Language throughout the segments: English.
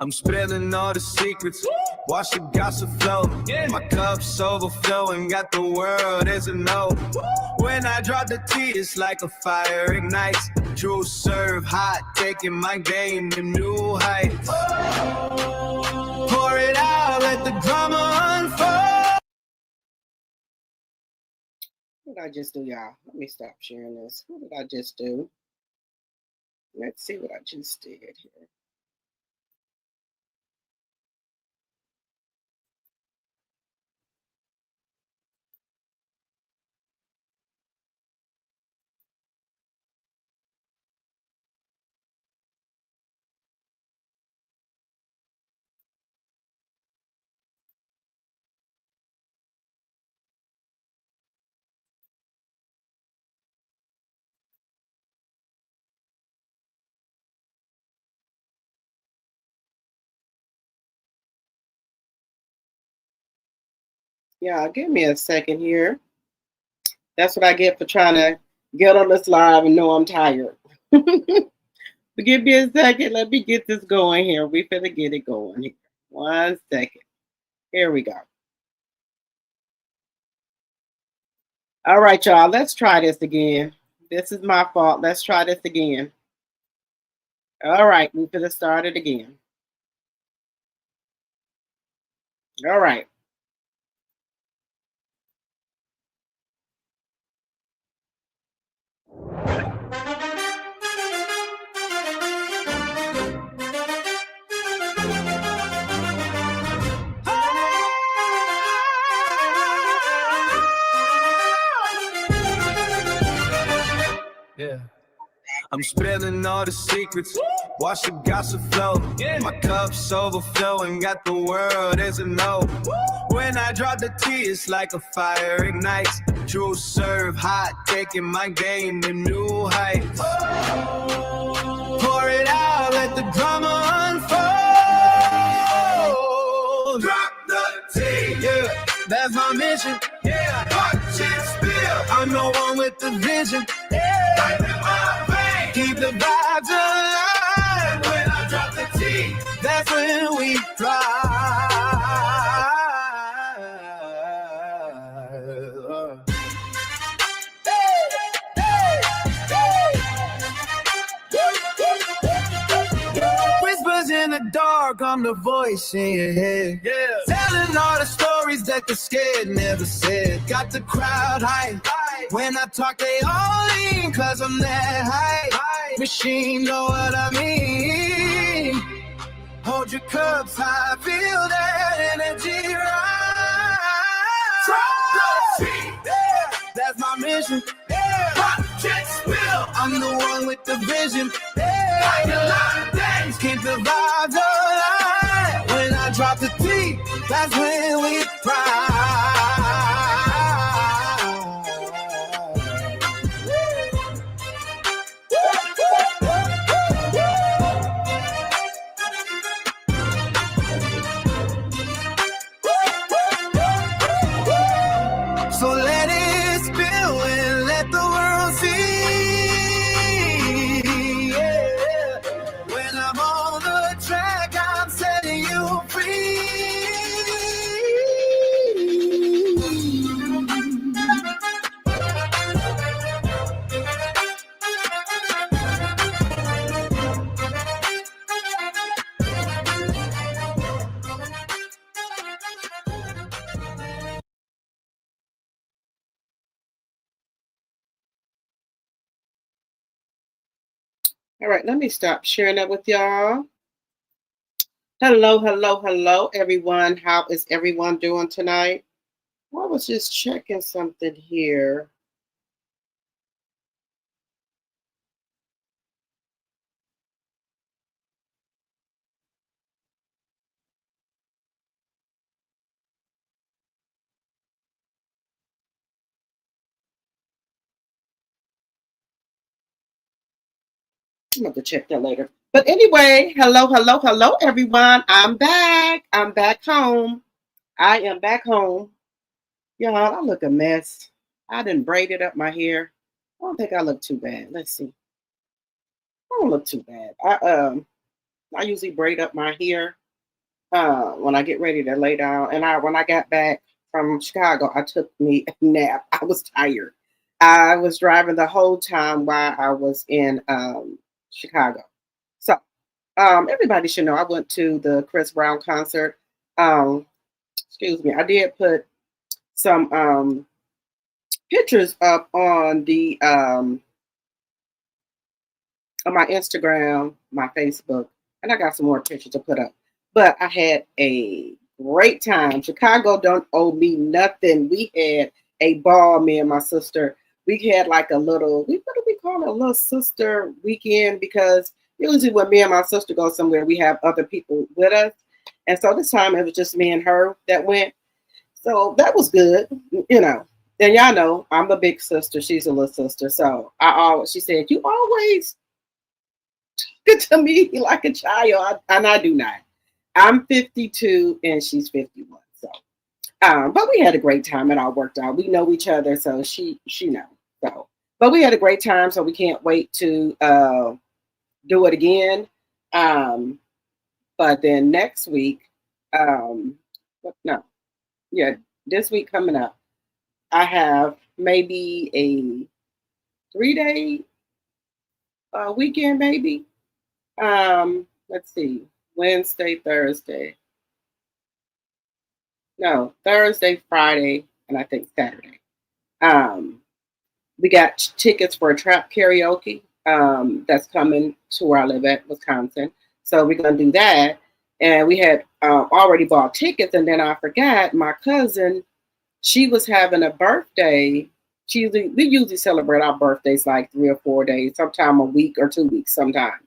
I'm spilling all the secrets, watch the gossip flow. My cup's overflowing, got the world as a no. When I drop the tea, it's like a fire ignites. True serve hot, taking my game to new heights. Pour it out, let the drama unfold. What did I just do, y'all? Let me stop sharing this. What did I just do? Let's see what I just did here. Yeah, give me a second here. That's what I get for trying to get on this live and know I'm tired. But give me a second. Let me get this going here. We finna get it going here. 1 second. Here we go. All right, y'all. Let's try this again. This is my fault. Let's try this again. All right. We're finna start it again. All right. Yeah. I'm spilling all the secrets, watch the gossip flow. My cup's overflowing, got the world as a no. When I drop the tea, it's like a fire ignites. True serve hot, taking my game to new heights. Pour it out, let the drama unfold. Drop the tea, yeah, that's my mission. Yeah, watch it spill. I'm the one with the vision. Yeah, keep the vibes alive. When I drop the tea, that's when we thrive. Whispers in the dark, I'm the voice in your head. Yeah. Telling all the stories that the scared never said. Got the crowd hype. When I talk, they all lean, cause I'm that high. Machine, know what I mean. Hold your cups high, feel that energy rise. Yeah, that's my mission. Yeah, watch it spill. I'm the one with the vision. Yeah, like a lot of things, keep the vibes alive. When I drop the tea, that's when we thrive. So let it spill and let the world see. Yeah. When I'm on the track, I'm setting you free. All right, let me stop sharing that with y'all. Hello, hello, hello, everyone. How is everyone doing tonight? I was just checking something here. I'm going to check that later. But anyway, hello, hello, hello, everyone. I'm back. I'm back home. I am back home. Y'all, I look a mess. I done braided up my hair. I don't think I look too bad. Let's see. I don't look too bad. I usually braid up my hair when I get ready to lay down. And when I got back from Chicago, I took me a nap. I was tired. I was driving the whole time while I was in Chicago. So everybody should know I went to the Chris Brown concert. Um, excuse me. I did put some pictures up on my Instagram, my Facebook, and I got some more pictures to put up. But I had a great time. Chicago don't owe me nothing. We had a ball, me and my sister. We had like a little, what do we call it? A little sister weekend, because usually when me and my sister go somewhere, we have other people with us. And so this time it was just me and her that went. So that was good, you know. And y'all know I'm a big sister. She's a little sister. So she said, you always good to me like a child, and I do not. I'm 52 and she's 51. So, but we had a great time. It all worked out. We know each other, so she knows. So, but we had a great time. So we can't wait to do it again. Um, but then next week, um, no, yeah, this week coming up, I have maybe a 3 day weekend, maybe. Let's see, Wednesday, Thursday. No, Thursday, Friday, and I think Saturday. Um, we got tickets for a trap karaoke that's coming to where I live at, Wisconsin. So we're gonna do that. And we had already bought tickets, and then I forgot my cousin. She was having a birthday. We usually celebrate our birthdays like 3 or 4 days, sometime a week or 2 weeks, sometime.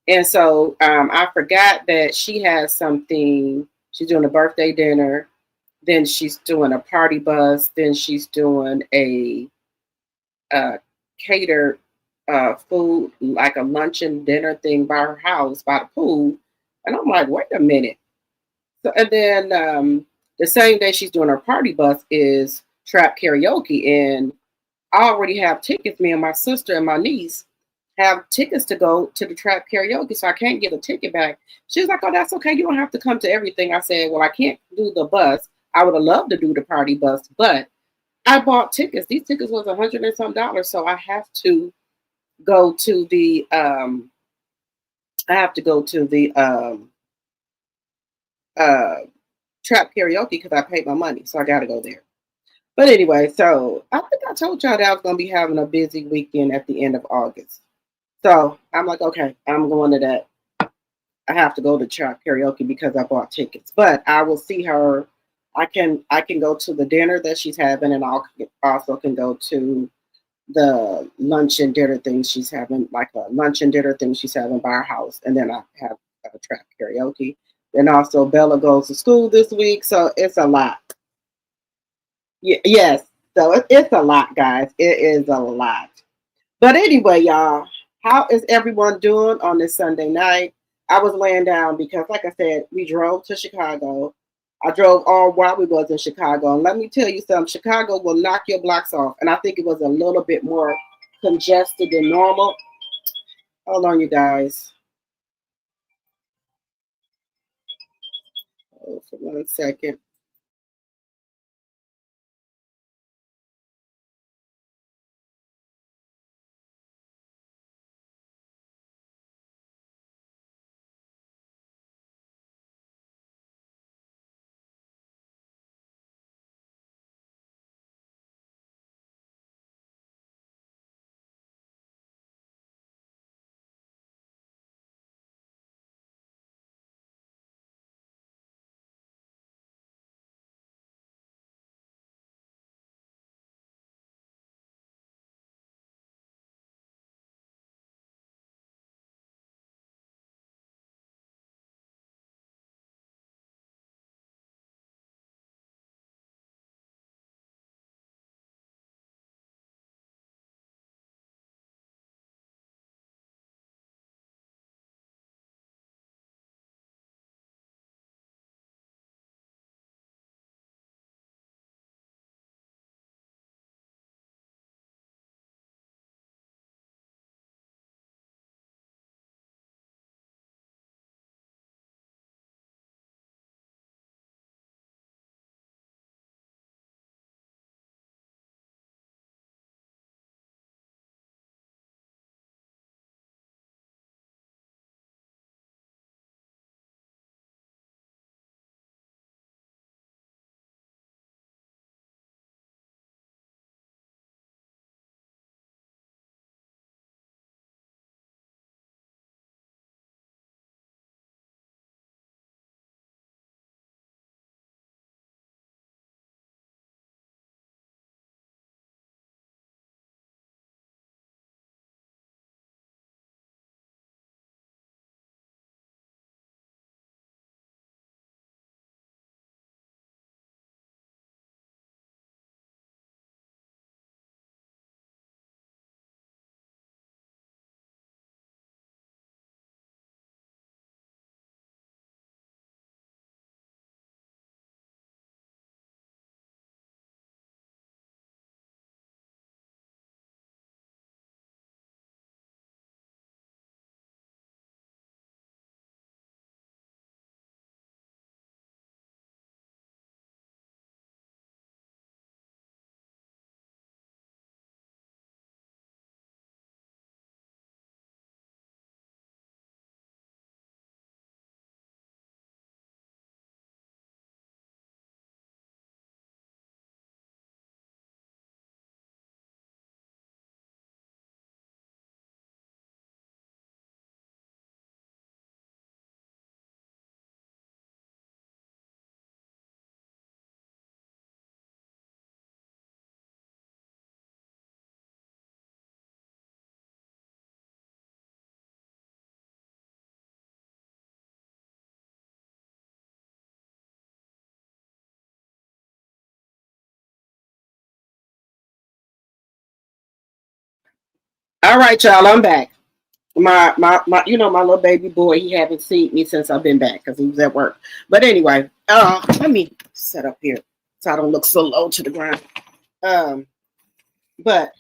And so I forgot that she has something. She's doing a birthday dinner. Then she's doing a party bus. Then she's doing a catered food, like a lunch and dinner thing by her house, by the pool. And I'm like, wait a minute. So, and then the same day she's doing her party bus is trap karaoke. And I already have tickets. Me and my sister and my niece have tickets to go to the trap karaoke, so I can't get a ticket back. She's like, oh, that's okay. You don't have to come to everything. I said, well, I can't do the bus. I would have loved to do the party bus, but I bought tickets. These tickets was $100 and some dollars, so I have to go to the uh trap karaoke because I paid my money, so I got to go there. But anyway, so I think I told y'all that I was gonna be having a busy weekend at the end of August. So I'm like, okay, I'm going to that. I have to go to trap karaoke because I bought tickets. But I will see her. I can go to the dinner that she's having, and I also can go to the lunch and dinner thing she's having, like a lunch and dinner thing she's having by her house, and then I have a trap karaoke. Then also Bella goes to school this week, so it's a lot. Yes, so it's a lot, guys. It is a lot. But anyway, y'all, how is everyone doing on this Sunday night? I was laying down because, like I said, we drove to Chicago. I drove all while we was in Chicago. And let me tell you something, Chicago will knock your blocks off. And I think it was a little bit more congested than normal. Hold on, you guys. Hold for 1 second. All right, y'all, I'm back. My you know, my little baby boy, he haven't seen me since I've been back because he was at work. But anyway, let me set up here so I don't look so low to the ground. But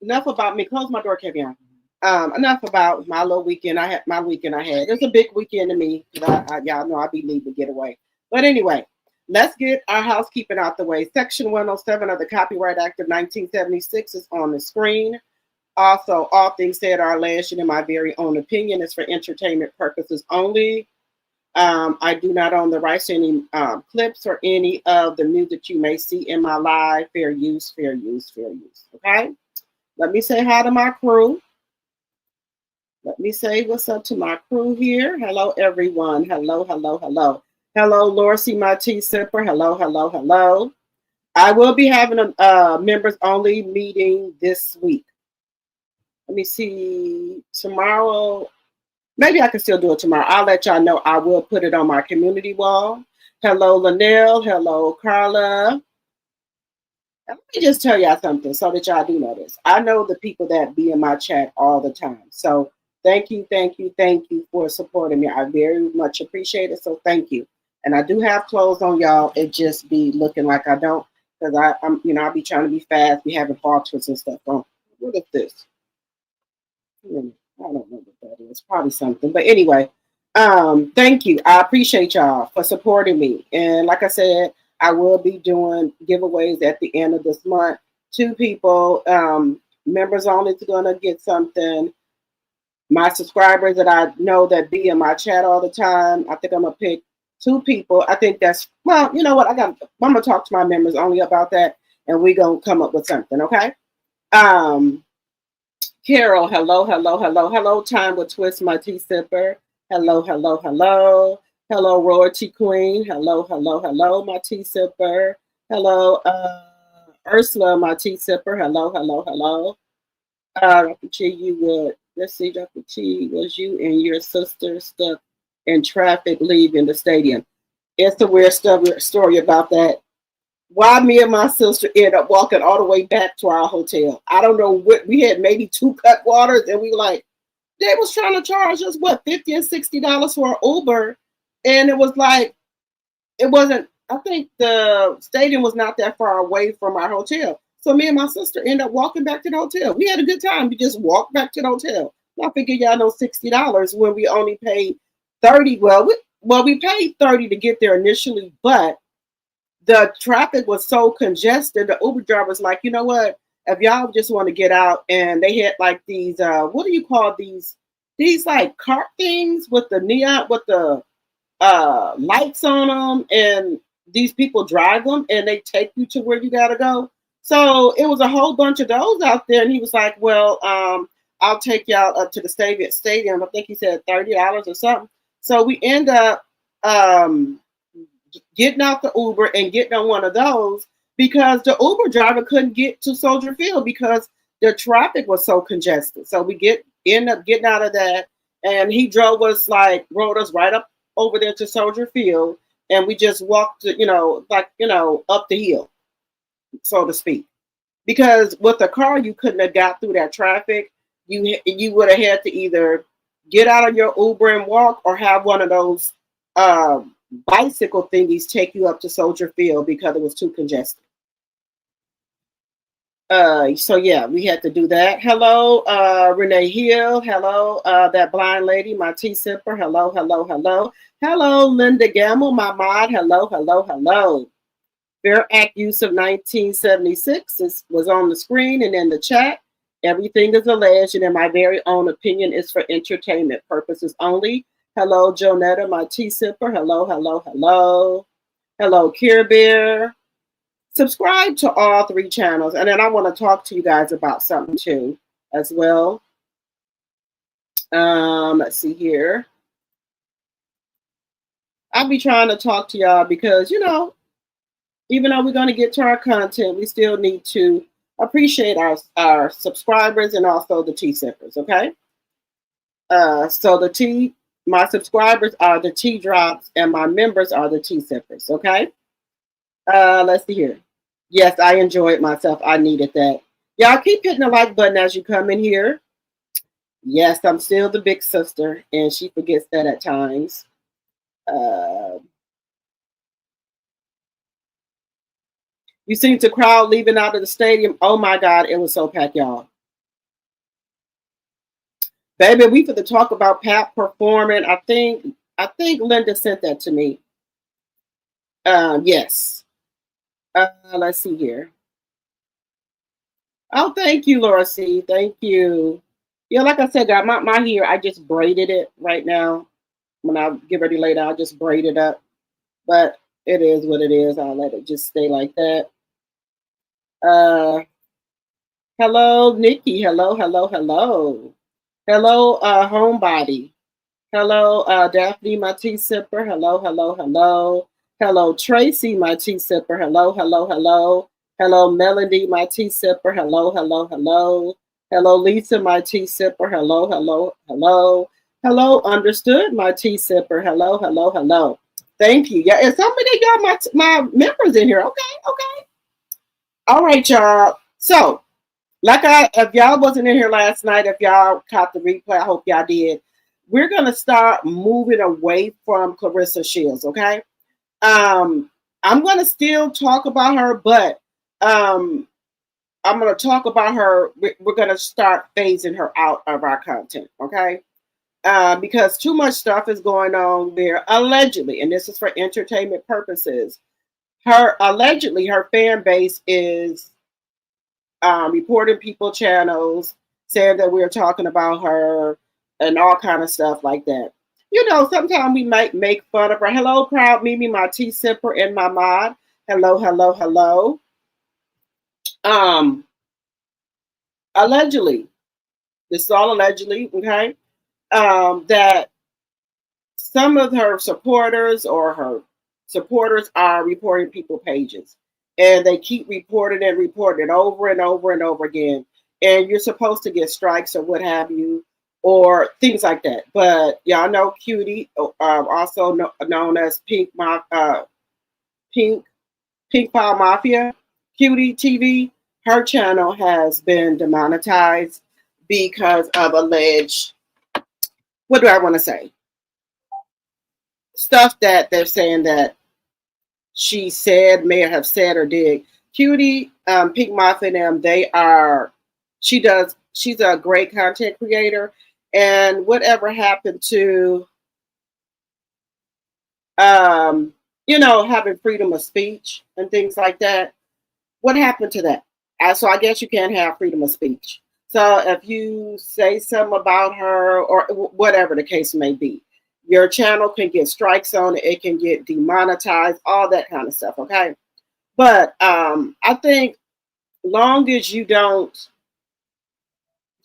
enough about me. Close my door, Kevin. Enough about my little weekend. I had my weekend. It's a big weekend to me. Y'all know I be leaving to get away. But anyway, let's get our housekeeping out the way. Section 107 of the Copyright Act of 1976 is on the screen. Also, all things said are alleged in my very own opinion is for entertainment purposes only. I do not own the rights to any clips or any of the music you may see in my live. Fair use, fair use, fair use. Okay? Let me say hi to my crew. Let me say what's up to my crew here. Hello, everyone. Hello, hello, hello. Hello, Lorcy, my tea sipper. Hello, hello, hello. I will be having a members only meeting this week. Let me see. Tomorrow, maybe I can still do it tomorrow. I'll let y'all know. I will put it on my community wall. Hello, Linnell. Hello, Carla. Let me just tell y'all something so that y'all do know this. I know the people that be in my chat all the time. So thank you, thank you, thank you for supporting me. I very much appreciate it. So thank you. And I do have clothes on, y'all. It just be looking like I don't, because I'm, you know, I'll be trying to be fast, be having falters and stuff on. What is this? I don't know what that is. Probably something. But anyway, thank you. I appreciate y'all for supporting me. And like I said, I will be doing giveaways at the end of this month. 2 people, members only, is going to get something. My subscribers that I know that be in my chat all the time, I think I'm going to pick 2 people. I think that's, well, you know what? I'm going to talk to my members only about that, and we're going to come up with something, okay? Carol, hello, hello, hello, hello. Time with Twist, my tea sipper. Hello, hello, hello. Hello, Royalty Queen. Hello, hello, hello, my tea sipper. Hello, Ursula, my tea sipper. Hello, hello, hello. Dr. Chi, you would, let's see, Dr. Chi, was you and your sister stuck in traffic leaving the stadium? It's a weird story about that. Why me and my sister ended up walking all the way back to our hotel. I don't know what, we had maybe 2 cut waters, and we like, they was trying to charge us, what, $50 and $60 for an Uber. And it was like, it wasn't, I think the stadium was not that far away from our hotel. So me and my sister ended up walking back to the hotel. We had a good time. We just walked back to the hotel. I figured y'all know $60 when we only paid $30. Well, we paid $30 to get there initially, but the traffic was so congested. The Uber driver was like, you know what? If y'all just want to get out, and they had like these, what do you call these? These like cart things with the neon, with the lights on them, and these people drive them and they take you to where you gotta go. So it was a whole bunch of those out there, and he was like, well, I'll take y'all up to the stadium. I think he said $30 or something. So we end up getting out the Uber and getting on one of those because the Uber driver couldn't get to Soldier Field because the traffic was so congested. So we end up getting out of that, and he rode us right up over there to Soldier Field, and we just walked, up the hill, so to speak. Because with a car, you couldn't have got through that traffic. You would have had to either get out of your Uber and walk, or have one of those bicycle thingies take you up to Soldier Field because it was too congested. So yeah, we had to do that. Hello, Renee Hill. Hello, that blind lady, my tea sipper. Hello, hello, hello. Hello, Linda Gamble, my mod. Hello, hello, hello. Fair Act use of 1976 was on the screen and in the chat. Everything is alleged, and in my very own opinion, is for entertainment purposes only. Hello, Jonetta, my tea sipper. Hello, hello, hello. Hello, Care Bear. Subscribe to all 3 channels, and then I want to talk to you guys about something too, as well. Let's see here. I'll be trying to talk to y'all because, even though we're going to get to our content, we still need to appreciate our subscribers and also the tea sippers, okay? So my subscribers are the tea drops, and my members are the tea sippers, okay? Let's see here. Yes, I enjoyed myself. I needed that. Y'all keep hitting the like button as you come in here. Yes, I'm still the big sister, and she forgets that at times. You seen the crowd leaving out of the stadium. Oh my God, it was so packed, y'all. Baby, we for the talk about Pat performing. I think Linda sent that to me. Yes. Let's see here. Oh, thank you, Laura C. Thank you. Yeah, like I said, God, my hair, I just braided it right now. When I get ready later, I'll just braid it up. But it is what it is. I'll let it just stay like that. Hello, Nikki. Hello, hello, hello. Hello, Homebody. Hello, Daphne, my tea sipper. Hello, hello, hello. Hello, Tracy, my tea sipper. Hello, hello, hello. Hello, Melody, my tea sipper. Hello, hello, hello. Hello, Lisa, my tea sipper. Hello, hello, hello. Hello, Understood, my tea sipper. Hello, hello, hello. Thank you. Yeah, and somebody got my members in here. Okay, okay. All right, y'all. So, if y'all wasn't in here last night, if y'all caught the replay, I hope y'all did. We're gonna start moving away from Clarissa Shields, okay? I'm gonna still talk about her, but I'm gonna talk about her. We're gonna start phasing her out of our content, okay? Because too much stuff is going on there, allegedly, and this is for entertainment purposes. Allegedly, her fan base is reporting people channels, saying that we're talking about her and all kind of stuff like that. You know, sometimes we might make fun of her. Hello, proud Mimi, my tea sipper and my mod. Hello, hello, hello. Allegedly, this is all allegedly, okay? That some of her supporters are reporting people pages, and they keep reporting it over and over and over again. And you're supposed to get strikes or what have you, or things like that. But y'all know Cutie, also known as Pink File Mafia, Cutie TV. Her channel has been demonetized because of alleged, what do I want to say? Stuff that they're saying that she said, may have said or did. Cutie, Pink Mafia, and them, she's a great content creator. And whatever happened to, having freedom of speech and things like that? What happened to that? So I guess you can't have freedom of speech. So if you say something about her or whatever the case may be, your channel can get strikes on it. It can get demonetized, all that kind of stuff. Okay. But I think long as you don't,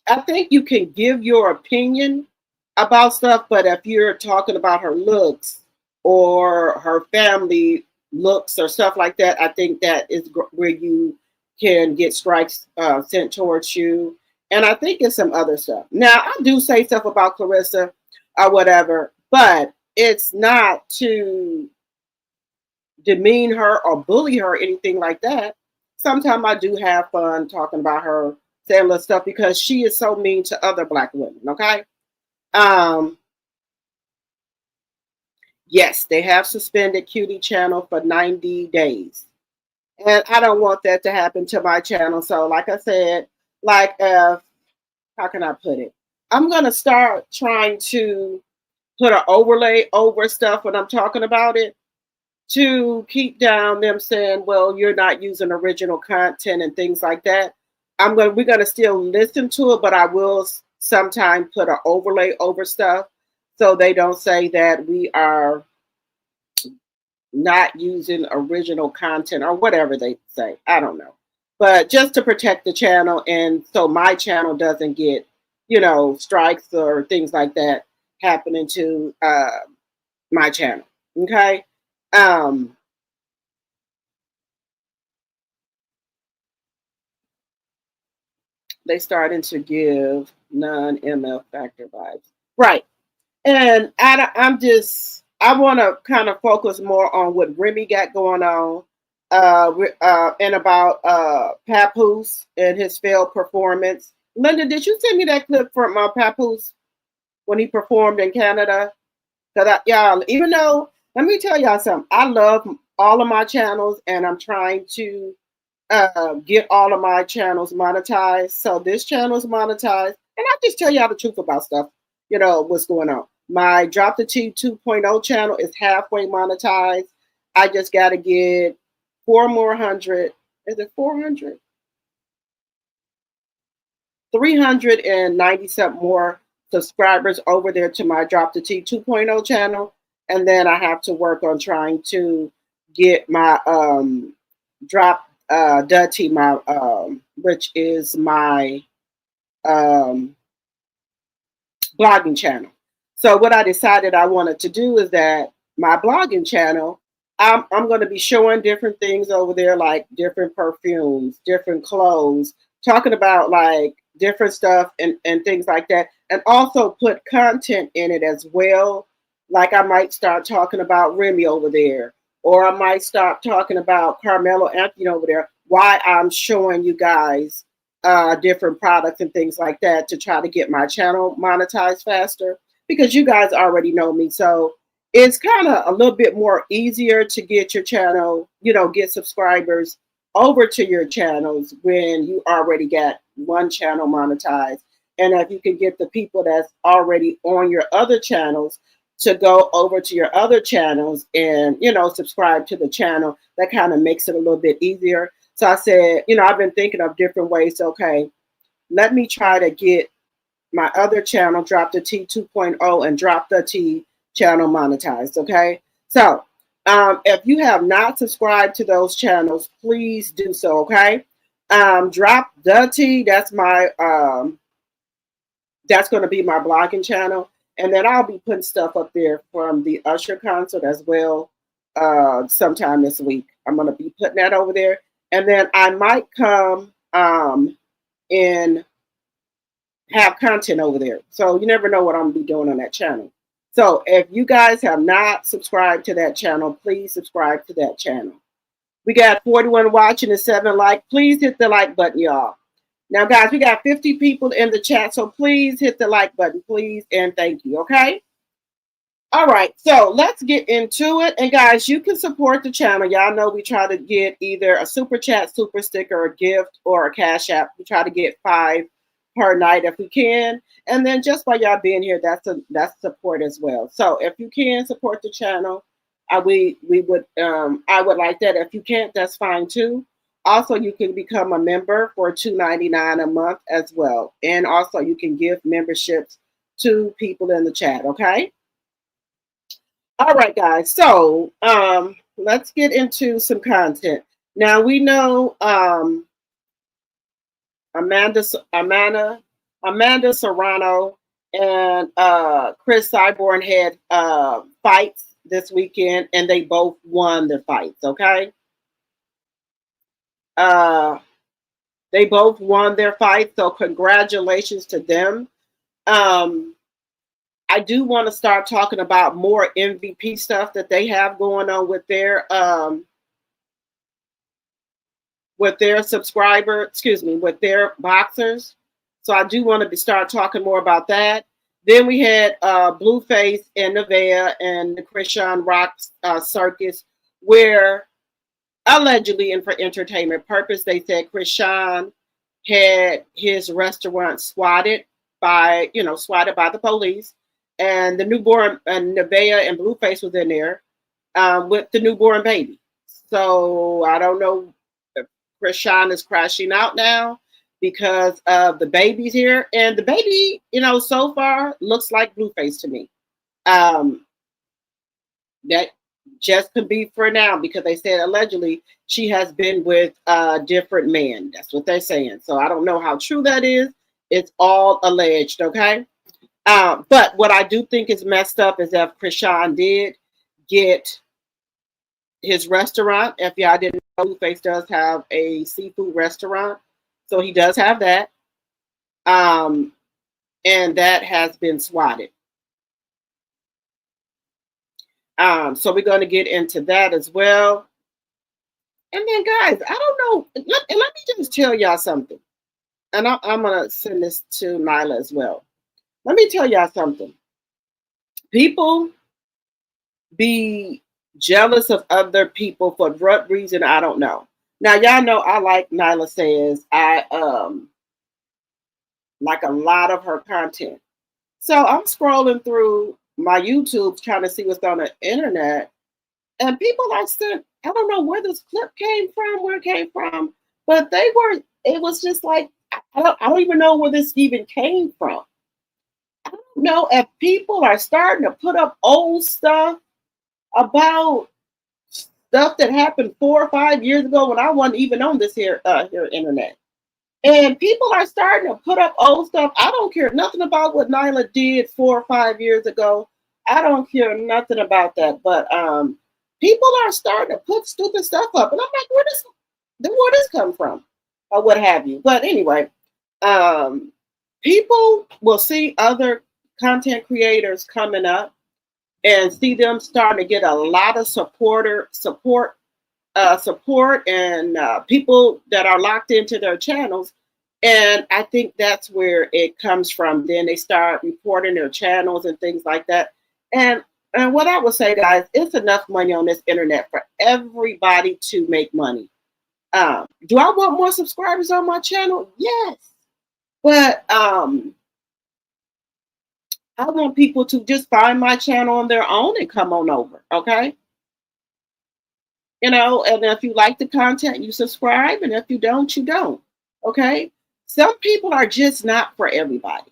I think you can give your opinion about stuff. But if you're talking about her looks or her family looks or stuff like that, I think that is where you can get strikes sent towards you. And I think it's some other stuff. Now, I do say stuff about Clarissa or whatever, but it's not to demean her or bully her or anything like that. Sometimes I do have fun talking about her, saying little stuff, because she is so mean to other Black women, okay? Yes, they have suspended Cutie channel for 90 days. And I don't want that to happen to my channel. So like I said, how can I put it? I'm going to start trying to put an overlay over stuff when I'm talking about it, to keep down them saying, well, you're not using original content and things like that. We're going to still listen to it, but I will sometimes put an overlay over stuff so they don't say that we are not using original content or whatever they say. I don't know. But just to protect the channel, and so my channel doesn't get, strikes or things like that happening to my channel. Okay. They starting to give non-MF factor vibes. Right. And I want to kind of focus more on what Remy got going on. and about Papoose and his failed performance. Linda, did you send me that clip from Papoose when he performed in Canada? Because y'all, even though, let me tell y'all something, I love all of my channels, and I'm trying to get all of my channels monetized. So this channel is monetized, and I just tell y'all the truth about stuff, what's going on. My Drop the T 2.0 channel is halfway monetized. I just got to get 400. Is it 400? 390 something more subscribers over there to my Drop the T 2.0 channel. And then I have to work on trying to get my Drop the T, my which is my blogging channel. So what I decided I wanted to do is that my blogging channel, I'm going to be showing different things over there, like different perfumes, different clothes, talking about like different stuff and things like that. And also put content in it as well. Like I might start talking about Remy over there, or I might start talking about Carmelo Anthony over there, why I'm showing you guys different products and things like that to try to get my channel monetized faster, because you guys already know me. So it's kind of a little bit more easier to get your channel, get subscribers over to your channels when you already got one channel monetized. And if you can get the people that's already on your other channels to go over to your other channels and, subscribe to the channel, that kind of makes it a little bit easier. So I said, I've been thinking of different ways. Okay, let me try to get my other channel, Drop the T 2.0 and Drop the T channel monetized. Okay, so if you have not subscribed to those channels, please do so. Okay, Drop the T, that's my that's going to be my blogging channel, and then I'll be putting stuff up there from the Usher concert as well sometime this week. I'm going to be putting that over there, and then I might come and have content over there. So you never know what I'm going to be doing on that channel. So if you guys have not subscribed to that channel, please subscribe to that channel. We got 41 watching and 7 like. Please hit the like button, y'all. Now, guys, we got 50 people in the chat, so please hit the like button, please, and thank you, okay? All right, so let's get into it. And, guys, you can support the channel. Y'all know we try to get either a super chat, super sticker, a gift, or a cash app. We try to get 5 per night if we can. And then just by y'all being here, that's support as well. So if you can support the channel, I would like that. If you can't, that's fine too. Also, you can become a member for $2.99 a month as well. And also you can give memberships to people in the chat, okay? All right, guys. So let's get into some content. Now we know Amanda Serrano and Chris Cyborn had fights this weekend, and they both won their fights, okay? They both won their fights, so congratulations to them. I do want to start talking about more MVP stuff that they have going on with their with their boxers. So I do want to start talking more about that. Then we had Blueface and Nevaeh and the Chrisean Rock circus, where allegedly and for entertainment purpose, they said Chrisean had his restaurant swatted by the police, and the newborn and Nevaeh and Blueface was in there with the newborn baby. So I don't know if Chrisean is crashing out now because of the babies here, and the baby, so far looks like Blueface to me. That just could be for now, because they said allegedly she has been with different men. That's what they're saying. So I don't know how true that is. It's all alleged, okay? But what I do think is messed up is if Chrisean did get his restaurant. If y'all didn't know, Blueface does have a seafood restaurant. So he does have that. And that has been swatted. So we're going to get into that as well. And then, guys, I don't know. And let me just tell y'all something. And I'm going to send this to Nyla as well. Let me tell y'all something. People be jealous of other people for what reason, I don't know. Now, y'all know I like Nyla says. I like a lot of her content. So I'm scrolling through my YouTube trying to see what's on the internet. And people are still, I don't know where this clip came from, where it came from, but it was just like, I don't even know where this even came from. I don't know if people are starting to put up old stuff about stuff that happened 4 or 5 years ago when I wasn't even on this here internet. And people are starting to put up old stuff. I don't care nothing about what Nyla did 4 or 5 years ago. I don't care nothing about that. But people are starting to put stupid stuff up. And I'm like, where this come from? Or what have you. But anyway, people will see other content creators coming up and see them starting to get a lot of support and people that are locked into their channels. And I think that's where it comes from. Then they start reporting their channels and things like that. And what I would say, guys, it's enough money on this internet for everybody to make money. Do I want more subscribers on my channel? Yes. But I want people to just find my channel on their own and come on over, okay? You know, and if you like the content, you subscribe, and if you don't, you don't, okay? Some people are just not for everybody.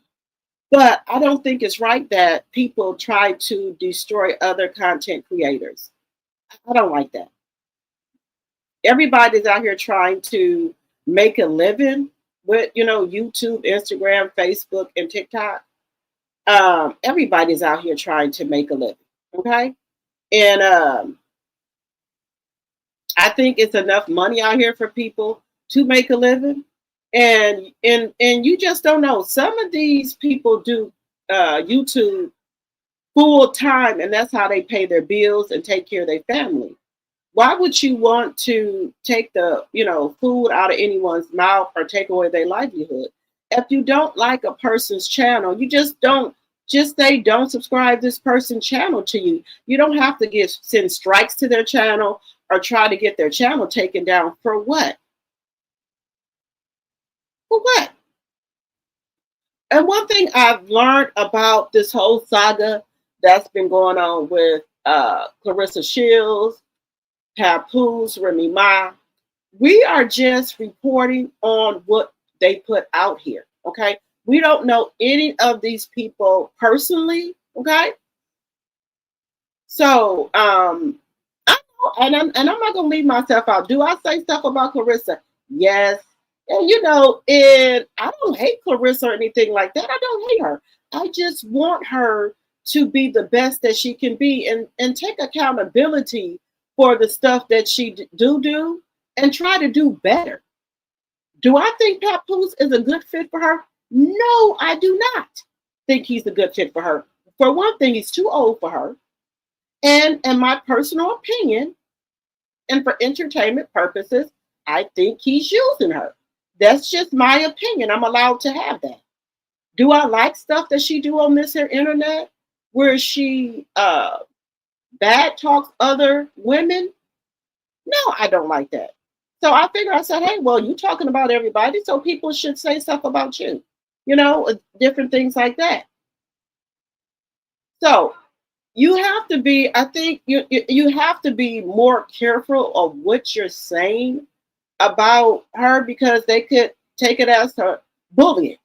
But I don't think it's right that people try to destroy other content creators. I don't like that. Everybody's out here trying to make a living with, you know, YouTube, Instagram, Facebook, and TikTok. Everybody's out here trying to make a living, okay? And I think it's enough money out here for people to make a living. And you just don't know. Some of these people do YouTube full time, and that's how they pay their bills and take care of their family. Why would you want to take the, you know, food out of anyone's mouth or take away their livelihood? If you don't like a person's channel, you just say don't subscribe this person's channel to you. You don't have to send strikes to their channel or try to get their channel taken down. For what? For what? And one thing I've learned about this whole saga that's been going on with Clarissa Shields, Papoose, Remy Ma, we are just reporting on what they put out here, okay? We don't know any of these people personally, okay? So, I know, and I'm not gonna leave myself out. Do I say stuff about Clarissa? Yes. And you know, and I don't hate Clarissa or anything like that. I don't hate her. I just want her to be the best that she can be and take accountability for the stuff that she do and try to do better. Do I think Papoose is a good fit for her? No, I do not think he's a good fit for her. For one thing, he's too old for her. And in my personal opinion, and for entertainment purposes, I think he's using her. That's just my opinion. I'm allowed to have that. Do I like stuff that she do on this here internet where she bad talks other women? No, I don't like that. So I figured, I said, hey, well, you talking about everybody, so people should say stuff about you. You know, different things like that. So you have to be, I think you have to be more careful of what you're saying about her, because they could take it as her bullying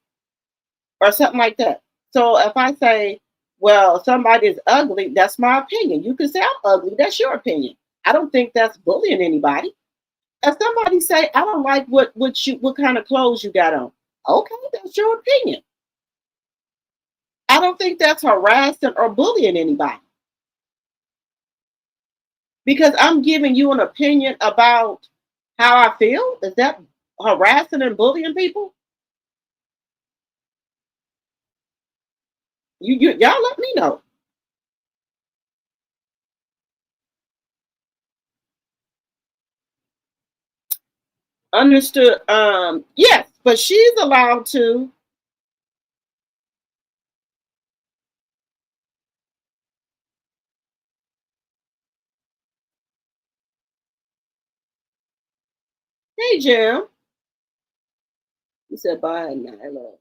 or something like that. So if I say, well, somebody's ugly, that's my opinion. You can say I'm ugly, that's your opinion. I don't think that's bullying anybody. If somebody say, I don't like what kind of clothes you got on, okay, that's your opinion. I don't think that's harassing or bullying anybody, because I'm giving you an opinion about how I feel. Is that harassing and bullying people? Y'all let me know. Understood. Yes, but she's allowed to. Hey, Jim. You said bye, Nyla.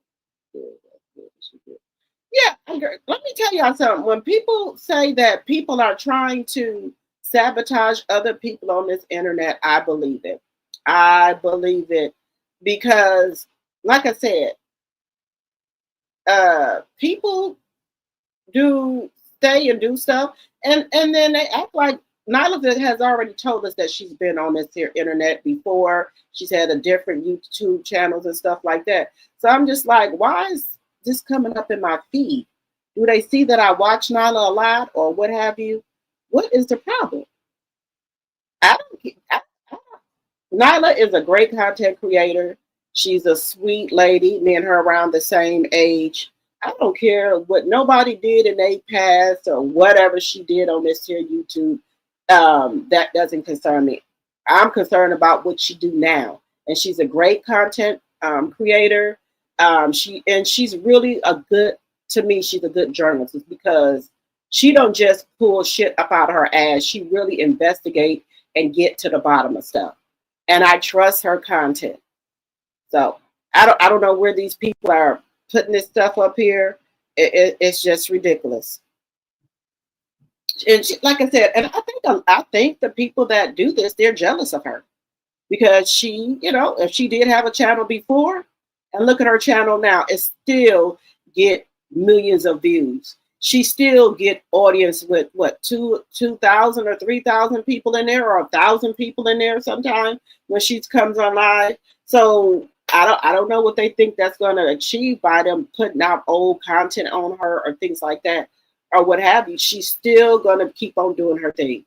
Yeah, let me tell y'all something. When people say that people are trying to sabotage other people on this internet, I believe it. I believe it because, like I said, people do stay and do stuff, and then they act like Nyla has already told us that she's been on this here internet before. She's had a different YouTube channels and stuff like that. So I'm just like, why is this coming up in my feed? Do they see that I watch Nyla a lot or what have you? What is the problem? I don't. Nyla is a great content creator. She's a sweet lady. Me and her around the same age. I don't care what nobody did in a past or whatever she did on this here YouTube. That doesn't concern me. I'm concerned about what she do now, and she's a great content creator. She's really a good to me. She's a good journalist because she don't just pull shit up out of her ass. She really investigate and get to the bottom of stuff, and I trust her content. So I don't know where these people are putting this stuff up here. It's just ridiculous. And she, like I said, and I think the people that do this, they're jealous of her because she, if she did have a channel before, and look at her channel now, it still get millions of views. She still get audience with what 2,000 or 3,000 people in there, or 1,000 people in there sometimes when she comes on live. So I don't know what they think that's going to achieve by them putting out old content on her or things like that or what have you. She's still going to keep on doing her thing.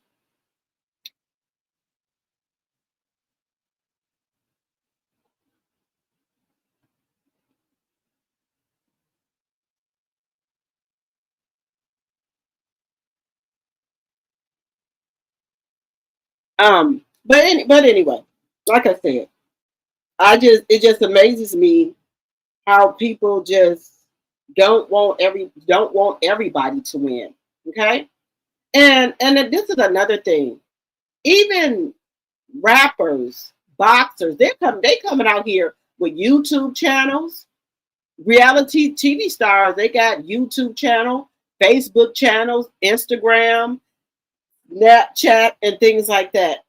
But anyway, like I said, it just amazes me how people just don't want everybody to win. Okay, and then this is another thing. Even rappers, boxers, they coming out here with YouTube channels, reality TV stars. They got YouTube channel, Facebook channels, Instagram, Snapchat, and things like that.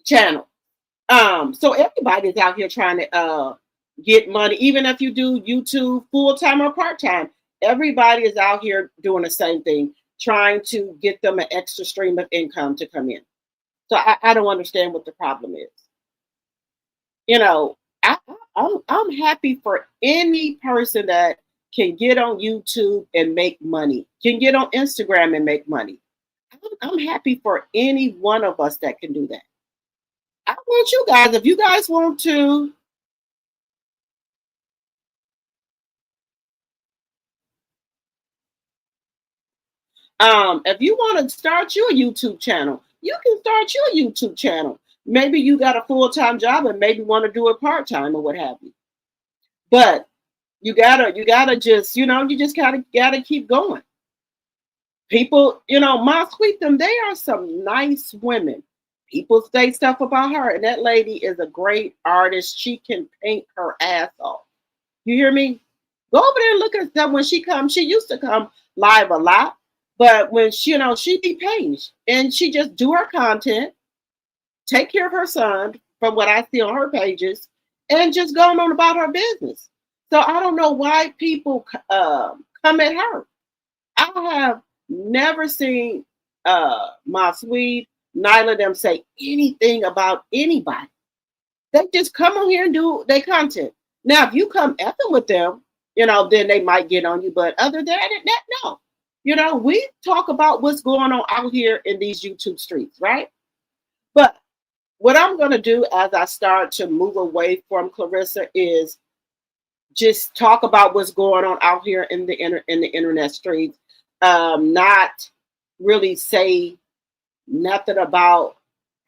Channel. So everybody's out here trying to get money, even if you do YouTube full time or part time. Everybody is out here doing the same thing, trying to get them an extra stream of income to come in. So I don't understand what the problem is. You know, I'm happy for any person that can get on YouTube and make money, can get on Instagram and make money. I'm happy for any one of us that can do that. I want you guys, if you guys want to, if you want to start your YouTube channel, you can start your YouTube channel. Maybe you got a full-time job and maybe want to do it part-time or what have you. But you gotta just, you just gotta keep going. People, Ma Sweet them, they are some nice women. People say stuff about her, and that lady is a great artist. She can paint her ass off. You hear me? Go over there and look at that when she comes. She used to come live a lot, but when she, she be painting and she just do her content, take care of her son from what I see on her pages, and just going on about her business. So I don't know why people come at her. I have never seen Ma Sweet, Nyla them say anything about anybody. They just come on here and do their content. Now, if you come effing with them, then they might get on you. But other than that, no. We talk about what's going on out here in these YouTube streets, right? But what I'm going to do as I start to move away from Clarissa is just talk about what's going on out here in the internet streets. Not really say nothing about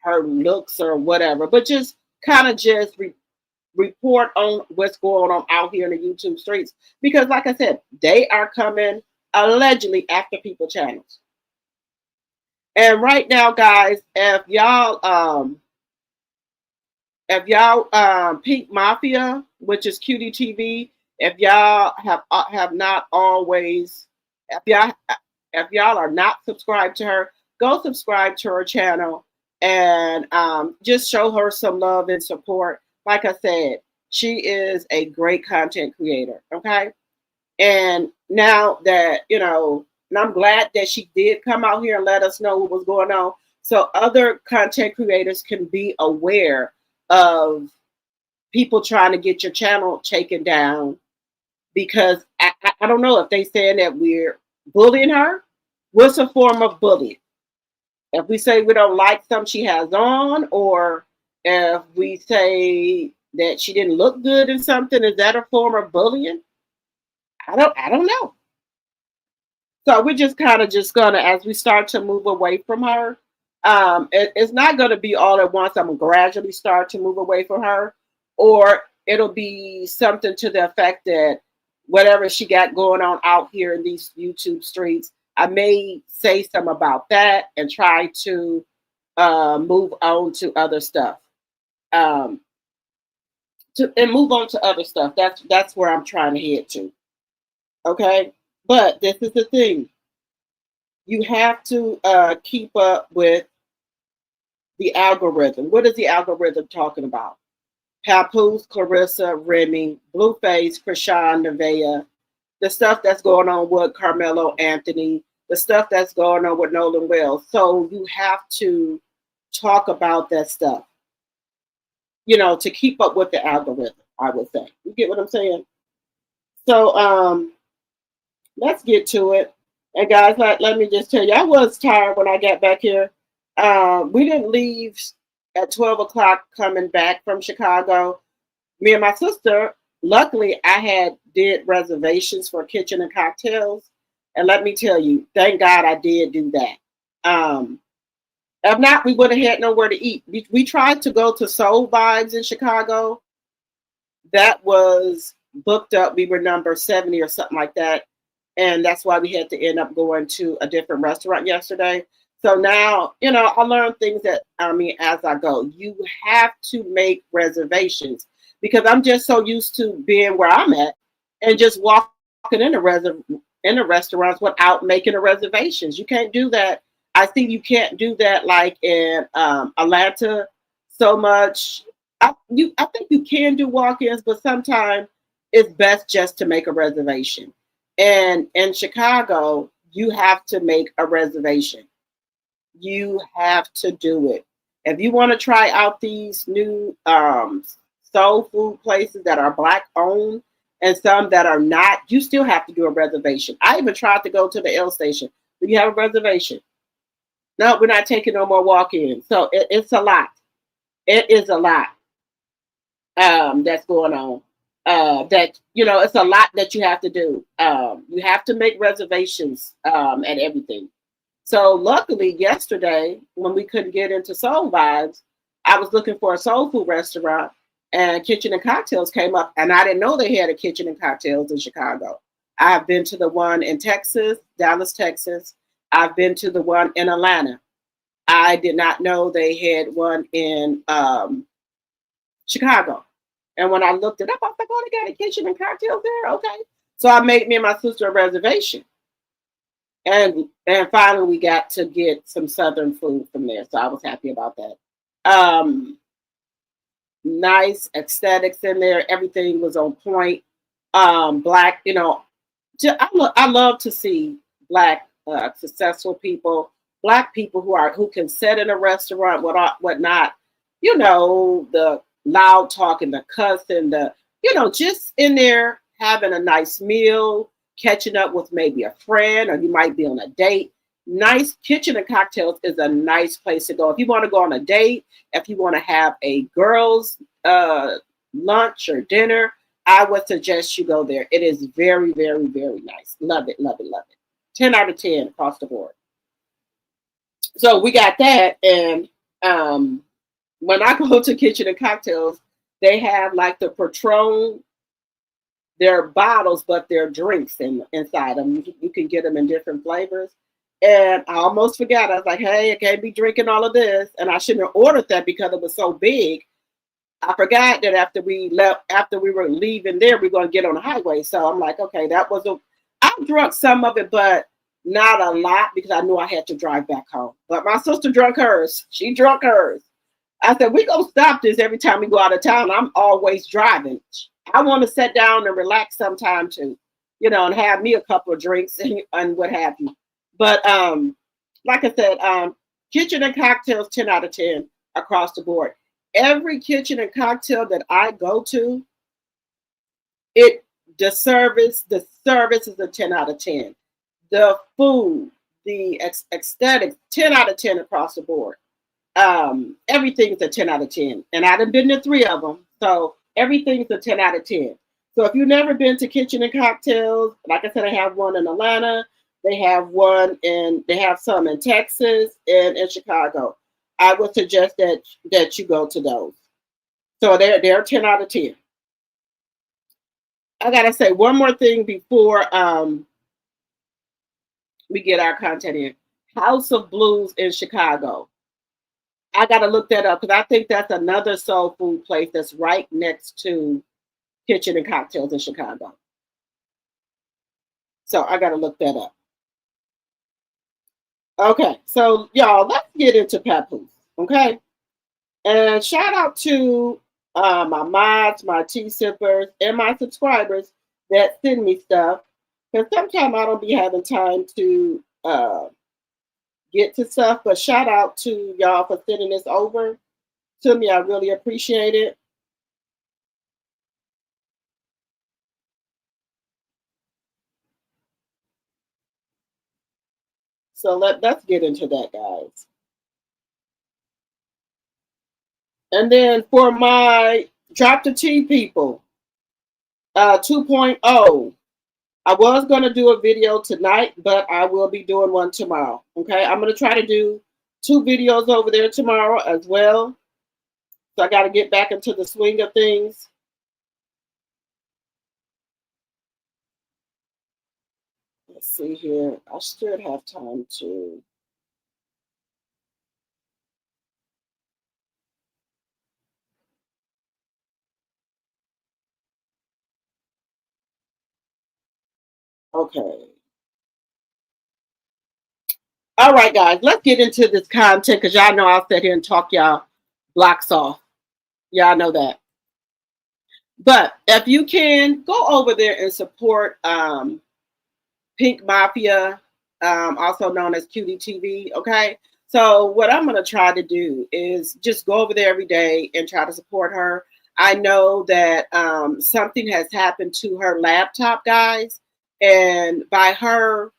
her looks or whatever, but just kind of just report on what's going on out here in the YouTube streets. Because like I said, they are coming allegedly after people channels. And right now, guys, if y'all Pink Mafia, which is Cutie TV, if y'all have not always, if y'all are not subscribed to her, go subscribe to her channel and just show her some love and support. Like I said, she is a great content creator. Okay. And now that, you know, and I'm glad that she did come out here and let us know what was going on, so other content creators can be aware of people trying to get your channel taken down. Because I don't know if they saying that we're bullying her. What's a form of bullying? If we say we don't like something she has on, or if we say that she didn't look good in something, is that a form of bullying? I don't know. So we're just kind of just gonna, as we start to move away from her, it's not gonna be all at once. I'm gonna gradually start to move away from her, or it'll be something to the effect that whatever she got going on out here in these YouTube streets, I may say something about that and try to move on to other stuff. And move on to other stuff. That's where I'm trying to head to. Okay, but this is the thing. You have to keep up with the algorithm. What is the algorithm talking about? Papoose, Clarissa, Remy, Blueface, Chrisean, Nevaeh, the stuff that's going on with Carmelo Anthony, the stuff that's going on with Nolan Wells. So you have to talk about that stuff, you know, to keep up with the algorithm, I would say. You get what I'm saying? So let's get to it. And guys, let me just tell you, I was tired when I got back here. We didn't leave at 12 o'clock coming back from Chicago. Me and my sister, luckily, I did reservations for kitchen and cocktails. And let me tell you, thank God I did do that. If not, we would have had nowhere to eat. We tried to go to Soul Vibes in Chicago. That was booked up. We were number 70 or something like that. And that's why we had to end up going to a different restaurant yesterday. So now, you know, I learned things as I go. You have to make reservations, because I'm just so used to being where I'm at and just walking in the restaurants without making the reservations. You can't do that. I think you can't do that like in Atlanta so much. I think you can do walk-ins, but sometimes it's best just to make a reservation. And in Chicago, you have to make a reservation. You have to do it. If you want to try out these new soul food places that are Black owned and some that are not, you still have to do a reservation. I even tried to go to the L station. Do you have a reservation? No, we're not taking no more walk-ins. So it's a lot. It is a lot that's going on. That, you know, it's a lot that you have to do. You have to make reservations and everything. So luckily yesterday, when we couldn't get into Soul Vibes, I was looking for a soul food restaurant, and Kitchen and Cocktails came up, and I didn't know they had a Kitchen and Cocktails in Chicago. I've been to the one in Texas, Dallas, Texas. I've been to the one in Atlanta. I did not know they had one in Chicago. And when I looked it up, I was like, oh, they got a Kitchen and Cocktails there? Okay. So I made me and my sister a reservation. And finally we got to get some Southern food from there. So I was happy about that. Nice aesthetics in there. Everything was on point. Black, you know, I love to see Black successful people, Black people who can sit in a restaurant, whatnot, you know, the loud talking, the cussing, you know, just in there having a nice meal, catching up with maybe a friend, or you might be on a date. Nice Kitchen and Cocktails is a nice place to go. If you want to go on a date, if you want to have a girls' lunch or dinner, I would suggest you go there. It is very, very, very nice. Love it, love it, love it. 10 out of 10 across the board. So we got that, and when I go to Kitchen and Cocktails, they have like the Patron, their bottles, but they're drinks inside them. You can get them in different flavors. And I almost forgot. I was like, hey, I can't be drinking all of this. And I shouldn't have ordered that because it was so big. I forgot that after we were leaving there, we were going to get on the highway. So I'm like, okay, I drunk some of it, but not a lot because I knew I had to drive back home. But my sister drunk hers. She drunk hers. I said, we gonna stop this every time we go out of town. I'm always driving. I want to sit down and relax sometime too, and have me a couple of drinks and what have you. But like I said, Kitchen and Cocktails, 10 out of 10 across the board. Every kitchen and cocktail that I go to, the service is a 10 out of 10. The food, the aesthetics, 10 out of 10 across the board. Everything's a 10 out of 10. And I've been to 3 of them. So everything's a 10 out of 10. So if you've never been to Kitchen and Cocktails, like I said, I have one in Atlanta. They have some in Texas and in Chicago. I would suggest that you go to those. So they're 10 out of 10. I gotta say one more thing before we get our content in. House of Blues in Chicago. I gotta look that up because I think that's another soul food place that's right next to Kitchen and Cocktails in Chicago. So I gotta look that up. Okay, so y'all, let's get into Papoose. Okay, and shout out to my mods, my tea sippers, and my subscribers that send me stuff. Because sometimes I don't be having time to get to stuff. But shout out to y'all for sending this over to me. I really appreciate it. So let's get into that, guys. And then for my Drop the Tea people, 2.0. I was going to do a video tonight, but I will be doing one tomorrow. Okay, I'm going to try to do 2 videos over there tomorrow as well. So I got to get back into the swing of things. Let's see here. I should have time to. Okay. All right, guys, let's get into this content because y'all know I'll sit here and talk y'all blocks off. Y'all know that. But if you can, go over there and support Pink Mafia, also known as Cutie TV. Okay. So what I'm going to try to do is just go over there every day and try to support her. I know that something has happened to her laptop, guys. And by her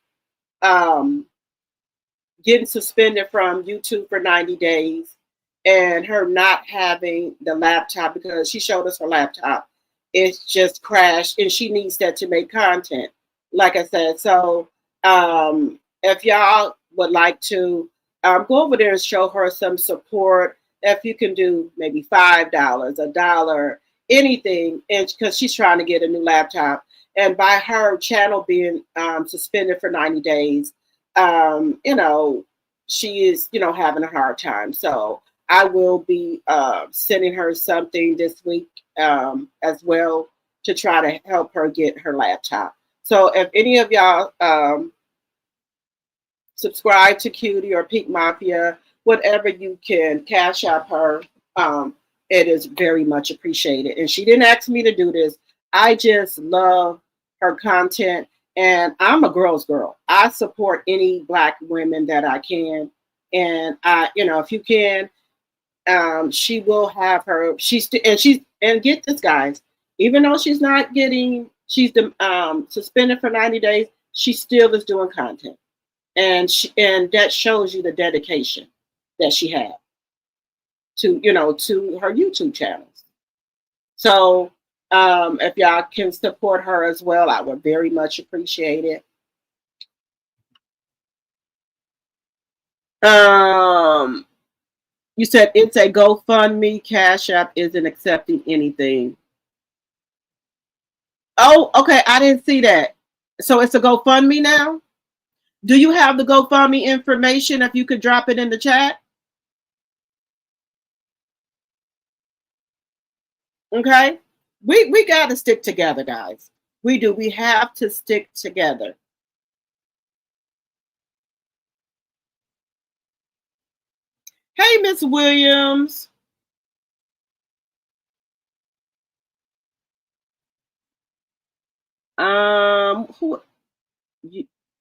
getting suspended from YouTube for 90 days and her not having the laptop because she showed us her laptop, it's just crashed and she needs that to make content. Like I said, so if y'all would like to go over there and show her some support, if you can do maybe $5, $1, anything, and because she's trying to get a new laptop, and by her channel being suspended for 90 days, she is, having a hard time. So I will be sending her something this week as well to try to help her get her laptop. So if any of y'all subscribe to Cutie or Pink Mafia, whatever you can cash out her, it is very much appreciated. And she didn't ask me to do this. I just love her content. And I'm a girl's girl. I support any Black women that I can. And if you can, she will have her. And get this, guys. Even though she's suspended for 90 days, she still is doing content, and that shows you the dedication that she had to her YouTube channels. So if y'all can support her as well, I would very much appreciate it. You said it's a GoFundMe. Cash App isn't accepting anything. Oh, okay. I didn't see that. So it's a GoFundMe now? Do you have the GoFundMe information if you could drop it in the chat? Okay. We got to stick together, guys. We do. We have to stick together. Hey, Miss Williams. Who?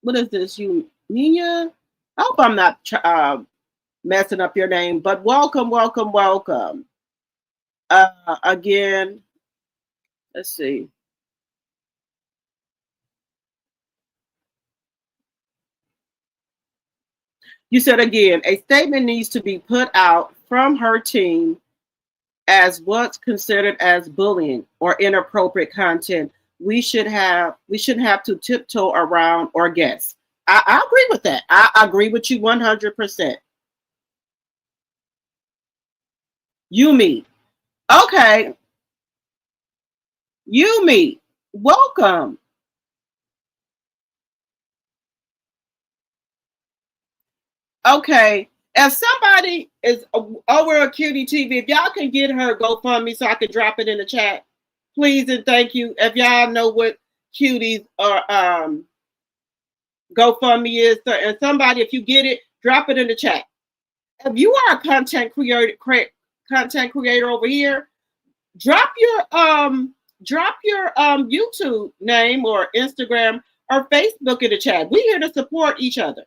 What is this? You, Nina? I hope I'm not messing up your name, but welcome, welcome, welcome. Again, let's see. You said again, a statement needs to be put out from her team as what's considered as bullying or inappropriate content. We shouldn't have to tiptoe around or guess. I agree with that. I agree with you 100%. Yumi. Okay. Yumi, welcome. Okay. If somebody is over a Cutie TV, if y'all can get her GoFundMe so I can drop it in the chat, please and thank you. If y'all know what Cuties or GoFundMe is, and somebody, if you get it, drop it in the chat. If you are a content creator over here, drop your YouTube name or Instagram or Facebook in the chat. We're here to support each other.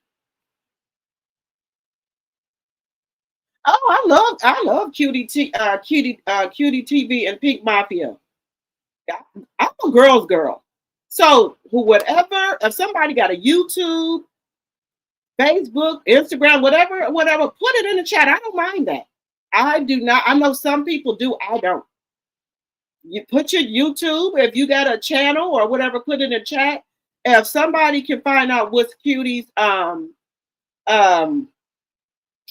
Oh, I love Cutie TV and Pink Mafia. I'm a girl's girl. So whatever, if somebody got a YouTube, Facebook, Instagram, whatever, put it in the chat. I don't mind that. I do not. I know some people do. I don't. You put your YouTube, if you got a channel or whatever, put it in the chat. If somebody can find out what's Cutie's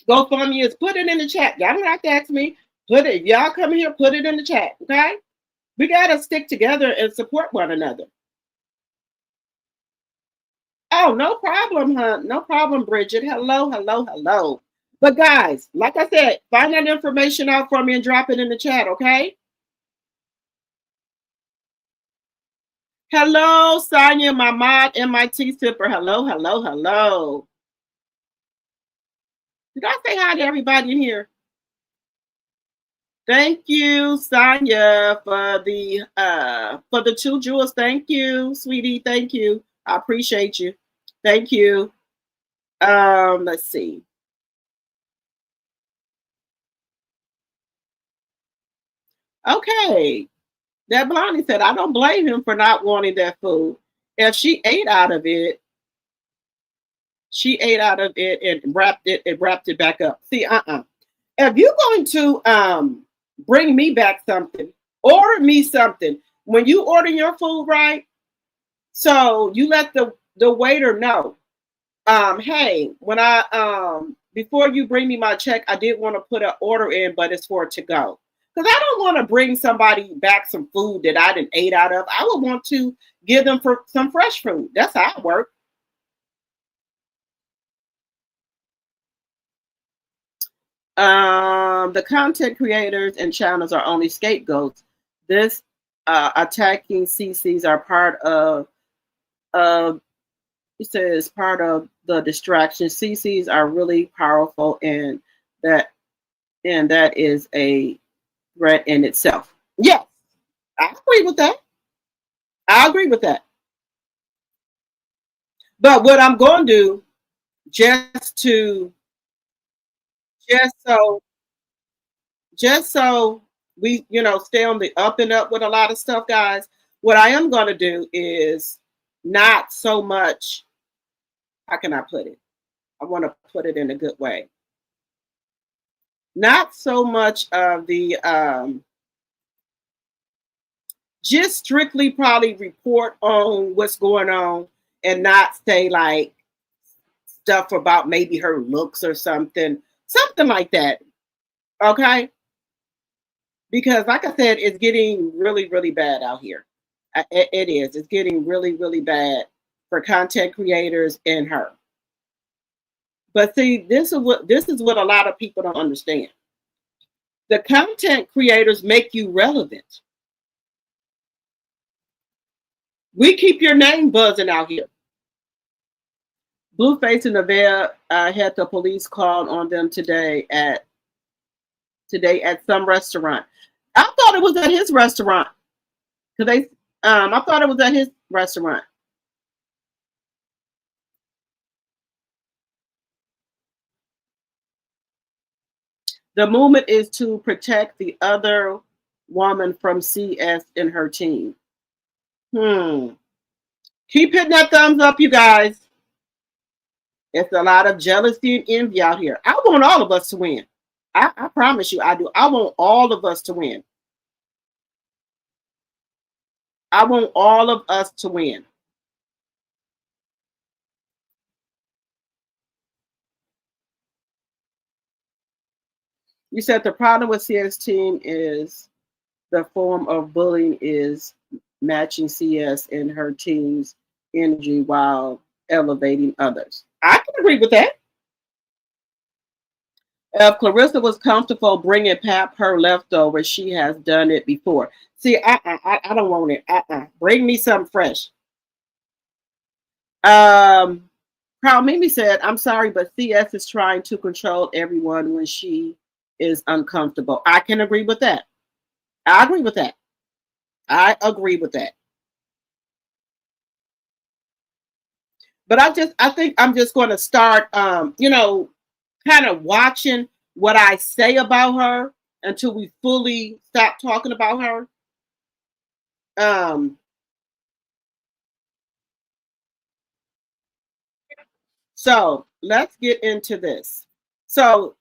GoFundMe is, put it in the chat. Y'all don't have to ask me. Put it. If y'all come here, put it in the chat. Okay? We gotta stick together and support one another. Oh, no problem, huh? No problem, Bridget. Hello, hello, hello. But guys, like I said, find that information out for me and drop it in the chat, okay? Hello, Sonia, my mod, MIT sipper. Hello, hello, hello. Did I say hi to everybody in here? Thank you, Sonia, for the 2 jewels. Thank you, sweetie. Thank you. I appreciate you. Thank you. Let's see. Okay. That Blondie said, I don't blame him for not wanting that food. If she ate out of it, and wrapped it back up. See, if you're going to bring me back something, order me something. When you order your food, right? So you let the waiter know, hey, when I before you bring me my check, I did want to put an order in, but it's for to go. Because I don't want to bring somebody back some food that I didn't ate out of. I would want to give them for some fresh food. That's how I work. The content creators and channels are only scapegoats. This attacking CCs are part of he says part of the distraction. CCs are really powerful, and that is a threat in itself. Yes, I agree with that. I agree with that. But what I'm going to do, just so we, stay on the up and up with a lot of stuff, guys, what I am going to do is not so much, how can I put it? I want to put it in a good way. Not so much of the, just strictly probably report on what's going on and not say like stuff about maybe her looks or something like that. Okay, because like I said, it's getting really, really bad out here. It is. It's getting really, really bad for content creators and her. But see, this is what a lot of people don't understand. The content creators make you relevant. We keep your name buzzing out here. Blueface and Neville had the police called on them today at some restaurant. I thought it was at his restaurant. Cause I thought it was at his restaurant. The movement is to protect the other woman from CS and her team. Hmm. Keep hitting that thumbs up, you guys. It's a lot of jealousy and envy out here. I want all of us to win. I promise you, I do. I want all of us to win. I want all of us to win. You said the problem with CS team is the form of bullying is matching CS and her team's energy while elevating others. I can agree with that. If Clarissa was comfortable bringing Pap her leftovers, she has done it before. See, I don't want it. Bring me something fresh. Proud Mimi said, "I'm sorry, but CS is trying to control everyone when she is uncomfortable." I can agree with that. I agree with that. I agree with that. But I think I'm just going to start, kind of watching what I say about her until we fully stop talking about her. Um, so let's get into this. So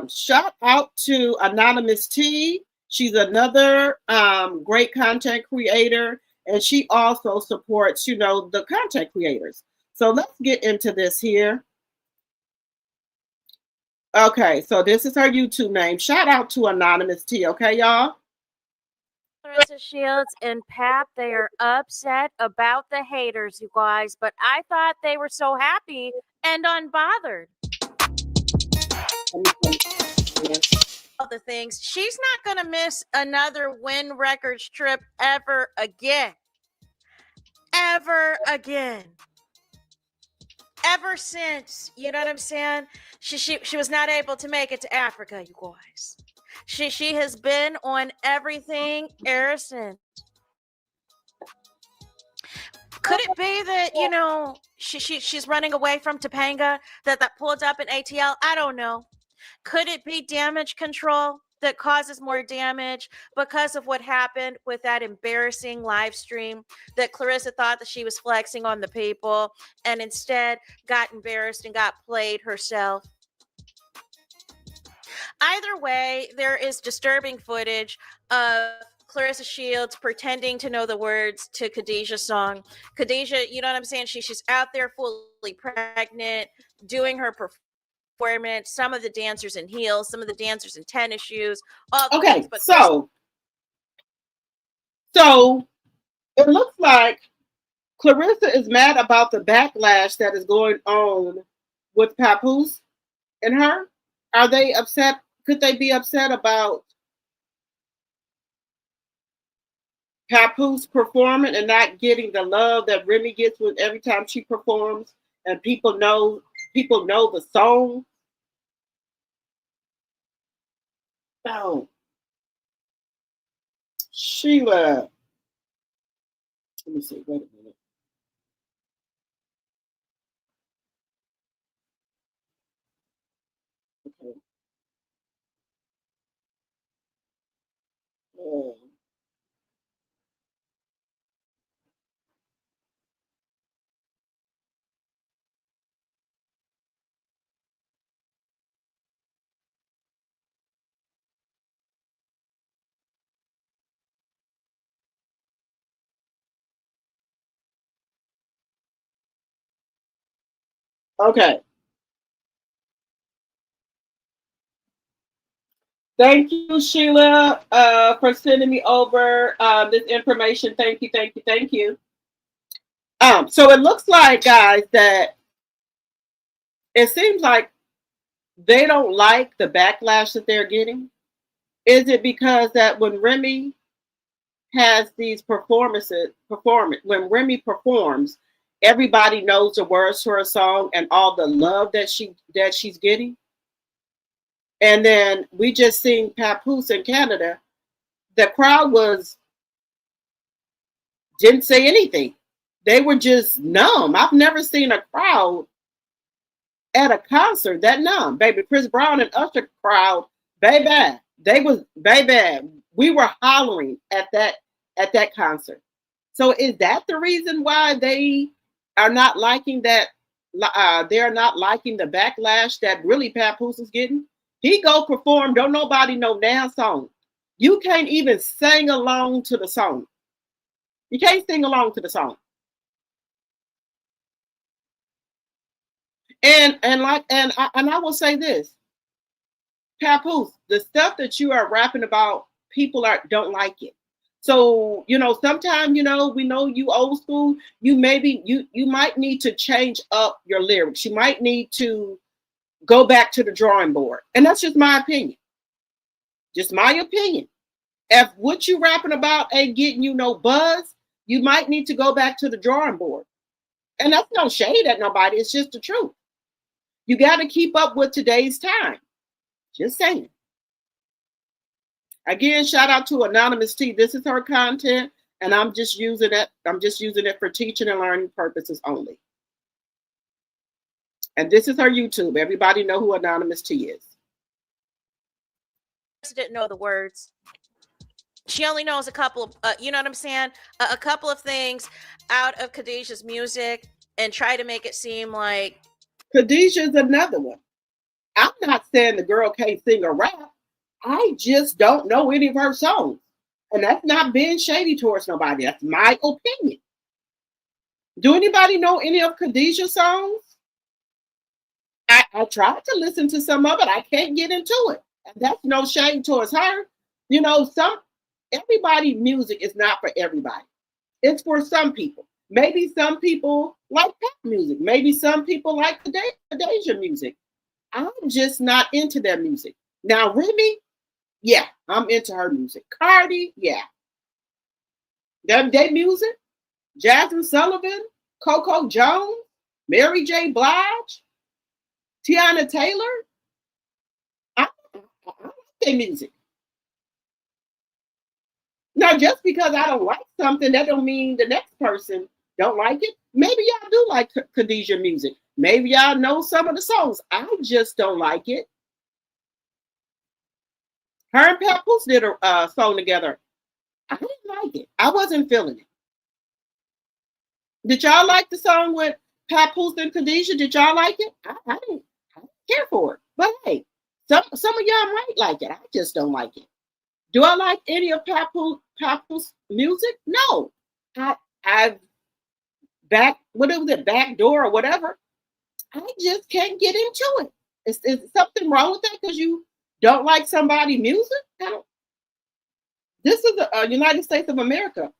shout out to Anonymous T. She's another great content creator, and she also supports, the content creators. So let's get into this here. Okay, so this is her YouTube name. Shout out to Anonymous T. Okay, y'all. Clarissa Shields and Pap, they are upset about the haters, you guys, but I thought they were so happy and unbothered. Other things, she's not going to miss another Win Records trip ever again. Ever again. Ever since, you know what I'm saying? She was not able to make it to Africa, you guys. She has been on everything ever since. Could it be that she's running away from Topanga that pulled up in ATL? I don't know. Could it be damage control that causes more damage because of what happened with that embarrassing live stream that Clarissa thought that she was flexing on the people and instead got embarrassed and got played herself? Either way, there is disturbing footage of Clarissa Shields pretending to know the words to Khadijah's song. Khadijah, you know what I'm saying? She's out there fully pregnant, doing her performance. Some of the dancers in heels, some of the dancers in tennis shoes, all the Okay, things. But so it looks like Clarissa is mad about the backlash that is going on with Papoose and her. Are they upset? Could they be upset about Papoose performing and not getting the love that Remy gets with every time she performs, and people know the song? Oh, Sheila. Let me see. Wait a minute. Okay. Oh. Okay. Thank you, Sheila, for sending me over this information. Thank you, thank you, thank you. So it looks like, guys, that it seems like they don't like the backlash that they're getting. Is it because that when Remy has these when Remy performs, everybody knows the words to her song and all the love that she's getting? And then we just seen Papoose in Canada. The crowd didn't say anything. They were just numb. I've never seen a crowd at a concert that numb. Baby, Chris Brown and Usher crowd, baby, we were hollering at that concert. So is that the reason why they are not liking that? They're not liking the backlash that really Papoose is getting. He go perform, don't nobody know damn song. You can't even sing along to the song. You can't sing along to the song. And I will say this, Papoose, the stuff that you are rapping about, people don't like it. So, sometimes, we know you old school, you might need to change up your lyrics. You might need to go back to the drawing board. And that's just my opinion. Just my opinion. If what you rapping about ain't getting you no buzz, you might need to go back to the drawing board. And that's no shade at nobody. It's just the truth. You got to keep up with today's time. Just saying. Again, shout out to Anonymous T. This is her content, and I'm just using it. I'm just using it for teaching and learning purposes only. And this is her YouTube. Everybody know who Anonymous T is. She didn't know the words. She only knows a couple of, you know what I'm saying? A couple of things out of Khadijah's music and try to make it seem like. Khadijah's another one. I'm not saying the girl can't sing or rap. I just don't know any of her songs. And that's not being shady towards nobody. That's my opinion. Do anybody know any of Khadijah's songs? I tried to listen to some of it. I can't get into it. And that's no shade towards her. Everybody's music is not for everybody. It's for some people. Maybe some people like pop music. Maybe some people like Khadijah music. I'm just not into their music. Now, Remy, yeah, I'm into her music. Cardi, yeah. Their music, Jasmine Sullivan, Coco Jones, Mary J. Blige, Tiana Taylor. I like their music. Now, just because I don't like something, that don't mean the next person don't like it. Maybe y'all do like Khadijah music. Maybe y'all know some of the songs. I just don't like it. Her and Papoose did a song together. I didn't like it. I wasn't feeling it. Did y'all like the song with Papoose and Khadijah? Did y'all like it? I didn't care for it. But hey, some of y'all might like it. I just don't like it. Do I like any of Papoose music? No. I've backdoor or whatever. I just can't get into it. Is something wrong with that because you don't like somebody's music? This is the United States of America.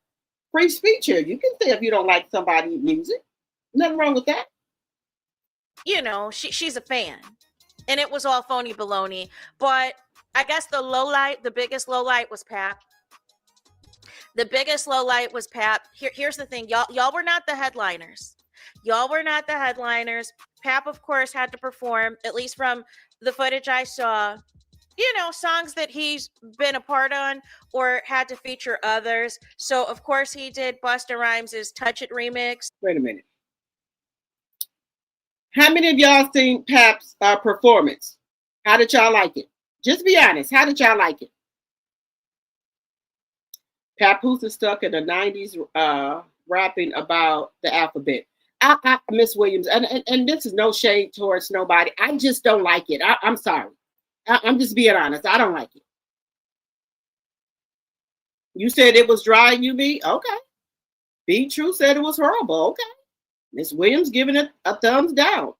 Free speech here. You can say if you don't like somebody's music. Nothing wrong with that. She's a fan. And it was all phony baloney. But I guess the biggest low light was Pap. The biggest low light was Pap. Here's the thing. Y'all were not the headliners. Pap, of course, had to perform, at least from the footage I saw, songs that he's been a part on or had to feature others. So, of course, he did Busta Rhymes' Touch It remix. Wait a minute. How many of y'all seen Pap's performance? How did y'all like it? Just be honest. How did y'all like it? Papoose is stuck in the 90s rapping about the alphabet. I Miss Williams, and this is no shade towards nobody. I just don't like it. I'm sorry. I'm just being honest. I don't like it. You said it was dry, UB? Okay. Be True said it was horrible. Okay. Miss Williams giving it a thumbs down.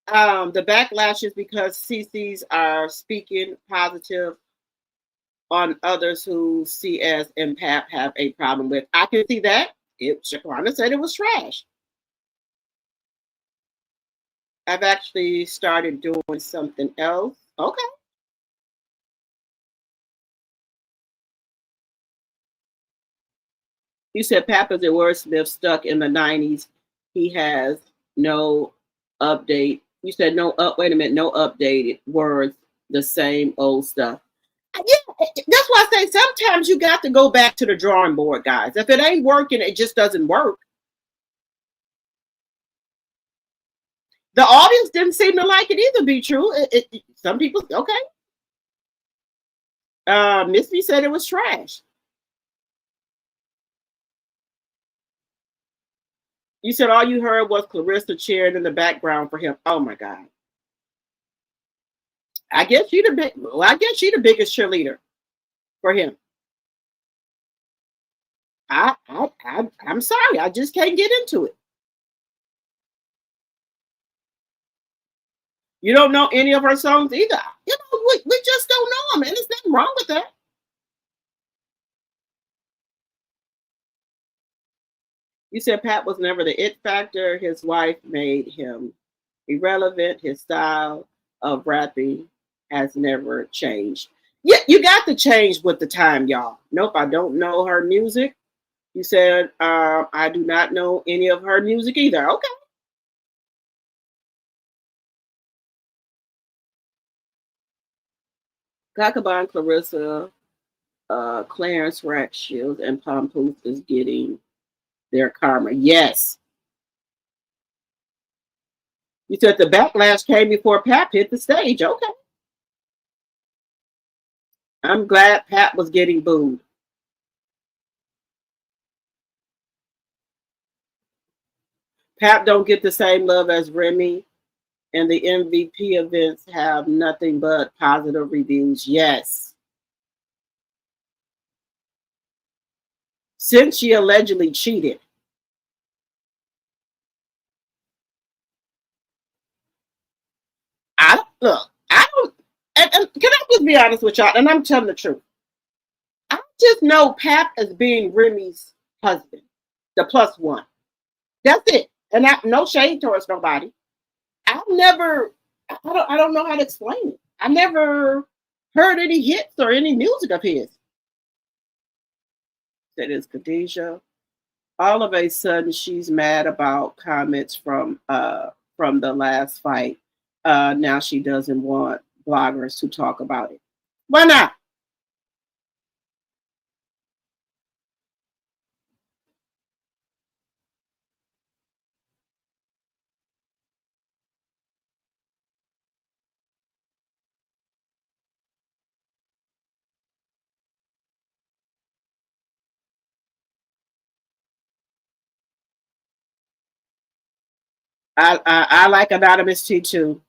The backlash is because CCs are speaking positive on others who CS and Pap have a problem with. I can see that. Shaquana said it was trash. I've actually started doing something else. Okay. You said Pap is a wordsmith stuck in the 90s. He has no update. You said wait a minute, no updated words, the same old stuff. Yeah, that's why I say sometimes you got to go back to the drawing board, guys. If it ain't working, it just doesn't work. The audience didn't seem to like it either, be true. Some people, okay. Missy said it was trash. You said all you heard was Clarissa cheering in the background for him. Oh my God. I guess she the biggest cheerleader for him. I'm sorry, I just can't get into it. You don't know any of her songs either. You know, we just don't know them, and there's nothing wrong with that. You said Pat was never the it factor. His wife made him irrelevant. His style of rapping has never changed. Yeah, you got to change with the time, y'all. Nope, I don't know her music. You said, I do not know any of her music either. Okay. Cockabon, Clarissa, Clarence Rackshield, and Papoose is getting their karma. Yes. You said the backlash came before Pap hit the stage. Okay. I'm glad Pap was getting booed. Pap don't get the same love as Remy, and the MVP events have nothing but positive reviews. Yes. Since she allegedly cheated. I don't, and can I just be honest with y'all? And I'm telling the truth. I just know Pap as being Remy's husband, the plus one. That's it. And no shade towards nobody. I don't know how to explain it. I never heard any hits or any music of his. That is Khadijah. All of a sudden, she's mad about comments from the last fight. Now she doesn't want bloggers to talk about it. Why not? I like Anonymous T too.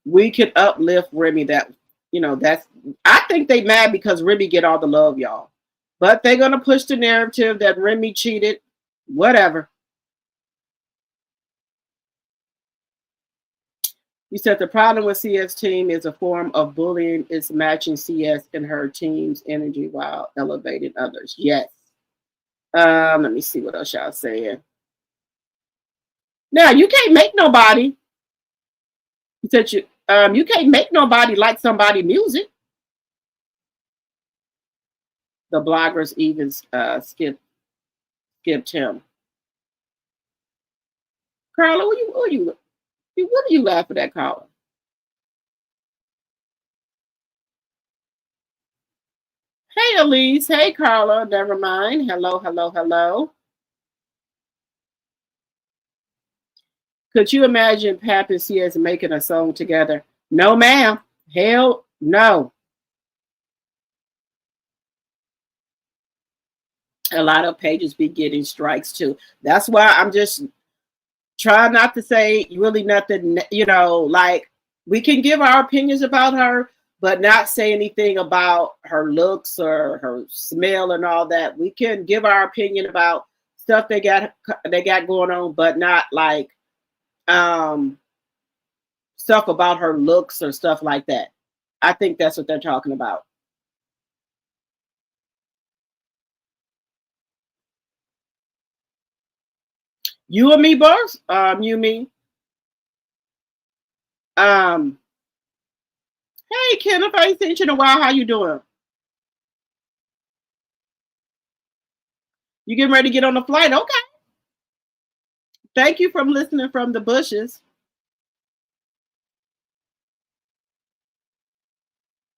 We could uplift Remy. I think they mad because Remy get all the love, y'all. But they're gonna push the narrative that Remy cheated. Whatever. You said the problem with CS team is a form of bullying. It's matching CS and her team's energy while elevating others. Yes. Let me see what else y'all saying. Now you can't make nobody. You said you can't make nobody like somebody's music. The bloggers even skipped him. Carla, what are you laughing at, Carla? Hey, Elise. Hey, Carla. Never mind. Hello. Could you imagine Pap and CS making a song together? No, ma'am. Hell no. A lot of pages be getting strikes too. That's why I'm just trying not to say really nothing, like we can give our opinions about her, but not say anything about her looks or her smell and all that. We can give our opinion about stuff they got going on, but not like stuff about her looks or stuff like that. I think that's what they're talking about. You and me, boss. You me. Hey, Kenneth, I ain't seen you in a while. How you doing? You getting ready to get on the flight? Okay. Thank you for listening from the bushes.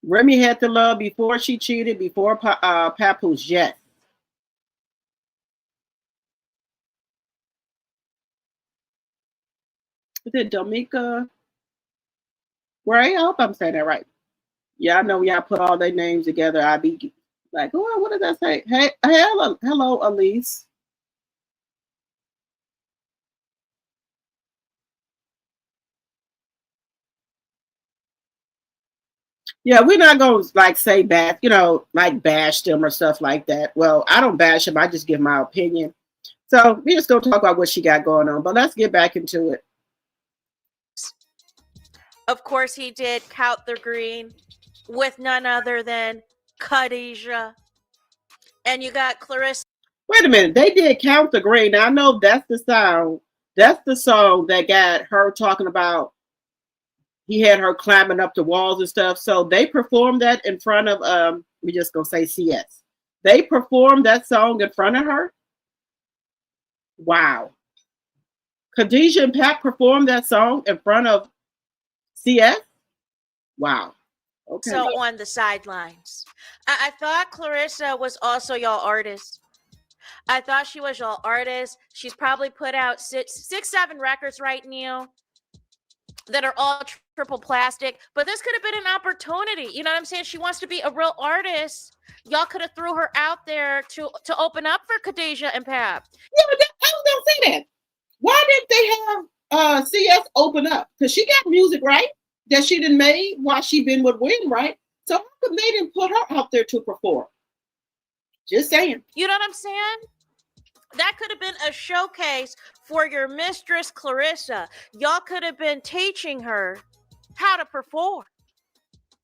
Remy had to love before she cheated, before Papoose. Yes. Is it Domica? Right? I hope I'm saying that right. Yeah, I know y'all put all their names together. I be like, oh, what did that say? Hey, hello, Elise. Yeah, we're not gonna like say bad, like bash them or stuff like that. Well, I don't bash them. I just give my opinion. So we're just gonna talk about what she got going on. But let's get back into it. Of course, he did count the green with none other than Khadijah. And you got Clarissa. Wait a minute, they did Count the Green. Now I know that's the sound. That's the song that got her talking about. He had her climbing up the walls and stuff. So they performed that in front of we just gonna say CS. They performed that song in front of her. Wow. Khadijah and Pat performed that song in front of CS. Wow. Okay. So on the sidelines. I thought Clarissa was also y'all artist. I thought she was y'all artist. She's probably put out six, 7 records right now that are all triple plastic. But this could have been an opportunity. You know what I'm saying? She wants to be a real artist. Y'all could have threw her out there to open up for Khadijah and Pap. Yeah, I was gonna say that. Why didn't they have CS open up? Because she got music, right? That she done made while she been with Win, right? So how come they didn't put her out there to perform? Just saying. You know what I'm saying? That could have been a showcase for your mistress, Clarissa. Y'all could have been teaching her how to perform.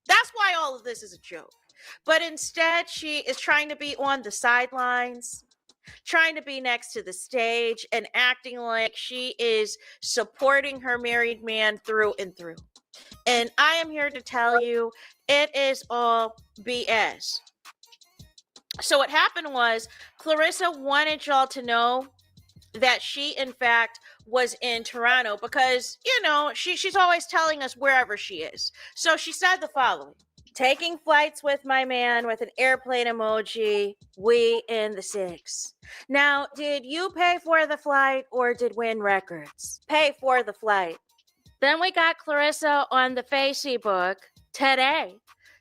That's why all of this is a joke. But instead, she is trying to be on the sidelines, trying to be next to the stage, and acting like she is supporting her married man through and through. And I am here to tell you, it is all BS. So what happened was Clarissa wanted y'all to know that she, in fact, was in Toronto because, she's always telling us wherever she is. So she said the following: taking flights with my man with an airplane emoji, we in the 6. Now, did you pay for the flight or did Win Records pay for the flight? Then we got Clarissa on the Facebook today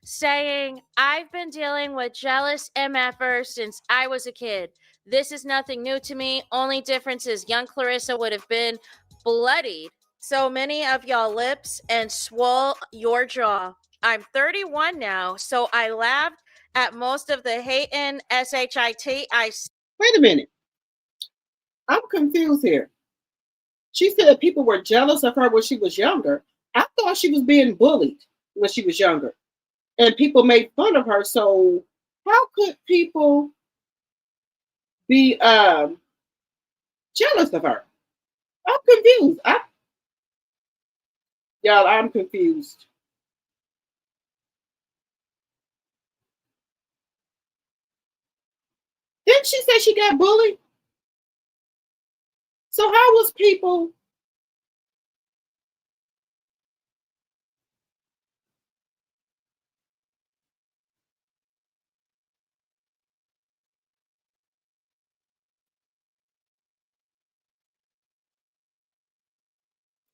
saying, I've been dealing with jealous MFers since I was a kid. This is nothing new to me. Only difference is young Clarissa would have been bloodied so many of y'all lips and swole your jaw. I'm 31 now, so I laughed at most of the hating shit. Wait a minute. I'm confused here. She said people were jealous of her when she was younger. I thought she was being bullied when she was younger. And people made fun of her. So how could people be jealous of her? I'm confused. Y'all, I'm confused. Didn't she say she got bullied? So how was people?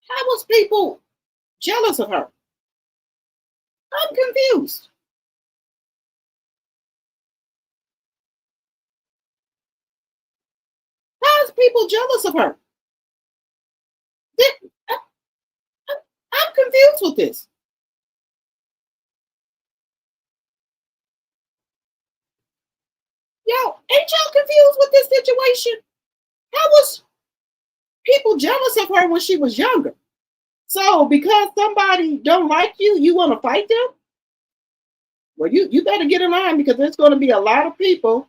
How was people jealous of her? I'm confused. How is people jealous of her? I'm confused with this. Y'all, ain't y'all confused with this situation? How was people jealous of her when she was younger? So because somebody don't like you, you want to fight them? Well, you better get in line because there's going to be a lot of people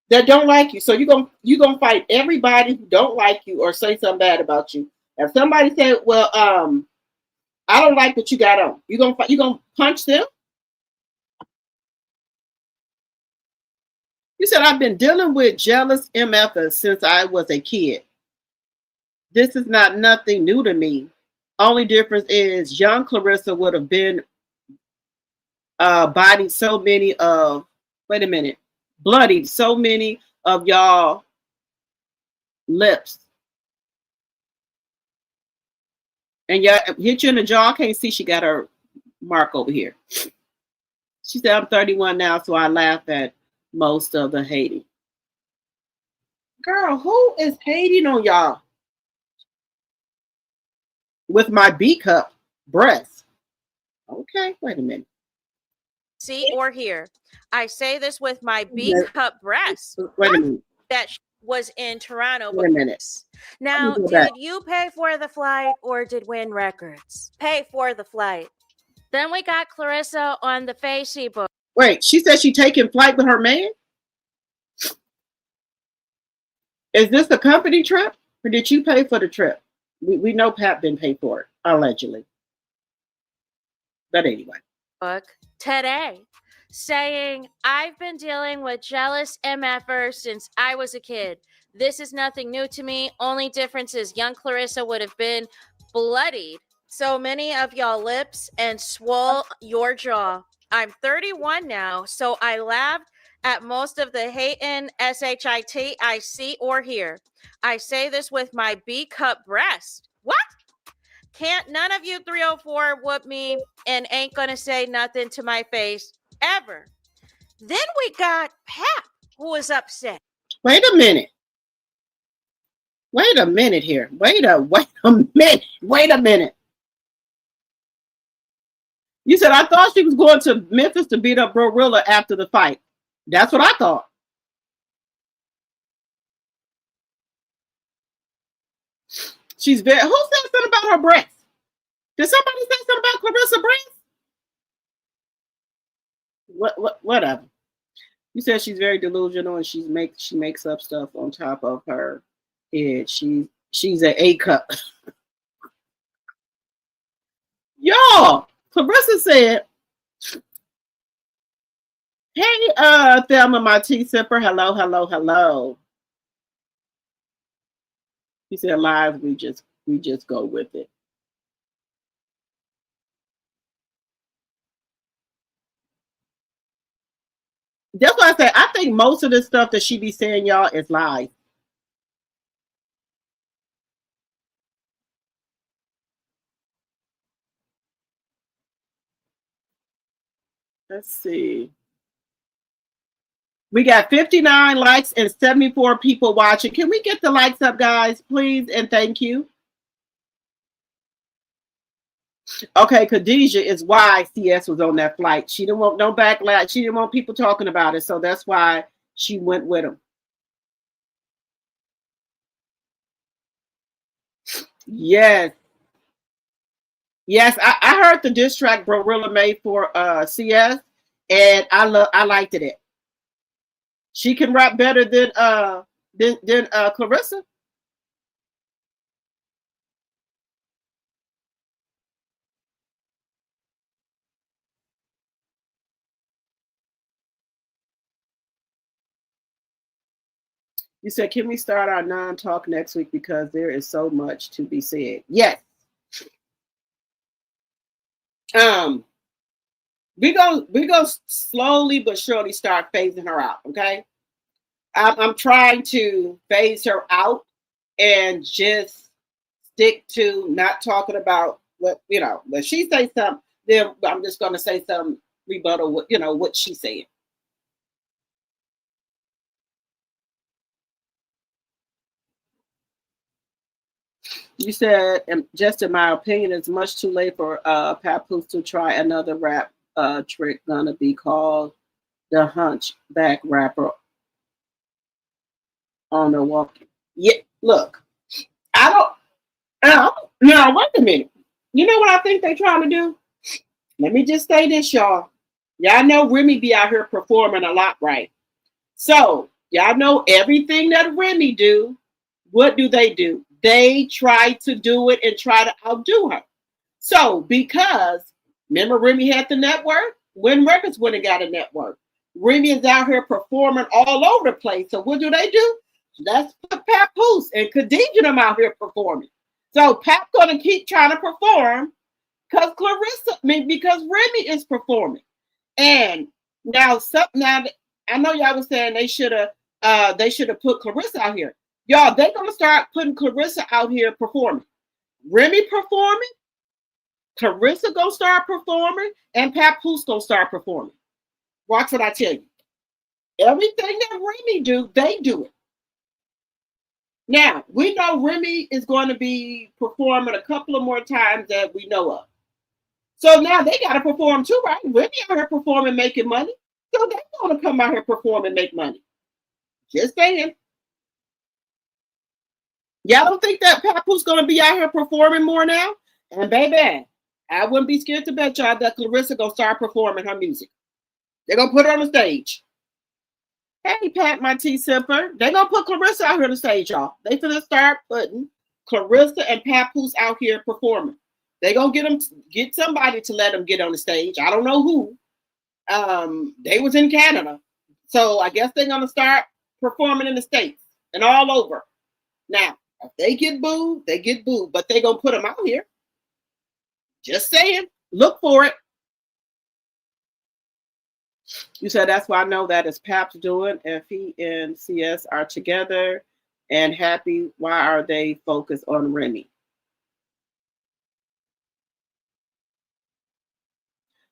that don't like you. So you're gonna fight everybody who don't like you or say something bad about you. If somebody said, "Well, I don't like what you got on," you gonna punch them? You said I've been dealing with jealous MFers since I was a kid. This is not nothing new to me. Only difference is young Clarissa would have been bloodied so many of y'all lips. And yeah, hit you in the jaw. I can't see. She got her mark over here. She said, I'm 31 now, so I laugh at most of the hating. Girl, who is hating on y'all? With my B cup breast. Okay, wait a minute. See or hear. I say this with my B cup breast. Wait a minute. That was in Toronto. Wait a minute. Now, did you pay for the flight or did Win Records pay for the flight? Then we got Clarissa on the Facebook. Wait, she said she taking flight with her man? Is this a company trip or did you pay for the trip? We know Pat didn't pay for it, allegedly. But anyway. Today, saying, I've been dealing with jealous MFers since I was a kid. This is nothing new to me. Only difference is young Clarissa would have been bloodied so many of y'all lips and swole your jaw. I'm 31 now, so I laughed at most of the hating shit I see or hear. I say this with my B cup breast. What? Can't none of you 304 whoop me and ain't gonna say nothing to my face ever. Then we got Pap, who was upset. Wait a minute. Wait a minute here. Wait a minute. You said I thought she was going to Memphis to beat up Glorilla after the fight. That's what I thought. She's very. Who said something about her breasts? Did somebody say something about Clarissa's breasts? Whatever. You said she's very delusional and she makes up stuff on top of her head. She's an A cup. Y'all, Clarissa said, "Hey, Thelma, my tea sipper. Hello. He said, live, we just go with it." That's why I say I think most of the stuff that she be saying, y'all, is lies. Let's see. We got 59 likes and 74 people watching. Can we get the likes up, guys, please? And thank you. Okay, Khadijah is why CS was on that flight. She didn't want no backlash. She didn't want people talking about it. So that's why she went with him. Yes. Yes, I heard the diss track Glorilla made for CS, and I liked it. She can rap better than Clarissa. You said, can we start our non-talk next week because there is so much to be said? Yes. We go slowly but surely start phasing her out. Okay. I'm trying to phase her out and just stick to not talking about what, when she says something, then I'm just going to say some rebuttal, what she said. You said, just in my opinion, it's much too late for Papoose to try another rap trick. Gonna be called the hunchback rapper on the walk. Yeah, look, I don't. Now, wait a minute. You know what I think they're trying to do? Let me just say this, y'all. Y'all know Remy be out here performing a lot, right? So y'all know everything that Remy do. What do? They try to do it and try to outdo her. So because remember Remy had the network, when Records went and got a network. Remy is out here performing all over the place. So what do? Let's put Papoose and Khadijah them out here performing. So Pap gonna keep trying to perform because Remy is performing. And now I know y'all was saying they should have put Clarissa out here. Y'all, they gonna start putting Clarissa out here performing. Remy performing, Clarissa gonna start performing, and Papoose gonna start performing. Watch what I tell you. Everything that Remy do, they do it. Now, we know Remy is going to be performing a couple of more times that we know of. So now they got to perform too, right? Remy out here performing, making money. So they want to come out here perform and make money. Just saying. Y'all don't think that Papoose going to be out here performing more now? And baby, I wouldn't be scared to bet y'all that Clarissa going to start performing her music. They're going to put her on the stage. Hey, Pat, my T-Simper. They're going to put Clarissa out here on the stage, y'all. They finna start putting Clarissa and Papoose out here performing. They're going to get somebody to let them get on the stage. I don't know who. They was in Canada. So I guess they're going to start performing in the States and all over. Now, if they get booed, they get booed. But they're going to put them out here. Just saying. Look for it. You said that's why I know that is Pap's doing. If he and CS are together and happy, why are they focused on Remy?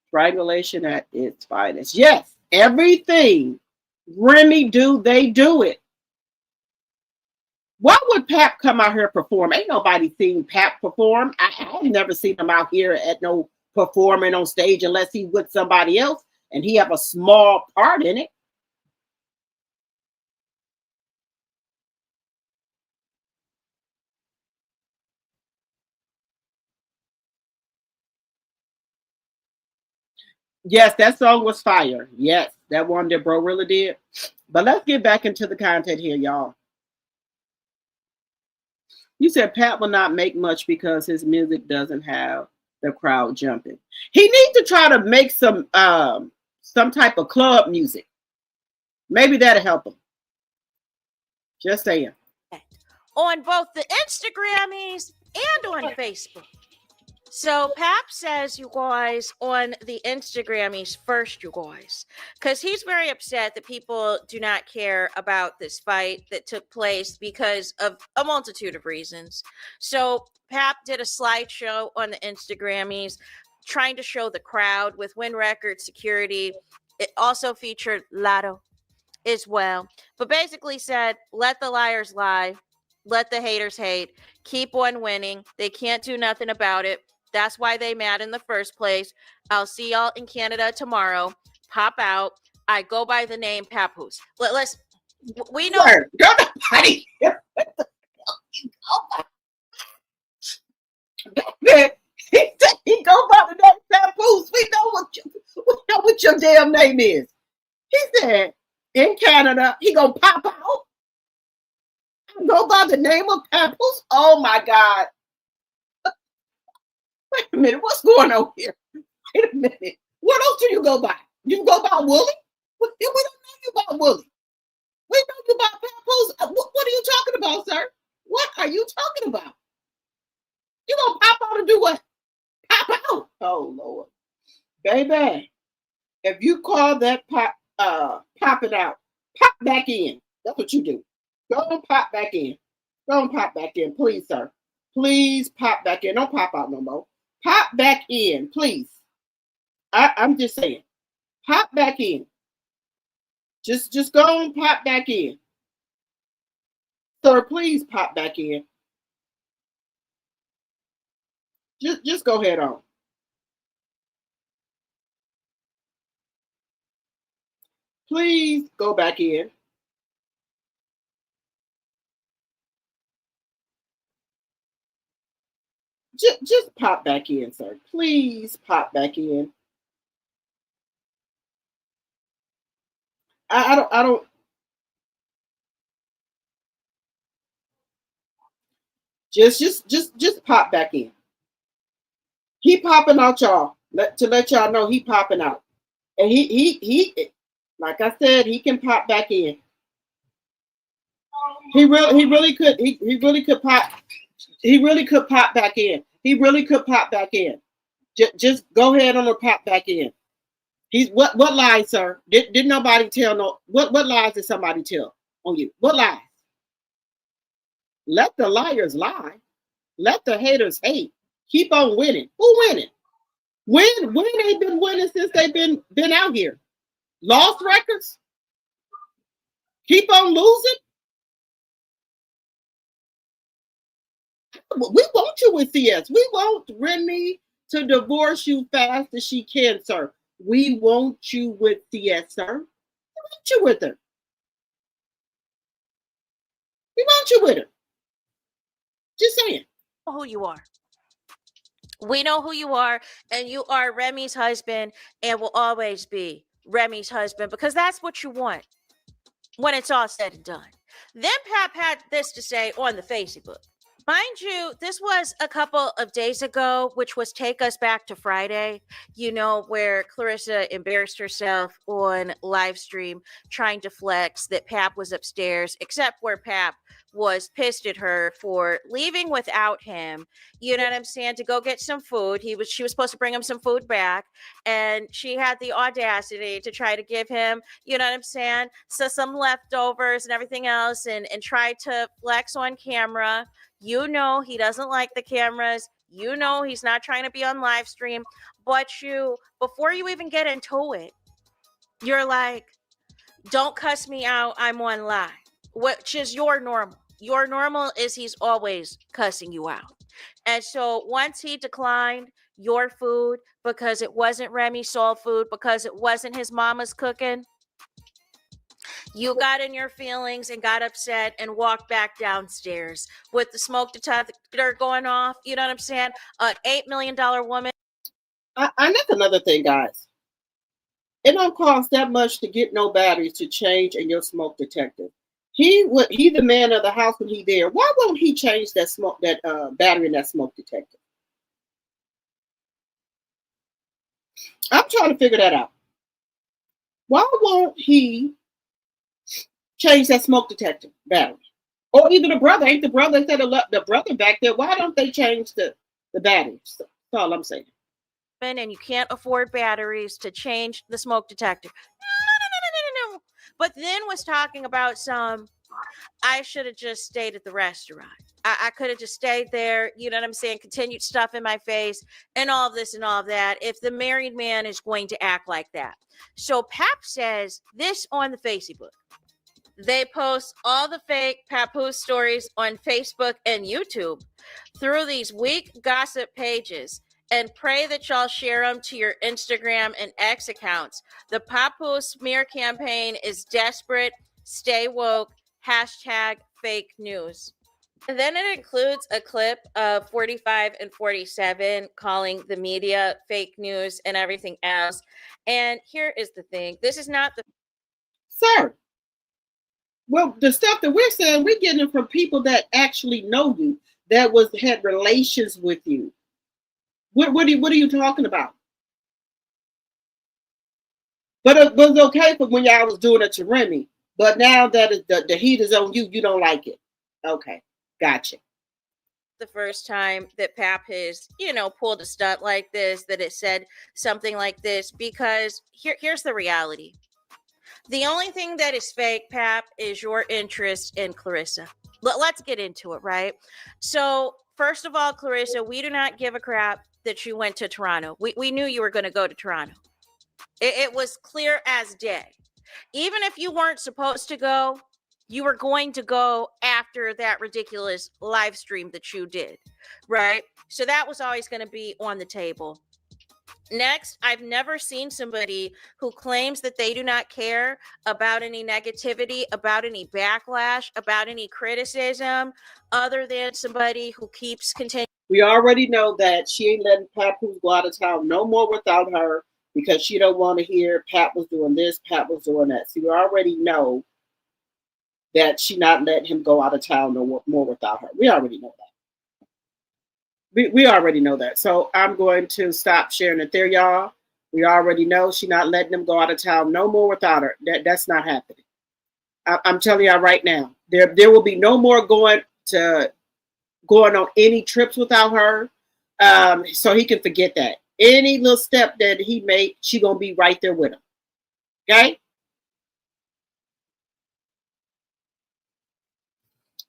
Triangulation at its finest. Yes, everything Remy do, they do it. Why would Pap come out here perform? Ain't nobody seen Pap perform. I've never seen him out here at no performing on stage unless he with somebody else and he have a small part in it. Yes, that song was fire. Yes, that one that Bro really did. But let's get back into the content here, y'all. You said Pat will not make much because his music doesn't have the crowd jumping. He needs to try to make some type of club music. Maybe that'll help him. Just saying. On both the Instagrammies and on Facebook. So Pap says, you guys, on the Instagrammies first, you guys, because he's very upset that people do not care about this fight that took place because of a multitude of reasons. So Pap did a slideshow on the Instagrammies trying to show the crowd with Win Record security. It also featured Lotto as well, but basically said, let the liars lie, let the haters hate, keep on winning. They can't do nothing about it. That's why they mad in the first place. I'll see y'all in Canada tomorrow. Pop out. I go by the name Papoose. We know. Don't nobody. He go by the name Papoose. We know what your damn name is. He said in Canada he gonna pop out. Go by the name of Papoose. Oh my God. Wait a minute, what's going on here? Wait a minute. What else do you go by? You go by Wooly? We don't know you by Wooly. We know you by Papoose. What are you talking about, sir? What are you talking about? You gonna pop out and do what? Pop out. Oh Lord. Baby, if you call that pop it out, pop back in. That's what you do. Go and pop back in. Go and pop back in, please, sir. Please pop back in. Don't pop out no more. Pop back in, please. I'm just saying. Pop back in. Just go and pop back in. Sir, please pop back in. Just go ahead on. Please go back in. Just pop back in, sir. Please pop back in. I don't. Just pop back in. He popping out, y'all. To let y'all know he popping out, and he. Like I said, he can pop back in. He really could. He really could pop. He really could pop back in. He really could pop back in. Just go ahead on and pop back in. He's what lies, sir? Did nobody tell no what lies did somebody tell on you? What lies? Let the liars lie. Let the haters hate. Keep on winning. Who winning? When they been winning since they've been out here? Lost records? Keep on losing? We want you with CS. We want Remy to divorce you fast as she can, sir. We want you with CS, sir. We want you with her. We want you with her. Just saying. Who you are. We know who you are, and you are Remy's husband and will always be Remy's husband because that's what you want when it's all said and done. Then Pap had this to say on the Facebook. Mind you, this was a couple of days ago, which was take us back to Friday, where Clarissa embarrassed herself on live stream trying to flex that Pap was upstairs, except where Pap was pissed at her for leaving without him. You know what I'm saying? To go get some food. She was supposed to bring him some food back, and she had the audacity to try to give him, you know what I'm saying? So some leftovers and everything else, and try to flex on camera. He doesn't like the cameras. He's not trying to be on live stream. But before you even get into it, you're like, don't cuss me out. I'm on live, which is your normal. Your normal is he's always cussing you out. And so once he declined your food because it wasn't Remy's soul food, because it wasn't his mama's cooking, you got in your feelings and got upset and walked back downstairs with the smoke detector going off. You know what I'm saying? An $8 million woman. And that's another thing, guys. It don't cost that much to get no batteries to change in your smoke detector. He the man of the house when he there. Why won't he change that battery in that smoke detector? I'm trying to figure that out. Why won't he change that smoke detector battery? Or either the brother, ain't the brother instead of the brother back there? Why don't they change the batteries? That's all I'm saying. And you can't afford batteries to change the smoke detector. No. But then was talking about I should have just stayed at the restaurant. I could have just stayed there, you know what I'm saying? Continued stuff in my face and all of this and all of that if the married man is going to act like that. So Pap says this on the Facebook. They post all the fake Papoose stories on Facebook and YouTube through these weak gossip pages and pray that y'all share them to your Instagram and X accounts. The Papoose smear campaign is desperate. Stay woke. #fake news. And then it includes a clip of 45 and 47 calling the media fake news and everything else. And here is the thing. This is not the... Sir. Well, the stuff that we're saying, we're getting it from people that actually know you, that had relations with you. What are you talking about? But it was okay for when y'all was doing it to Remy. But now that the heat is on you, you don't like it. Okay, gotcha. The first time that Pap has, pulled a stunt like this, that it said something like this, because here's the reality. The only thing that is fake, Pap, is your interest in Clarissa. Let's get into it, right? So, first of all, Clarissa, we do not give a crap that you went to Toronto. We knew you were going to go to Toronto. It was clear as day. Even if you weren't supposed to go, you were going to go after that ridiculous live stream that you did, right? So that was always going to be on the table. Next, I've never seen somebody who claims that they do not care about any negativity, about any backlash, about any criticism, other than somebody who keeps continuing. We already know that she ain't letting Papoose go out of town no more without her. because she don't want to hear Pat was doing this, Pat was doing that. So you already know that she not letting him go out of town no more without her. We already know that. We already know that. So I'm going to stop sharing it there, y'all. We already know she not letting him go out of town no more without her. That's not happening. I'm telling y'all right now. There will be no more going on any trips without her. So he can forget that. Any little step that he made, she gonna be right there with him. Okay?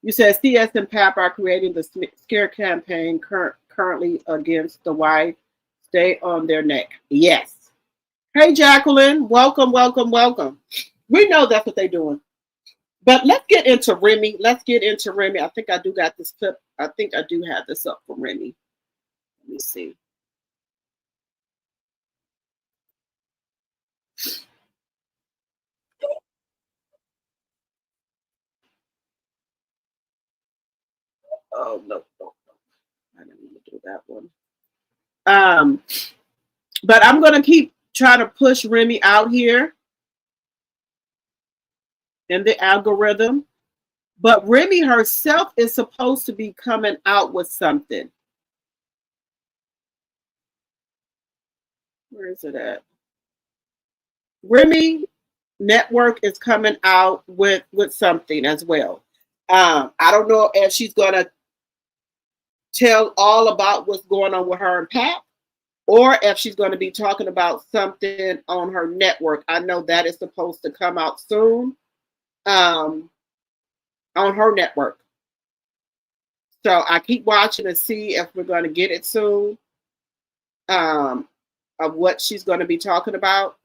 You said CS and Pap are creating the scare campaign currently against the wife. Stay on their neck. Yes. Hey, Jacqueline. Welcome, welcome, welcome. We know that's what they're doing. But let's get into Remy. Let's get into Remy. I think I do got this clip. I think I do have this up for Remy. Let me see. Oh, no. I didn't even do that one. But I'm going to keep trying to push Remy out here in the algorithm. But Remy herself is supposed to be coming out with something. Where is it at? Remy Network is coming out with something as well. I don't know if she's going to tell all about what's going on with her and Pat, or if she's going to be talking about something on her network. I know that is supposed to come out soon on her network. So I keep watching to see if we're going to get it soon of what she's going to be talking about.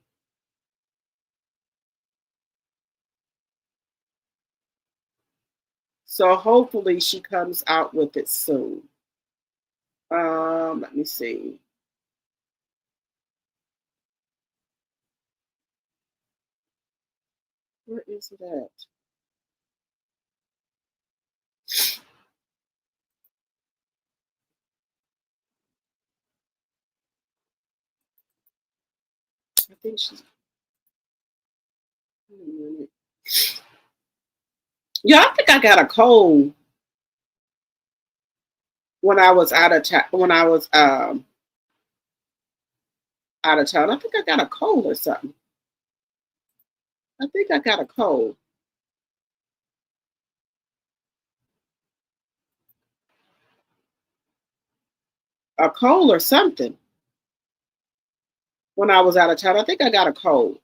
So hopefully she comes out with it soon. Let me see. Where is it at? I think she's. Wait a minute. Yeah, I think I got a cold when I was out of town. When I was out of town, I think I got a cold or something. I think I got a cold. A cold or something. When I was out of town, I think I got a cold.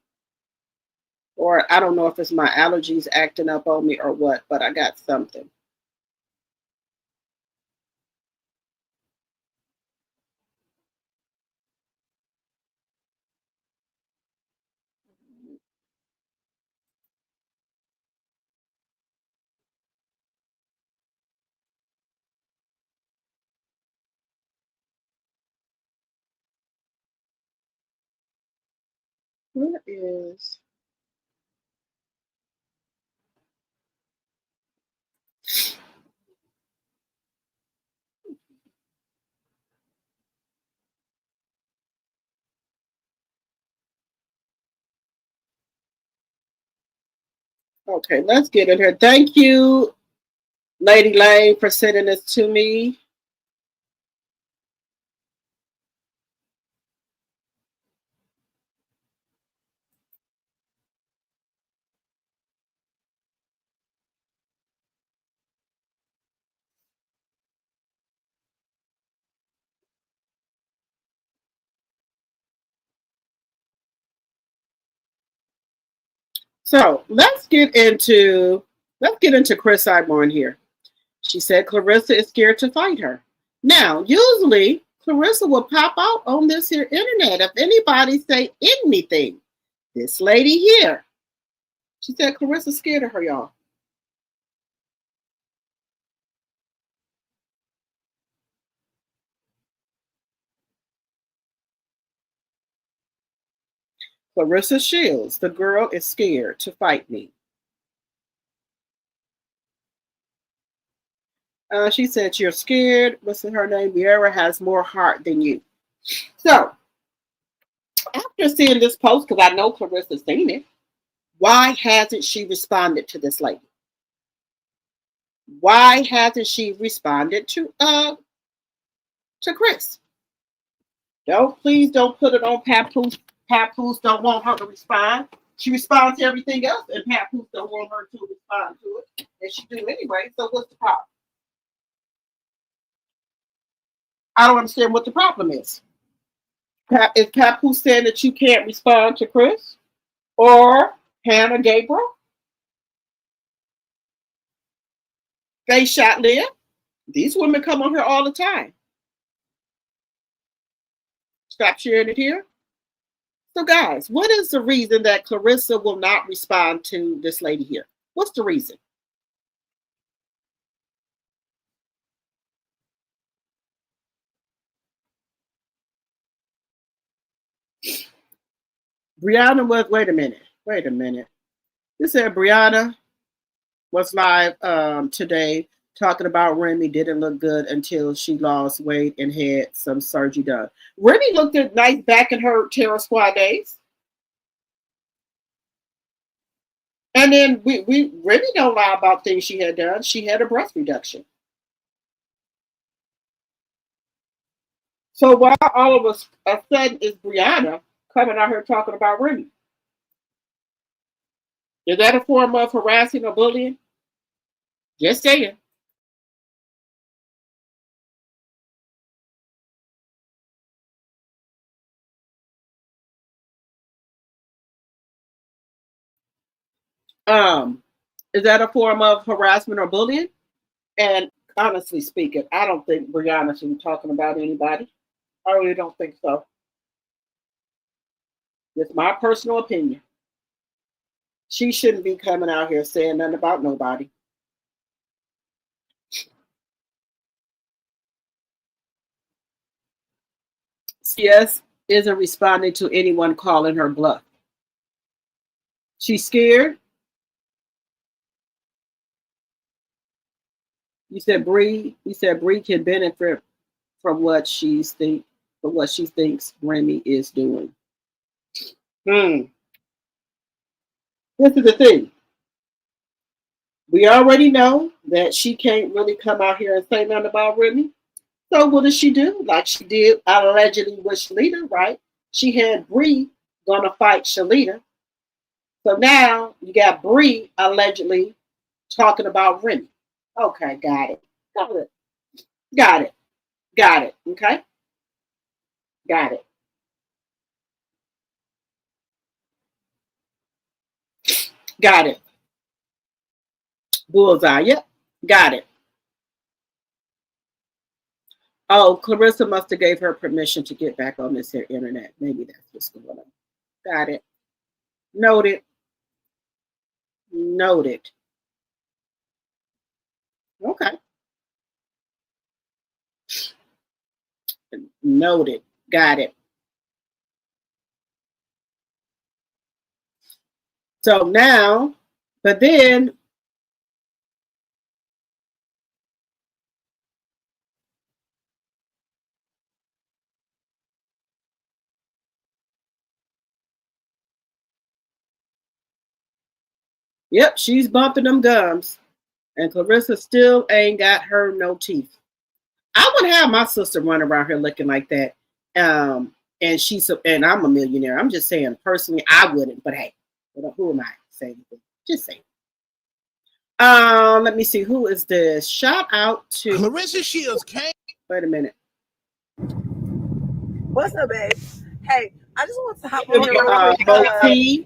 Or I don't know if it's my allergies acting up on me or what, but I got something. Where is? Okay, let's get in here. Thank you, Lady Lane, for sending this to me. So let's get into Chris Iborn here. She said Clarissa is scared to fight her. Now, usually Clarissa will pop out on this here internet if anybody say anything. This lady here, she said Clarissa's scared of her, y'all. Clarissa Shields, the girl is scared to fight me. She said, you're scared. What's her name? Miera has more heart than you. So, after after seeing this post, because I know Clarissa's seen it, why hasn't she responded to this lady? Why hasn't she responded to Chris? Please don't put it on Papoose. Papoose don't want her to respond. She responds to everything else, and Papoose don't want her to respond to it. And she do anyway, so what's the problem? I don't understand what the problem is. Is Papoose saying that you can't respond to Chris? Or Hannah Gabriel? They shot Leah. These women come on here all the time. Stop sharing it here. So guys, what is the reason that Clarissa will not respond to this lady here? What's the reason? Brianna was, wait a minute. You said Brianna was live today talking about Remy didn't look good until she lost weight and had some surgery done. Remy looked nice back in her Terror Squad days. And then Remy don't lie about things she had done. She had a breast reduction. So why all of a sudden is Brianna coming out here talking about Remy? Is that a form of harassing or bullying? Just saying. Is that a form of harassment or bullying? And honestly speaking, I don't think Brianna should be talking about anybody. I really don't think so. It's my personal opinion. She shouldn't be coming out here saying nothing about nobody. CS isn't responding to anyone calling her bluff. She's scared. You said Bree can benefit from what she thinks Remy is doing. This is the thing. We already know that she can't really come out here and say nothing about Remy. So what does she do? Like she did allegedly with Shalita, right? She had Bree gonna fight Shalita. So now you got Bree allegedly talking about Remy. Okay, got it. Okay. Got it. Bullseye. Yep. Got it. Oh, Clarissa must have gave her permission to get back on this here internet. Maybe that's what's going on. Got it. Noted. Okay. Noted. Got it. So now, but then yep, she's bumping them gums. And Clarissa still ain't got her no teeth. I wouldn't have my sister run around here looking like that. And I'm a millionaire. I'm just saying, personally, I wouldn't. But hey, who am I saying? Just saying. Let me see. Who is this? Shout out to Clarissa Shields came. Wait a minute. What's up, babe? Hey, I just want to hop on here.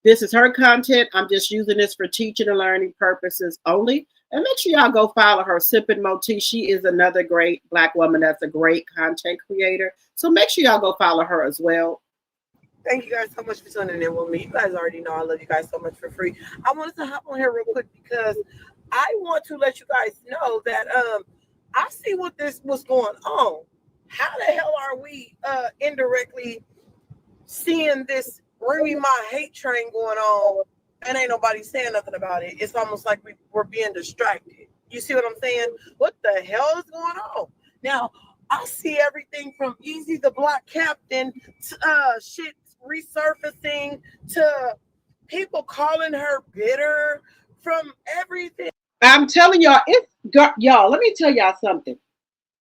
This is her content. I'm just using this for teaching and learning purposes only. And make sure y'all go follow her, Sippin' Moti. She is another great Black woman that's a great content creator. So make sure y'all go follow her as well. Thank you guys so much for tuning in with me. You guys already know I love you guys so much for free. I wanted to hop on here real quick because I want to let you guys know that I see what's going on. How the hell are we indirectly seeing this Remy Ma hate train going on and ain't nobody saying nothing about it? It's almost like we're being distracted. You see what I'm saying? What the hell is going on? Now, I see everything from Easy the Block Captain to shit resurfacing to people calling her bitter from everything. I'm telling y'all, y'all, let me tell y'all something.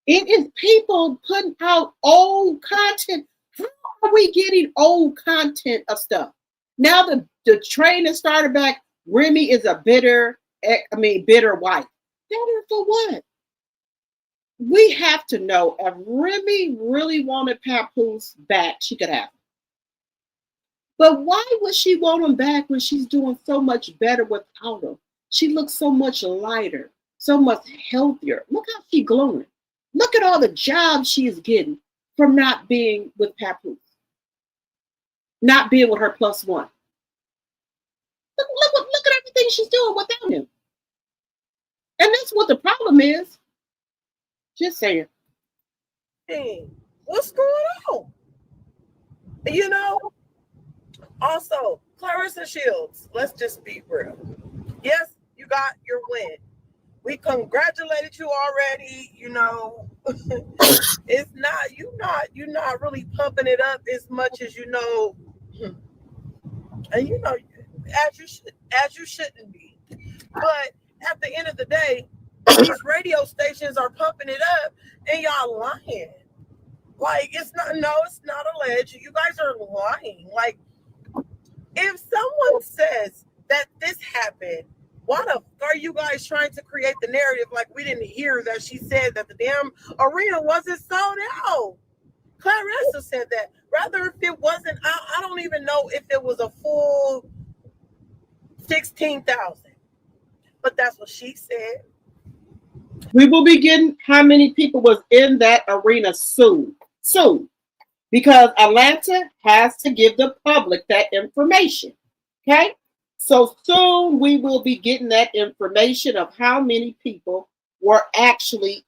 It is people putting out old content. How are we getting old content of stuff? Now the train has started back. Remy is a bitter wife. Bitter for what? We have to know if Remy really wanted Papoose back, she could have him. But why would she want him back when she's doing so much better without him? She looks so much lighter, so much healthier. Look how she's glowing. Look at all the jobs she is getting from not being with Papoose, not being with her plus one. Look at everything she's doing without him. And that's what the problem is. Just saying. Hey, what's going on? You know, also, Clarissa Shields, let's just be real. Yes, you got your win. We congratulated you already. You know, it's not you're not really pumping it up as much as you know, and you know, as you shouldn't be. But at the end of the day, these radio stations are pumping it up, and y'all lying. Like it's not alleged. You guys are lying. Like if someone says that this happened, why the fuck are you guys trying to create the narrative like we didn't hear that she said that the damn arena wasn't sold out? Clarissa said that. Rather, if it wasn't, I don't even know if it was a full 16,000. But that's what she said. We will be getting how many people was in that arena soon. Soon. Because Atlanta has to give the public that information. Okay? So soon we will be getting that information of how many people were actually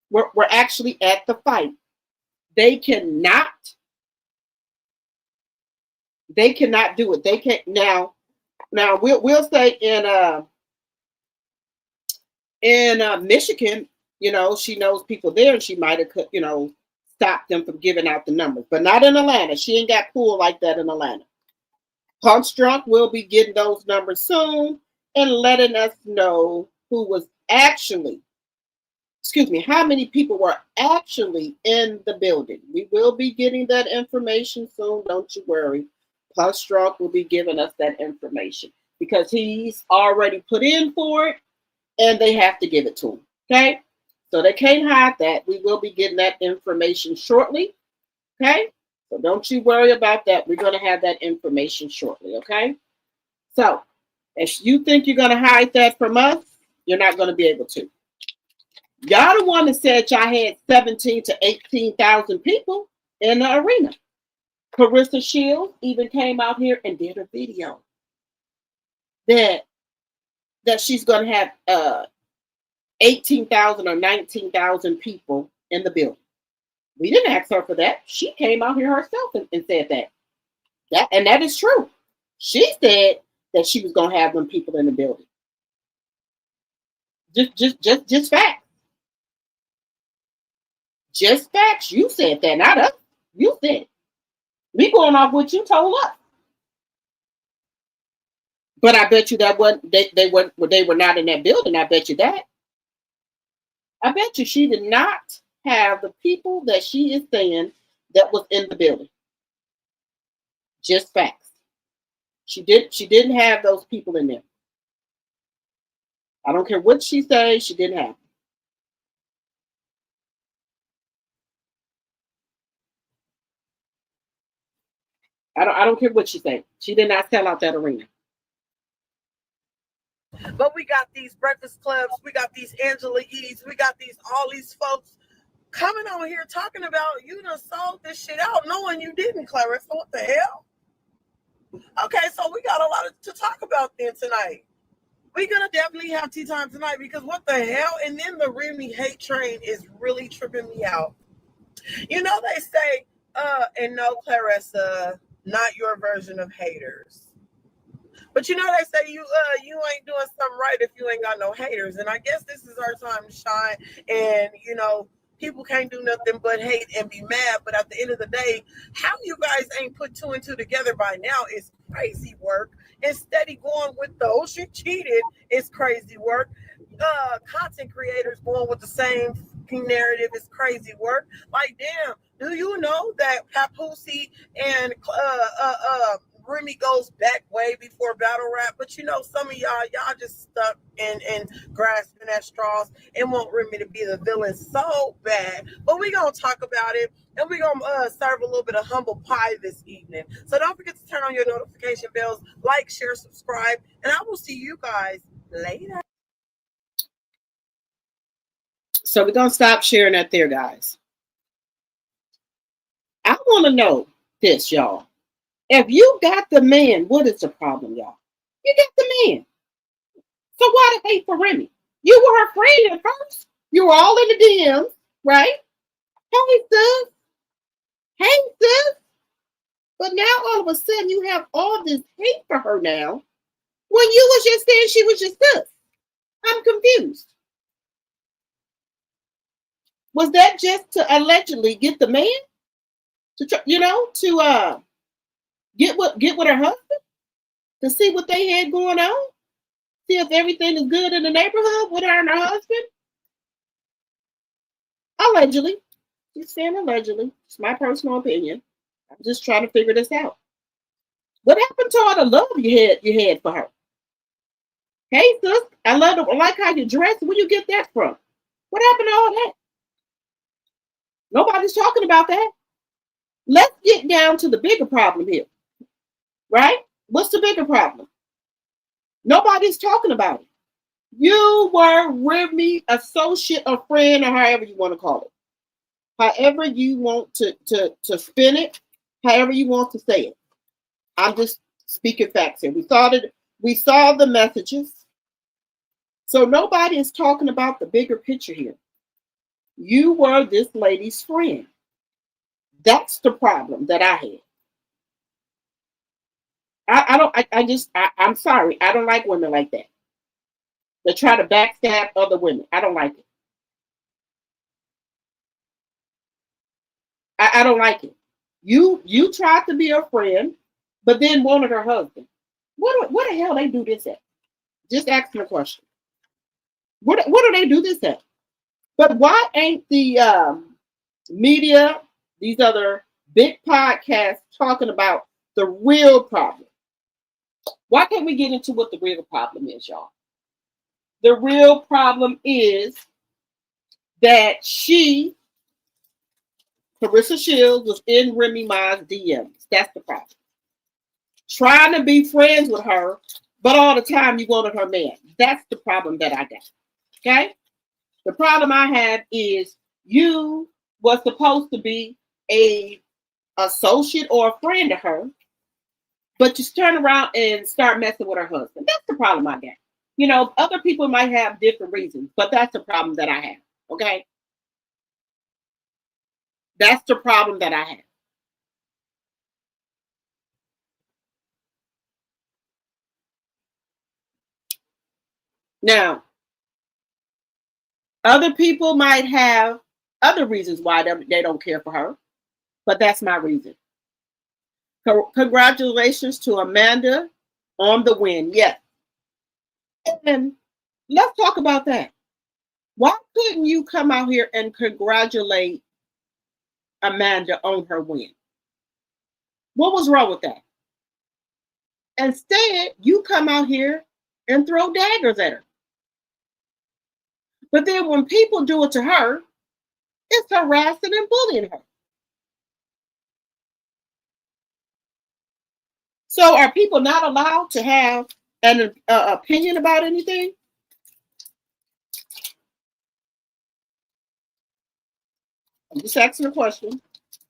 were actually at the fight. They cannot do it. They can't now we'll say in Michigan, you know, she knows people there and she might have, you know, stopped them from giving out the numbers, but not in Atlanta. She ain't got pulled like that in Atlanta. Punch Drunk will be getting those numbers soon and letting us know who was actually, how many people were actually in the building. We will be getting that information soon. Don't you worry. Punch Drunk will be giving us that information because he's already put in for it and they have to give it to him. Okay? So they can't hide that. We will be getting that information shortly. Okay? So don't you worry about that. We're going to have that information shortly. Okay? So if you think you're going to hide that from us, you're not going to be able to. Y'all the one that said y'all had 17 to 18,000 people in the arena. Clarissa Shields even came out here and did a video that she's going to have 18,000 or 19,000 people in the building. We didn't ask her for that. She came out here herself and said that. And that is true. She said that she was going to have them people in the building. Just facts. Just facts. You said that, not us. You said it. We going off what you told us. But I bet you that they were not in that building. I bet you that. I bet you she did not have the people that she is saying that was in the building. Just facts. She didn't have those people in there. I don't care what she says, she didn't have them. I don't care what she said. She did not sell out that arena. But we got these Breakfast Clubs, we got these Angela Yee's, we got all these folks coming on here talking about you done sold this shit out, knowing you didn't, Clarissa. What the hell? Okay, so we got a lot to talk about then tonight. We're gonna definitely have tea time tonight because what the hell? And then the Remy hate train is really tripping me out. You know they say, and no, Clarissa, not your version of haters. But you know they say you ain't doing something right if you ain't got no haters. And I guess this is our time to shine and, you know, people can't do nothing but hate and be mad. But at the end of the day, how you guys ain't put two and two together by now is crazy work. Instead of going with the she cheated is crazy work. Content creators going with the same narrative is crazy work. Like, damn, do you know that Papoose and Remy goes back way before battle rap? But you know, some of y'all just stuck in grasping at straws and want Remy to be the villain so bad. But we gonna talk about it, and we gonna serve a little bit of humble pie this evening. So don't forget to turn on your notification bells, like, share, subscribe, and I will see you guys later. So we're gonna stop sharing that there, guys. I want to know this, y'all. If you got the man, what is the problem, y'all? You got the man. So why the hate for Remy? You were her friend at first. You were all in the DMs, right? Hey, sis. Hey, sis. But now all of a sudden you have all this hate for her now when you was just saying she was your sis. I'm confused. Was that just to allegedly get the man? To try, to get with her husband? To see what they had going on? See if everything is good in the neighborhood with her and her husband? Allegedly. Just saying allegedly. It's my personal opinion. I'm just trying to figure this out. What happened to all the love you had for her? Hey, sis, I like how you dress. Where you get that from? What happened to all that? Nobody's talking about that. Let's get down to the bigger problem here. Right? What's the bigger problem? Nobody's talking about it. You were Remy associate or friend, or however you want to call it. However you want to spin it, however you want to say it. I'm just speaking facts here. We saw the messages. So nobody is talking about the bigger picture here. You were this lady's friend. That's the problem that I had. I'm sorry. I don't like women like that. They try to backstab other women. I don't like it. I don't like it. You tried to be her friend, but then wanted her husband. What the hell they do this at? Just asking a question. What do they do this at? But why ain't the media, these other big podcasts talking about the real problem? Why can't we get into what the real problem is, y'all? The real problem is that Clarissa Shields, was in Remy Ma's DMs. That's the problem. Trying to be friends with her, but all the time you wanted her man. That's the problem that I got. Okay? The problem I have is you was supposed to be a associate or a friend to her, but you turn around and start messing with her husband. That's the problem I got. Other people might have different reasons, but that's the problem that I have. Okay? That's the problem that I have. Now, other people might have other reasons why they don't care for her, but that's my reason. Congratulations to Amanda on the win. Yes. And let's talk about that. Why couldn't you come out here and congratulate Amanda on her win? What was wrong with that? Instead, you come out here and throw daggers at her. But then when people do it to her, it's harassing and bullying her. So are people not allowed to have an opinion about anything? I'm just asking a question.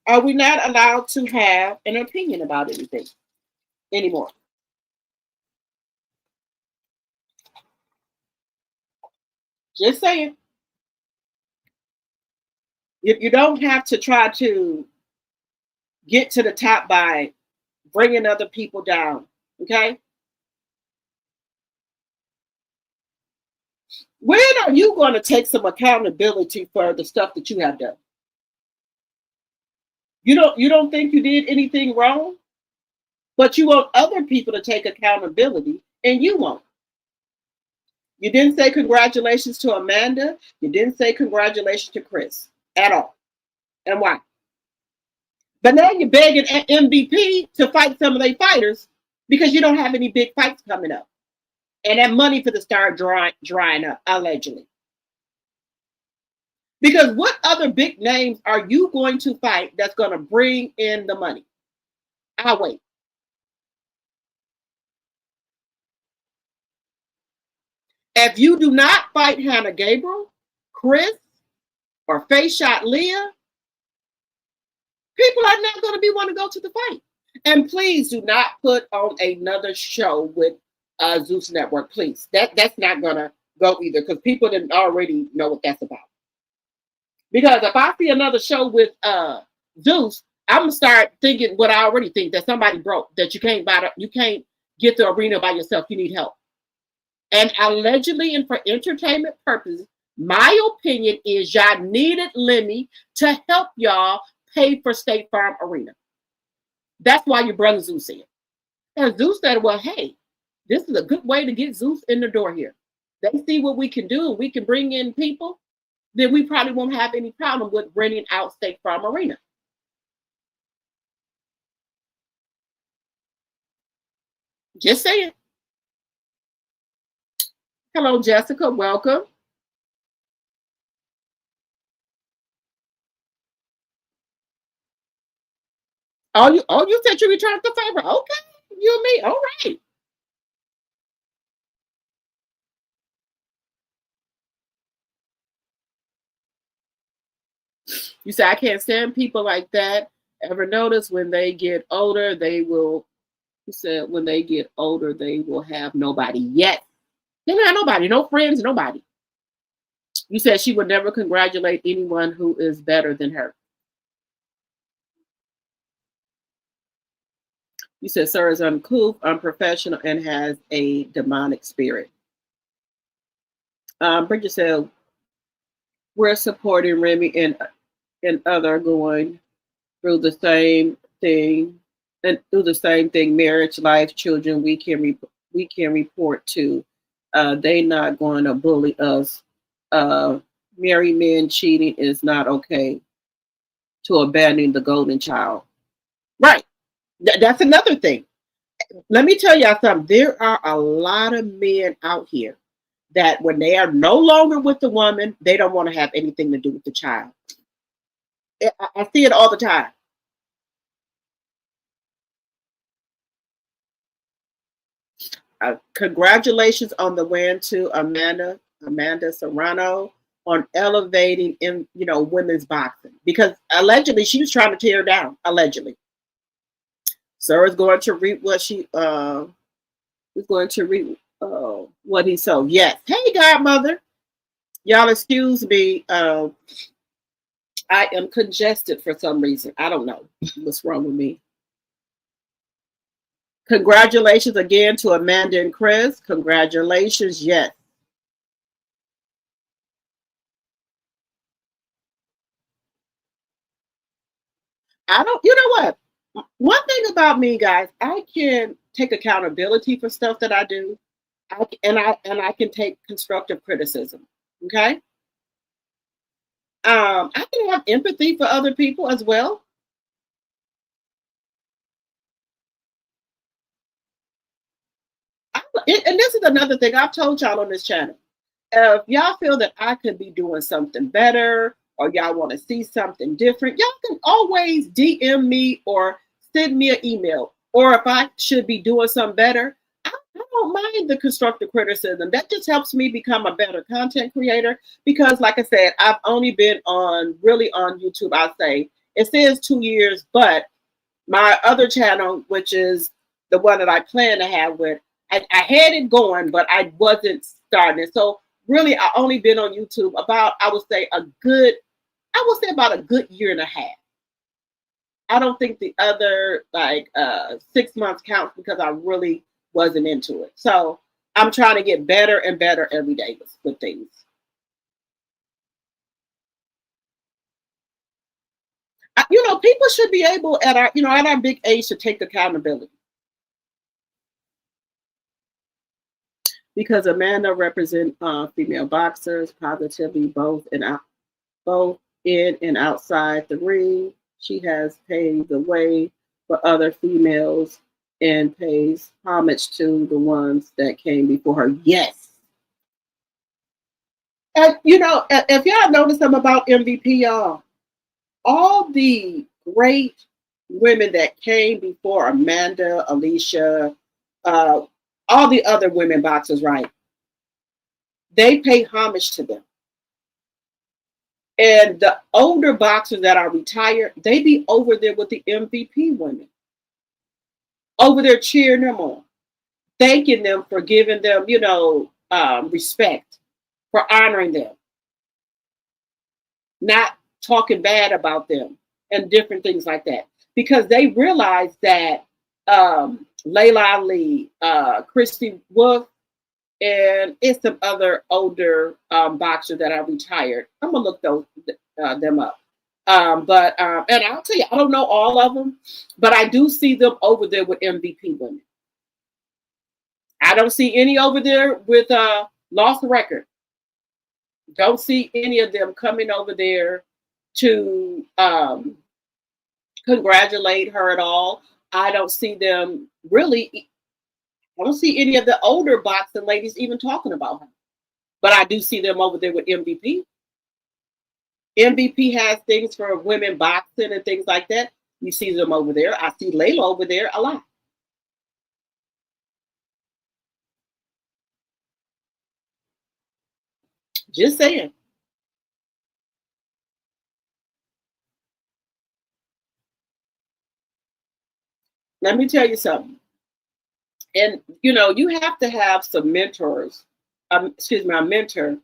Are we not allowed to have an opinion about anything anymore? Just saying. You don't have to try to get to the top by bringing other people down. Okay? When are you going to take some accountability for the stuff that you have done? You don't think you did anything wrong, but you want other people to take accountability and you won't. You didn't say congratulations to Amanda. You didn't say congratulations to Chris at all. And why? But now you're begging MVP to fight some of their fighters because you don't have any big fights coming up. And that money for the start drying up, allegedly. Because what other big names are you going to fight that's going to bring in the money? I'll wait. If you do not fight Hannah Gabriel, Chris, or Face Shot Leah, people are not going to be wanting to go to the fight. And please do not put on another show with Zeus Network, please. That's not going to go either because people didn't already know what that's about. Because if I see another show with Zeus, I'm gonna start thinking what I already think, that somebody broke, that you can't get the arena by yourself. You need help. And allegedly, and for entertainment purposes, my opinion is y'all needed Lemmy to help y'all pay for State Farm Arena. That's why your brother Zeus said. And Zeus said, well, hey, this is a good way to get Zeus in the door here. They see what we can do and we can bring in people, then we probably won't have any problem with renting out State Farm Arena. Just saying. Hello, Jessica. Welcome. You said you returned the favor. Okay, you and me. All right. You say I can't stand people like that. Ever notice when they get older, they will. You said when they get older, they will have nobody yet. They don't have nobody, no friends, nobody. You said she would never congratulate anyone who is better than her. You said Sir is uncouth, unprofessional, and has a demonic spirit. Bridget said, we're supporting Remy and other going through the same thing, marriage, life, children. We can report to. They not going to bully us. Married men cheating is not okay. To abandon the golden child. Right. That's another thing. Let me tell y'all something. There are a lot of men out here that when they are no longer with the woman, they don't want to have anything to do with the child. I see it all the time. Congratulations on the win to Amanda Serrano on elevating in women's boxing, because allegedly she was trying to tear down. Allegedly, Sarah's going to reap what she is going to reap what he sowed. Yes. Hey, godmother, y'all excuse me. I am congested for some reason. I don't know what's wrong with me. Congratulations again to Amanda and Chris. Congratulations. Yes. You know what? One thing about me, guys, I can take accountability for stuff that I do. I can take constructive criticism. Okay. I can have empathy for other people as well. And this is another thing I've told y'all on this channel. If y'all feel that I could be doing something better, or y'all want to see something different, y'all can always DM me or send me an email. Or if I should be doing something better, I don't mind the constructive criticism. That just helps me become a better content creator. Because like I said, I've only been on YouTube, I'll say. It says 2 years, but my other channel, which is the one that I plan to have with, I had it going, but I wasn't starting it. So really, I only been on YouTube about, I would say about a good year and a half. I don't think the other 6 months counts because I really wasn't into it. So I'm trying to get better and better every day with things. You know, people should be able at our big age to take accountability. Because Amanda represents female boxers positively both in and outside the ring. She has paved the way for other females and pays homage to the ones that came before her. Yes. And you know, if y'all notice something about MVP, y'all, all the great women that came before Amanda, Alicia, all the other women boxers, right? They pay homage to them. And the older boxers that are retired, they be over there with the MVP women, over there cheering them on, thanking them for giving them, respect, for honoring them, not talking bad about them and different things like that. Because they realize that Layla Ali, Christy Wolf, and it's some other older boxers that are retired. I'm gonna look them up. And I'll tell you, I don't know all of them, but I do see them over there with MVP women. I don't see any over there with lost record. Don't see any of them coming over there to congratulate her at all. I don't see them really. I don't see any of the older boxing ladies even talking about her. But I do see them over there with MVP. MVP has things for women boxing and things like that. You see them over there. I see Layla over there a lot. Just saying. Let me tell you something. And, you have to have some mentors, a mentor,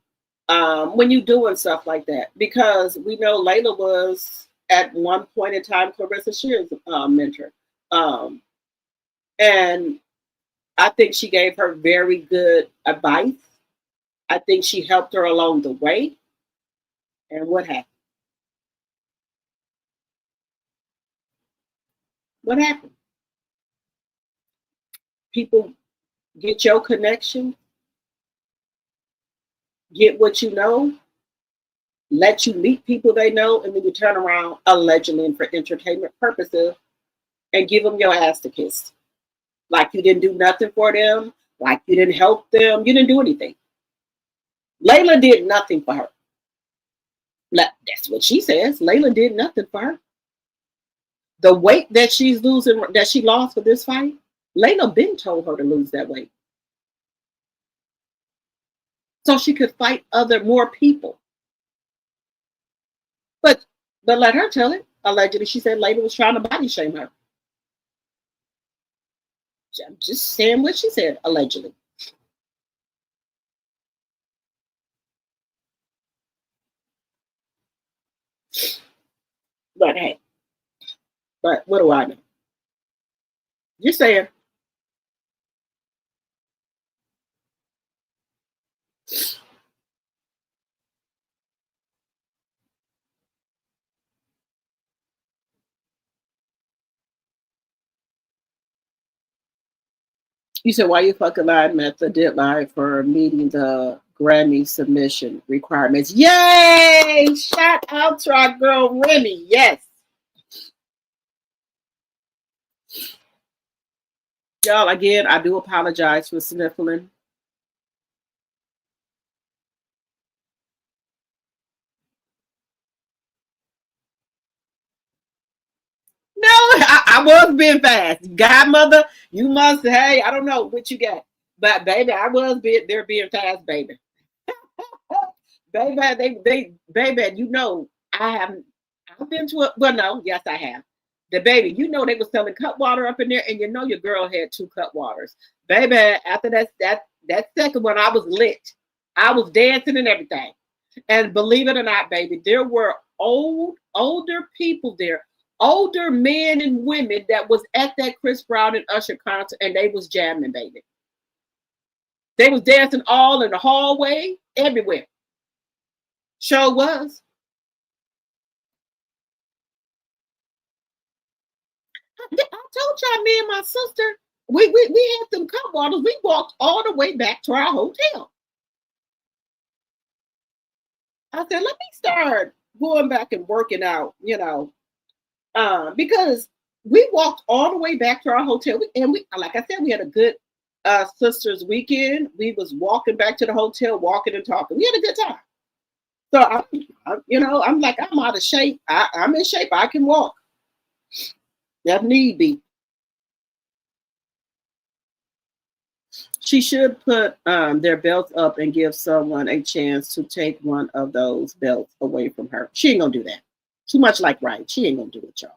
when you're doing stuff like that. Because we know Layla was, at one point in time, Clarissa Shear's mentor. And I think she gave her very good advice. I think she helped her along the way. And what happened? What happened? People get your connection, get what you know, let you meet people they know, and then you turn around allegedly for entertainment purposes and give them your ass to kiss. Like you didn't do nothing for them, like you didn't help them, you didn't do anything. Layla did nothing for her. That's what she says. Layla did nothing for her. The weight that she's losing, that she lost for this fight, Layla been told her to lose that weight, so she could fight more people. But let her tell it. Allegedly, she said Layla was trying to body shame her. I'm just saying what she said, allegedly. But hey, but what do I know? Just saying. You said, why you fucking lied met the deadline for meeting the Grammy submission requirements? Yay! Shout out to our girl Remy. Yes. Y'all, again, I do apologize for sniffling. No, I was being fast. Godmother, you must, hey, I don't know what you got. But baby, I was being fast, baby. Baby, I've been to it. Well, no, yes, I have. The baby, they were selling cut water up in there, and your girl had 2 cut waters. Baby, after that second one, I was lit. I was dancing and everything. And believe it or not, baby, there were older people there, older men and women that was at that Chris Brown and Usher concert, and they was jamming, baby. They was dancing all in the hallway, everywhere. Sure was. I told y'all, me and my sister, we had them cup waters. We walked all the way back to our hotel. I said, let me start going back and working out, because we walked all the way back to our hotel. And we, like I said, we had a good sisters weekend. We was walking back to the hotel, walking and talking. We had a good time. So I'm like, I'm out of shape. I'm in shape. I can walk. If need be. She should put their belts up and give someone a chance to take one of those belts away from her. She ain't gonna do that. Too much like right. She ain't gonna do it, y'all.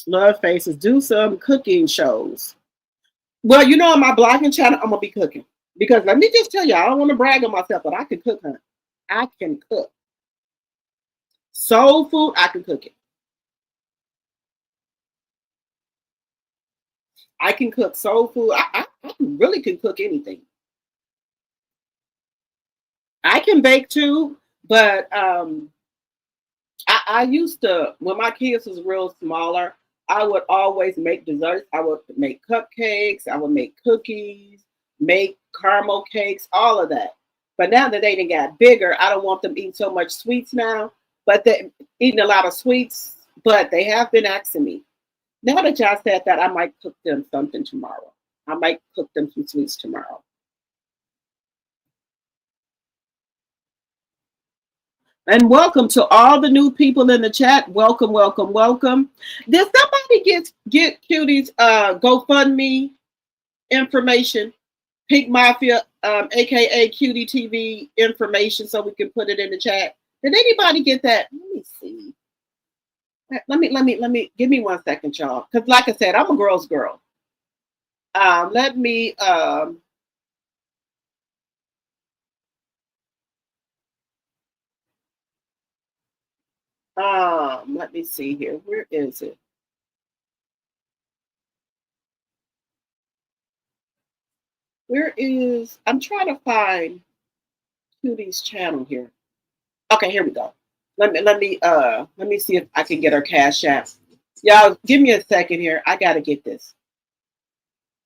Love faces. Do some cooking shows. Well, on my blogging channel, I'm gonna be cooking. Because let me just tell you, I don't want to brag on myself, but I can cook, honey. I can cook. Soul food, I can cook it. I can cook soul food. I really can cook anything. I can bake too, but I used to, when my kids was real smaller, I would always make desserts. I would make cupcakes. I would make cookies, make caramel cakes, all of that. But now that they done got bigger, I don't want them eating so much sweets now. But they're eating a lot of sweets. But they have been asking me. Now that y'all said that, I might cook them something tomorrow. I might cook them some sweets tomorrow. And welcome to all the new people in the chat. Welcome, welcome, welcome. Did somebody get Cutie's GoFundMe information? Pink Mafia, aka Cutie TV information, so we can put it in the chat. Did anybody get that? Let me see. Let me give me 1 second, y'all. Because like I said, I'm a girl's girl. Let me see here. Where is it? I'm trying to find Cutie's channel here. Okay, here we go. Let me see if I can get her Cash App. Y'all, give me a second here. I gotta get this.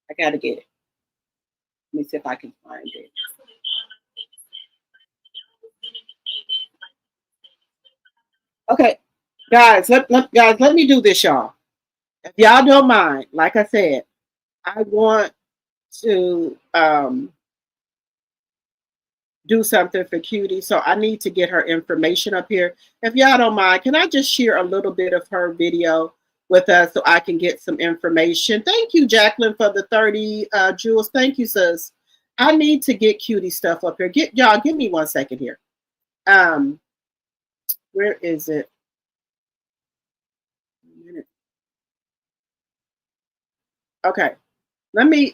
I gotta get it. Let me see if I can find it. Okay, guys, let me do this, y'all. If y'all don't mind, like I said, I want to do something for Cutie, so I need to get her information up here. If y'all don't mind, can I just share a little bit of her video with us so I can get some information? Thank you, Jacqueline, for the 30 jewels. Thank you, sis. I need to get Cutie stuff up here. Y'all, give me 1 second here. Where is it? Okay, let me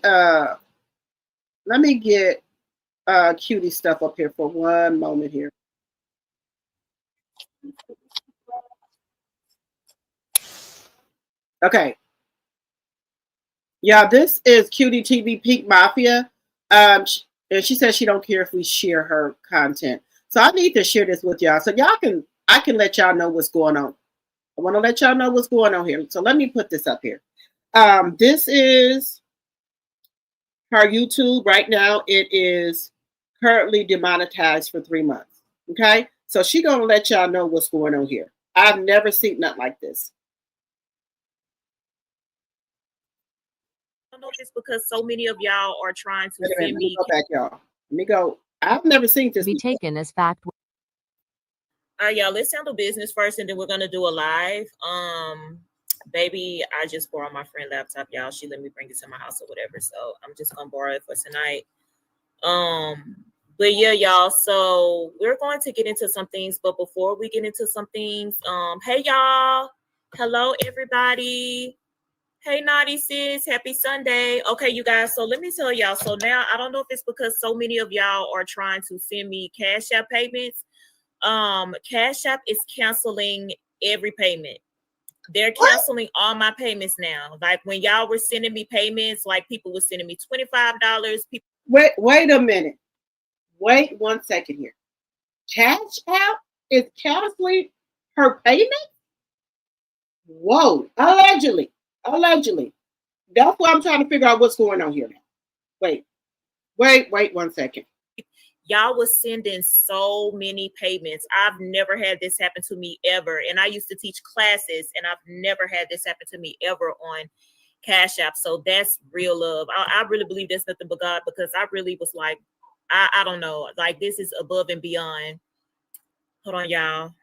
get Cutie stuff up here for 1 moment here. Okay. Yeah, this is Cutie TV Pink Mafia. And she says she don't care if we share her content. So I need to share this with y'all. So I can let y'all know what's going on. I want to let y'all know what's going on here. So let me put this up here. This is her YouTube right now. It is currently demonetized for 3 months. Okay, so she gonna let y'all know what's going on here. I've never seen nothing like this. I don't know if it's because so many of y'all are trying to send me. Go back, y'all. Let me go. I've never seen this be taken as fact. Y'all, let's handle business first, and then we're gonna do a live. Baby, I just borrowed my friend's laptop, y'all. She let me bring it to my house or whatever, so I'm just gonna borrow it for tonight. But yeah, y'all, so we're going to get into some things, but before we get into some things, hey y'all, hello everybody. Hey Naughty Sis, happy Sunday. Okay, you guys, so let me tell y'all, so now I don't know if it's because so many of y'all are trying to send me Cash App payments. Cash App is canceling every payment. They're canceling all my payments now. Like when y'all were sending me payments, like people were sending me $25. People. Wait a minute. Wait 1 second here. Cash App is canceling her payment? Whoa. Allegedly. That's why I'm trying to figure out what's going on here now. Wait 1 second. Y'all was sending so many payments. I've never had this happen to me ever. And I used to teach classes, and I've never had this happen to me ever on Cash App. So that's real love. I really believe that's nothing but God, because I really was like, I don't know. Like, this is above and beyond. Hold on, y'all.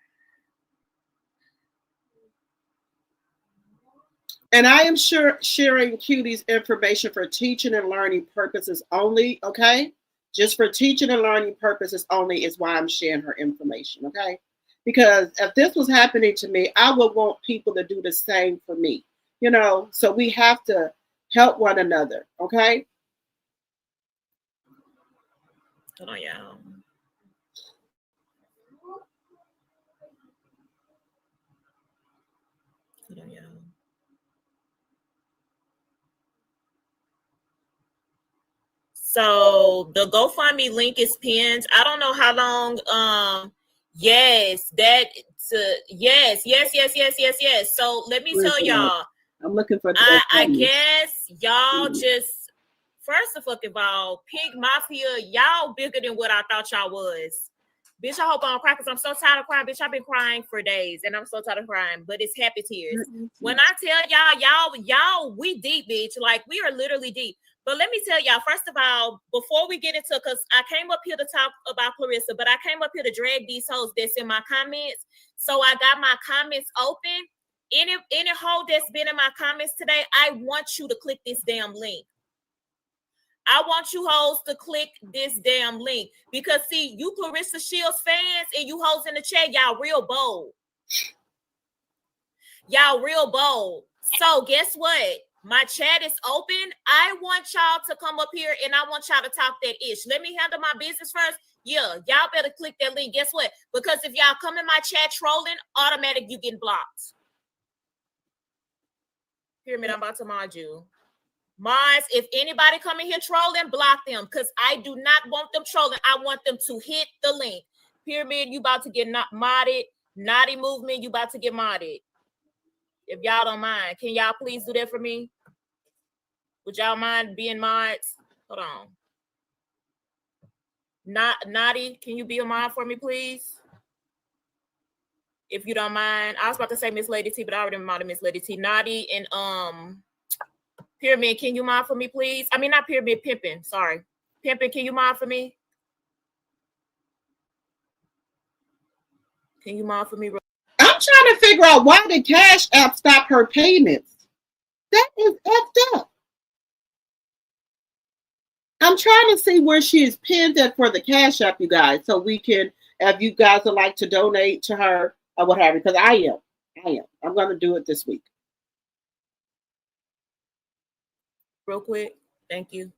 And I am sharing Cutie's information for teaching and learning purposes only, okay? Just for teaching and learning purposes only is why I'm sharing her information, okay? Because if this was happening to me, I would want people to do the same for me, you know? So we have to help one another, okay? Hold on, y'all. Hold on, y'all. So the GoFundMe link is pinned. I don't know how long. Yes. So let me tell y'all. I'm looking for. I guess y'all just, first of all, Pink Mafia, y'all bigger than what I thought y'all was. Bitch, I hope I don't cry, because I'm so tired of crying. Bitch, I've been crying for days, and I'm so tired of crying, but it's happy tears. When I tell y'all, we deep, bitch. Like, we are literally deep. But let me tell y'all, first of all, before we get into, because I came up here to talk about Clarissa, but I came up here to drag these hoes that's in my comments. So I got my comments open. Any hoe that's been in my comments today, I want you to click this damn link. I want you hoes to click this damn link, because see, you Clarissa Shields fans and you hoes in the chat, y'all real bold. Y'all real bold. So guess what? My chat is open. I want y'all to come up here and I want y'all to talk that ish. Let me handle my business first. Yeah, y'all better click that link. Guess what? Because if y'all come in my chat trolling, automatic you getting blocked. Pyramid, I'm about to mod you. Mods, if anybody come in here trolling, block them, because I do not want them trolling. I want them to hit the link. Pyramid, you about to get modded. Naughty Movement, you about to get modded. If y'all don't mind, can y'all please do that for me? Would y'all mind being mods? Hold on. Naughty, can you be a mod for me, please? If you don't mind. I was about to say Miss Lady T, but I already modded Miss Lady T. Naughty and Pyramid, can you mod for me, please? I mean, not Pyramid, Pimpin', sorry. Pimpin', can you mod for me? Can you mod for me? I'm trying to figure out why the Cash App stopped her payments. That is effed up. I'm trying to see where she is pinned at for the Cash App, you guys, so we can, if you guys would like to donate to her or what have you, because I am. I'm going to do it this week. Real quick. Thank you.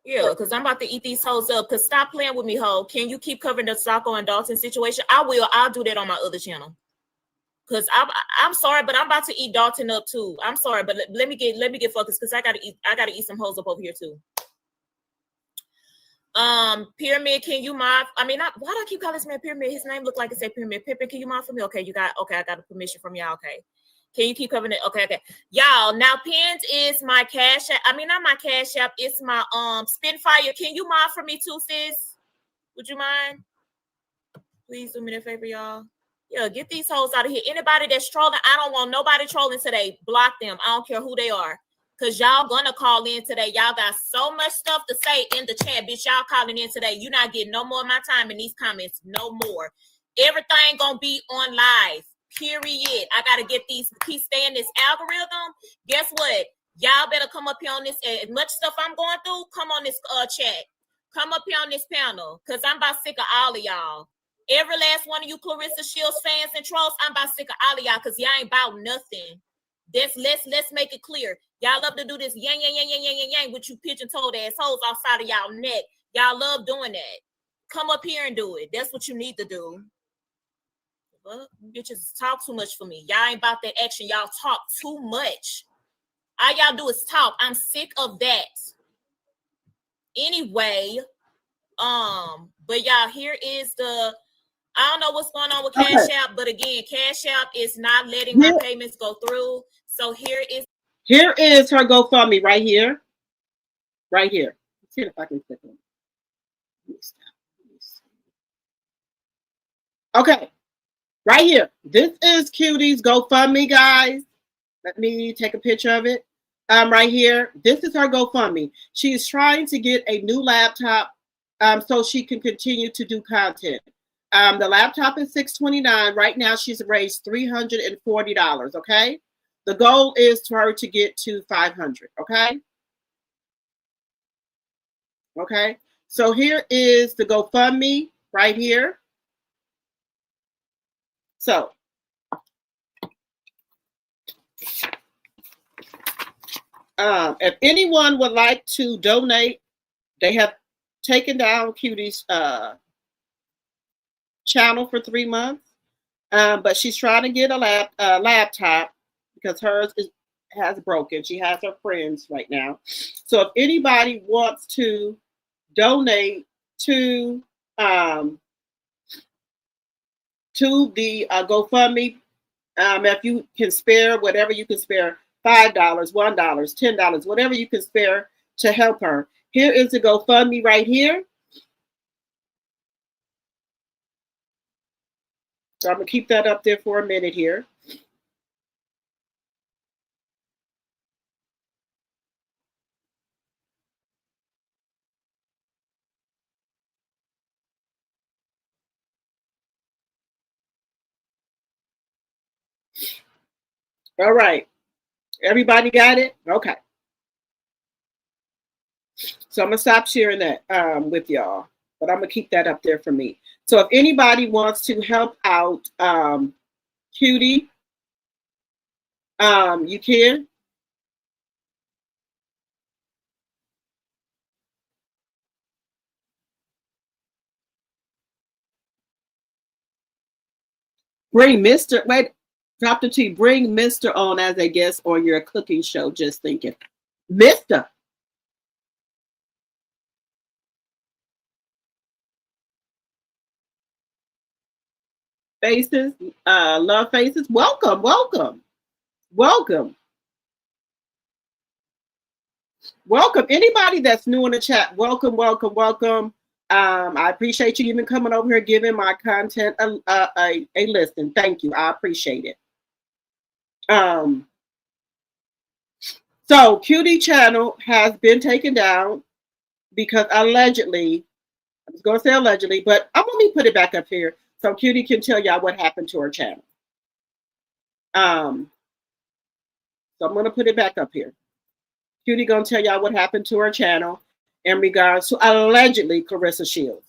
Yeah, because I'm about to eat these hoes up. Because stop playing with me, ho. Can you keep covering the Socko and Dalton situation? I will. I'll do that on my other channel. Because I'm sorry, but I'm about to eat Dalton up too. I'm sorry, but let me get focused, because I gotta eat some hoes up over here too. Pyramid, can you mod? I mean, why do I keep calling this man Pyramid? His name look like it say Pyramid. Pippin, can you mod for me? Okay, I got a permission from y'all. Okay. Can you keep covering it? Okay. Y'all, now pinned is my Cash App. I mean, not my Cash App. It's my Spinfire. Can you mod for me too, sis? Would you mind? Please do me that favor, y'all. Yeah, get these hoes out of here. Anybody that's trolling, I don't want nobody trolling today. Block them. I don't care who they are. Because y'all gonna call in today. Y'all got so much stuff to say in the chat. Bitch, y'all calling in today. You're not getting no more of my time in these comments. No more. Everything gonna be on live. Period. I gotta keep staying this algorithm. Guess what? Y'all better come up here on this. As much stuff I'm going through, come on this chat. Come up here on this panel. Because I'm about sick of all of y'all. Every last one of you Clarissa Shields fans and trolls, I'm about sick of all of y'all, because y'all ain't about nothing. Let's make it clear. Y'all love to do this yang with you pigeon-toed assholes outside of y'all neck. Y'all love doing that. Come up here and do it. That's what you need to do. Fuck, bitches talk too much for me. Y'all ain't about that action. Y'all talk too much. All y'all do is talk. I'm sick of that. Anyway, but y'all, here is the. I don't know what's going on with Cash App, but again, Cash App is not letting my payments go through. So here is her GoFundMe right here. Right here. Let's see if I can click on it. Okay. Right here. This is Cutie's GoFundMe, guys. Let me take a picture of it. Right here. This is her GoFundMe. She is trying to get a new laptop so she can continue to do content. The laptop is $629. Right now, she's raised $340. Okay. The goal is for her to get to $500. Okay. Okay. So here is the GoFundMe right here. So if anyone would like to donate, they have taken down Cutie's channel for 3 months, but she's trying to get a laptop because hers has broken. She has her friends right now. So if anybody wants to donate to the GoFundMe, if you can spare whatever you can spare, $5, $1, $10, whatever you can spare to help her. Here is the GoFundMe right here. So I'm going to keep that up there for a minute here. All right. Everybody got it? Okay. So I'm going to stop sharing that with y'all, but I'm going to keep that up there for me. So if anybody wants to help out Cutie, you can. Bring Mr. Wait, Dr. T, bring Mr. on as a guest on your cooking show. Just thinking. Mr. Faces, love faces. Welcome, welcome, welcome. Welcome. Anybody that's new in the chat, welcome, welcome, welcome. I appreciate you even coming over here, giving my content a listen. Thank you. I appreciate it. So Cutie channel has been taken down because allegedly, I was going to say allegedly, but I'm going to put it back up here so Cutie can tell y'all what happened to her channel. So I'm going to put it back up here. Cutie going to tell y'all what happened to her channel in regards to allegedly Clarissa Shields.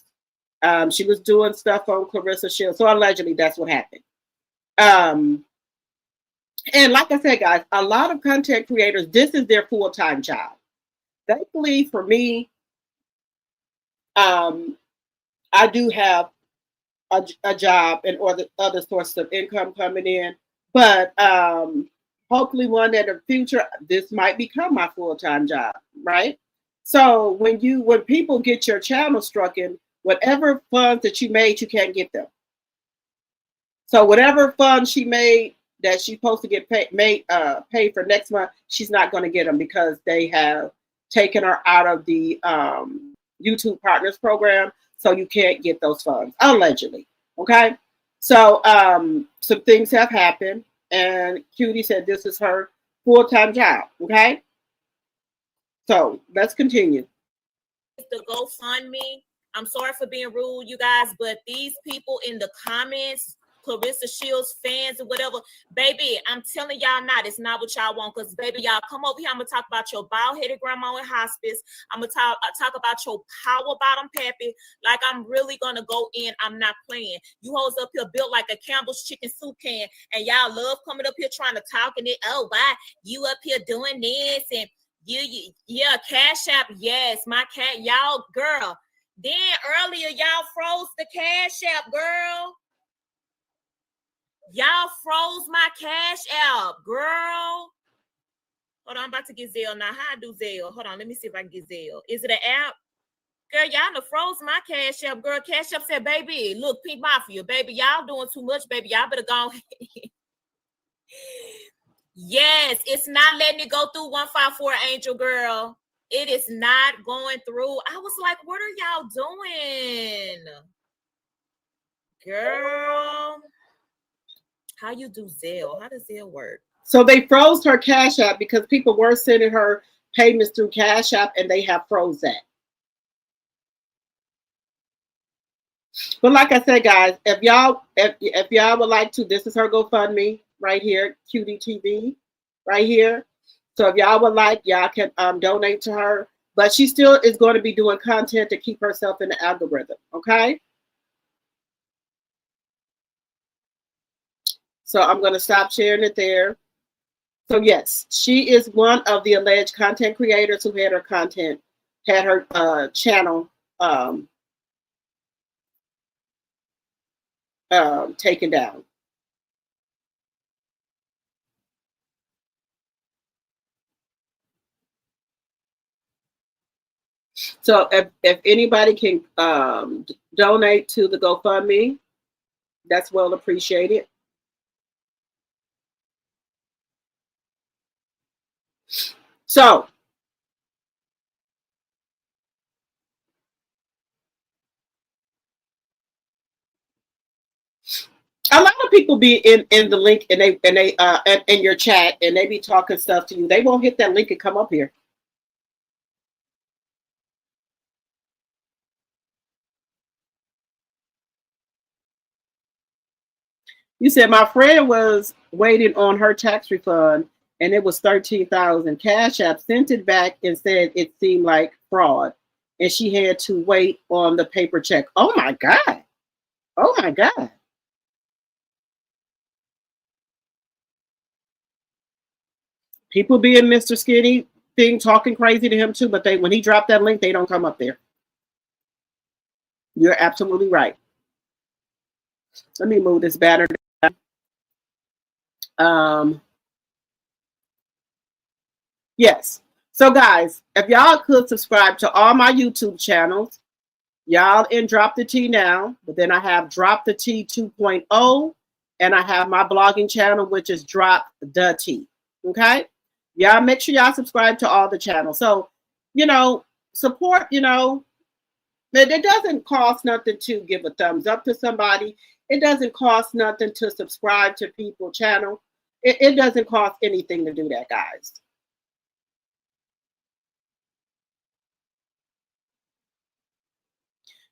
She was doing stuff on Clarissa Shields. So allegedly that's what happened. And like I said, guys, a lot of content creators, this is their full-time job. Thankfully for me, I do have a job and other sources of income coming in. But hopefully one day in the future, this might become my full-time job, right? So when people get your channel struck in, whatever funds that you made, you can't get them. So whatever funds she made that she's supposed to get paid for next month, she's not going to get them because they have taken her out of the YouTube Partners program. So you can't get those funds, allegedly. Okay. So some things have happened. And Cutie said this is her full-time job. Okay. So let's continue. the GoFundMe. I'm sorry for being rude, you guys, but these people in the comments, Clarissa Shields fans or whatever, baby, I'm telling y'all it's not what y'all want. Because baby, y'all come over here. I'm gonna talk about your bald-headed grandma in hospice. I'm gonna talk about your power bottom pappy. Like I'm really gonna go in. I'm not playing. You hoes up here built like a Campbell's chicken soup can, and y'all love coming up here trying to talk and it. Oh, why you up here doing this and you yeah, Cash App, yes, my cat, y'all, girl. Then earlier y'all froze the Cash App, girl. Y'all froze my cash app, girl. Hold on, I'm about to get Zelle now. How I do Zelle? Hold on, let me see if I can get Zelle. Is it an app? Girl, y'all done froze my cash app. Girl, cash app said, baby, look, Pink Mafia, baby, y'all doing too much, baby. Y'all better go ahead. Yes, it's not letting it go through 154 Angel Girl. It is not going through. I was like, what are y'all doing? Girl, how you do Zelle? How does Zelle work? So they froze her cash app because people were sending her payments through Cash App, and they have froze that. But like I said, guys, if y'all would like to, this is her GoFundMe right here, Cutie TV, right here. So if y'all would like, y'all can donate to her. But she still is going to be doing content to keep herself in the algorithm. Okay. So I'm going to stop sharing it there. So yes, she is one of the alleged content creators who had her channel taken down. So if anybody can donate to the GoFundMe, that's well appreciated. So a lot of people be in the link and they in your chat, and they be talking stuff to you. They won't hit that link and come up here. You said my friend was waiting on her tax refund and it was $13,000. Cash App sent it back and said it seemed like fraud, and she had to wait on the paper check. Oh my God. Oh my God. People being Mr. Skinny thing, talking crazy to him too, but when he dropped that link, they don't come up there. You're absolutely right. Let me move this banner down. Yes. So guys, if y'all could subscribe to all my YouTube channels, y'all in Drop the Tea now, but then I have Drop the Tea 2.0, and I have my blogging channel, which is Drop the Tea. Okay. Y'all make sure y'all subscribe to all the channels. So, support, it doesn't cost nothing to give a thumbs up to somebody. It doesn't cost nothing to subscribe to people's channel. It doesn't cost anything to do that, guys.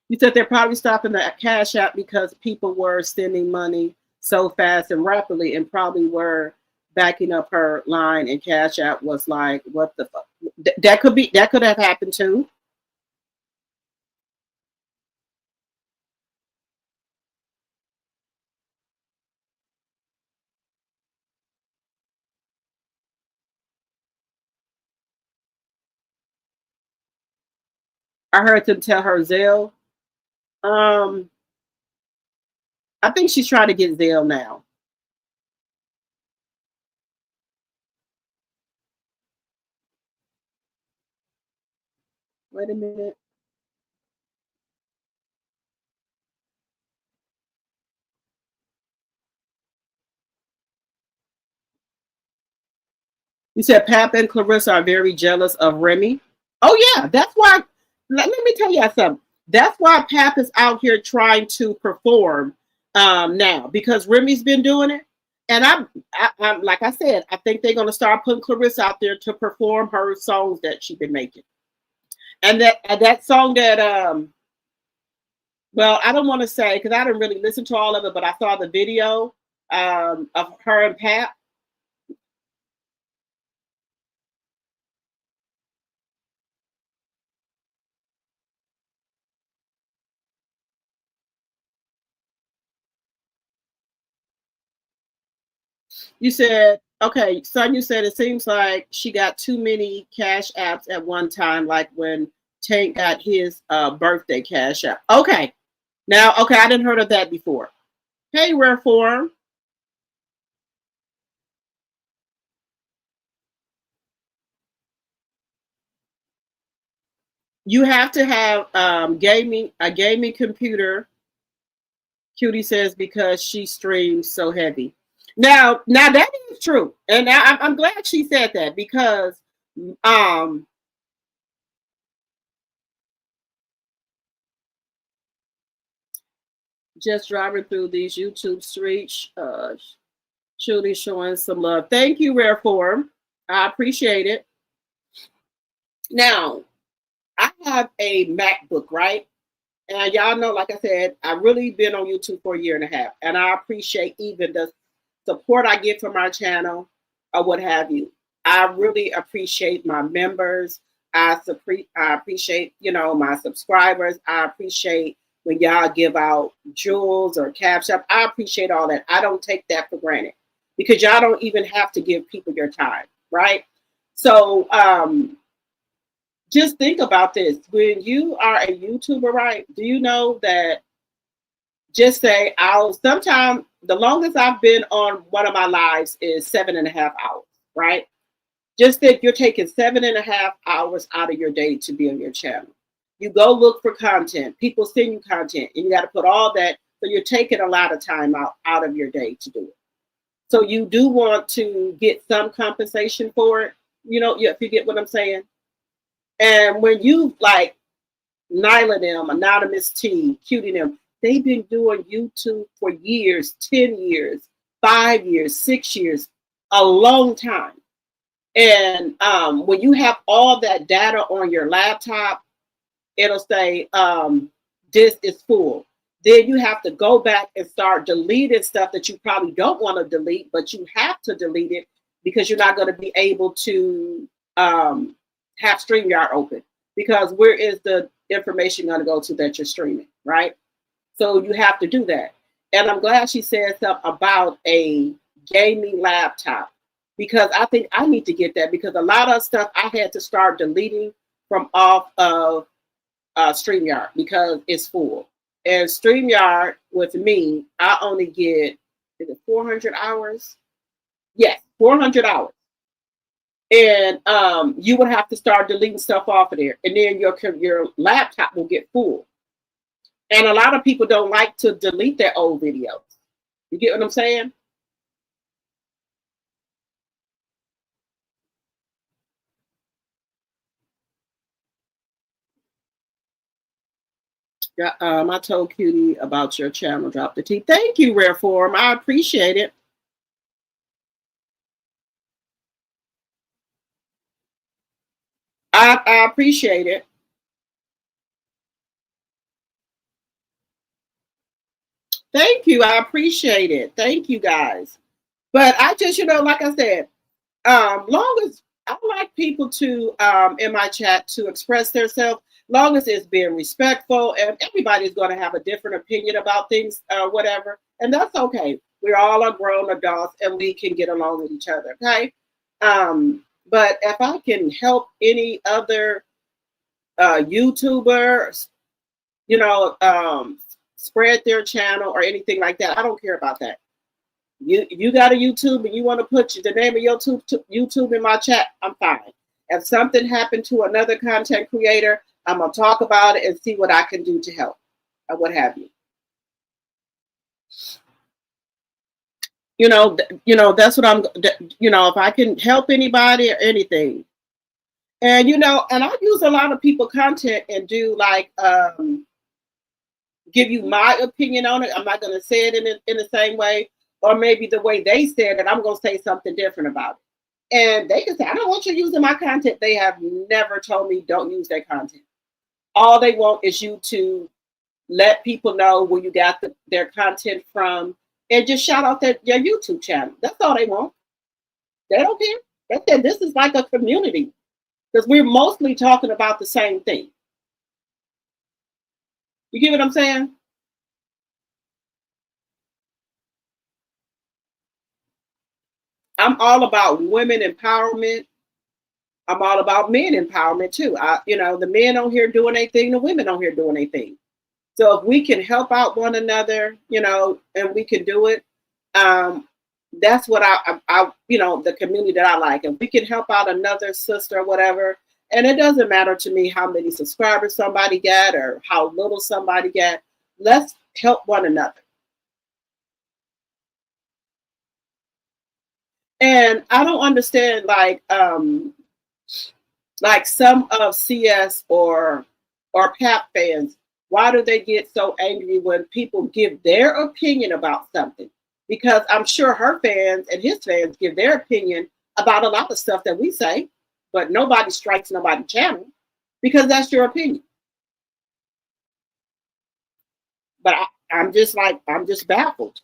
You said they're probably stopping the Cash App because people were sending money so fast and rapidly, and probably were backing up her line, and Cash App was like, what the fuck? That could have happened too. I heard them tell her Zelle. I think she's trying to get Zelle now. Wait a minute. You said Pap and Clarissa are very jealous of Remy. Oh yeah, that's why. Let me tell you something. That's why Pap is out here trying to perform now, because Remy's been doing it. And I'm like I said, I think they're going to start putting Clarissa out there to perform her songs that she's been making. And that song that well, I don't want to say, because I didn't really listen to all of it, but I saw the video of her and Pap. You said, okay, son, you said it seems like she got too many Cash Apps at one time, like when Tank got his birthday Cash App. Okay. Now, okay, I didn't heard of that before. Hey, Rare Form. You have to have a gaming computer. Cutie says because she streams so heavy. Now that is true, and I'm glad she said that because um just driving through these YouTube streets, Cutie showing some love. Thank you, Rare Form. I appreciate it. Now I have a MacBook, right? And y'all know, like I said, I've really been on YouTube for a year and a half, and I appreciate even the support I get from our channel or what have you. I really appreciate my members. I appreciate, my subscribers. I appreciate when y'all give out jewels or cash up. I appreciate all that. I don't take that for granted because y'all don't even have to give people your time, right? So just think about this. When you are a YouTuber, right? Do you know that just say sometimes the longest I've been on one of my lives is 7.5 hours, right? Just think you're taking 7.5 hours out of your day to be on your channel. You go look for content. People send you content and you got to put all that. So you're taking a lot of time out of your day to do it. So you do want to get some compensation for it. If you get what I'm saying. And when you like Nyla them, Anonymous T, Cutie them, they've been doing YouTube for years, 10 years, 5 years, 6 years, a long time. And when you have all that data on your laptop, it'll say this is full. Then you have to go back and start deleting stuff that you probably don't want to delete, but you have to delete it because you're not going to be able to have StreamYard open. Because where is the information going to go to that you're streaming, right? So you have to do that. And I'm glad she said something about a gaming laptop because I think I need to get that because a lot of stuff I had to start deleting from off of StreamYard because it's full. And StreamYard with me, I only get, is it 400 hours? Yes, 400 hours. And you would have to start deleting stuff off of there. And then your laptop will get full. And a lot of people don't like to delete their old videos. You get what I'm saying? Yeah, I told Cutie about your channel, Drop the Tea. Thank you, Rare Form. I appreciate it. I appreciate it. Thank you. I appreciate it. Thank you, guys. But I just, like I said, long as I like people to in my chat to express themselves, long as it's being respectful, and everybody's going to have a different opinion about things, whatever, and that's okay. We're all are grown adults, and we can get along with each other. Okay. But if I can help any other YouTuber, spread their channel or anything like that, I don't care about that. You got a YouTube and you want to put the name of your YouTube in my chat, I'm fine. If something happened to another content creator, I'm going to talk about it and see what I can do to help or what have you. That's what I'm, if I can help anybody or anything. And, and I use a lot of people content and do like, give you my opinion on it. I'm not going to say it in the same way, or maybe the way they said it, I'm going to say something different about it. And they can say, I don't want you using my content. They have never told me don't use their content. All they want is you to let people know where you got their content from and just shout out their YouTube channel. That's all they want. They don't care. They said this is like a community because we're mostly talking about the same thing. You get what I'm saying? I'm all about women empowerment. I'm all about men empowerment too. The men on here doing their thing, the women on here doing their thing. So if we can help out one another, and we can do it, that's what I the community that I like. If we can help out another sister or whatever, And it doesn't matter to me how many subscribers somebody got or how little somebody got. Let's help one another. And I don't understand like some of CS or Pap fans, why do they get so angry when people give their opinion about something? Because I'm sure her fans and his fans give their opinion about a lot of stuff that we say, but nobody strikes nobody's channel because that's your opinion. But I'm just baffled.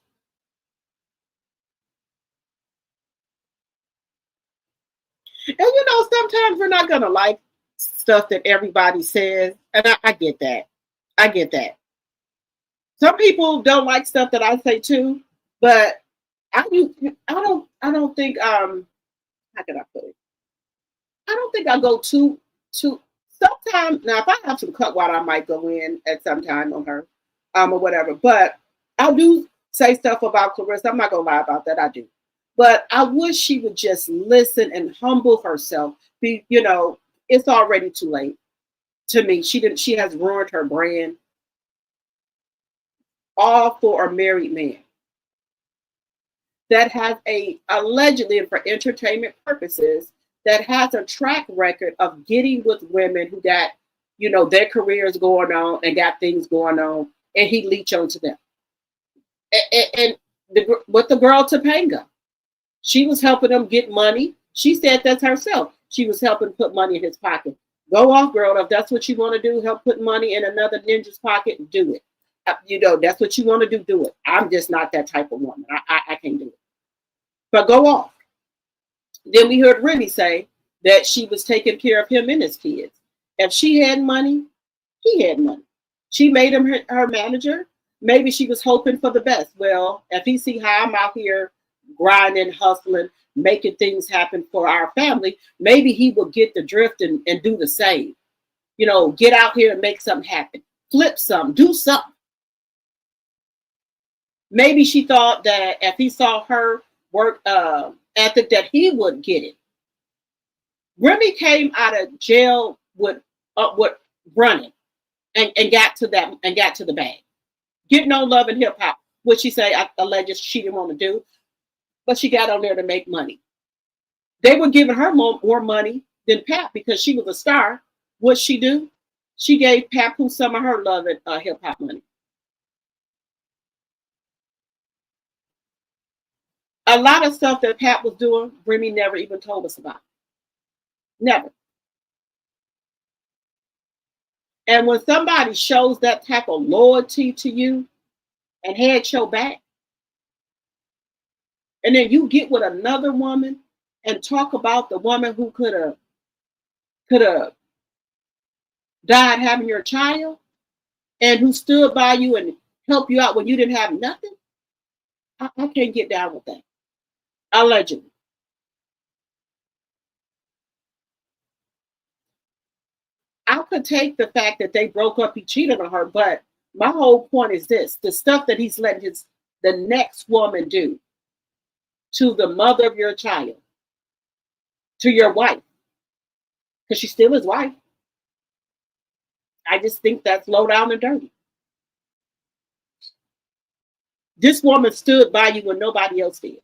And you know, sometimes we're not gonna like stuff that everybody says, and I get that. I get that. Some people don't like stuff that I say too, but I don't think how can I put it? I don't think I go too sometimes. Now if I have some cut water, I might go in at some time on her or whatever. But I do say stuff about Clarissa. I'm not gonna lie about that. I do. But I wish she would just listen and humble herself. It's already too late. To me, she has ruined her brand. All for a married man that has allegedly, and for entertainment purposes, that has a track record of getting with women who got, their careers going on and got things going on, and he leech onto them. And with the girl Topanga, she was helping him get money. She said that's herself. She was helping put money in his pocket. Go off, girl. If that's what you want to do, help put money in another ninja's pocket, do it. That's what you want to do it. I'm just not that type of woman. I can't do it. But go off. Then we heard Remy say that she was taking care of him and his kids. If she had money, he had money. She made him her manager. Maybe she was hoping for the best. Well, if he see how I'm out here grinding, hustling, making things happen for our family, maybe he will get the drift and do the same. Get out here and make something happen. Flip something, do something. Maybe she thought that if he saw her work ethic that he would get it. Remy came out of jail with running and got to the bag. Get no love in hip hop, which she say alleged she didn't want to do, but she got on there to make money. They were giving her more money than Pap because she was a star. What'd she do? She gave Papoose some of her love and hip hop money. A lot of stuff that Pat was doing, Remy never even told us about. Never. And when somebody shows that type of loyalty to you and had your back, and then you get with another woman and talk about the woman who could have died having your child and who stood by you and helped you out when you didn't have nothing, I can't get down with that. Allegedly. I could take the fact that they broke up, he cheated on her, but my whole point is this: the stuff that he's letting the next woman do to the mother of your child, to your wife, because she's still his wife. I just think that's low down and dirty. This woman stood by you when nobody else did.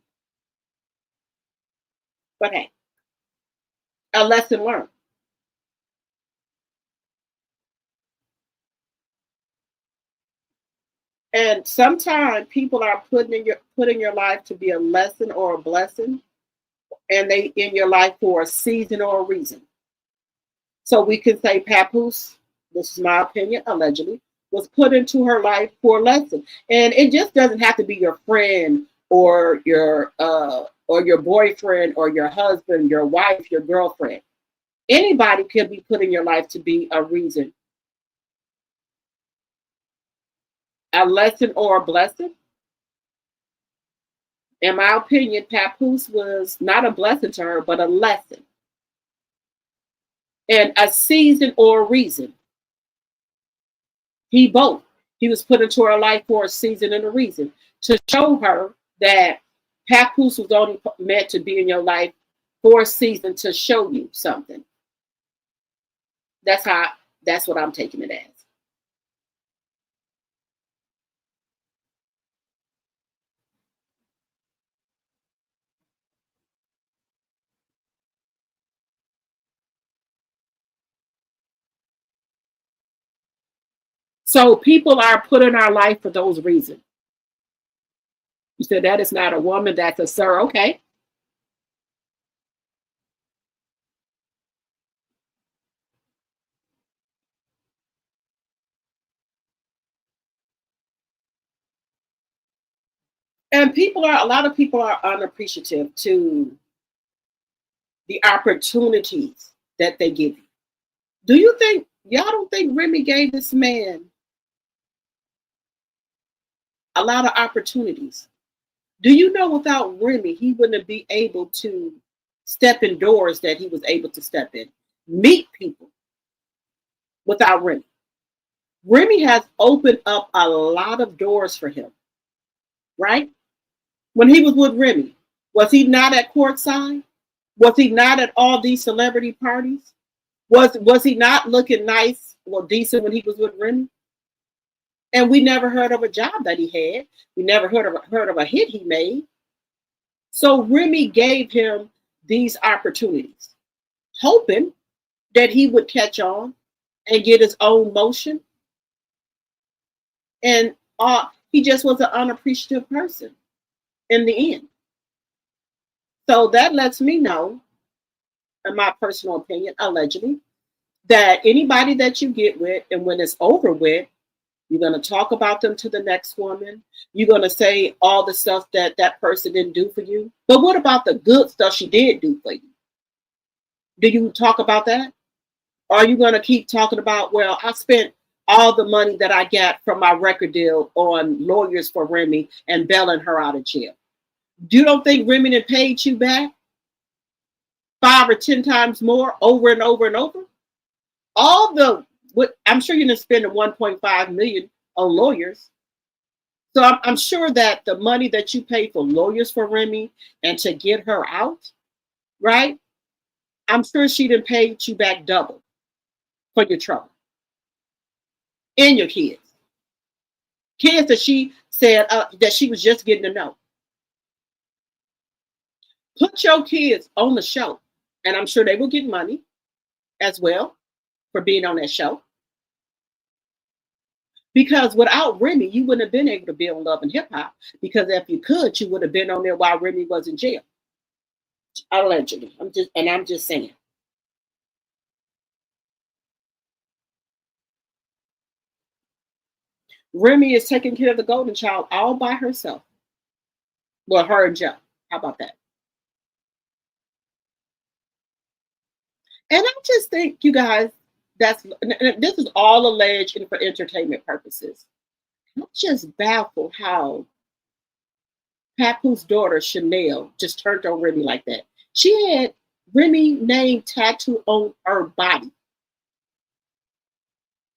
But hey, a lesson learned. And sometimes people are put in your life to be a lesson or a blessing, and they in your life for a season or a reason. So we can say Papoose, this is my opinion, allegedly, was put into her life for a lesson. And it just doesn't have to be your friend or your boyfriend or your husband, your wife, your girlfriend. Anybody can be put in your life to be a reason. A lesson or a blessing. In my opinion, Papoose was not a blessing to her, but a lesson. And a season or a reason. He both. He was put into her life for a season and a reason to show her that Papoose was only meant to be in your life for a season to show you something. That's what I'm taking it as. So people are put in our life for those reasons. You said that is not a woman, that's a sir. Okay. And a lot of people are unappreciative to the opportunities that they give you. Y'all don't think Remy gave this man a lot of opportunities? Do you know without Remy, he wouldn't be able to step in doors that he was able to step in, meet people without Remy? Remy has opened up a lot of doors for him, right? When he was with Remy, was he not at courtside? Was he not at all these celebrity parties? Was he not looking nice or decent when he was with Remy? And we never heard of a job that he had. We never heard of a hit he made. So Remy gave him these opportunities, hoping that he would catch on and get his own motion. And he just was an unappreciative person in the end. So that lets me know, in my personal opinion, allegedly, that anybody that you get with, and when it's over with, you're going to talk about them to the next woman. You're going to say all the stuff that that person didn't do for you. But what about the good stuff she did do for you? Do you talk about that? Or are you going to keep talking about, well, I spent all the money that I got from my record deal on lawyers for Remy and bailing her out of jail? You don't think Remy had paid you back 5 or 10 times more over and over and over? I'm sure you didn't spend the 1.5 million on lawyers. So I'm sure that the money that you paid for lawyers for Remy and to get her out, right? I'm sure she didn't pay you back double for your trouble. And your kids. Kids that she said that she was just getting to know. Put your kids on the show, and I'm sure they will get money as well for being on that show. Because without Remy, you wouldn't have been able to be on Love and Hip Hop. Because if you could, you would have been on there while Remy was in jail. Allegedly. I'm just saying. Remy is taking care of the golden child all by herself. Well, her and Joe. How about that? And I just think, you guys, this is all alleged and for entertainment purposes. I'm just baffled how Papoose's daughter, Chanel, just turned on Remy like that. She had Remy name tattooed on her body.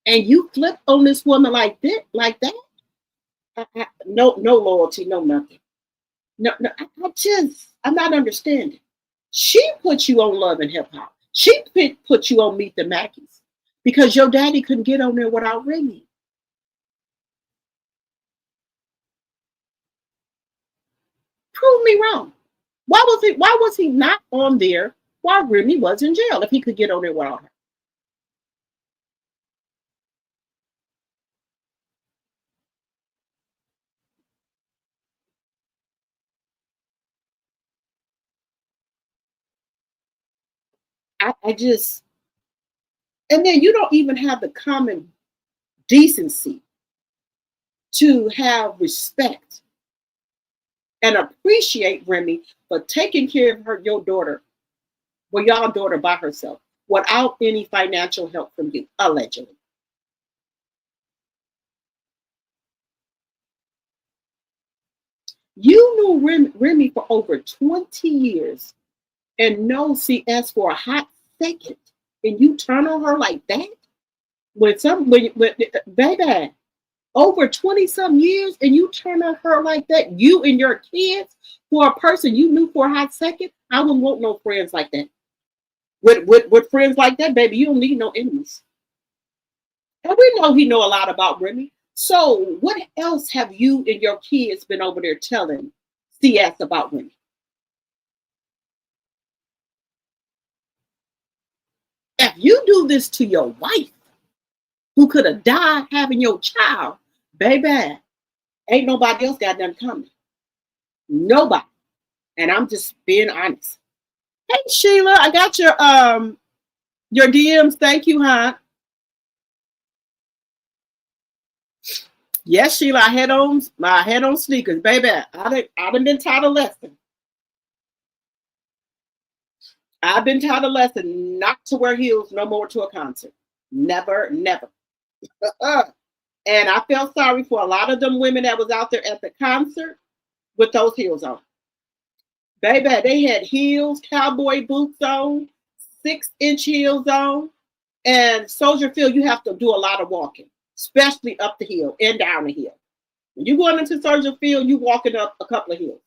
And you flip on this woman like that? No loyalty, no nothing. No, I'm not understanding. She put you on Love and Hip Hop. She put you on Meet the Mackies because your daddy couldn't get on there without Remy. Prove me wrong. Why was he not on there while Remy was in jail if he could get on there without her? I just, and then you don't even have the common decency to have respect and appreciate Remy for taking care of your daughter, well, y'all daughter by herself, without any financial help from you, allegedly. You knew Remy for over 20 years and no CS for a hot second, and you turn on her like that? Baby, over 20 some years and you turn on her like that, you and your kids, for a person you knew for a hot second? I wouldn't want no friends like that. With friends like that, baby, you don't need no enemies. And we know he know a lot about Remy. So what else have you and your kids been over there telling CS about Remy? If you do this to your wife, who could have died having your child, baby, ain't nobody else got nothing coming. Nobody. And I'm just being honest. Hey Sheila, I got your DMs. Thank you, hon. Yes, Sheila, I had on sneakers, baby. I done been taught a lesson. I've been taught a lesson not to wear heels no more to a concert. Never, never. And I felt sorry for a lot of them women that was out there at the concert with those heels on. Baby, they had heels, cowboy boots on, 6-inch heels on. And Soldier Field, you have to do a lot of walking, especially up the hill and down the hill. When you going into Soldier Field, you walking up a couple of hills.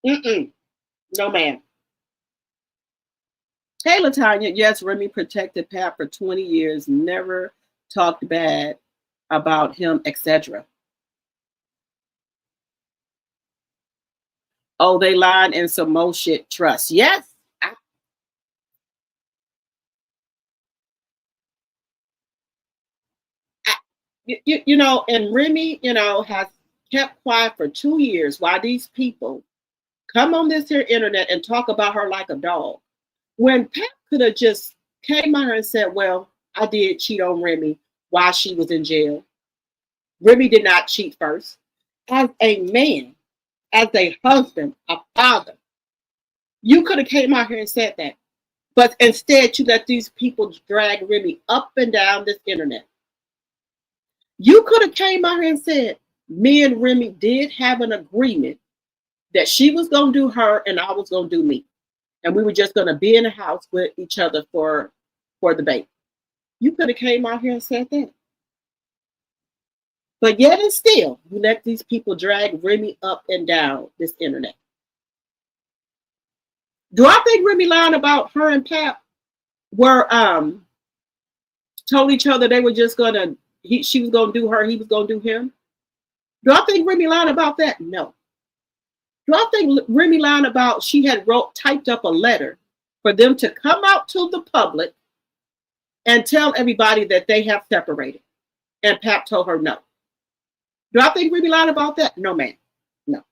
No, ma'am. Hey, Latanya. Yes, Remy protected Pat for 20 years, never talked bad about him, etc. Oh, they lied and some more shit. Trust. Yes. You know, and Remy, you know, has kept quiet for 2 years while these people come on this here internet and talk about her like a dog. When Pat could have just came on her and said, well, I did cheat on Remy while she was in jail. Remy did not cheat first. As a man, as a husband, a father, you could have came out here and said that. But instead, you let these people drag Remy up and down this internet. You could have came out here and said, me and Remy did have an agreement that she was going to do her and I was going to do me. And we were just going to be in the house with each other for the baby. You could have came out here and said that. But yet and still, you let these people drag Remy up and down this internet. Do I think Remy lied about her and Pap were told each other they were just going to, she was going to do her, he was going to do him? Do I think Remy lied about that? No. Do I think Remy lied about she had typed up a letter for them to come out to the public and tell everybody that they have separated? And Pap told her no. Do I think Remy lied about that? No, ma'am. No.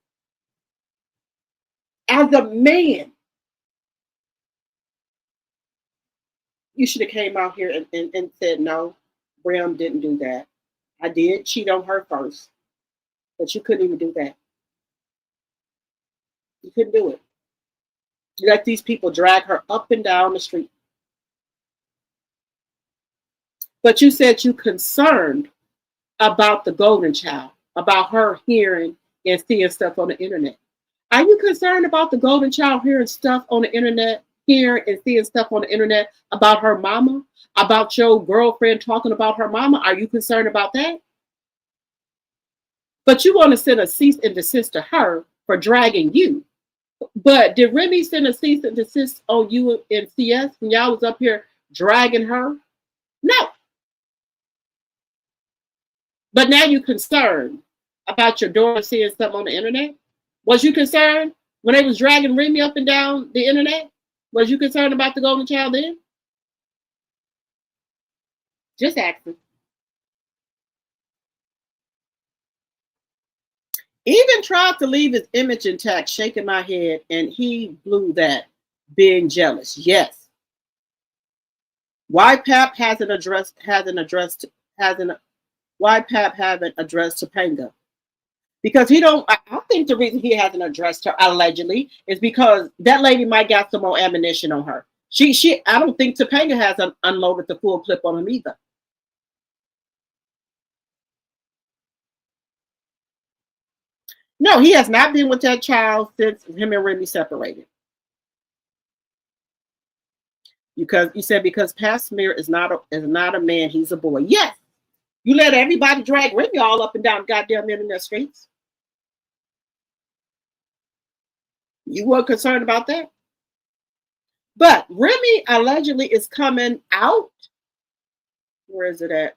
As a man, you should have came out here and said, no, Brim didn't do that. I did cheat on her first, but you couldn't even do that. You couldn't do it. You let these people drag her up and down the street. But you said you concerned about the golden child, about her hearing and seeing stuff on the internet. Are you concerned about the golden child hearing stuff on the internet, hearing and seeing stuff on the internet about her mama, about your girlfriend talking about her mama? Are you concerned about that? But you want to send a cease and desist to her for dragging you. But did Remy send a cease and desist on you and CS when y'all was up here dragging her? No. But now you're concerned about your daughter seeing something on the internet? Was you concerned when they was dragging Remy up and down the internet? Was you concerned about the golden child then? Just asking. Even tried to leave his image intact, shaking my head, and he blew that, being jealous. Yes. Why Pap haven't addressed Topanga? Because he don't. I think the reason he hasn't addressed her allegedly is because that lady might got some more ammunition on her. I don't think Topanga has unloaded the full clip on him either. No, he has not been with that child since him and Remy separated. Because you said because Pat Smear is not a man, he's a boy. Yes, you let everybody drag Remy all up and down goddamn internet streets. You weren't concerned about that? But Remy allegedly is coming out. Where is it at?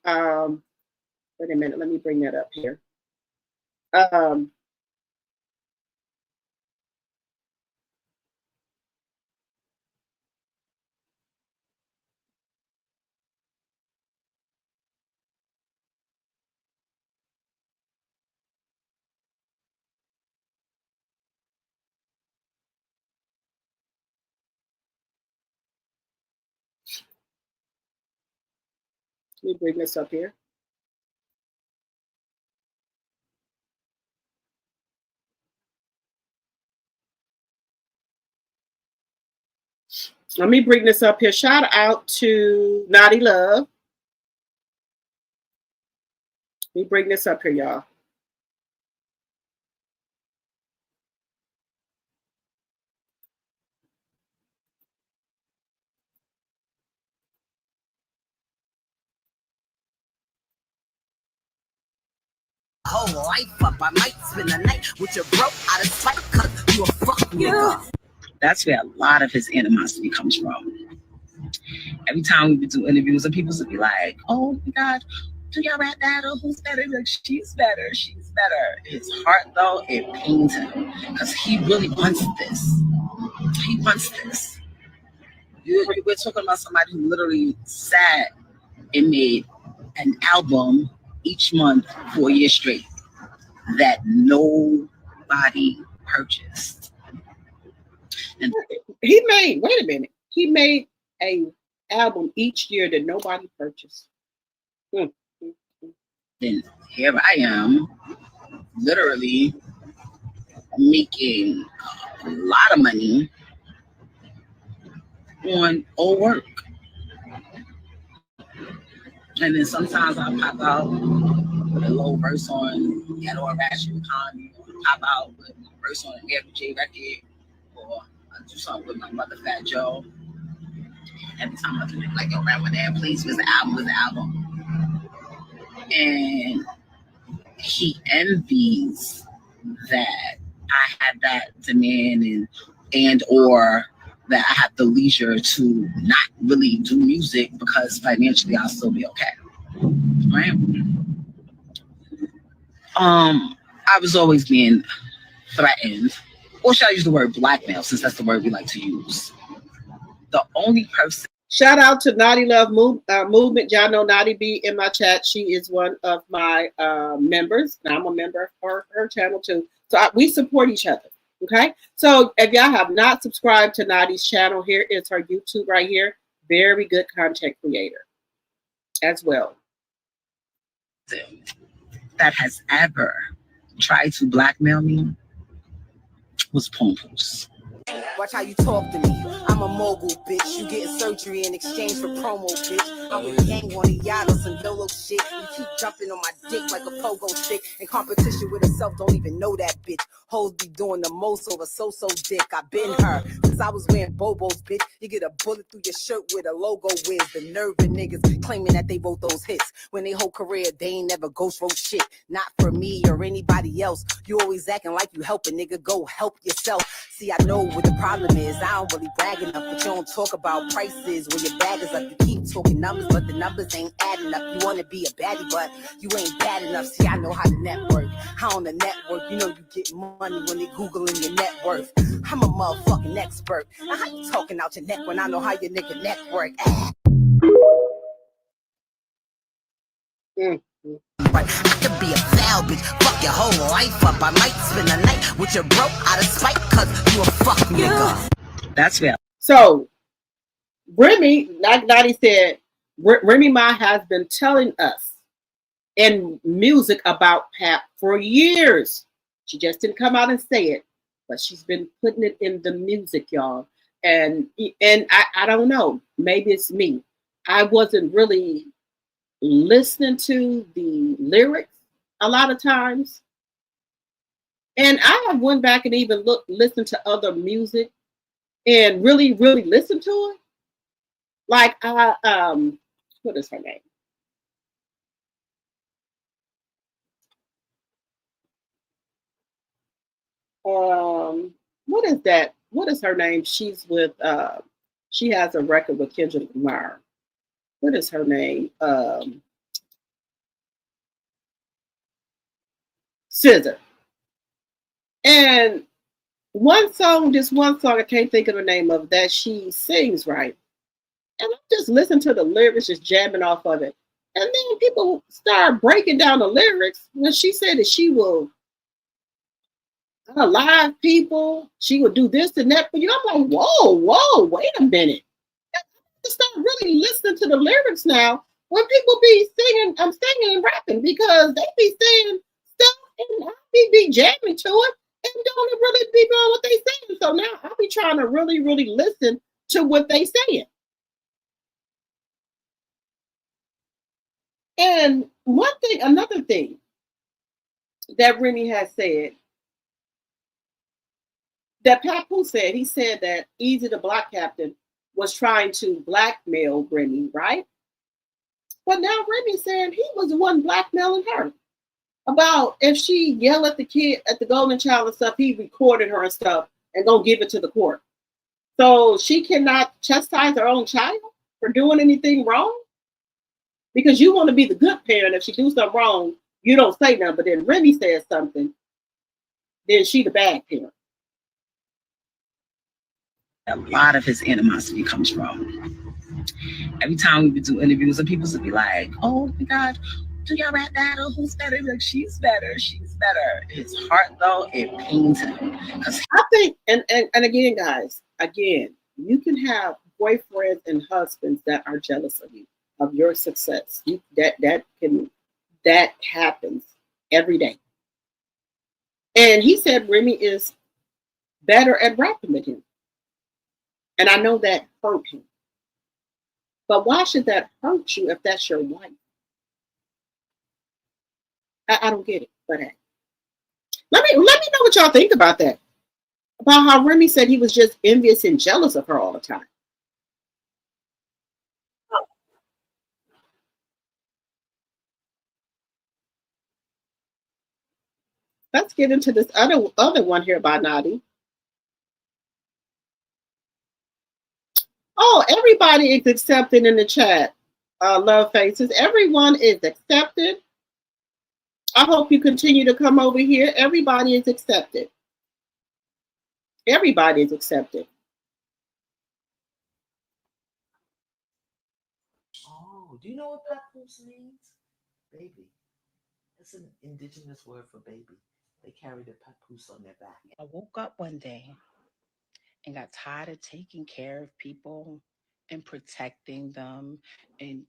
Wait a minute. Let me bring that up here. Let me bring this up here. Let me bring this up here. Shout out to Naughty Love. Let me bring this up here, y'all. Whole life up, I might spend the night with your broke out of spite cause you a fuck nigga. That's where a lot of his animosity comes from. Every time we would do interviews, and people would be like, "Oh my God, do y'all rap battle? Who's better?" Like, she's better. She's better. His heart, though, it pains him because he really wants this. He wants this. We're talking about somebody who literally sat and made an album each month for a year straight that nobody purchased. And he made, wait a minute, he made a album each year that nobody purchased. Then here I am, literally making a lot of money on old work. And then sometimes I'll pop out with a little verse on Ghetto or Ratchet Economy, or pop out with a verse on an Mary J record, or I'll do something with my brother Fat Joe. Every time I do it, like, yo, Ramadan, please, where's the album? Where's the album? And he envies that I have that demand and or that I have the leisure to not really do music because financially I'll still be okay. Right? I was always being threatened, or should I use the word blackmail, since that's the word we like to use. The only person. Shout out to Naughty Love Movement. Y'all know Naughty B in my chat. She is one of my members. And I'm a member of her channel too. So we support each other. Okay. So if y'all have not subscribed to Naughty's channel, here is her YouTube right here. Very good content creator as well. That has ever tried to blackmail me was Papoose. Watch how you talk to me. I'm a mogul, bitch. You getting surgery in exchange for promo, bitch. I'm with gang on a yacht or some YOLO shit. You keep jumping on my dick like a pogo stick. In competition with herself, don't even know that bitch. Hoes be doing the most over so dick. I been her since I was wearing Bobos, bitch. You get a bullet through your shirt with a logo with the nerve of niggas claiming that they wrote those hits. When they whole career, they ain't never ghost wrote shit. Not for me or anybody else. You always acting like you help a nigga. Go help yourself. See, I know what the problem is. I don't really brag enough, but you don't talk about prices when your bag is up. You keep talking numbers, but the numbers ain't adding up. You want to be a baddie, but you ain't bad enough. See, I know how to network. How on the network, you know you get money when they Googling your net worth. I'm a motherfucking expert. Now how you talking out your neck when I know how your nigga network? Right. I could be a foul bitch, fuck your whole life up. I might spend the night with your broke out of spite cause you a fuck nigga. That's real. So Remy, like Dottie said, Remy Ma has been telling us in music about Pap for years. She just didn't come out and say it, but she's been putting it in the music, y'all. And I don't know, maybe it's me. I wasn't really listening to the lyrics a lot of times. And I have went back and even listened to other music and really listened to it. Like what is her name? What what is that? What is her name? She's with she has a record with Kendrick Lamar. What is her name? Scissor. And one song, I can't think of the name of that she sings right. And I just listen to the lyrics, just jamming off of it. And then people start breaking down the lyrics when she said that she will unalive people, she would do this and that for you. I'm like, whoa, wait a minute. I have to start really listening to the lyrics now when people be singing, I'm singing and rapping because they be saying stuff and I be jamming to it and don't really be doing what they saying. So now I'll be trying to really, really listen to what they saying. And another thing that Remy has said, that Papoose said, he said that Easy the Block Captain was trying to blackmail Remy, right? But now Remy saying he was the one blackmailing her. About if she yelled at the kid, at the Golden Child and stuff, he recorded her and stuff and gonna give it to the court. So she cannot chastise her own child for doing anything wrong? Because you want to be the good parent. If she do something wrong, you don't say nothing. But then Remy says something, then she the bad parent. A lot of his animosity comes from. Every time we would do interviews, and people would be like, "Oh my God, do y'all rap battle? Who's better?" Like, she's better. His heart, though, it pains him. I think, and again, guys, you can have boyfriends and husbands that are jealous of you, of your success. That happens every day. And he said Remy is better at rapping than him. And I know that hurt him. But why should that hurt you if that's your wife? I don't get it. But hey, let me know what y'all think about that. About how Remy said he was just envious and jealous of her all the time. Let's get into this other one here by Nadi. Oh, everybody is accepted in the chat. Love faces. Everyone is accepted. I hope you continue to come over here. Everybody is accepted. Everybody is accepted. Oh, do you know what papoose means? Baby. It's an indigenous word for baby. They carry the papoose on their back. I woke up one day and got tired of taking care of people and protecting them and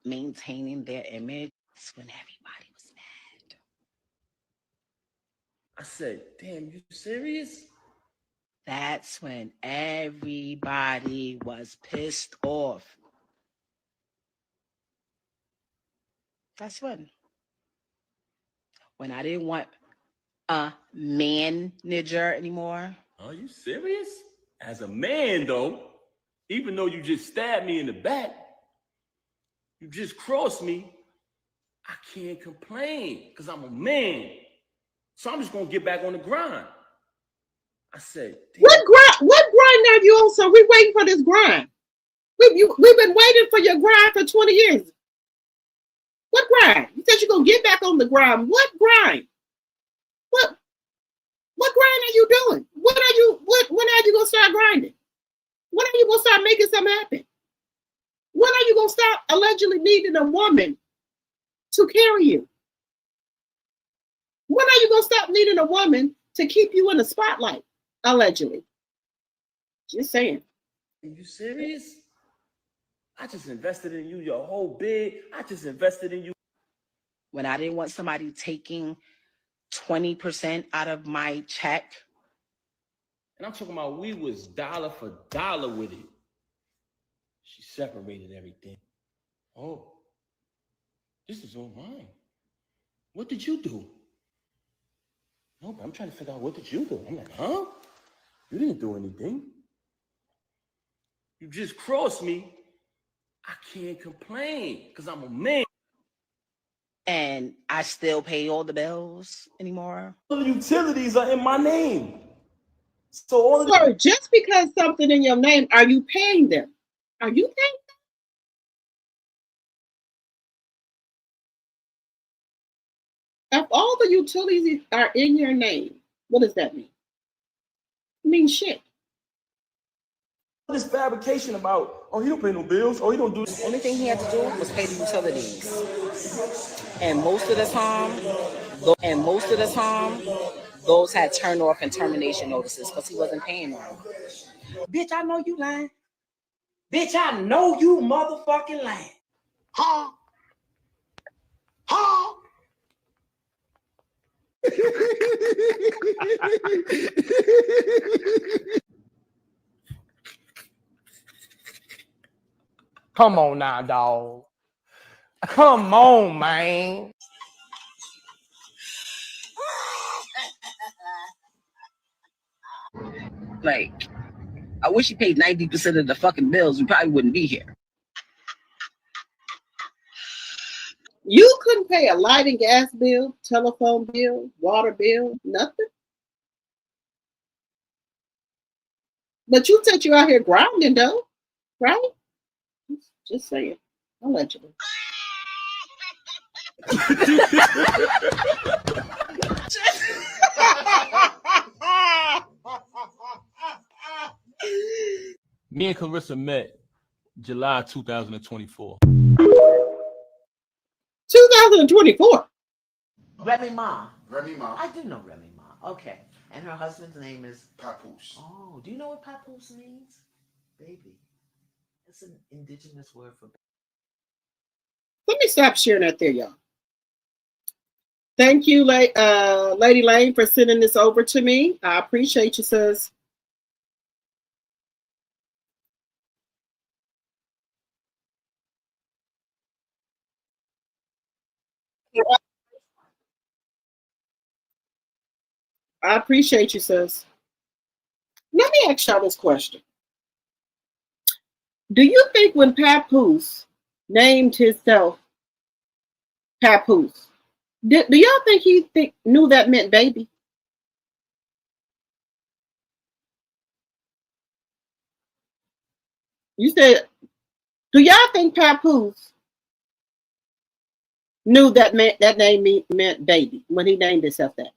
maintaining their image. That's when everybody was mad. I said, damn, you serious? That's when everybody was pissed off. That's when I didn't want a manager anymore. Are you serious? As a man, though, even though you just stabbed me in the back, you just crossed me, I can't complain because I'm a man. So I'm just going to get back on the grind. I said, damn. What grind are you on, sir? We're waiting for this grind. We've been waiting for your grind for 20 years. What grind? You said you're going to get back on the grind. What grind? What grind are you doing? When are you going to start grinding? When are you going to start making something happen? When are you going to stop allegedly needing a woman to carry you? When are you going to stop needing a woman to keep you in the spotlight, allegedly? Just saying. Are you serious? I just invested in you, your whole bid. I just invested in you. When I didn't want somebody taking 20% out of my check. And I'm talking about we was dollar for dollar with it. She separated everything. Oh, this is on mine. What did you do? No, but I'm trying to figure out what did you do? I'm like, huh? You didn't do anything. You just crossed me. I can't complain because I'm a man. And I still pay all the bills anymore. All the utilities are in my name. So Sir, just because something in your name, are you paying them? Are you paying them? If all the utilities are in your name, what does that mean? It means shit. this fabrication about, oh, he don't pay no bills, oh, he don't do. The only thing he had to do was pay the utilities, and most of the time, those had turn off and termination notices because he wasn't paying them. Bitch, I know you lying. Bitch, I know you motherfucking lying. Ha! Ha! Come on now, dog. Come on, man. Like, I wish he paid 90% of the fucking bills. We probably wouldn't be here. You couldn't pay a light and gas bill, telephone bill, water bill, nothing. But you said you out here grinding though, right? Just saying. Allegedly. Me and Clarissa met July 2024. 2024. Remy Ma. Remy Ma. I do know Remy Ma. Okay. And her husband's name is Papoose. Oh, do you know what papoose means? Baby. It's an indigenous word for baby. Let me stop sharing that there, y'all. Thank you, Lady Lane, for sending this over to me. I appreciate you, sis. I appreciate you, sis. Let me ask y'all this question. Do you think when Papoose named himself Papoose, do y'all think he knew that meant baby? You said, do y'all think Papoose knew that name meant baby when he named himself that?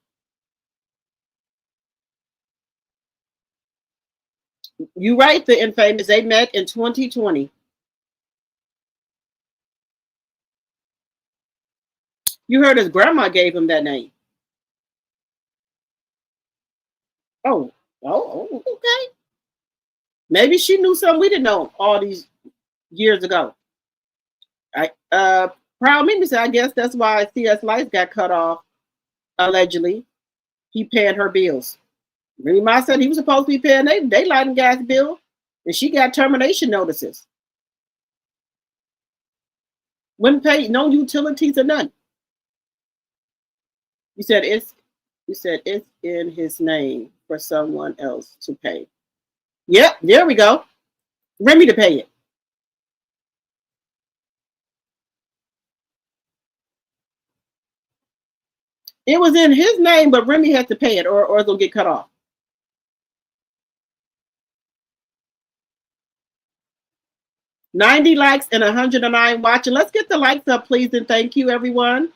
You right, the infamous. They met in 2020. You heard his grandma gave him that name. Oh, okay. Maybe she knew something we didn't know all these years ago. Proud Mimi said, I guess that's why CS Lights got cut off, allegedly. He paying her bills. Remy Ma said he was supposed to be paying they light and gas bill, and she got termination notices. Wouldn't pay no utilities or none. You said it's in his name for someone else to pay. Yep, there we go. Remy to pay it. It was in his name, but Remy had to pay it or it'll get cut off. $90 likes and 109 watching. Let's get the likes up, please, and thank you, everyone.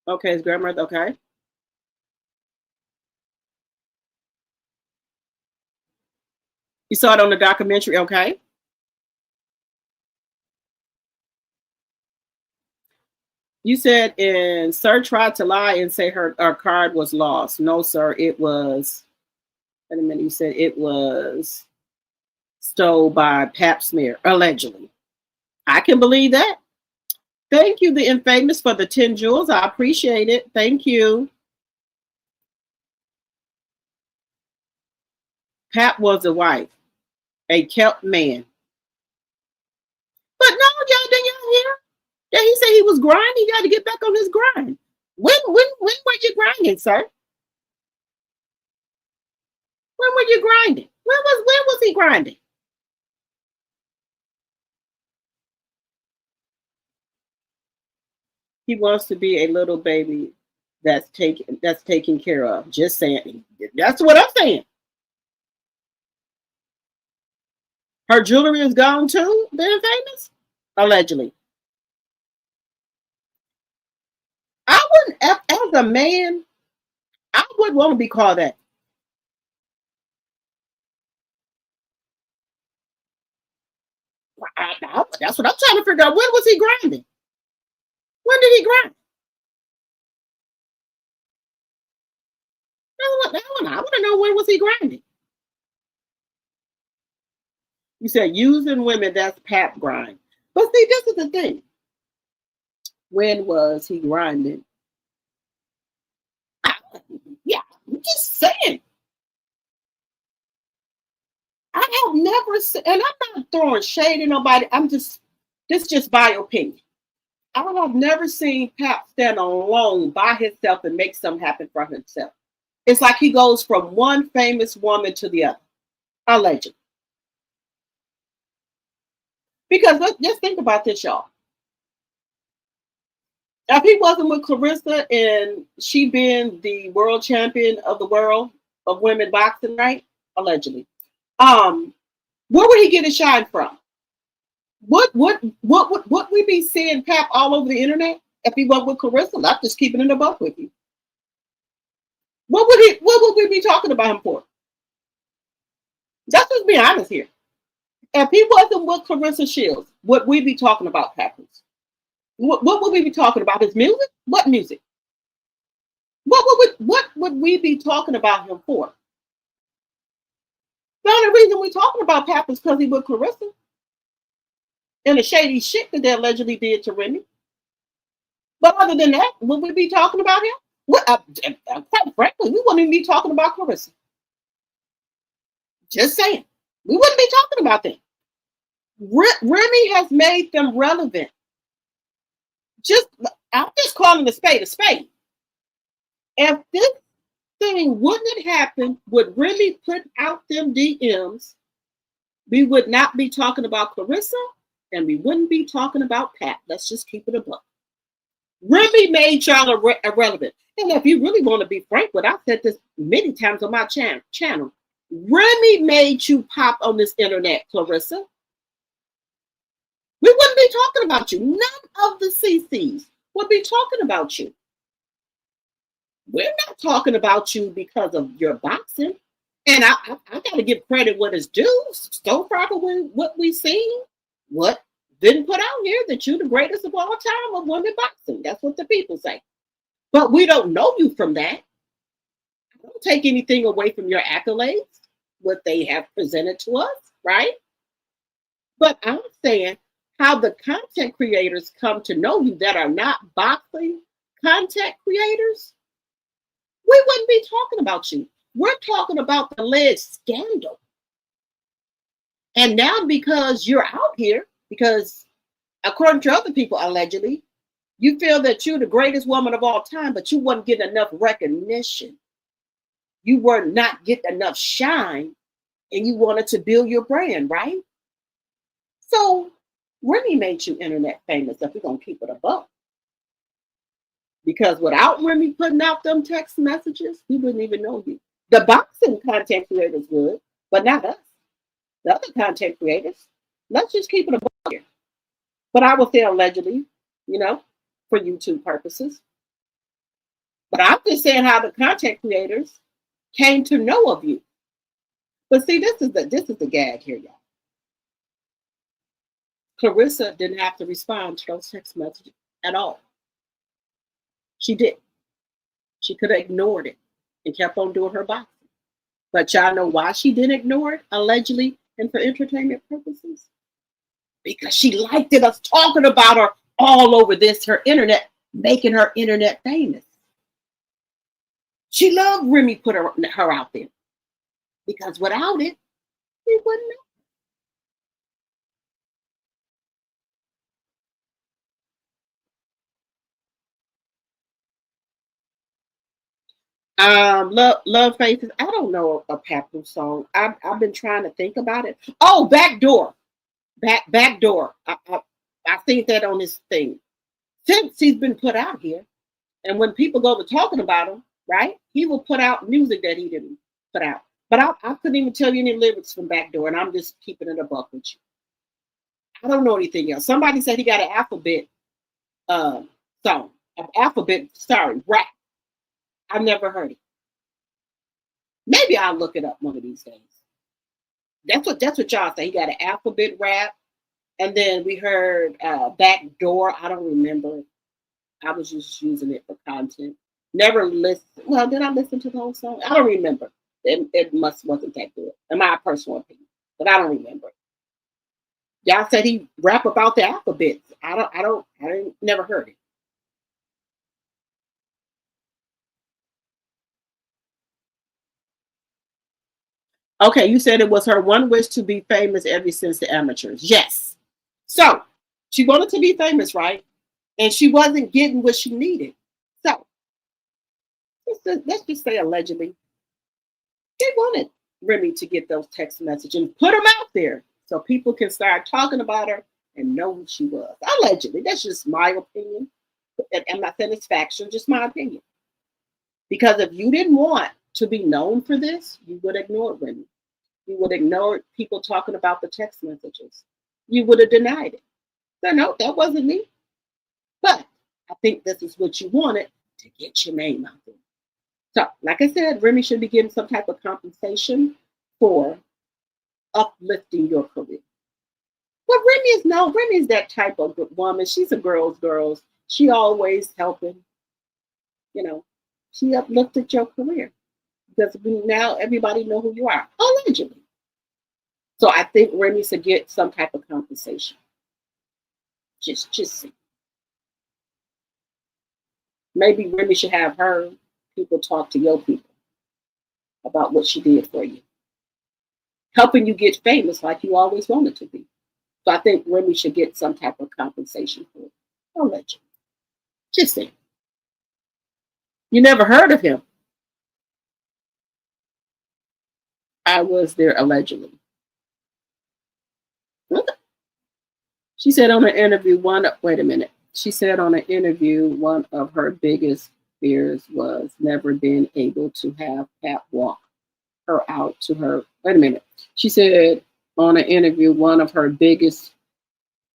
Okay, his grandmother, okay. You saw it on the documentary, okay. You said, and Sir tried to lie and say her card was lost. No, sir, it was, wait a minute, you said it was stole by Pap Smear, allegedly. I can believe that. Thank you, the infamous, for the 10 jewels. I appreciate it. Thank you. Pap was a wife, a kept man. But no, y'all, did y'all hear? Yeah, he said he was grinding. He got to get back on his grind. When were you grinding, sir? When were you grinding? When was he grinding? He wants to be a little baby that's taken care of. Just saying. That's what I'm saying. Her jewelry is gone too, being famous? Allegedly. I wouldn't, as a man, I wouldn't want to be called that. That's what I'm trying to figure out. When was he grinding? When did he grind? I want to know, when was he grinding? You said using women, that's pap grind. But see, this is the thing. When was he grinding? Yeah, I'm just saying. I have never seen, and I'm not throwing shade at nobody. This is just my opinion. I have never seen Pap stand alone by himself and make something happen for himself. It's like he goes from one famous woman to the other, allegedly. Because just think about this, y'all. If he wasn't with Clarissa and she being the world champion of the world of women boxing, right? Allegedly. Where would he get his shine from? What would we be seeing Pap all over the internet if he wasn't with Clarissa? I'm just keeping it a buck with you. What would we be talking about him for? Let's just be honest here. If he wasn't with Clarissa Shields, would we be talking about Papoose? What would we be talking about? His music? What music? What would we be talking about him for? The only reason we're talking about Papoose is because he with Clarissa and the shady shit that they allegedly did to Remy. But other than that, would we be talking about him? Quite frankly, we wouldn't even be talking about Clarissa. Just saying. We wouldn't be talking about them. Remy has made them relevant. I'm just calling a spade a spade. If this thing wouldn't have happened, would Remy put out them DMs, we would not be talking about Clarissa and we wouldn't be talking about Pat. Let's just keep it a buck. Remy made y'all irrelevant. And if you really want to be frank, what I've said this many times on my channel, Remy made you pop on this internet, Clarissa. We wouldn't be talking about you. None of the CCs would be talking about you. We're not talking about you because of your boxing. And I got to give credit what is due. So far from what we've seen, what didn't put out here that you're the greatest of all time of women boxing. That's what the people say. But we don't know you from that. I don't take anything away from your accolades, what they have presented to us, right? But I'm saying how the content creators come to know you that are not boxing content creators, we wouldn't be talking about you. We're talking about the alleged scandal. And now because you're out here, because according to other people, allegedly, you feel that you're the greatest woman of all time, but you weren't getting enough recognition. You were not getting enough shine, and you wanted to build your brand, right? So Remy made you internet famous if we're going to keep it above. Because without Remy putting out them text messages, we wouldn't even know you. The boxing content creators would, but not us. The other content creators, let's just keep it above here. But I would say allegedly, for YouTube purposes. But I'm just saying how the content creators came to know of you. But see, this is the gag here, y'all. Clarissa didn't have to respond to those text messages at all. She did. She could have ignored it and kept on doing her boxing. But y'all know why she didn't ignore it, allegedly, and for entertainment purposes? Because she liked it, us talking about her all over her internet, making her internet famous. She loved Remy put her out there. Because without it, we wouldn't know. Love Faces. I don't know a Papoose song. I've been trying to think about it. Oh, Backdoor. Backdoor. I seen that on this thing. since he's been put out here. And when people go to talking about him, right, he will put out music that he didn't put out. But I couldn't even tell you any lyrics from Backdoor, and I'm just keeping it a buck with you. I don't know anything else. Somebody said he got an alphabet song. Rap. I've never heard it. Maybe I'll look it up one of these days. That's what y'all say. He got an alphabet rap. And then we heard Backdoor. I don't remember it. I was just using it for content. Never listened. Well, did I listen to the whole song? I don't remember. It wasn't that good, in my personal opinion. But I don't remember it. Y'all said he rap about the alphabet. I never heard it. Okay, you said it was her one wish to be famous ever since the amateurs. Yes. So she wanted to be famous, right? And she wasn't getting what she needed. So let's just say allegedly, they wanted Remy to get those text messages and put them out there so people can start talking about her and know who she was. Allegedly. That's just my opinion. And my satisfaction, just my opinion. Because if you didn't want to be known for this, you would ignore Remy. You would ignore people talking about the text messages. You would have denied it. So no, that wasn't me. But I think this is what you wanted to get your name out there. So, like I said, Remy should be getting some type of compensation for uplifting your career. But Remy is that type of woman. She's a girl's girl. She always helping. You know, she uplifted your career. Because now everybody know who you are, allegedly. So I think Remy should get some type of compensation. Just see. Maybe Remy should have her people talk to your people about what she did for you. Helping you get famous like you always wanted to be. So I think Remy should get some type of compensation for it. Allegedly. Just saying. You never heard of him. I was there allegedly. She said on an interview, She said on an interview, one of her biggest fears was never being able to have Pat walk her out to her. She said on an interview, one of her biggest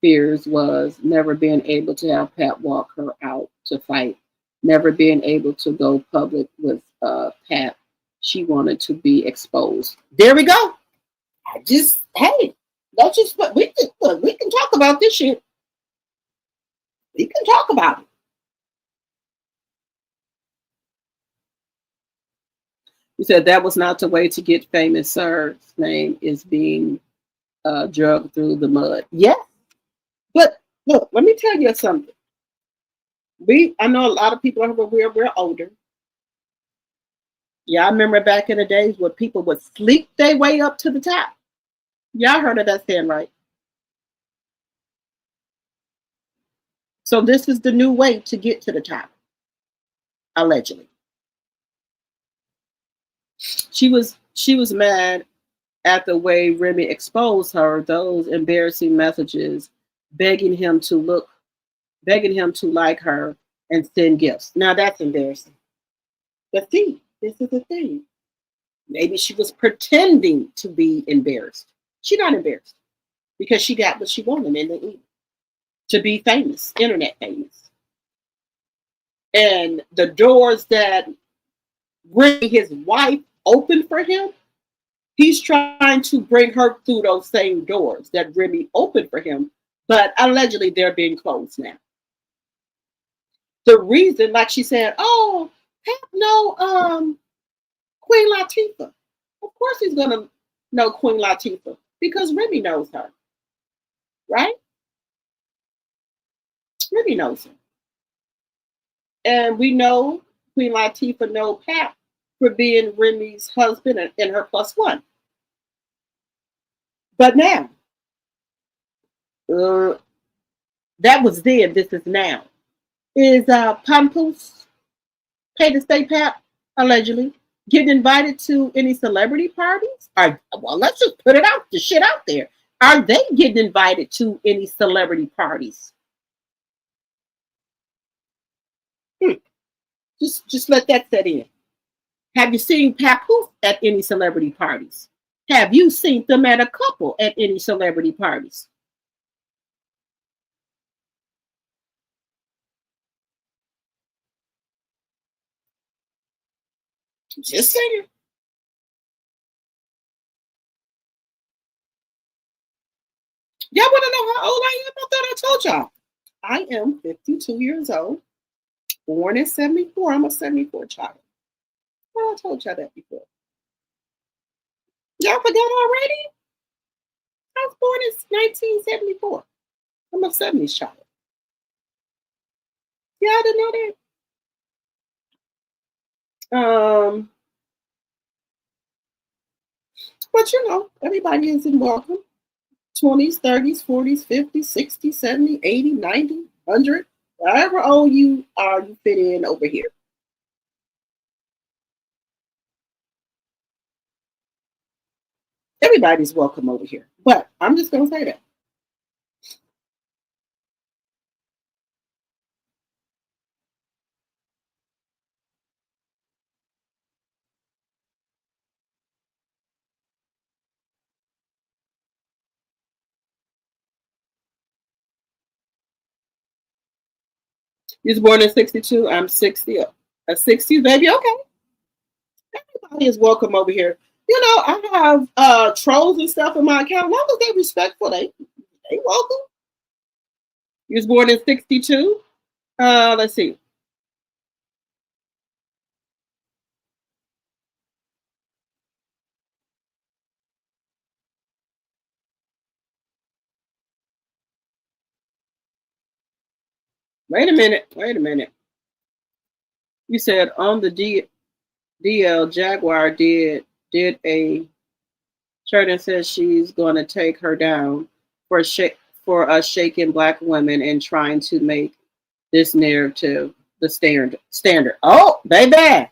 fears was never being able to have Pat walk her out to fight, never being able to go public with Pat. She wanted to be exposed. There we go. That's just what we can talk about this shit. We can talk about it. You said that was not the way to get famous, sir. His name is being drugged through the mud. Yeah. But look, let me tell you something. I know a lot of people we're older. Yeah, I remember back in the days where people would sleep their way up to the top. Y'all heard of that saying, right? So this is the new way to get to the top, allegedly. She was mad at the way Remy exposed her, those embarrassing messages, begging him to like her and send gifts. Now that's embarrassing. But see, this is the thing. Maybe she was pretending to be embarrassed. She's not embarrassed because she got what she wanted in the end. To be famous, internet famous. And the doors that Remy, his wife, opened for him, he's trying to bring her through those same doors that Remy opened for him, but allegedly they're being closed now. The reason, like she said, oh, no, Queen Latifah. Of course he's going to know Queen Latifah because Remy knows her, right? Remy knows her. And we know Queen Latifah know Pat for being Remy's husband and her plus one. But now, that was then, this is now. Is Papoose, pay to stay Pat, allegedly, getting invited to any celebrity parties? Well, let's just put the shit out there. Are they getting invited to any celebrity parties? Just let that set in. Have you seen Papoose at any celebrity parties? Have you seen them at a couple at any celebrity parties? Just saying. Y'all want to know how old I am? I thought I told y'all. I am 52 years old, born in 74. I'm a 74 child. Well, I told y'all that before. Y'all forgot already? I was born in 1974. I'm a 70s child. Y'all didn't know that? But you know, everybody is welcome. 20s, 30s, 40s, 50s, 60s, 70s, 80, 90, 100. However old you are, you fit in over here. Everybody's welcome over here. But I'm just going to say that. You was born in 62. I'm 60. A 60 baby. Okay. Everybody is welcome over here. You know, I have trolls and stuff in my account. As long as they're respectful, they welcome. You was born in 62. Let's see. Wait a minute. You said on the DL Jaguar did a shirt and says she's going to take her down for us shaking Black women and trying to make this narrative the standard. Oh, baby.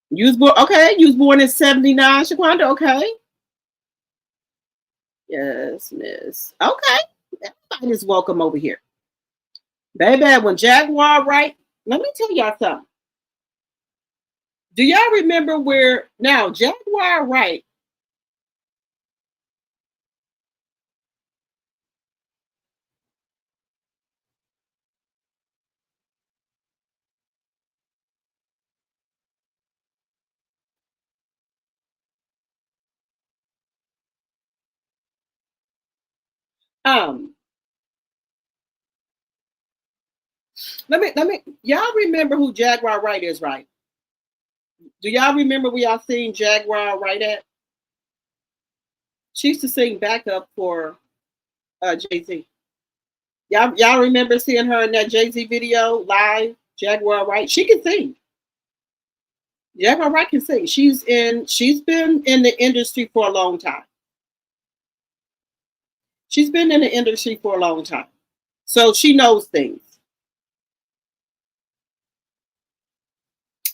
You was born in 79, Shaquanda. Okay. Yes, miss. Okay. Everybody's welcome over here. Baby, when Jaguar right, let me tell y'all something. Do y'all remember where now Jaguar right? Let me y'all remember who Jaguar Wright is, right? Do y'all remember where y'all seen Jaguar Wright at? She used to sing backup for Jay-Z. Y'all remember seeing her in that Jay-Z video live? Jaguar Wright. She can sing. Jaguar Wright can sing. She's been in the industry for a long time. She's been in the industry for a long time. So she knows things.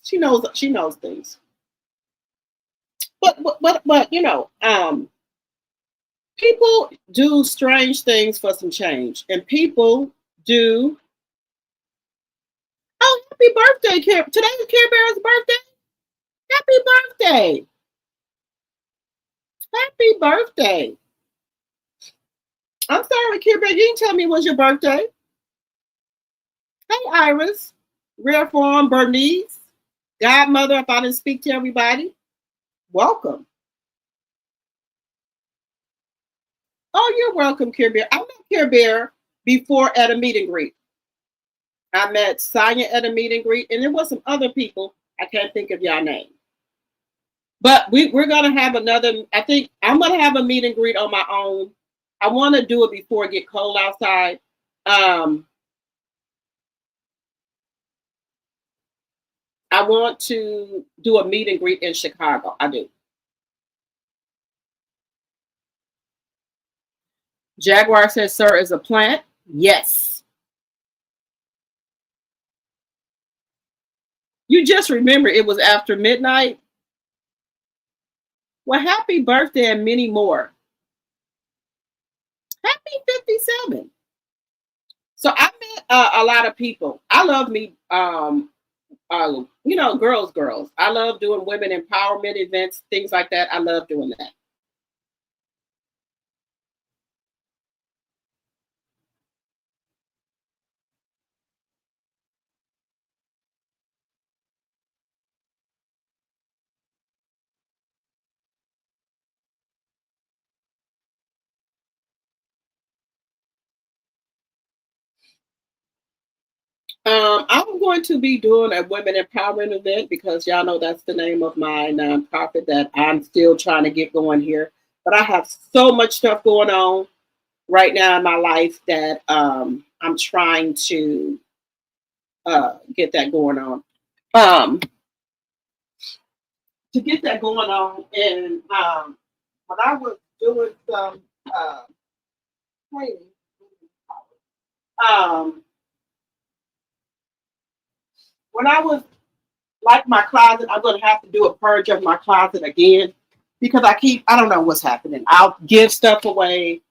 She knows things. But you know, people do strange things for some change. And people do. Oh, happy birthday, Care. Today's Care Bear's birthday. Happy birthday. Happy birthday. I'm sorry, Care Bear, you didn't tell me it was your birthday. Hey, Iris. Rare Form, Bernice. Godmother, if I didn't speak to everybody, welcome. Oh, you're welcome, Care Bear. I met Care Bear before at a meet and greet. I met Sonya at a meet and greet, and there was some other people. I can't think of y'all name. But we're going to have another, I think I'm going to have a meet and greet on my own. I want to do it before it get cold outside. I want to do a meet and greet in Chicago. I do. Jaguar says, sir, is a plant. Yes. You just remember it was after midnight. Well, happy birthday and many more. Happy 57. So I met a lot of people. I love me, girls. I love doing women empowerment events, things like that. I love doing that. I'm going to be doing a women empowerment event because y'all know that's the name of my nonprofit that I'm still trying to get going here. But I have so much stuff going on right now in my life that I'm trying to get that going on. To get that going on, and when I was doing some training, um, when I was like my closet, I'm going to have to do a purge of my closet again because I don't know what's happening. I'll give stuff away,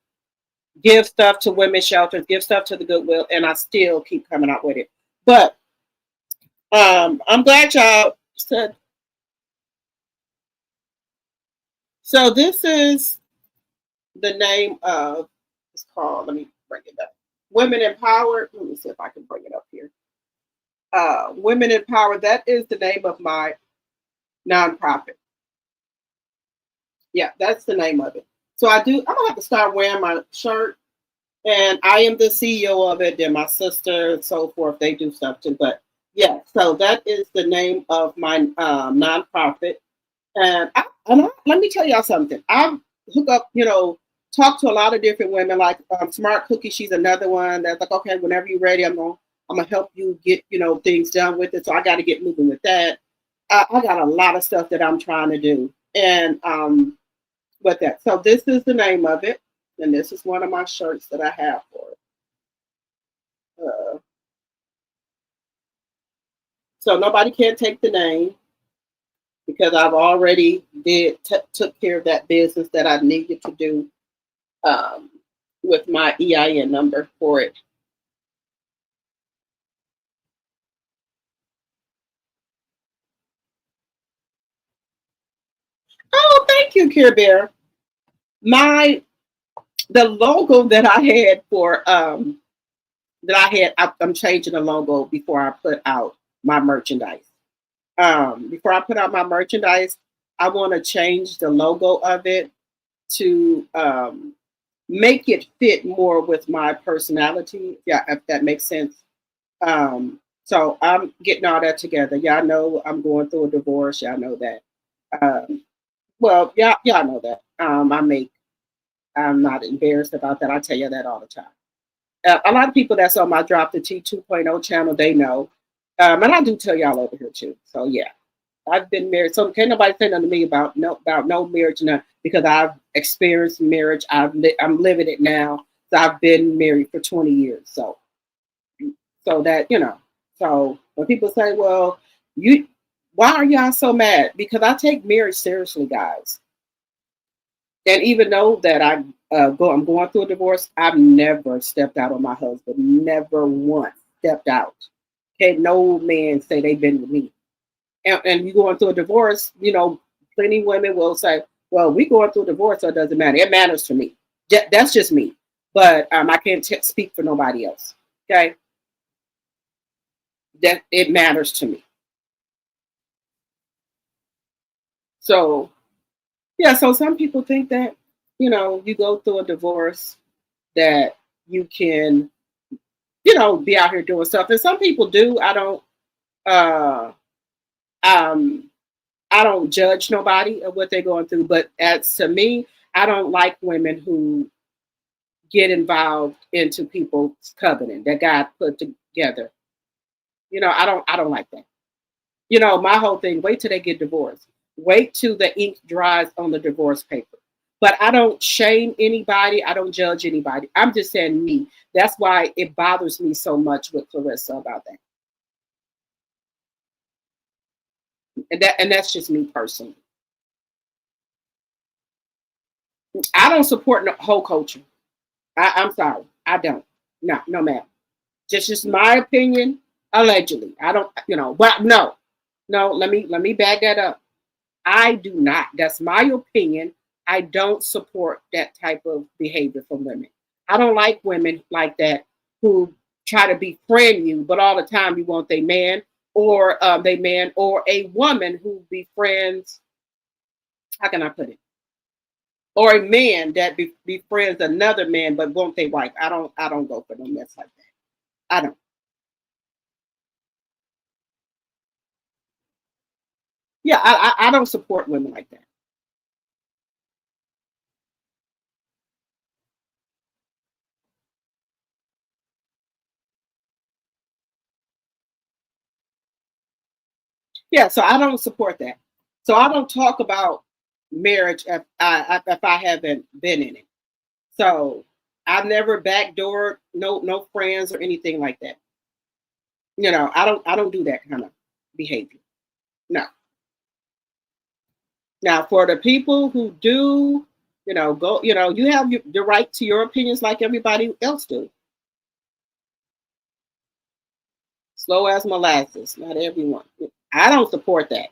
give stuff to women's shelters, give stuff to the Goodwill, and I still keep coming out with it. But I'm glad y'all said. So this is the name of, it's called, let me bring it up. Women Empowered. Let me see if I can bring it up here. Women Empowered. That is the name of my nonprofit. Yeah, that's the name of it. So I'm gonna have to start wearing my shirt, and I am the CEO of it. And my sister and so forth, they do stuff too. But yeah, so that is the name of my nonprofit. And let me tell y'all something. I hook up, talk to a lot of different women. Like Smart Cookie, she's another one that's like, okay, whenever you're ready, I'm gonna help you get things done with it. So I got to get moving with that. I got a lot of stuff that I'm trying to do, and with that. So this is the name of it, and this is one of my shirts that I have for it. So nobody can take the name because I've already took care of that business that I needed to do with my EIN number for it. Oh, thank you, Care Bear. The logo that I had for I'm changing the logo before I put out my merchandise. Before I put out my merchandise, I want to change the logo of it to make it fit more with my personality. Yeah, if that makes sense. So I'm getting all that together. Y'all know I'm going through a divorce. Y'all know that. Well, y'all know that. I'm not embarrassed about that. I tell you that all the time. A lot of people that's on my Drop the T 2.0 channel, they know. And I do tell y'all over here too. So yeah, I've been married. So can't nobody say nothing to me about no marriage now because I've experienced marriage. I'm living it now. So I've been married for 20 years. So that, so when people say, well, why are y'all so mad? Because I take marriage seriously, guys. And even though that I'm going through a divorce, I've never stepped out on my husband. Never once stepped out. Can't no man say they've been with me. And you going through a divorce, plenty of women will say, well, we going through a divorce, so it doesn't matter. It matters to me. That's just me. But I can't speak for nobody else. Okay? That it matters to me. So, yeah, so some people think that, you go through a divorce that you can, be out here doing stuff. And some people do. I don't judge nobody of what they're going through. But as to me, I don't like women who get involved into people's covenant that God put together. I don't like that. My whole thing, wait till they get divorced. Wait till the ink dries on the divorce paper. But I don't shame anybody. I don't judge anybody. I'm just saying me. That's why it bothers me so much with Clarissa about that. And that's just me personally. I don't support the whole culture. I'm sorry. I don't. No, ma'am. Just my opinion, allegedly. I don't, but no. Let me back that up. I do not. That's my opinion. I don't support that type of behavior from women. I don't like women like that who try to befriend you, but all the time you want a man or a woman who befriends. How can I put it? Or a man that befriends another man but won't their wife. I don't go for no mess like that. I don't. Yeah, I don't support women like that. Yeah, so I don't support that. So I don't talk about marriage if I haven't been in it. So I've never backdoored no friends or anything like that. I don't do that kind of behavior. No. Now for the people who do, go, you have the right to your opinions like everybody else do. Slow as molasses, not everyone. I don't support that.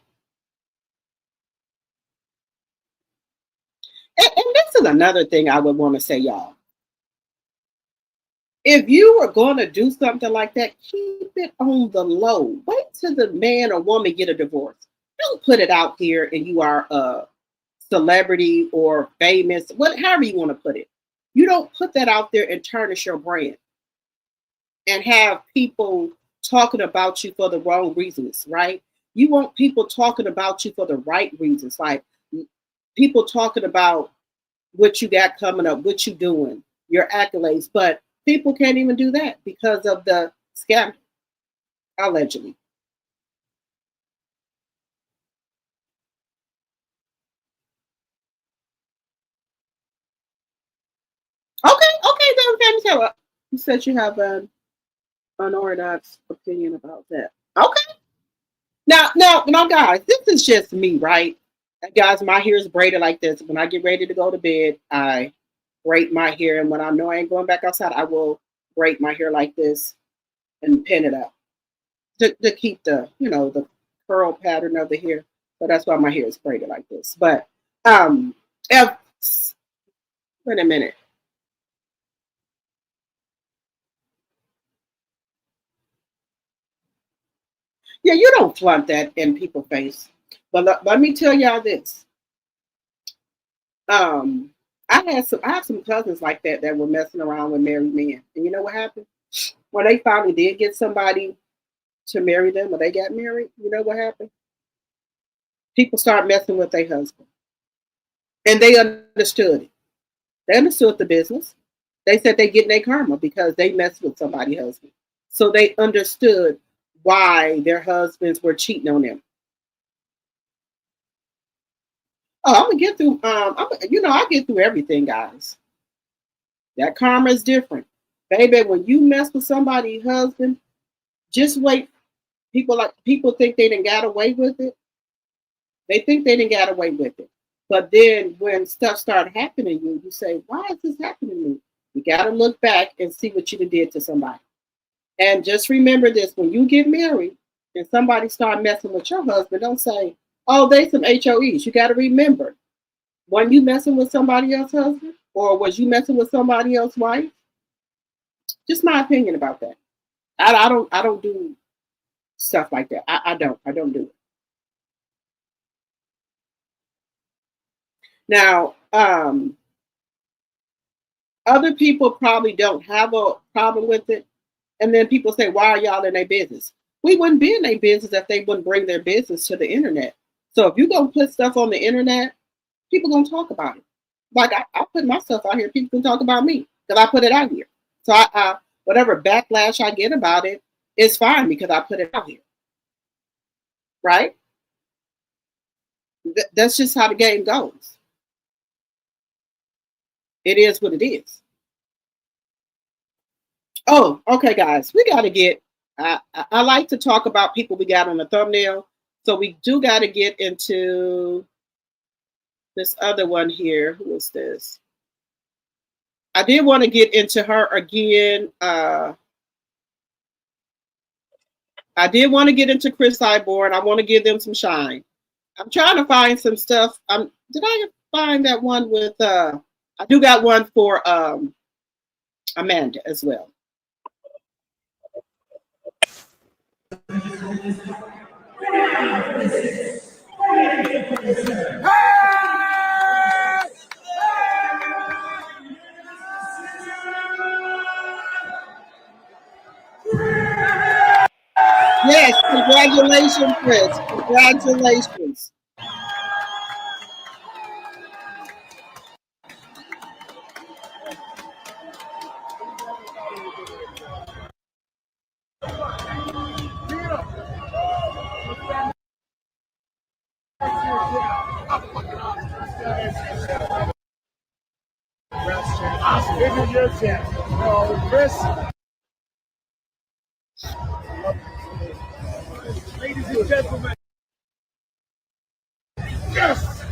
And this is another thing I would want to say, y'all. If you were going to do something like that, keep it on the low. Wait till the man or woman get a divorce. Don't put it out here and you are a celebrity or famous, however you want to put it. You don't put that out there and tarnish your brand and have people talking about you for the wrong reasons, right? You want people talking about you for the right reasons, like people talking about what you got coming up, what you doing, your accolades, but people can't even do that because of the scam, allegedly. Okay, then family. You said you have an unorthodox opinion about that. Okay. Now, guys, this is just me, right? Guys, my hair is braided like this. When I get ready to go to bed, I braid my hair, and when I know I ain't going back outside, I will braid my hair like this and pin it up to keep the curl pattern of the hair. So that's why my hair is braided like this. But if wait a minute. Yeah, you don't flaunt that in people's face. But let me tell y'all this. Um, I have some cousins like that were messing around with married men. And you know what happened? When they finally did get somebody to marry them or they got married, you know what happened? People start messing with their husband. And they understood it. They understood the business. They said they getting their karma because they messed with somebody's husband. So they understood why their husbands were cheating on them. Oh, I'm gonna get through. I get through everything, guys. That karma is different, baby. When you mess with somebody's husband, just wait. People think they didn't got away with it. They think they didn't get away with it. But then when stuff started happening to you, you say, why is this happening to me? You got to look back and see what you did to somebody. And just remember this, when you get married and somebody start messing with your husband, don't say, oh, they some HOEs. You got to remember, when you messing with somebody else's husband or was you messing with somebody else's wife? Just my opinion about that. I don't do stuff like that. I don't do it. Now, other people probably don't have a problem with it. And then people say, why are y'all in their business? We wouldn't be in their business if they wouldn't bring their business to the internet. So if you're going to put stuff on the internet, people going to talk about it. Like I put my stuff out here, people can talk about me because I put it out here. So I whatever backlash I get about it, it's fine because I put it out here. Right? That's just how the game goes. It is what it is. Oh, okay, guys. We got to get, I like to talk about people we got on the thumbnail. So we do got to get into this other one here. Who is this? I did want to get into her again. I did want to get into Chris Cyborg. I want to give them some shine. I'm trying to find some stuff. Did I find that one with I do got one for Amanda as well. Yes, congratulations, Chris. Congratulations. Chris. Ladies and gentlemen. Yes.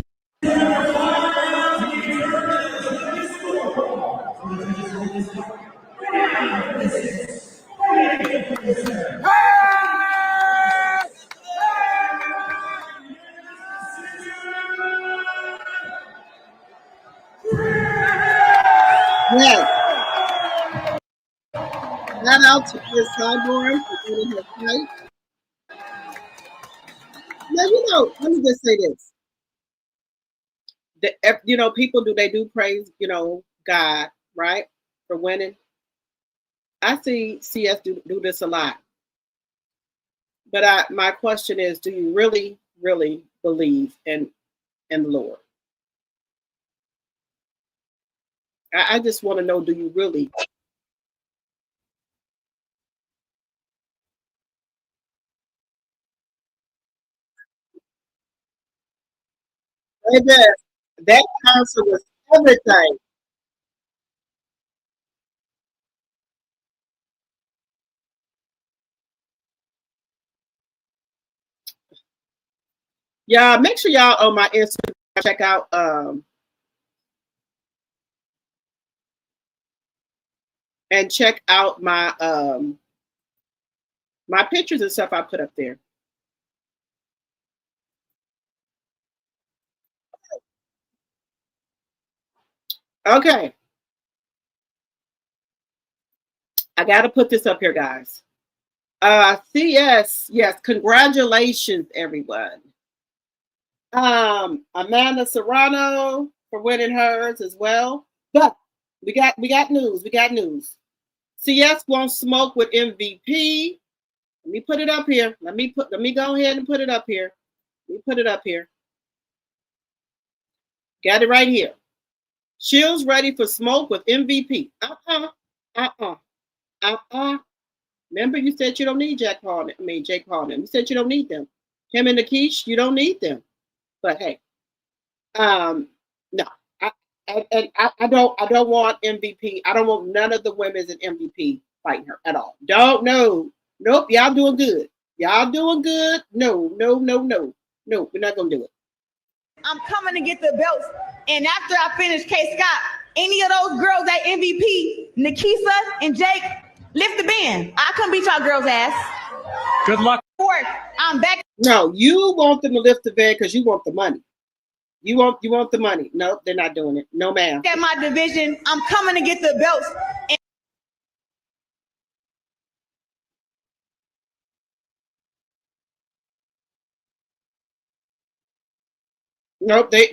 Yes. Shout out to Chris Cyborg for doing her fight. Now, let me just say this. People do praise, God, right? For winning. I see CS do this a lot. But my question is, do you really, really believe in the Lord? I just want to know, do you really? That answer was everything. Yeah, make sure y'all on my Instagram check out and check out my my pictures and stuff I put up there. Okay. I got to put this up here, guys. CS, yes, congratulations, everyone. Amanda Serrano for winning hers as well. But we got news. We got news. CS won't smoke with MVP. Let me put it up here. Let me go ahead and put it up here. Let me put it up here. Got it right here. Shield's ready for smoke with MVP. Remember, you said you don't need Jake Paul. You said you don't need them. Him and Nikish, you don't need them. But hey, no, I don't want MVP. I don't want none of the women's in MVP fighting her at all. Nope. Y'all doing good. Y'all doing good. No. We're not gonna do it. I'm coming to get the belts, and after I finish K. Scott, any of those girls at MVP, Nikisa and Jake, lift the band. I couldn't beat y'all girls' ass. Good luck. I'm back. No, you want them to lift the band because you want the money. You want the money. No, they're not doing it. No, ma'am. At my division, I'm coming to get the belts. Nope, they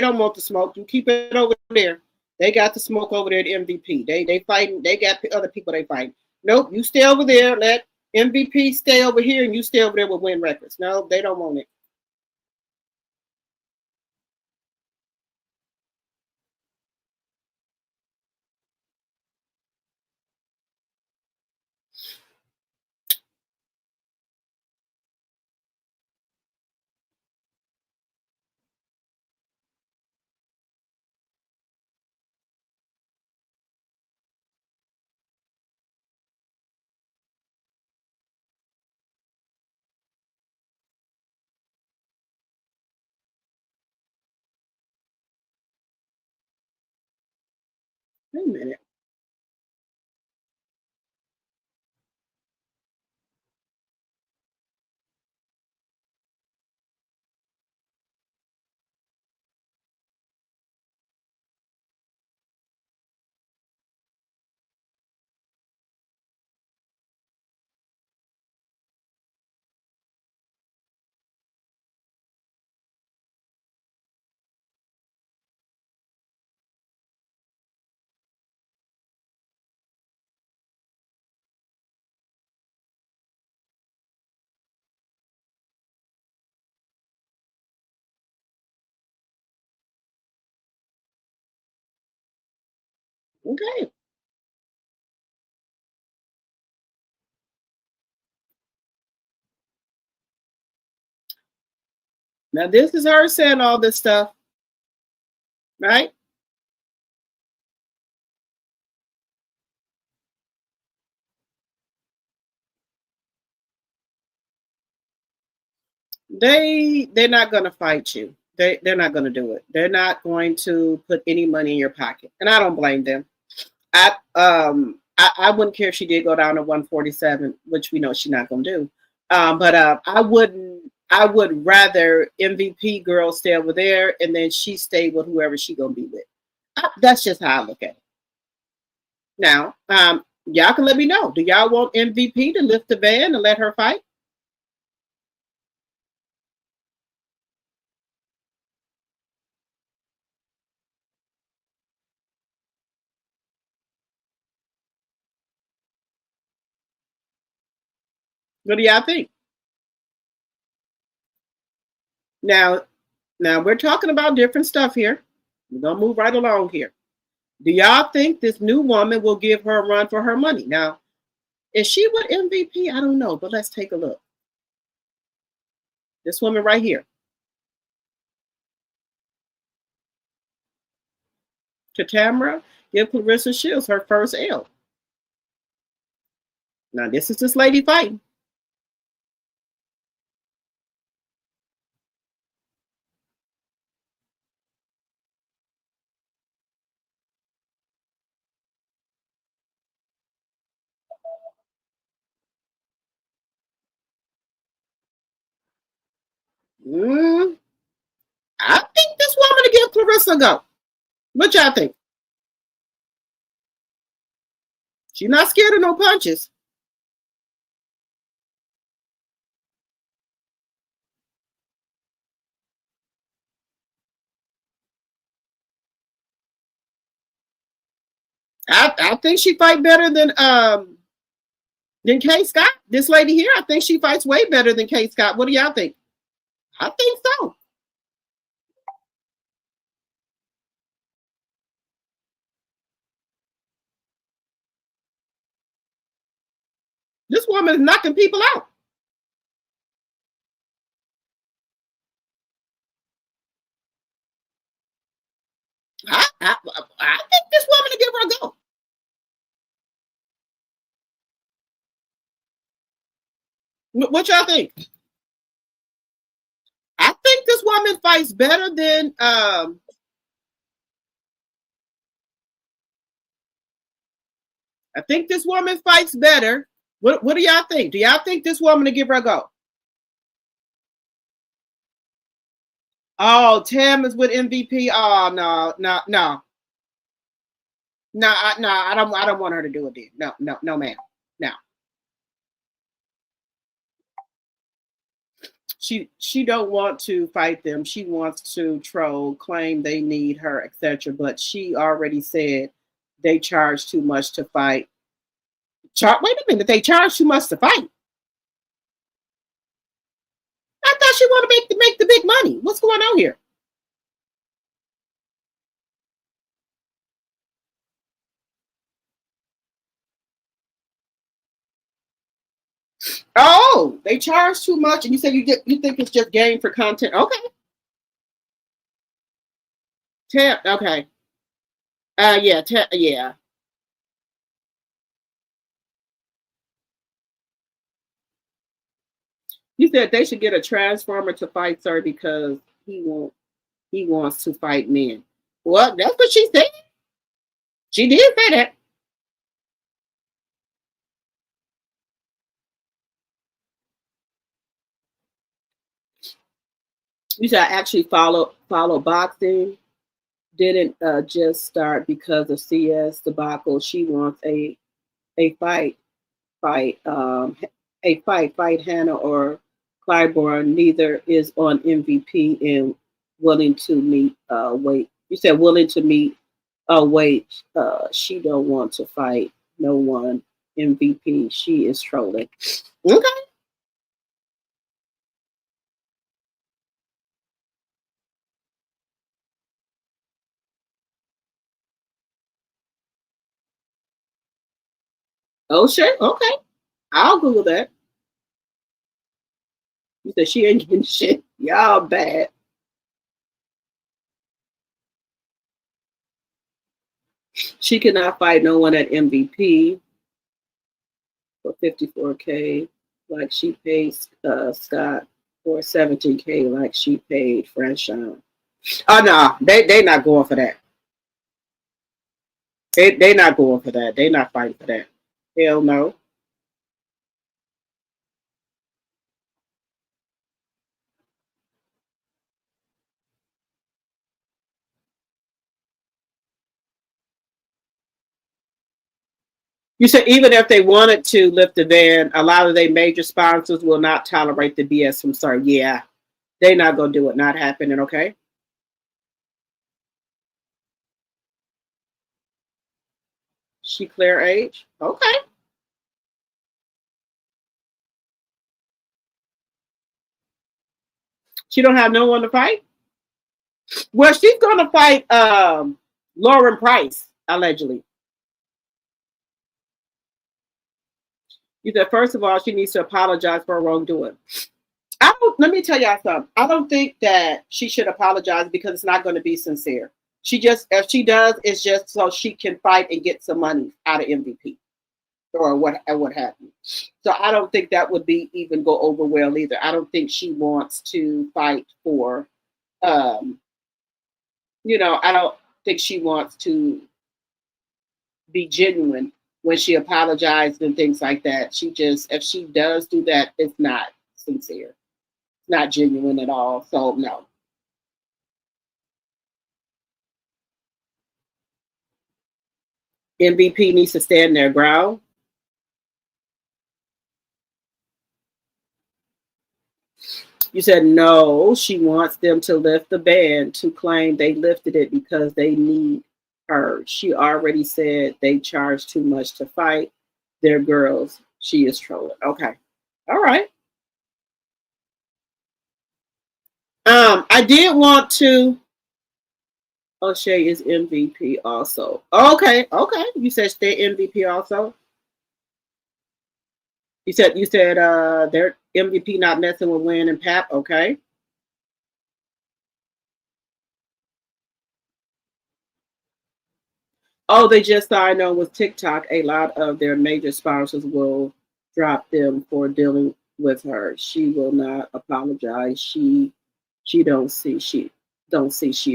don't want the smoke. You keep it over there. They got the smoke over there at MVP. They fighting. They got other people they fighting. Nope, you stay over there. Let MVP stay over here, and you stay over there with Win Records. No, they don't want it. Wait a minute. Okay. Now this is her saying all this stuff, right? They're not gonna fight you. They're not gonna do it. They're not going to put any money in your pocket. And I don't blame them. I wouldn't care if she did go down to 147, which we know she's not gonna do. But I would rather MVP girl stay over there and then she stay with whoever she gonna be with. That's just how I look at it. Now, y'all can let me know. Do y'all want MVP to lift the van and let her fight? What do y'all think? Now, now we're talking about different stuff here. We're gonna move right along here. Do y'all think this new woman will give her a run for her money? Now, is she with MVP? I don't know, but let's take a look. This woman right here. Katamra, give Clarissa Shields her first L. Now, this is this lady fighting. Mm, I think this woman to give Clarissa a go. What y'all think? She's not scared of no punches. I think she fight better than Kay Scott. This lady here, I think she fights way better than Kay Scott. What do y'all think? I think so. This woman is knocking people out. I think this woman to give her a go. What y'all think? I think this woman fights better than I think this woman fights better. What do y'all think? Do y'all think this woman to give her a go? Oh, Tam is with MVP. Oh no, no, no. No, I don't want her to do it then. No, no, no, ma'am. No. She don't want to fight them. She wants to troll, claim they need her, etc. But she already said they charge too much to fight. Wait a minute, they charge too much to fight. I thought she wanted to make the big money. What's going on here? Oh, they charge too much, and you say you think it's just game for content. Okay, okay. Yeah, yeah. You said they should get a transformer to fight sir because he wants to fight men. Well, that's what she said. She did say that. You should actually follow boxing. Didn't just start because of CS debacle. She wants a fight fight Hannah or Clyburn. Neither is on MVP and willing to meet weight. You said willing to meet weight. She don't want to fight no one. MVP. She is trolling. Okay. Oh shit. Okay. I'll Google that. You said she ain't getting shit. Y'all bad. She cannot fight no one at MVP for 54K like she paid Scott or 17K like she paid Franchon. Oh no, they not going for that. They not going for that. They not fighting for that. Hell no. You said even if they wanted to lift the ban, a lot of their major sponsors will not tolerate the BS from start. Yeah, they not gonna do it. Not happening. Okay. She clear age. Okay. She don't have no one to fight. Well, she's gonna fight Lauren Price allegedly. You said first of all she needs to apologize for her wrongdoing. Let me tell y'all something. I don't think that she should apologize because it's not going to be sincere. She just, if she does, it's just so she can fight and get some money out of MVP or what have you. So I don't think that would be even go over well either. I don't think she wants to fight for, I don't think she wants to be genuine when she apologized and things like that. She just, if she does do that, it's not sincere. Not genuine at all. So no. MVP needs to stand their ground. You said no, she wants them to lift the ban to claim they lifted it because they need her. She already said they charge too much to fight. They're girls. She is trolling. Okay. All right. I did want to. O'Shea is MVP also. Okay. You said stay MVP also. You said their MVP not messing with Win and Pap. Okay. Oh, they just signed on with TikTok. A lot of their major sponsors will drop them for dealing with her. She will not apologize. She don't see she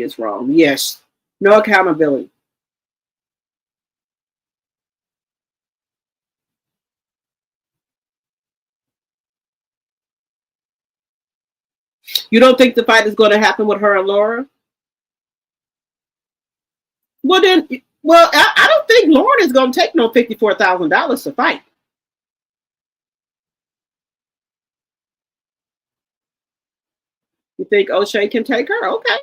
is wrong. Yes. No accountability. You don't think the fight is going to happen with her and Laura? Well, then, I don't think Lauren is going to take no $54,000 to fight. You think O'Shea can take her? Okay.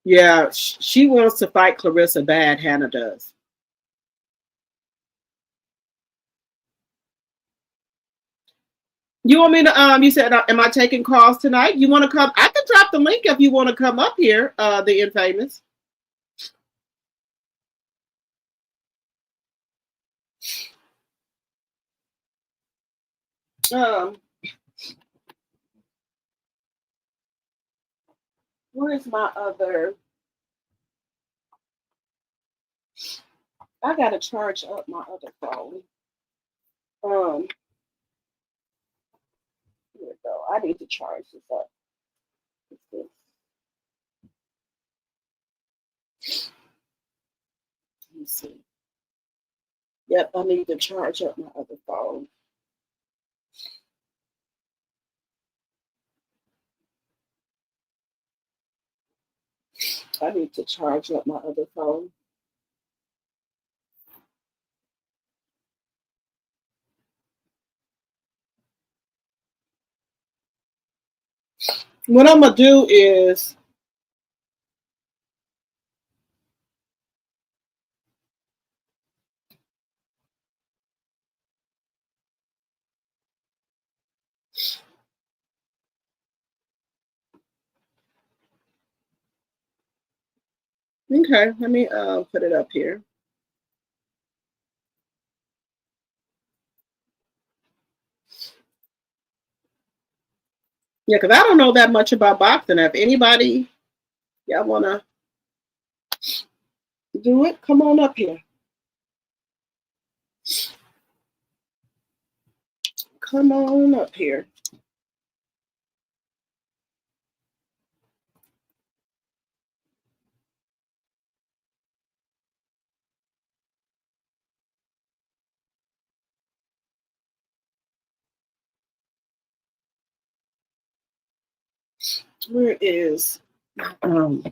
Yeah, she wants to fight Clarissa bad. Hannah does. You want me to? You said, am I taking calls tonight? You want to come? I can drop the link if you want to come up here. The Infamous. Where's my other? I gotta charge up my other phone. Here we go. I need to charge this up. Let me see. Yep, I need to charge up my other phone. I need to charge up my other phone. What I'm gonna do is Okay, let me put it up here. Yeah, because I don't know that much about boxing. If anybody, y'all want to do it, come on up here. Come on up here. Where is let's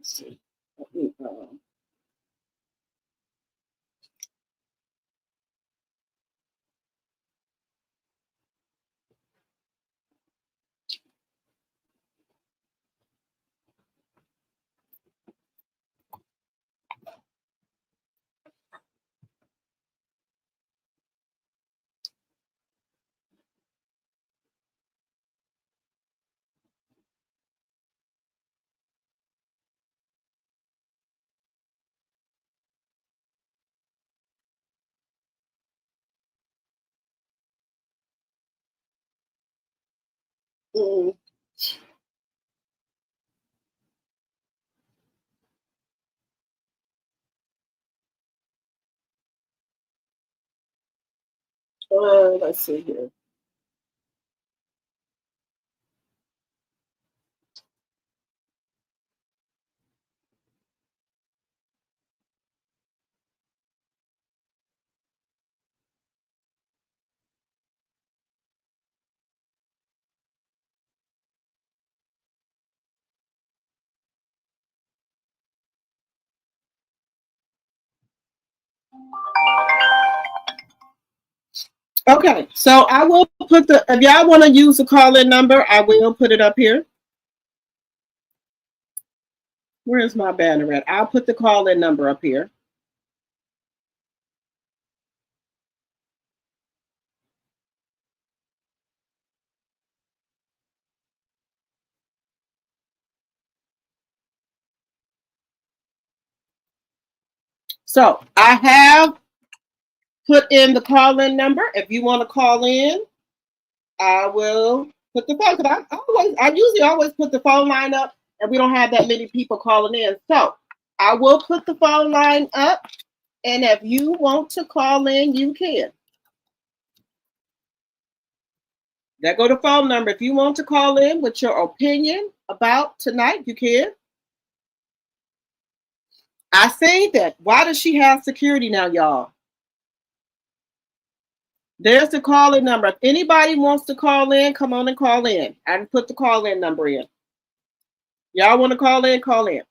see. Let me, let's see here. Okay, so I will put the, if y'all want to use the call-in number, I will put it up here. Where's my banner at? I'll put the call-in number up here. So I have put in the call-in number. If you want to call in, I will put the phone. Because I usually always put the phone line up, and we don't have that many people calling in. So I will put the phone line up, and if you want to call in, you can. There go the phone number. If you want to call in with your opinion about tonight, you can. I say that. Why does she have security now, y'all? There's the call-in number. If anybody wants to call in, come on and call in. I can put the call-in number in. Y'all want to call in? Call in.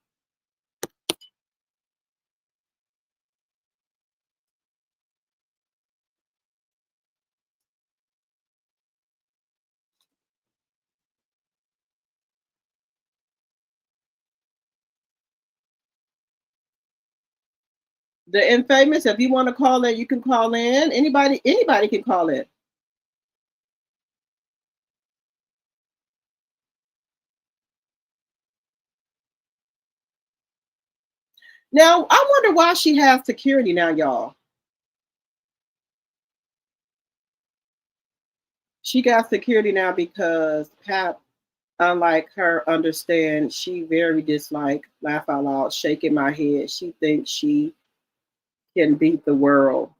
The infamous, if you want to call in, you can call in. Anybody can call in. Now, I wonder why she has security now, y'all. She got security now because Pat, unlike her, understands she very dislike, laugh out loud, shaking my head. She thinks she can beat the world.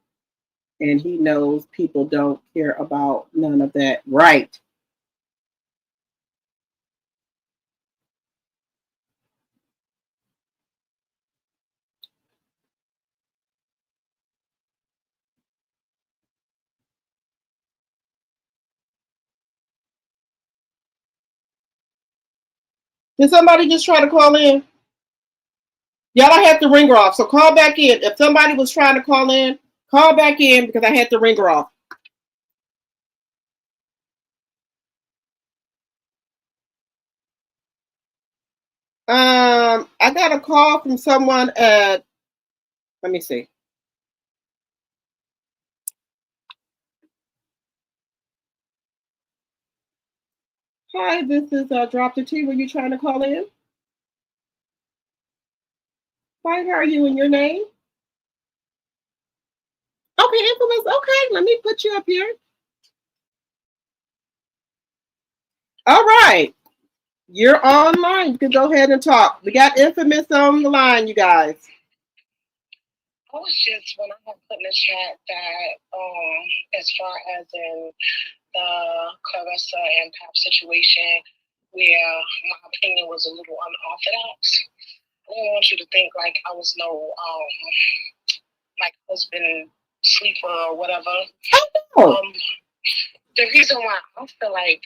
And he knows people don't care about none of that. Right. Did somebody just try to call in? Y'all, I had the ringer off, so call back in. If somebody was trying to call in, call back in because I had the ringer off. I got a call from someone at, let me see. Hi, this is Drop the T. Were you trying to call in? Hi, how are you and your name? Okay, Infamous. Okay, let me put you up here. All right. You're online. You can go ahead and talk. We got Infamous on the line, you guys. I was just when I had put in the chat that as far as in the Clarissa and Pap situation, where my opinion was a little unorthodox. I don't want you to think like I was no like husband sleeper or whatever. Oh. The reason why I feel like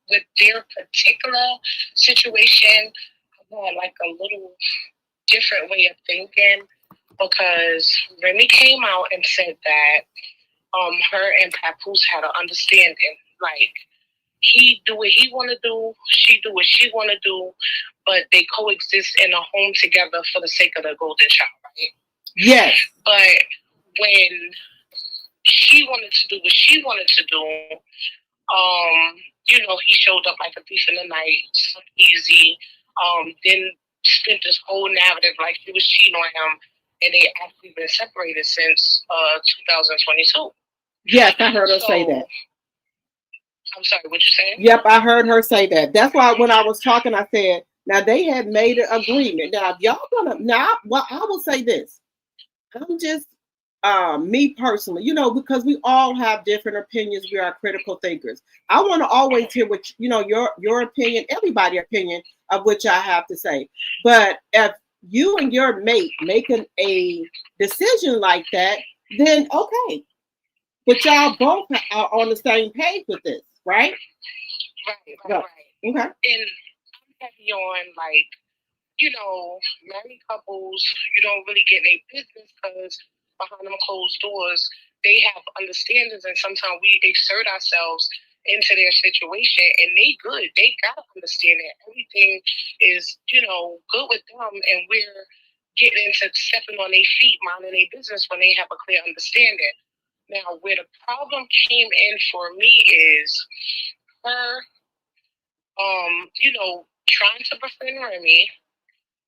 with their particular situation, I had like a little different way of thinking, because Remy came out and said that her and Papoose had an understanding. Like, he do what he want to do, she do what she want to do, but they coexist in a home together for the sake of the golden child, right? Yes. But when she wanted to do what she wanted to do, you know, he showed up like a thief in the night, so easy. Then spent this whole narrative like she was cheating on him, and they actually been separated since 2022. Yes, I heard her say that. I'm sorry, what you saying? Yep, I heard her say that. That's why when I was talking, I said, now they had made an agreement. Now, if y'all gonna, well, I will say this. I'm just, me personally, you know, because we all have different opinions. We are critical thinkers. I want to always hear what, you know, your opinion, everybody's opinion of which I have to say. But if you and your mate making a decision like that, then okay. But y'all both are on the same page with this, right? Right. Okay. And I'm heavy on, like, you know, married couples, you don't really get any business because behind them closed doors, they have understandings, and sometimes we exert ourselves into their situation, and they good. They gotta understand that everything is, you know, good with them, and we're getting into stepping on their feet, minding their business when they have a clear understanding. Now, where the problem came in for me is her, you know, trying to befriend Remy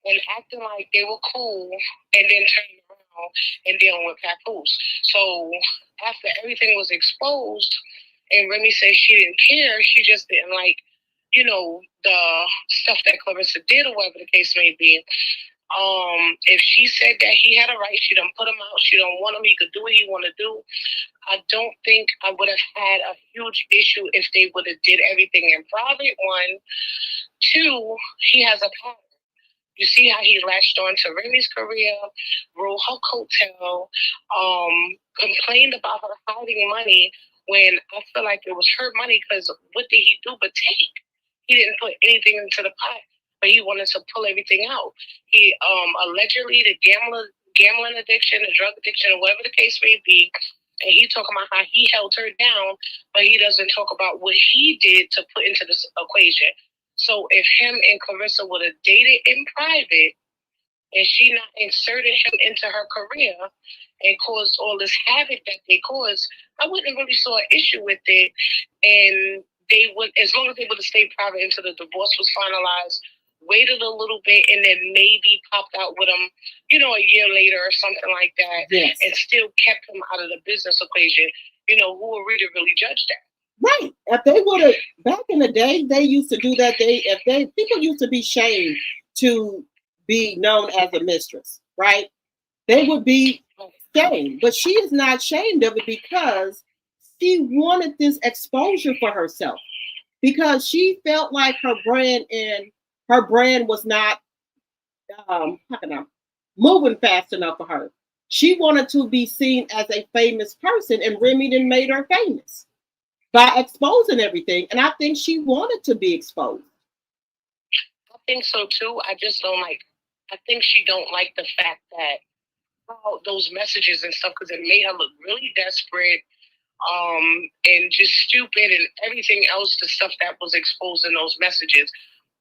and acting like they were cool, and then turning around and dealing with Papoose. So after everything was exposed, and Remy said she didn't care, she just didn't like, you know, the stuff that Clarissa did or whatever the case may be. If she said that he had a right, she done put him out, she don't want him, he could do what he want to do. I don't think I would have had a huge issue if they would have did everything in private. One, two, he has a pattern. You see how he latched on to Remy's career, rode her coattail, complained about her hiding money when I feel like it was her money, because what did he do but take? He didn't put anything into the pot, but he wanted to pull everything out. He allegedly the gambling addiction, the drug addiction, or whatever the case may be, and he talking about how he held her down, but he doesn't talk about what he did to put into this equation. So if him and Clarissa would have dated in private, and she not inserted him into her career and caused all this havoc that they caused, I wouldn't really saw an issue with it. And they would, as long as they would have stayed private until the divorce was finalized, waited a little bit, and then maybe popped out with him, you know, a year later or something like that, yes, and still kept him out of the business equation, you know, who would really judge that? Right. If they would have, back in the day, they used to do that. People used to be shamed to be known as a mistress, right? They would be shamed, but she is not shamed of it because she wanted this exposure for herself, because she felt like her brand was not moving fast enough for her. She wanted to be seen as a famous person, and Remy then made her famous by exposing everything. And I think she wanted to be exposed. I think so too. I just don't like, I think she don't like the fact that those messages and stuff, because it made her look really desperate, and just stupid, and everything else, the stuff that was exposed in those messages.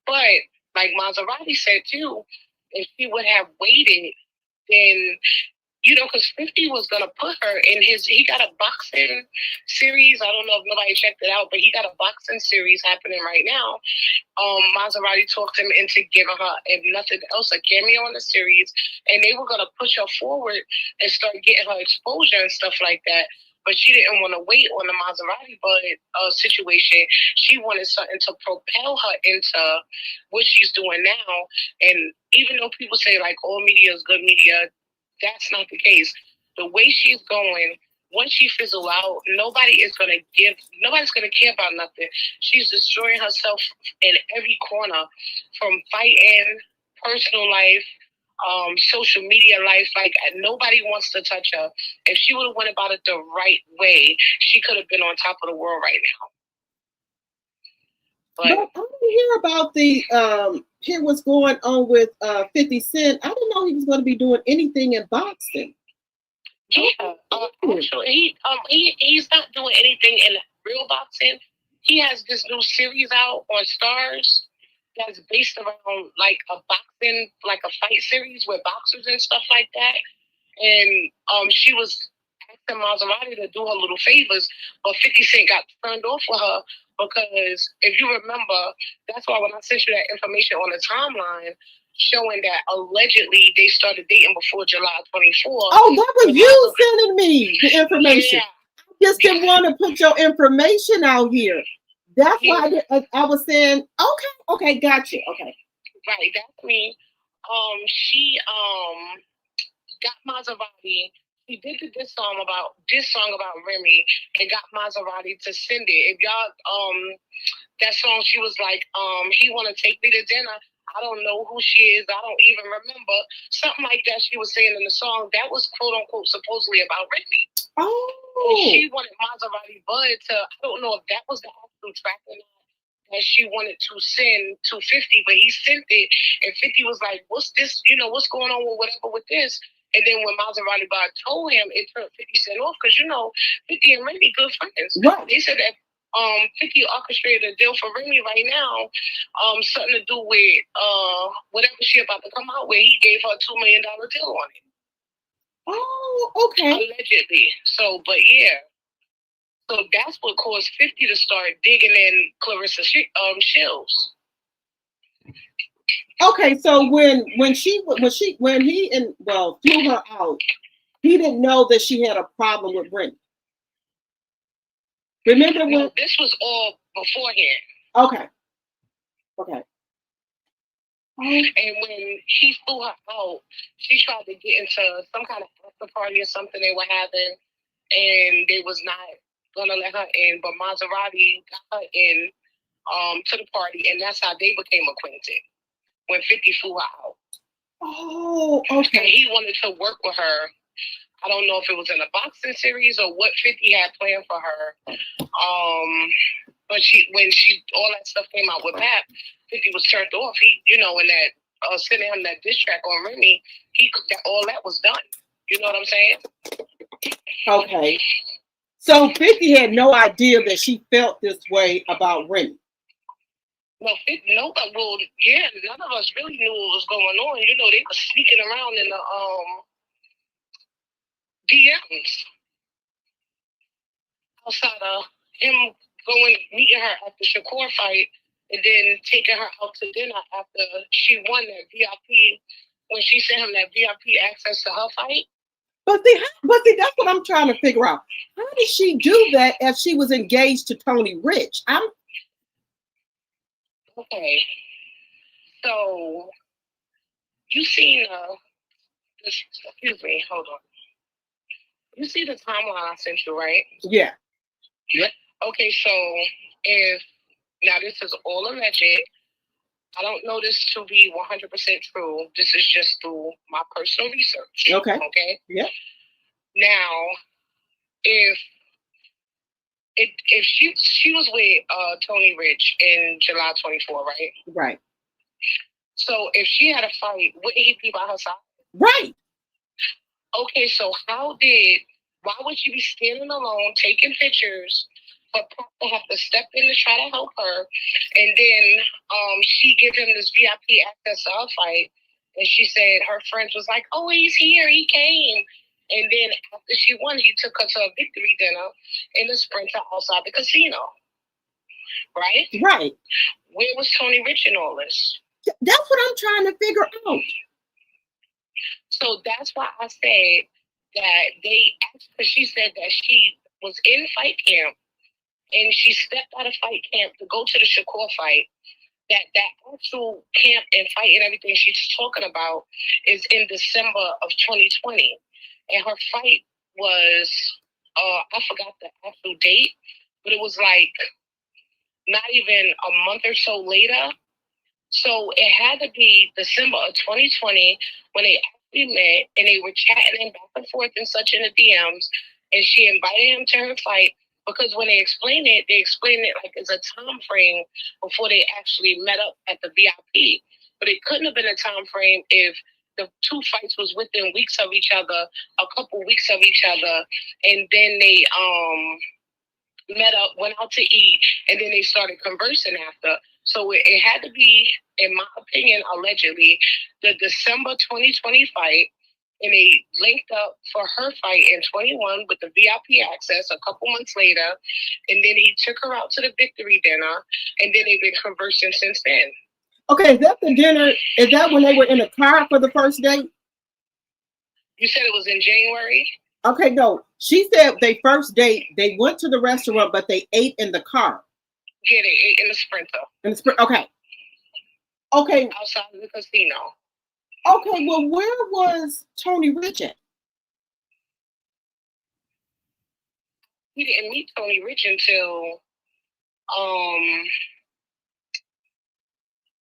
But like Maserati said too, if she would have waited, then you know, because 50 was going to put her in he got a boxing series. I don't know if nobody checked it out, but he got a boxing series happening right now. Maserati talked him into giving her, if nothing else, a cameo in the series, and they were going to push her forward and start getting her exposure and stuff like that. But she didn't want to wait on the Maserati situation. She wanted something to propel her into what she's doing now. And even though people say, like, all media is good media, that's not the case. The way she's going, once she fizzle out, nobody's going to care about nothing. She's destroying herself in every corner, from fighting, personal life, social media life. Like, nobody wants to touch her. If she would have went about it the right way, she could have been on top of the world right now. But I didn't hear about hear what's going on with 50 Cent. I didn't know he was going to be doing anything in boxing. Yeah, actually, he's not doing anything in real boxing. He has this new series out on Stars that's based around like a boxing, like a fight series with boxers and stuff like that. And she was asking Maserati to do her little favors, but 50 Cent got turned off with her because if you remember, that's why when I sent you that information on the timeline showing that allegedly they started dating before July 24th. Oh, that was you sending me the information. Yeah. I just didn't want to put your information out here. That's why I was saying, okay, gotcha. Okay. Right, that's me. She got Maserati. He did this song about Remy and got Maserati to send it. If y'all that song, she was like, he wanna take me to dinner. I don't know who she is. I don't even remember. Something like that she was saying in the song. That was quote unquote supposedly about Remy. Oh. And she wanted Maserati Bud to, I don't know if that was the actual track or not, that she wanted to send to 50, but he sent it, and 50 was like, what's this, what's going on with whatever with this? And then when Maserati Bud told him, it turned 50 Cent off, because 50 and Remy good friends. Right. They said that 50 orchestrated a deal for Remy right now, something to do with whatever she about to come out with. He gave her $2 million deal on it. Oh, okay. Allegedly. So, but yeah. So that's what caused 50 to start digging in Clarissa Shields. Okay, so when he flew her out, he didn't know that she had a problem with Remy. Remember when? No, this was all beforehand. Okay. And when he flew her out, she tried to get into some kind of after party or something they were having, and they was not gonna let her in. But Maserati got her in to the party, and that's how they became acquainted. When 50 flew her out. Oh, okay. And he wanted to work with her. I don't know if it was in a boxing series or what 50 had planned for her. But when all that stuff came out with Pap, 50 was turned off. He, in that sending him that diss track on Remy, all that was done. You know what I'm saying? Okay. So 50 had no idea that she felt this way about Remy. None of us really knew what was going on. They were sneaking around in the DMs outside of him meeting her at the Shakur fight, and then taking her out to dinner after she won that VIP, when she sent him that VIP access to her fight. But see, that's what I'm trying to figure out. How did she do that if she was engaged to Tony Rich? Okay, so you seen excuse me, hold on. You see the timeline I sent you, right? Yeah. Okay, so now this is all alleged. I don't know this to be 100% true. This is just through my personal research. Okay. Okay. Yeah. Now, if she was with Tony Rich in July 24, right? Right. So if she had a fight, wouldn't he be by her side? Right. Okay, so why would she be standing alone taking pictures for Pop to have to step in to try to help her, and then she gave him this VIP access to her fight, and she said her friends was like, "Oh, he's here, he came," And then after she won, he took her to a victory dinner in the Sprinter outside the casino. Right? Right. Where was Tony Rich in all this? That's what I'm trying to figure out. So that's why I said that they asked, because she said that she was in fight camp and she stepped out of fight camp to go to the Shakur fight. That actual camp and fight and everything she's talking about is in December of 2020. And her fight was, I forgot the actual date, but it was like not even a month or so later. So it had to be December of 2020 when they actually met and they were chatting back and forth and such in the DMs. And she invited him to her fight because when they explained it like it's a time frame before they actually met up at the VIP. But it couldn't have been a time frame if the two fights was within weeks of each other, a couple weeks of each other, and then they met up, went out to eat, and then they started conversing after. So it had to be, in my opinion, allegedly, the December 2020 fight, and they linked up for her fight in 21 with the VIP access a couple months later, and then he took her out to the victory dinner, and then they've been conversing since then. Okay, is that the dinner? Is that when they were in the car for the first date? You said it was in January? Okay, no. She said they first date, they went to the restaurant, but they ate in the car. Yeah, they ate in the Sprinter. In the Sprinter, okay. Okay. Outside of the casino. Okay, well, where was Tony Rich at? He didn't meet Tony Rich until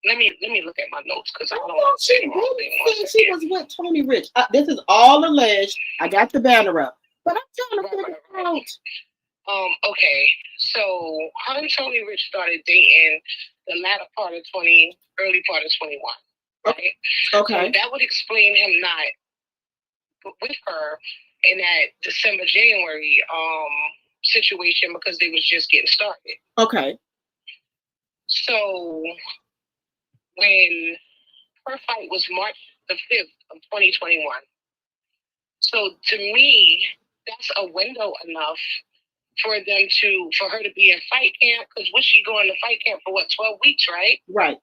let me look at my notes because I don't want to say the wrong thing. She was with Tony Rich. This is all alleged. I got the banner up, but I'm trying to figure out. Okay, so her and Tony Rich started dating the latter part of early part of 21. Right? Okay. So that would explain him not with her in that December, January situation because they was just getting started. Okay. So when her fight was March the 5th of 2021. So to me, that's a window enough for her to be in fight camp, because was she going to fight camp for 12 weeks, right? Right.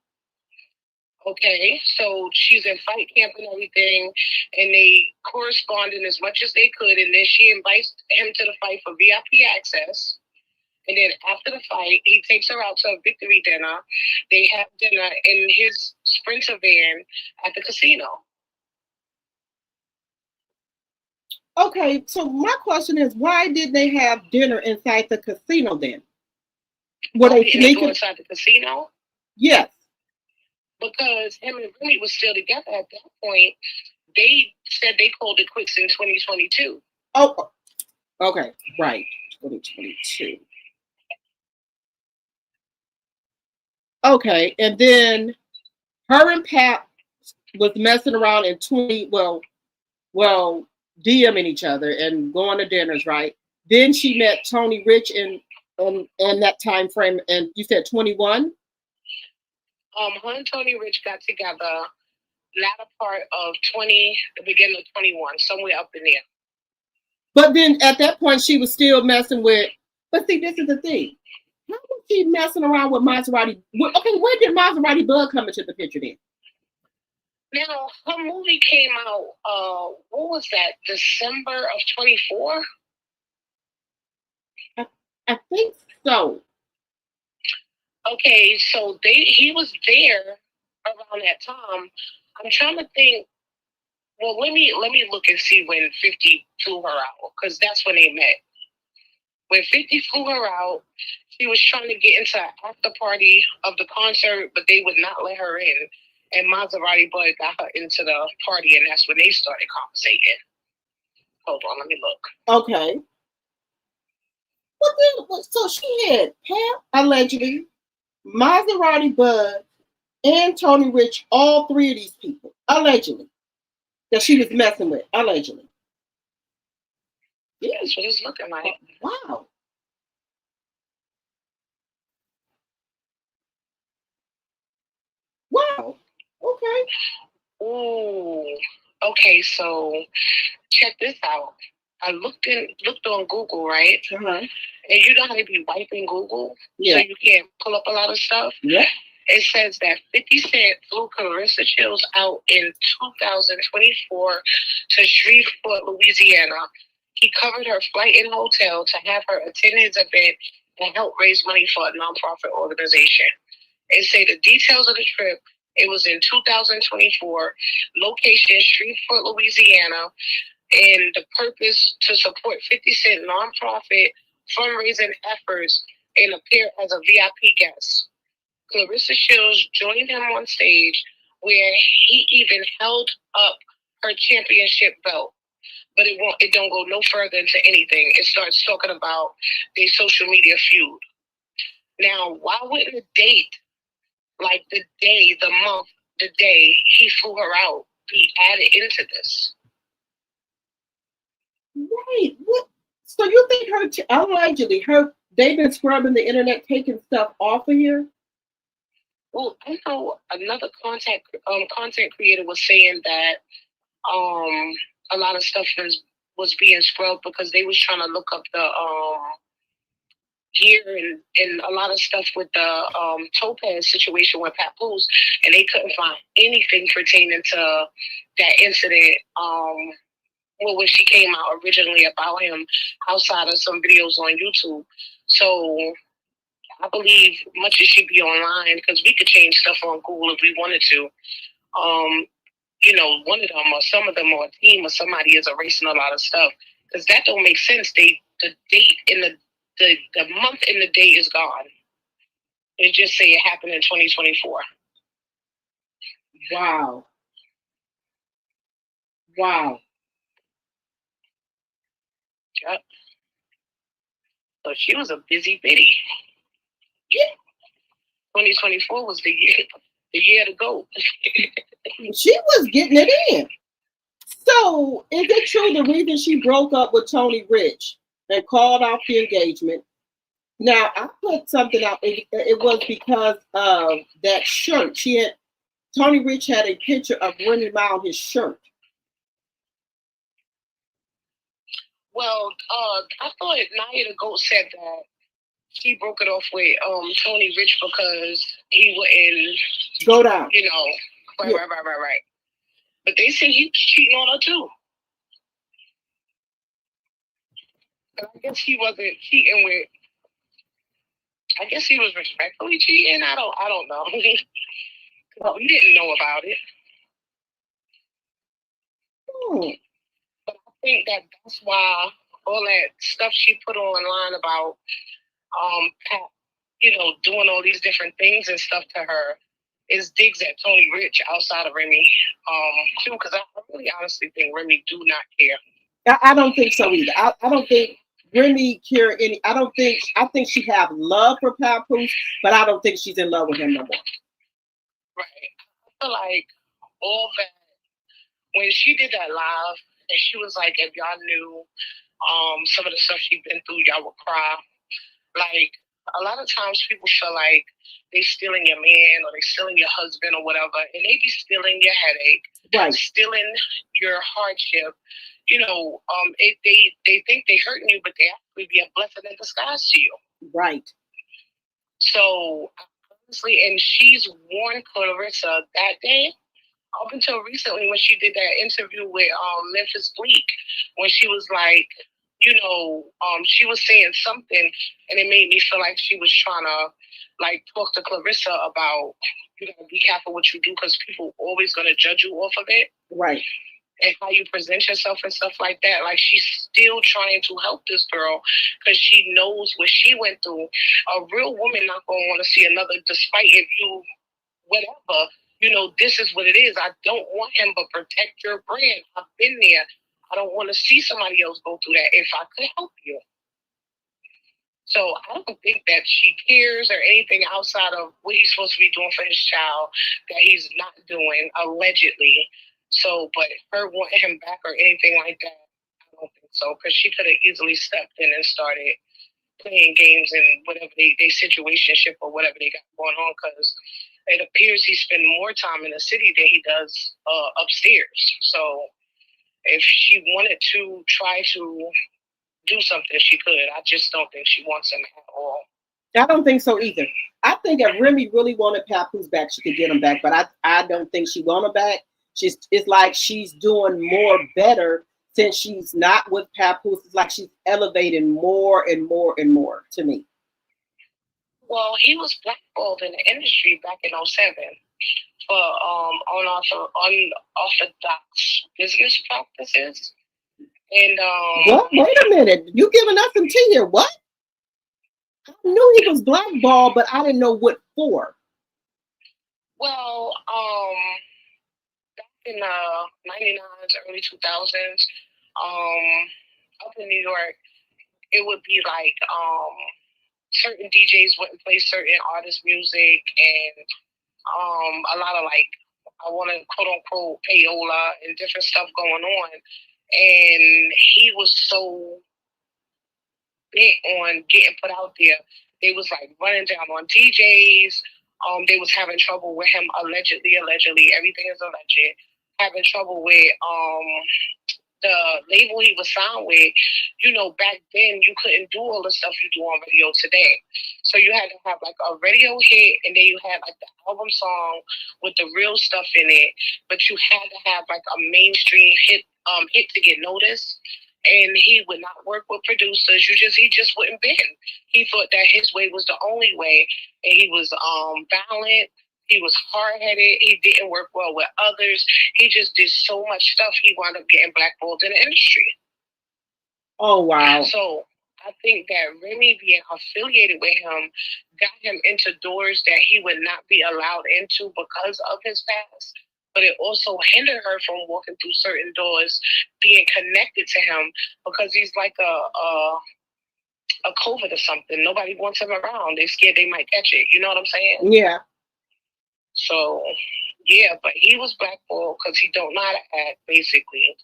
Okay, so she's in fight camp and everything, and they corresponded as much as they could, and then she invites him to the fight for VIP access. And then after the fight, he takes her out to a victory dinner. They have dinner in his Sprinter van at the casino. Okay, so my question is, why did they have dinner inside the casino then? Were they sneaking inside the casino? Yes. Because him and Remy was still together at that point. They said they called it quits in 2022. Oh, okay, right, 2022. Okay, and then her and Pap was messing around in DMing each other and going to dinners, right? Then she met Tony Rich in that time frame, and you said 21? Her and Tony Rich got together latter part of 20, the beginning of 21, somewhere up in there. But then at that point, she was still messing with, but see, this is the thing. How was she messing around with Maserati? Okay, where did Maserati Bug come into the picture then? Now, her movie came out, what was that, December of 24? I think so. Okay, so he was there around that time. I'm trying to think. Well, let me look and see when 50 flew her out, because that's when they met. When 50 flew her out, she was trying to get into an after party of the concert, but they would not let her in. And Maserati Bud got her into the party, and that's when they started conversating. Hold on, let me look. Okay. Well, then, so she had Pap, allegedly, Maserati Bud, and Tony Rich, all three of these people, allegedly, that she was messing with, allegedly. Yeah, that's what it's looking like. Wow. Wow. Okay. Ooh. Okay, so check this out. I looked on Google, right? Uh-huh. And you know how they be wiping Google, Yeah. so you can't pull up a lot of stuff. Yeah. It says that 50 Cent flew Clarissa Shields out in 2024 to Shreveport, Louisiana. He covered her flight and hotel to have her attend his event and help raise money for a nonprofit organization. It say the details of the trip. It was in 2024, location Shreveport, Louisiana, and the purpose to support 50 Cent nonprofit fundraising efforts and appear as a VIP guest. Clarissa Shields joined him on stage where he even held up her championship belt. But it don't go no further into anything. It starts talking about their social media feud. Now, why wouldn't the date, like the day, the month, the day he flew her out, be added into this? Right. What? So you think allegedly they've been scrubbing the internet, taking stuff off of here? Well, I know another content creator was saying that a lot of stuff was being scrubbed because they was trying to look up the gear and a lot of stuff with the Topaz situation with Papoose, and they couldn't find anything pertaining to that incident. When she came out originally about him outside of some videos on YouTube. So I believe much as should be online because we could change stuff on Google if we wanted to. You know, one of them or some of them or a team or somebody is erasing a lot of stuff because that don't make sense. The date and the month and the date is gone. It just say it happened in 2024. Wow. Wow. Yep. So she was a busy biddy. Yeah. 2024 was the year to go. She was getting it in. So, is it true the reason she broke up with Tony Rich and called off the engagement? Now, I put something out. It was because of that shirt. Tony Rich had a picture of Remy Ma on his shirt. Well, I thought Naya the Goat said that she broke it off with Tony Rich because he wouldn't go down. You know, right. But they say he was cheating on her too. But I guess he wasn't cheating with. I guess he was respectfully cheating. I don't know. We didn't know about it. But I think that's why all that stuff she put online about Pat, you know, doing all these different things and stuff to her is digs at Tony Rich outside of Remy, too, because I really honestly think Remy do not care. I don't think so either. I don't think Remy care any. I think she have love for Papoose, but I don't think she's in love with him no more. Right. I feel like all that when she did that live and she was like, if y'all knew some of the stuff she'd been through, y'all would cry. Like a lot of times people feel like they stealing your man or they stealing your husband or whatever, and they be stealing your headache, right? Stealing your hardship. You know, they think they hurting you, but they actually be a blessing in disguise to you. Right. So honestly, and she's warned Clarissa that day up until recently when she did that interview with Memphis Bleak, when she was like, you know, she was saying something and it made me feel like she was trying to like talk to Clarissa about, you gotta be careful what you do because people always gonna judge you off of it. Right. And how you present yourself and stuff like that. Like she's still trying to help this girl because she knows what she went through. A real woman not gonna want to see another, despite if you whatever. You know, this is what it is. I don't want him, but protect your brand. I've been there. I don't want to see somebody else go through that if I could help you. So I don't think that she cares or anything outside of what he's supposed to be doing for his child that he's not doing, allegedly. So, but her wanting him back or anything like that, I don't think so. Because she could have easily stepped in and started playing games and whatever they situationship or whatever they got going on, because it appears he spends more time in the city than he does upstairs. So if she wanted to try to do something, she could. I just don't think she wants him at all. I don't think so either. I think if Remy really wanted Papoose back, she could get him back, but I don't think she want him back. It's like she's doing more better since she's not with Papoose. It's like she's elevating more and more and more to me. Well, he was blackballed in the industry back in 2007 for unorthodox business practices. And what? Wait a minute, you giving us some tea here? What? I knew he was blackballed, but I didn't know what for. Well, back in the 99s, early 2000s, up in New York, it would be like certain DJs wouldn't play certain artists' music, and a lot of like, I want to quote unquote payola and different stuff going on. And he was so bent on getting put out there. They was like running down on DJs. They was having trouble with him allegedly, everything is alleged. Having trouble with the label he was signed with. You know, back then you couldn't do all the stuff you do on radio today. So you had to have like a radio hit, and then you had like the album song with the real stuff in it. But you had to have like a mainstream hit to get noticed. And he would not work with producers. He just wouldn't bend. He thought that his way was the only way. And he was violent. He was hard-headed. He didn't work well with others. He just did so much stuff. He wound up getting blackballed in the industry. Oh, wow. So I think that Remy being affiliated with him got him into doors that he would not be allowed into because of his past. But it also hindered her from walking through certain doors, being connected to him, because he's like a COVID or something. Nobody wants him around. They're scared they might catch it. You know what I'm saying? Yeah. So, yeah, but he was blackballed because he don't know how to act, basically.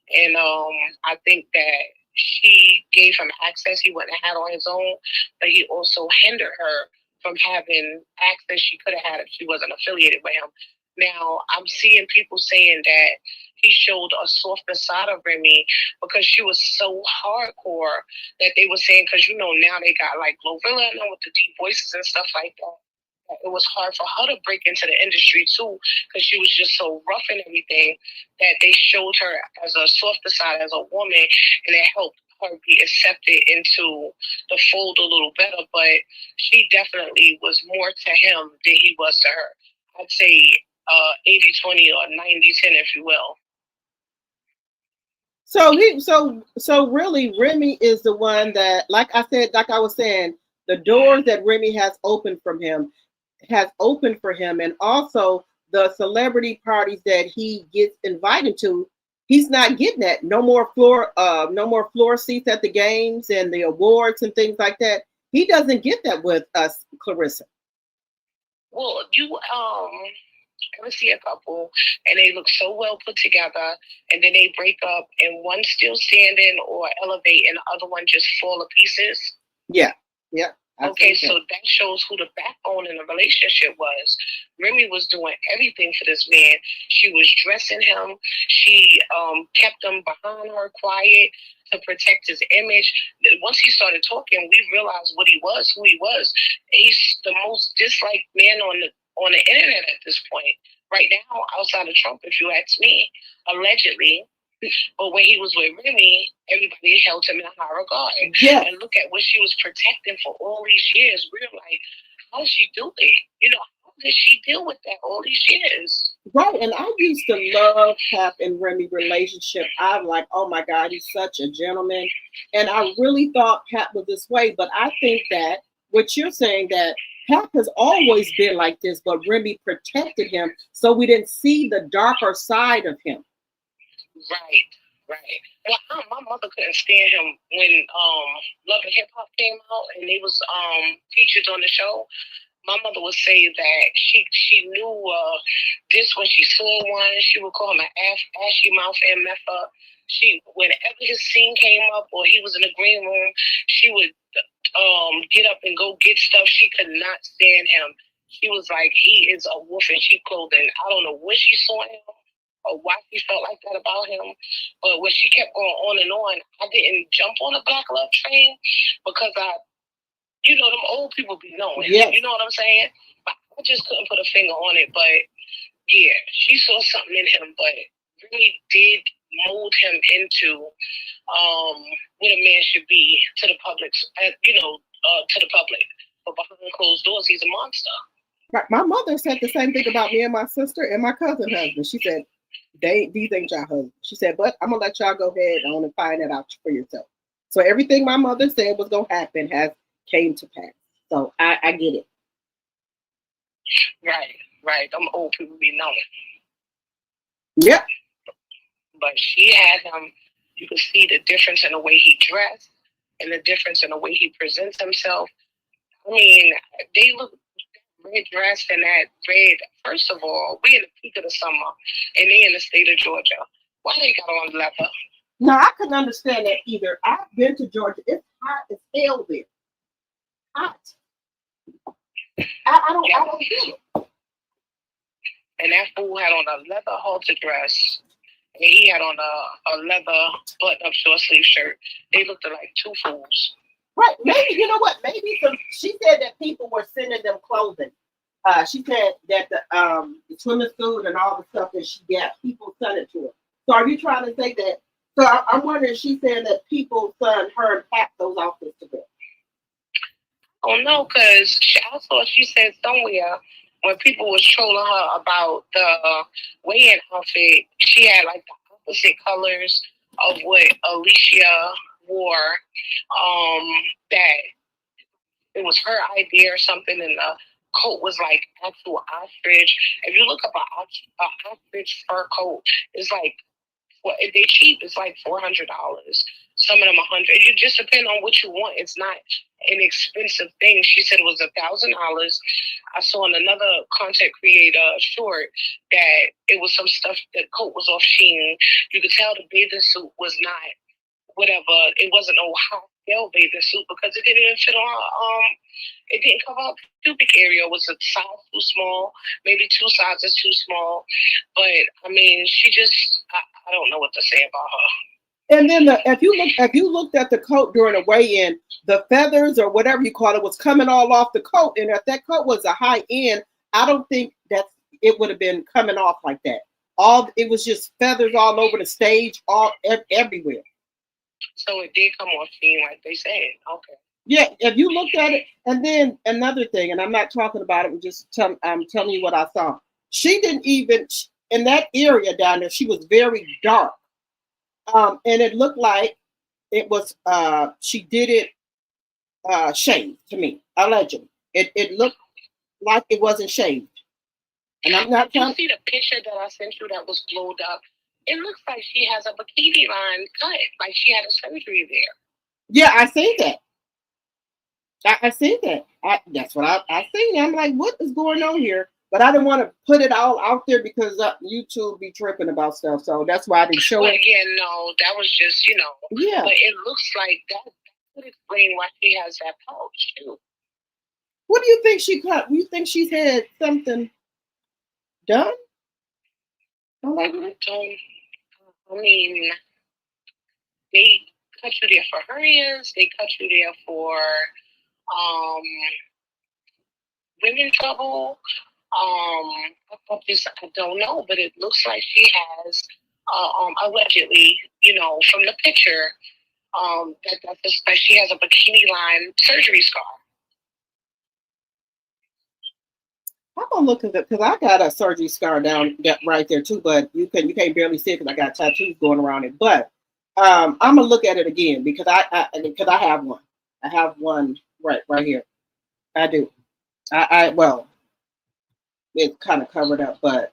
And I think that she gave him access he wouldn't have had on his own, but he also hindered her from having access she could have had if she wasn't affiliated with him. Now, I'm seeing people saying that he showed a softer side of Remy because she was so hardcore that they were saying, because, you know, now they got like Glorilla with the deep voices and stuff like that. It was hard for her to break into the industry too, because she was just so rough and everything, that they showed her as a softer side as a woman, and it helped her be accepted into the fold a little better. But she definitely was more to him than he was to her. I'd say 80-20 or 90-10, if you will. So really, Remy is the one that, like I was saying, the doors that Remy has opened for him, and also the celebrity parties that he gets invited to, he's not getting that. No more floor seats at the games and the awards and things like that. He doesn't get that with us, Clarissa. Well, you ever see a couple and they look so well put together, and then they break up and one's still standing or elevate and the other one just fall to pieces? Yeah. Okay, so that shows who the backbone in the relationship was. Remy was doing everything for this man. She was dressing him. She kept him behind her quiet to protect his image. Once he started talking, we realized what he was, who he was. He's the most disliked man on the internet at this point. Right now, outside of Trump, if you ask me, allegedly. But when he was with Remy, everybody held him in high regard. Yeah. And look at what she was protecting for all these years. We're like, how did she do it? You know, how did she deal with that all these years? Right. And I used to love Pap and Remy relationship. I'm like, oh my God, he's such a gentleman. And I really thought Pap was this way. But I think that what you're saying, that Pap has always been like this, but Remy protected him so we didn't see the darker side of him. Right. Well, my mother couldn't stand him when Love and Hip Hop came out and they was featured on the show. My mother would say that she knew this when she saw one. She would call him an ashy mouth MFer. Whenever his scene came up or he was in the green room, she would get up and go get stuff. She could not stand him. She was like, he is a wolf in sheep clothing. I don't know what she saw in him or why she felt like that about him. But when she kept going on and on, I didn't jump on the black love train because them old people be knowing. Yes. You know what I'm saying? But I just couldn't put a finger on it. But yeah, she saw something in him, but really did mold him into what a man should be to the public, to the public. But behind closed doors, he's a monster. My mother said the same thing about me and my sister and my cousin husband. She said, these ain't y'all husbands. She said, but I'm going to let y'all go ahead on and find that out for yourself. So everything my mother said was going to happen has came to pass. So I get it. Right. Them old people be knowing. Yep. But she had him, you could see the difference in the way he dressed and the difference in the way he presents himself. I mean, they look red dressed and that red. First of all, we in the peak of the summer and they in the state of Georgia. Why they got on leather? No, I couldn't understand that either. I've been to Georgia. It's hot as hell there. Hot. I don't get it. And that fool had on a leather halter dress. And he had on a leather button-up short sleeve shirt. They looked like two fools. Right. Maybe, you know what? Maybe she said that people were sending them clothing. She said that the swimming suit and all the stuff that she got, people sent it to her. So are you trying to say that? So I'm wondering, she said that people sent her and Pat those outfits to her. Oh, no, because I saw she said somewhere when people was trolling her about the weigh-in outfit, she had like the opposite colors of what Alicia wore. That it was her idea or something, and the coat was like actual ostrich. If you look up an ostrich fur coat, it's like, well, if they cheap, it's like $400. Some of them $100. It just depends on what you want. It's not an expensive thing. She said it was $1,000. I saw in another content creator short that it was some stuff. The coat was off Shein. You could tell the bathing suit was not whatever. It wasn't no high scale bathing suit because it didn't even fit on her. It didn't cover up the pubic area. It was a size too small, maybe two sizes too small. But I mean, she just I don't know what to say about her. And then if you looked at the coat during the weigh-in, the feathers or whatever you call it was coming all off the coat. And if that coat was a high end, I don't think that it would have been coming off like that. It was just feathers all over the stage, everywhere. So it did come off Shein, like they said. Okay. Yeah, if you looked at it, and then another thing, and I'm not talking about it, I'm telling you what I saw. She didn't even in that area down there. She was very dark. And it looked like it was she did it shaved to me, allegedly. It looked like it wasn't shaved. And I'm not trying. You see the picture that I sent you that was blowed up? It looks like she has a bikini line cut, like she had a surgery there. Yeah, I see that. I see that. That's what I seen. I'm like, what is going on here? But I didn't want to put it all out there because YouTube be tripping about stuff. So that's why I didn't show it. Yeah, no, that was just, Yeah. But it looks like that could explain why she has that pouch, too. What do you think she cut? You think she's had something done? I mean, they cut you there for hernias. They cut you there for women trouble. I don't know, but it looks like she has allegedly, from the picture, that she has a bikini line surgery scar. I'm gonna look at it because I got a surgery scar down right there too, but you can't barely see it because I got tattoos going around it. But I'm gonna look at it again because I have one. I have one right here. I do. Well, it's kind of covered up, but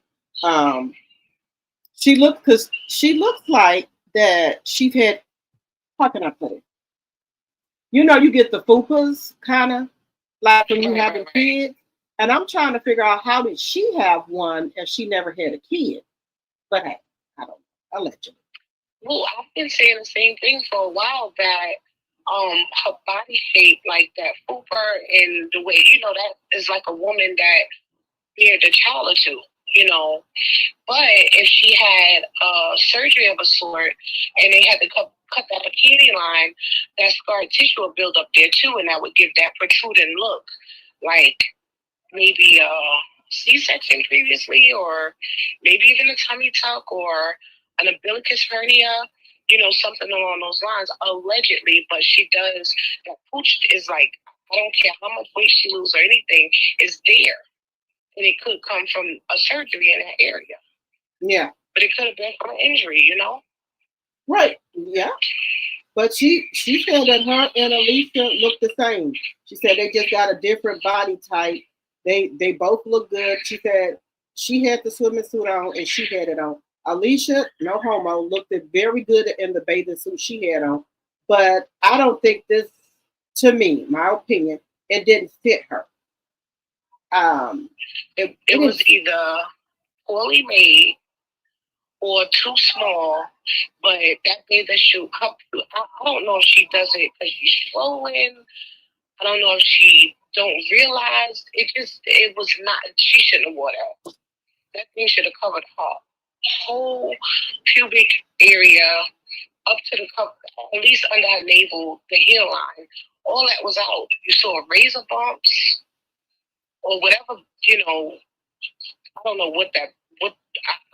she looks like that she's had, how can I put it? You get the fupas kind of like when you having kids. And I'm trying to figure out how did she have one if she never had a kid. But hey, I don't know. I'll let you. Well, I've been saying the same thing for a while that her body shape, like that fupa, and the way, that is like a woman that bear the child or two, But if she had surgery of a sort and they had to cut that bikini line, that scar tissue would build up there too, and that would give that protruding look, like maybe a C-section previously, or maybe even a tummy tuck or an umbilicus hernia, something along those lines, allegedly. But she does, that pooch is like, I don't care how much weight she loses or anything, is there. And it could come from a surgery in that area. Yeah. But it could have been from an injury, Right. Yeah. But she said that her and Alicia look the same. She said they just got a different body type. They both look good. She said she had the swimming suit on and she had it on. Alicia, no homo, looked very good in the bathing suit she had on. But I don't think this, to me, my opinion, it didn't fit her. It was either poorly made or too small, but that bathing suit, I don't know if she does it because she's swollen. I don't know if she don't realize. It was not, she shouldn't have worn that. That thing should have covered her whole pubic area up to the cup, at least under her navel, the hairline. All that was out. You saw razor bumps or whatever, I don't know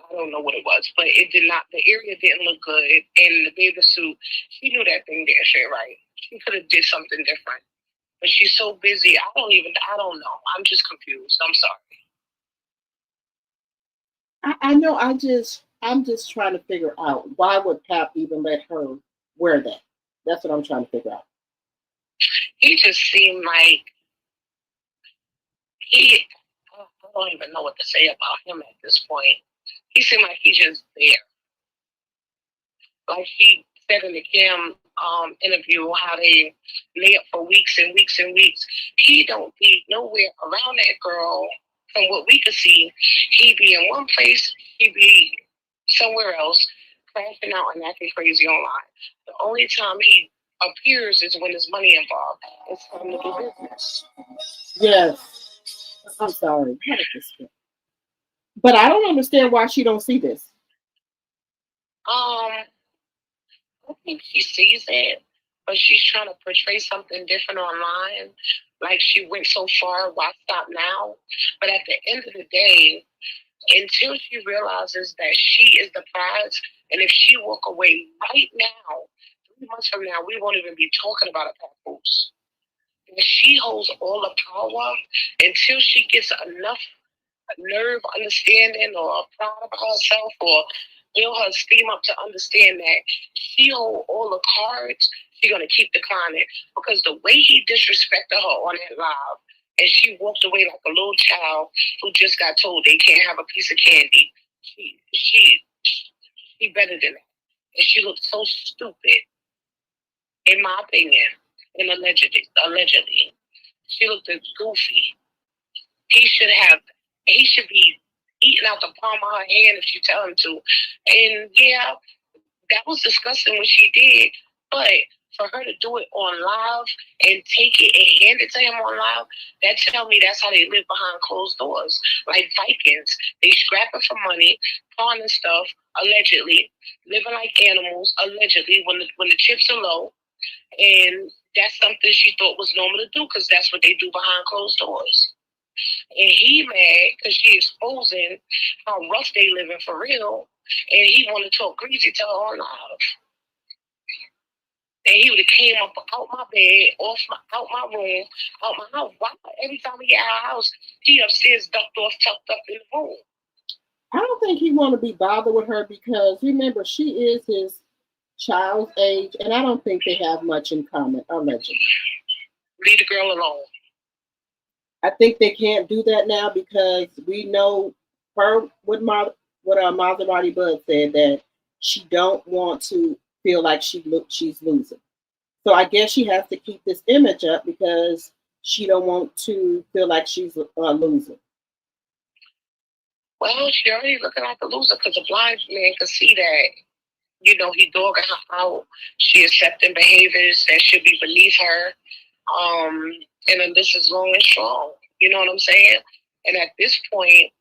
I don't know what it was, but it did not, the area didn't look good. And the bathing suit, she knew that thing didn't fit right. She could have did something different. But she's so busy, I don't know. I'm just confused. I'm sorry. I know, I'm just trying to figure out, why would Pap even let her wear that? That's what I'm trying to figure out. He just seemed like I don't even know what to say about him at this point. He seemed like he's just there. Like she said in the Kim interview, how they lay up for weeks and weeks and weeks. He don't be nowhere around that girl. From what we could see, he be in one place, he be somewhere else, crashing out and acting crazy online. The only time he appears is when there's money involved. It's time to do business. Yes. I'm sorry. But I don't understand why she don't see this. I think she sees it, but she's trying to portray something different online. Like she went so far, why stop now? But at the end of the day, until she realizes that she is the prize, and if she walk away right now, 3 months from now, we won't even be talking about a Papoose. And she holds all the power until she gets enough nerve, understanding, or proud about herself, or build her esteem up to understand that she holds all the cards. She's gonna keep declining, because the way he disrespected her on that live, and she walked away like a little child who just got told they can't have a piece of candy. She better than that, and she looked so stupid, in my opinion. And allegedly, she looked goofy. He should be eating out the palm of her hand if you tell him to. And yeah, that was disgusting what she did, but for her to do it on live and take it and hand it to him on live, that tell me that's how they live behind closed doors. Like Vikings, they scrapping for money, pawning stuff, allegedly, living like animals, allegedly, when the chips are low. And that's something she thought was normal to do, because that's what they do behind closed doors. And he mad because she exposing how rough they living for real, and he want to talk greasy to her on live. And he would have came up out my bed, out my room, out my house. Why every time we at our house, he upstairs ducked off, tucked up in the room? I don't think he want to be bothered with her, because remember, she is his child's age, and I don't think they have much in common, allegedly. Leave the girl alone. I think they can't do that now, because we know her, what Maserati Bud said, that she don't want to feel like she's losing. So I guess she has to keep this image up, because she don't want to feel like she's losing. Well, she already looking like a loser, because a blind man could see that he dogging her out. She accepting behaviors that should be beneath her. And the list is long and strong. You know what I'm saying? And at this point,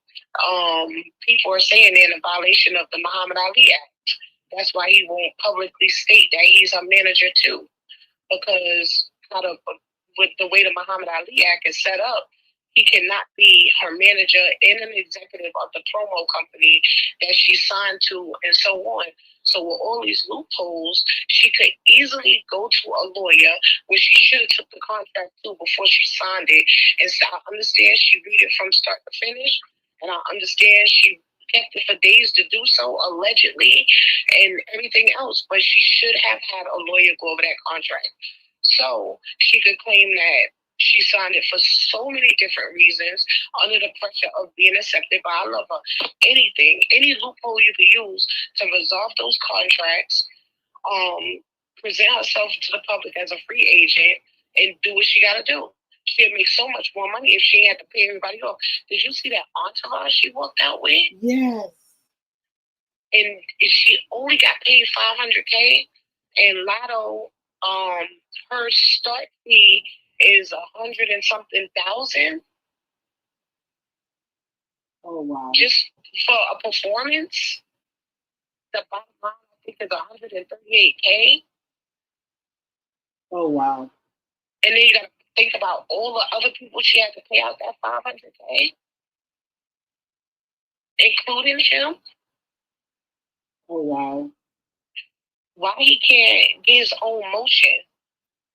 people are saying they're in a violation of the Muhammad Ali Act. That's why he won't publicly state that he's a manager too, because with the way the Muhammad Ali Act is set up, he cannot be her manager and an executive of the promo company that she signed to, and so on. So with all these loopholes, she could easily go to a lawyer, which she should have took the contract to before she signed it. And so I understand she read it from start to finish, and I understand she kept it for days to do so, allegedly, and everything else. But she should have had a lawyer go over that contract. So she could claim that she signed it for so many different reasons under the pressure of being accepted by a lover. Anything, any loophole you could use to resolve those contracts, present herself to the public as a free agent, and do what she got to do. She'd make so much more money if she had to pay everybody off. Did you see that entourage she walked out with? Yes. And she only got paid $500K, and Lotto, her start fee is 100 and something thousand. Oh wow! Just for a performance. The bottom line, I think, is 138K. Oh wow! And then you got to think about all the other people she had to pay out that 500K, including him. Oh wow! Why he can't get his own motion?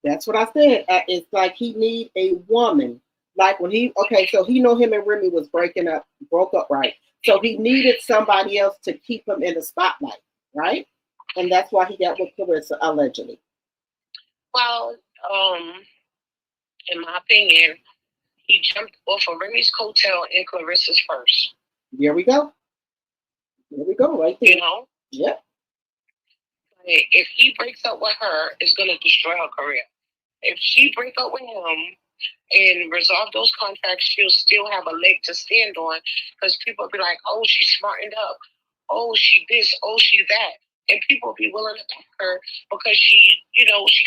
That's what I said. It's like he need a woman. Like when so he know him and Remy was broke up, right? So he needed somebody else to keep him in the spotlight, right? And that's why he got with Clarissa, allegedly. Well, in my opinion, he jumped off of Remy's coattail and Clarissa's first. Here we go. Here we go, right there. You know? Yep. If he breaks up with her, it's going to destroy her career. If she breaks up with him and resolve those contracts, she'll still have a leg to stand on, because people will be like, oh, she smartened up. Oh, she this. Oh, she that. And people will be willing to back her because she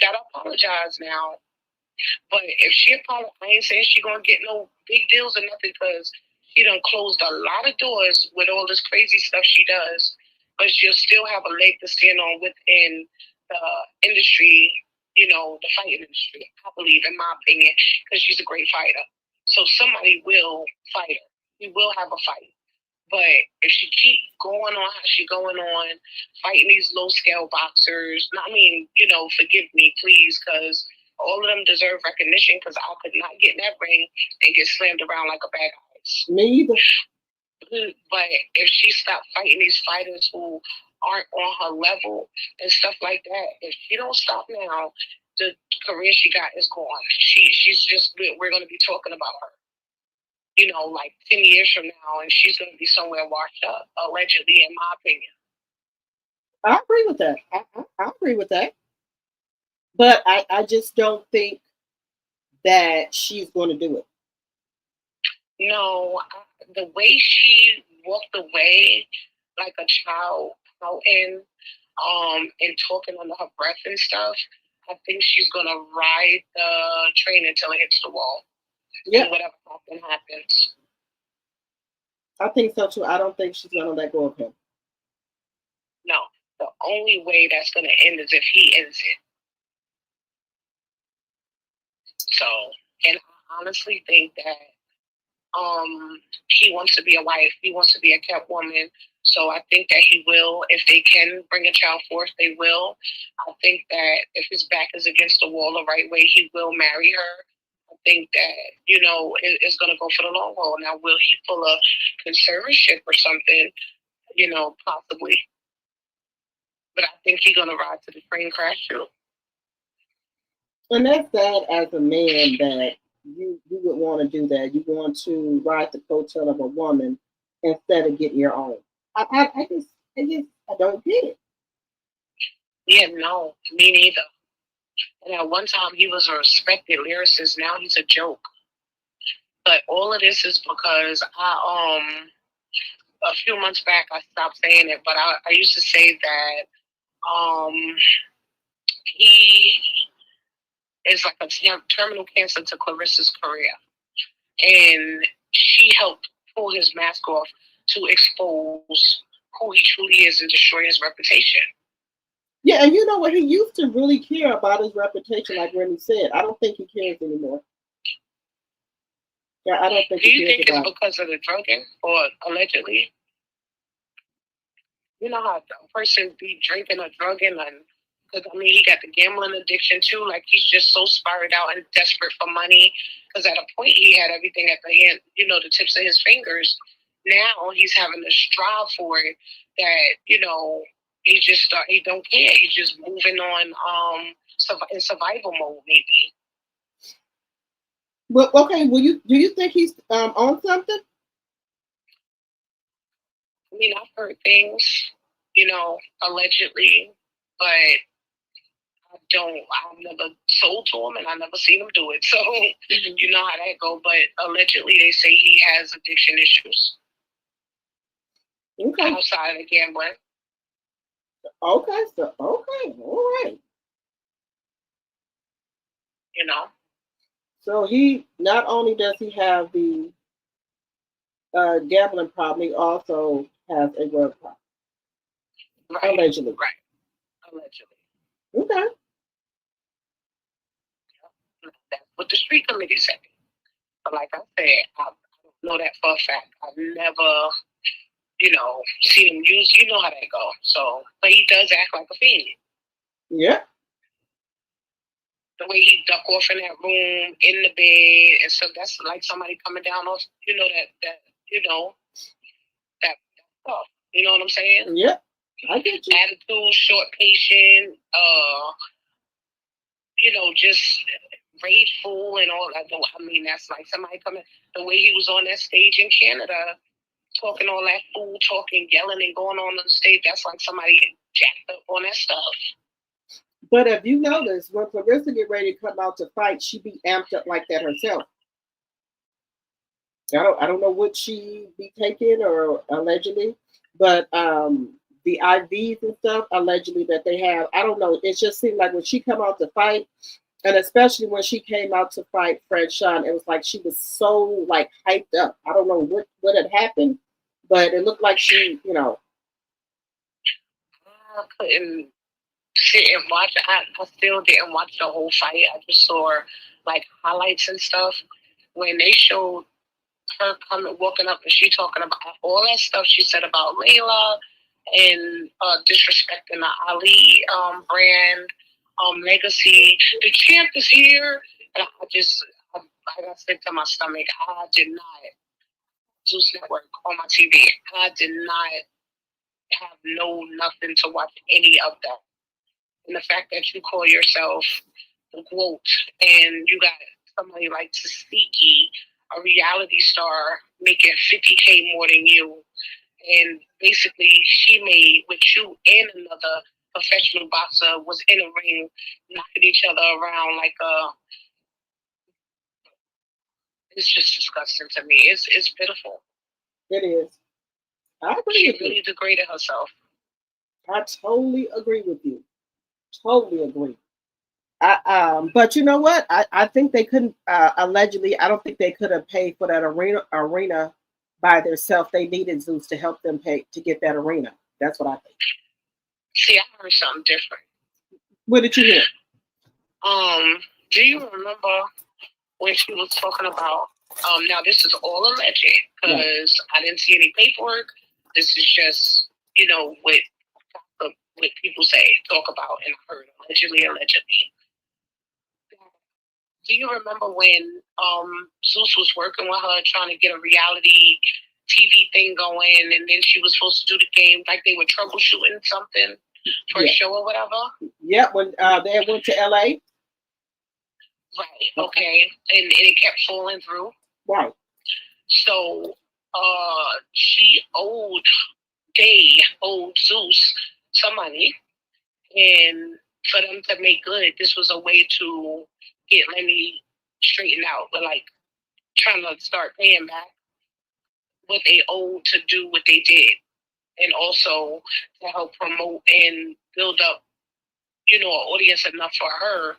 got to apologize now. But if she apologizes, I ain't saying she's going to get no big deals or nothing, because she done closed a lot of doors with all this crazy stuff she does. But she'll still have a leg to stand on within the industry, the fighting industry, I believe, in my opinion, because she's a great fighter. So somebody will fight her. We will have a fight. But if she keep going on how she going on, fighting these low-scale boxers, forgive me, please, because all of them deserve recognition, because I could not get in that ring and get slammed around like a bag of ice. Me either. But if she stopped fighting these fighters who aren't on her level and stuff like that, if she don't stop now, the career she got is gone. She's just, we're going to be talking about her, like 10 years from now, and she's going to be somewhere washed up, allegedly, in my opinion. I agree with that. I agree with that. But I just don't think that she's going to do it. No, the way she walked away like a child, pouting, and talking under her breath and stuff, I think she's gonna ride the train until it hits the wall. Yeah. And whatever happens. I think so too. I don't think she's gonna let go of him. No, the only way that's gonna end is if he ends it. So, and I honestly think that he wants to be a wife. He wants to be a kept woman. So I think that he will, if they can bring a child forth, they will. I think that if his back is against the wall the right way, he will marry her. I think that, it's going to go for the long haul. Now, will he pull a conservatorship or something? Possibly. But I think he's going to ride to the train crash too. And that's sad as a man that you would want to do that. You want to ride the coattail of a woman instead of getting your own. I just don't get it. Yeah, no, me neither. And at one time he was a respected lyricist. Now he's a joke. But all of this is because a few months back I stopped saying it, but I used to say that He is like a terminal cancer to Clarissa's career, and she helped pull his mask off to expose who he truly is and destroy his reputation. Yeah, and you know what? He used to really care about his reputation, like Remy said. I don't think he cares anymore. Yeah, I don't think. Do you think it's because of the drugging, or allegedly? You know how a person be drinking or drugging, and because I mean he got the gambling addiction too. Like he's just so spiraled out and desperate for money. Because at a point he had everything at the hand, you know, the tips of his fingers. Now he's having to strive for it. That he just he don't care. He's just moving on in survival mode maybe. Well, okay. Do you think he's on something? I mean, I've heard things, allegedly, but I've never sold to him and I never seen him do it. So you know how that go. But allegedly they say he has addiction issues. Okay. Outside of gambling. Okay, so all right. So he not only does he have the gambling problem, he also has a drug problem. Right. Allegedly. Right. Allegedly. Okay. That's what the street committee said. But like I said, I don't know that for a fact. I've never, seen him use. You know how that go. So, but he does act like a fiend. Yeah. The way he duck off in that room, in the bed, and so that's like somebody coming down off. That stuff. You know what I'm saying? Yeah. I get you. Attitude, short patient, just rageful and all that. I mean, that's like somebody coming. The way he was on that stage in Canada, talking all that fool talking, yelling and going on the stage, that's like somebody jacked up on that stuff. But if you notice, when Clarissa get ready to come out to fight, she be amped up like that herself. I don't know what she be taking or allegedly, but the IVs and stuff allegedly that they have, I don't know. It just seemed like when she come out to fight, and especially when she came out to fight Fred Sean, it was like she was so like hyped up. I don't know what had happened, but it looked like she, I couldn't sit and watch. I still didn't watch the whole fight. I just saw like highlights and stuff. When they showed her coming, walking up, and she talking about all that stuff she said about Layla and disrespecting the Ali brand legacy. The champ is here, and I got sick to my stomach. I did not Zeus Network on my TV. I did not have nothing to watch any of that. And the fact that you call yourself the GOAT and you got somebody like Tasiki, a reality star, making $50K more than you, and basically she made with you and another professional boxer was in a ring knocking each other around like it's just disgusting to me. It's pitiful. it is. I agree She with really you. degraded herself. I totally agree with you. Totally agree. But you know what? I think they couldn't allegedly. I don't think they could have paid for that arena by themselves. They needed Zeus to help them pay to get that arena. That's what I think. See, I heard something different. What did you hear? Do you remember when she was talking about? Now this is all alleged because I didn't see any paperwork. This is just what people say, talk about, and heard allegedly. Do you remember when Zeus was working with her trying to get a reality TV thing going, and then she was supposed to do the game, like they were troubleshooting something for a show or whatever? Yeah, when they went to LA. Right, okay. And it kept falling through. Right. So she owed Zeus some money, and for them to make good, this was a way to get Lenny straightened out, but like trying to start paying back what they owed to do what they did. and also to help promote and build up, you know, an audience enough for her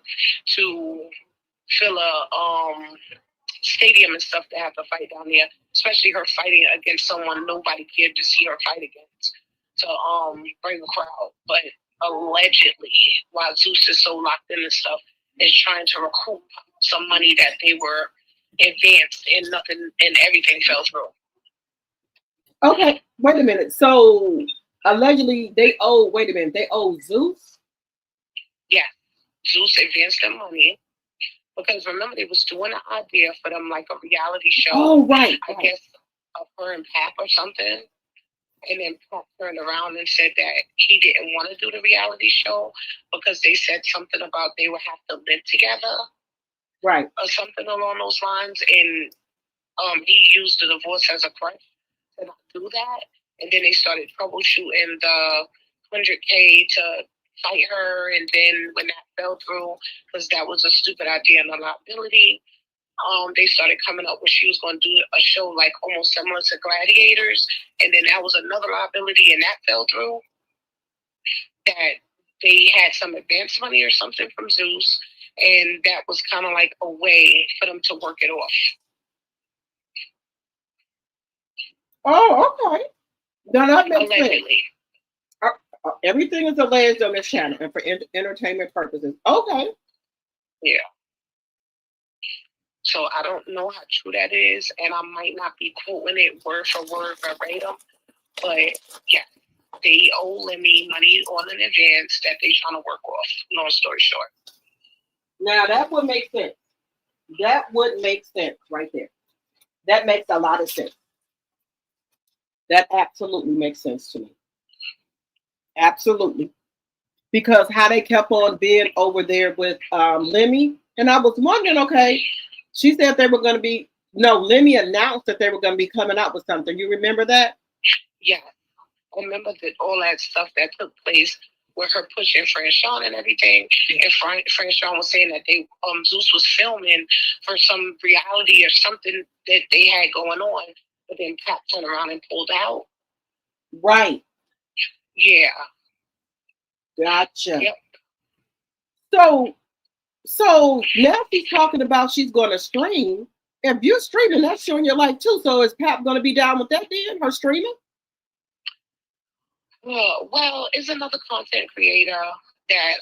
to fill a stadium and stuff to have to fight down there, especially her fighting against someone nobody cared to see her fight against, to bring a crowd. But allegedly, while Zeus is so locked in and stuff, is trying to recoup some money that they were advanced and nothing and everything fell through. Okay, wait a minute. So allegedly they owe Zeus? Yeah. Zeus advanced them money. Because remember, they was doing an idea for them, like a reality show. Oh, right. I guess of her and Pap or something. And then Pap turned around and said that he didn't want to do the reality show because they said something about they would have to live together. Right. Or something along those lines. And he used the divorce as a crutch to not do that. And then they started troubleshooting the 100K to fight her, and then when that fell through, because that was a stupid idea and a liability, they started coming up with she was going to do a show like almost similar to Gladiators, and then that was another liability, and that fell through. That they had some advance money or something from Zeus, and that was kind of like a way for them to work it off. Oh, okay. Now that makes Allegedly. sense. Everything is alleged on this channel and for entertainment purposes. Okay. Yeah. So I don't know how true that is, and I might not be quoting it word for word verbatim, but yeah, they owe Remy money all in advance that they trying to work off. Long story short. Now that would make sense. That would make sense right there. That makes a lot of sense. That absolutely makes sense to me. Absolutely. Because how they kept on being over there with Remy. And I was wondering, okay, she said they were going to be, no, Remy announced that they were going to be coming out with something. You remember that? Yeah. I remember that all that stuff that took place with her pushing Chrisean and everything. And Chrisean was saying that they Zeus was filming for some reality or something that they had going on. But then Pat turned around and pulled out. Right. Yeah. Gotcha. Yep. So now she's talking about she's going to stream. If you're streaming, that's showing your life too. So is Pap going to be down with that then? Her streaming? Well, it's another content creator that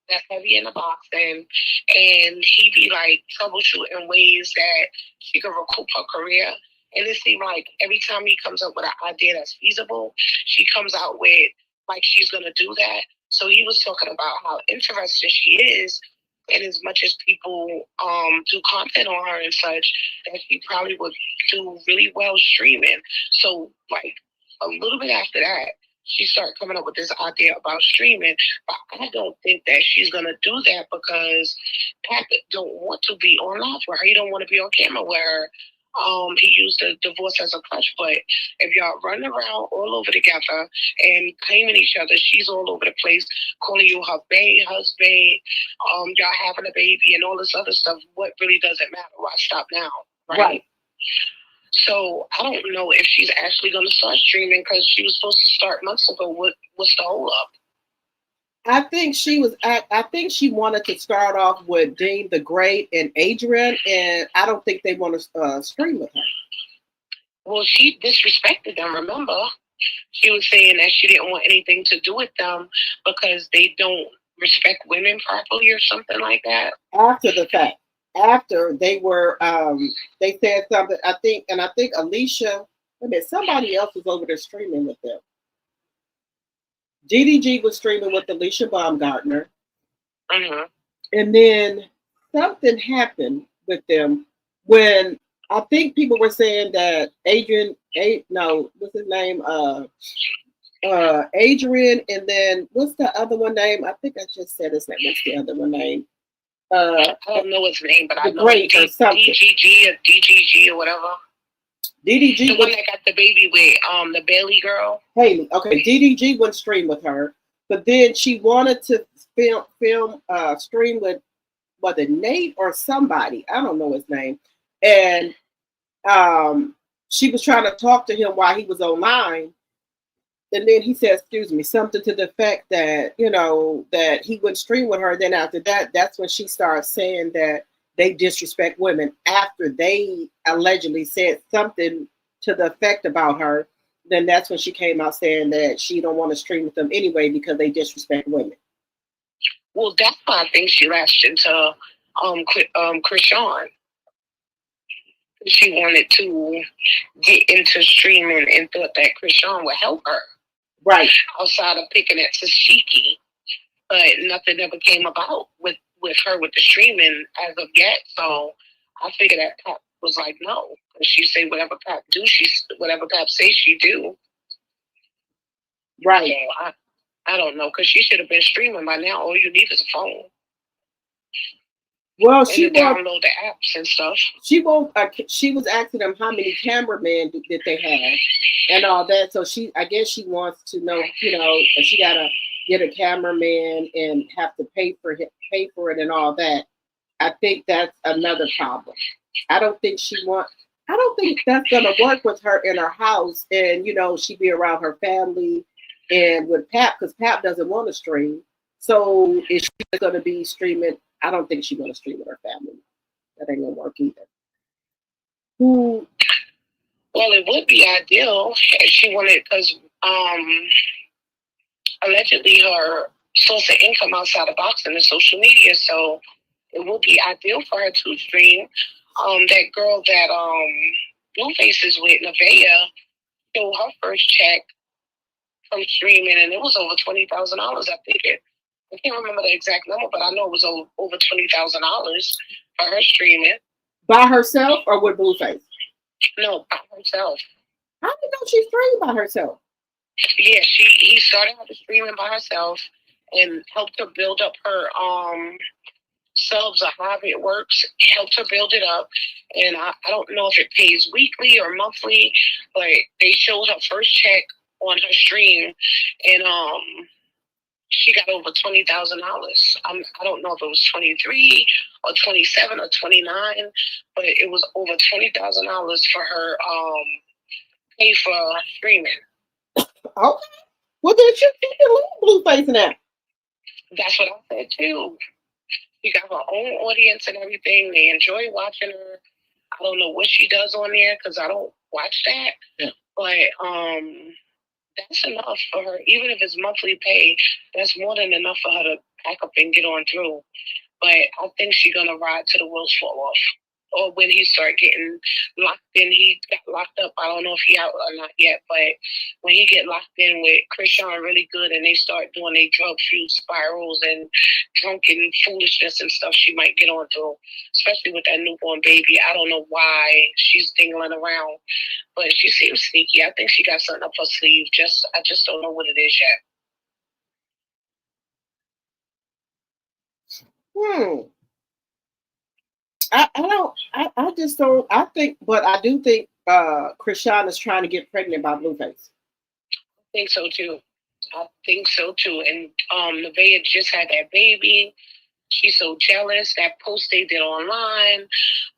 that's heavy in the boxing, and he be like troubleshooting ways that she can recoup her career. And it seems like every time he comes up with an idea that's feasible, she comes out with like she's gonna do that. So he was talking about how interested she is, and as much as people do content on her and such, that she probably would do really well streaming. So like a little bit after that, she started coming up with this idea about streaming, but I don't think that she's gonna do that because Pat don't want to be on live with her. He don't want to be on camera with her. He used the divorce as a crutch, but if y'all run around all over together and claiming each other, she's all over the place, calling you her babe, husband, y'all having a baby and all this other stuff. What really doesn't matter? Why stop now? Right. So I don't know if she's actually going to start streaming because she was supposed to start months ago. What's the hold up? I think she wanted to start off with Dean the Great and Adrian, and I don't think they want to stream with her. Well, she disrespected them. Remember, she was saying that she didn't want anything to do with them because they don't respect women properly or something like that. After the fact. After they were, they said something. I think Alicia. Somebody else was over there streaming with them. DDG was streaming with Alicia Baumgardner, and then something happened with them when I think people were saying that Adrian, what's his name? Adrian, and then what's the other one name? I think I just said his name. What's the other one name? I don't know his name, but I know DGG or whatever. DDG, the one that got the baby with the Bailey girl. Haley. Okay, DDG wouldn't stream with her, but then she wanted to stream with whether Nate or somebody. I don't know his name, and she was trying to talk to him while he was online, and then he said, excuse me, something to the effect that, you know, that he wouldn't stream with her. Then after that, that's when she started saying that they disrespect women after they allegedly said something to the effect about her. Then that's when she came out saying that she don't want to stream with them anyway because they disrespect women. Well, that's why I think she lashed into Chrisean. She wanted to get into streaming and thought that Chrisean would help her. Right. Outside of picking at Tashiki, but nothing ever came about with her with the streaming as of yet. So I figured that Pap was like, no. She say whatever Pap do, whatever Pap say she do. Right. So I don't know, because she should have been streaming by now. All you need is a phone. Well, and she download the apps and stuff. She won't. She was asking them how many cameramen did they have, and all that. So I guess she wants to know. You know, she gotta get a cameraman and have to pay for it and all that. I think that's another problem. I don't think that's gonna work with her in her house, and you know, she be around her family and with Pap, because Pap doesn't want to stream. So is she gonna be streaming? I don't think she's gonna stream with her family. That ain't gonna work either. Well, it would be ideal if she wanted, because allegedly her source of income outside of boxing is social media, so it would be ideal for her to stream. That girl that Blueface is with, Nevaeh, showed her first check from streaming, and it was over $20,000. I think I can't remember the exact number, but I know it was over $20,000 for her streaming. By herself or with Blueface? No, by herself. How did you know she streamed by herself? Yeah, he started out the streaming by herself and helped her build up her subs or however it works, helped her build it up. And I don't know if it pays weekly or monthly, but they showed her first check on her stream, and she got over $20,000. I don't know if it was 23 or 27 or 29, but it was over $20,000 for her pay for streaming. Okay. Well, then she can leave Blueface now. That's what I said too. She got her own audience and everything. They enjoy watching her. I don't know what she does on there because I don't watch that. Yeah. But that's enough for her. Even if it's monthly pay, that's more than enough for her to pack up and get on through. But I think she's gonna ride till the wheels fall off. Or when he start getting locked in, he got locked up. I don't know if he out or not yet, but when he get locked in with Chrisean really good and they start doing their drug fuel spirals and drunken foolishness and stuff, she might get on through, especially with that newborn baby. I don't know why she's dingling around, but she seems sneaky. I think she got something up her sleeve. I just don't know what it is yet. I just don't. I do think Chrisean is trying to get pregnant by Blueface. I think so too. And Nevaeh just had that baby. She's so jealous. That post they did online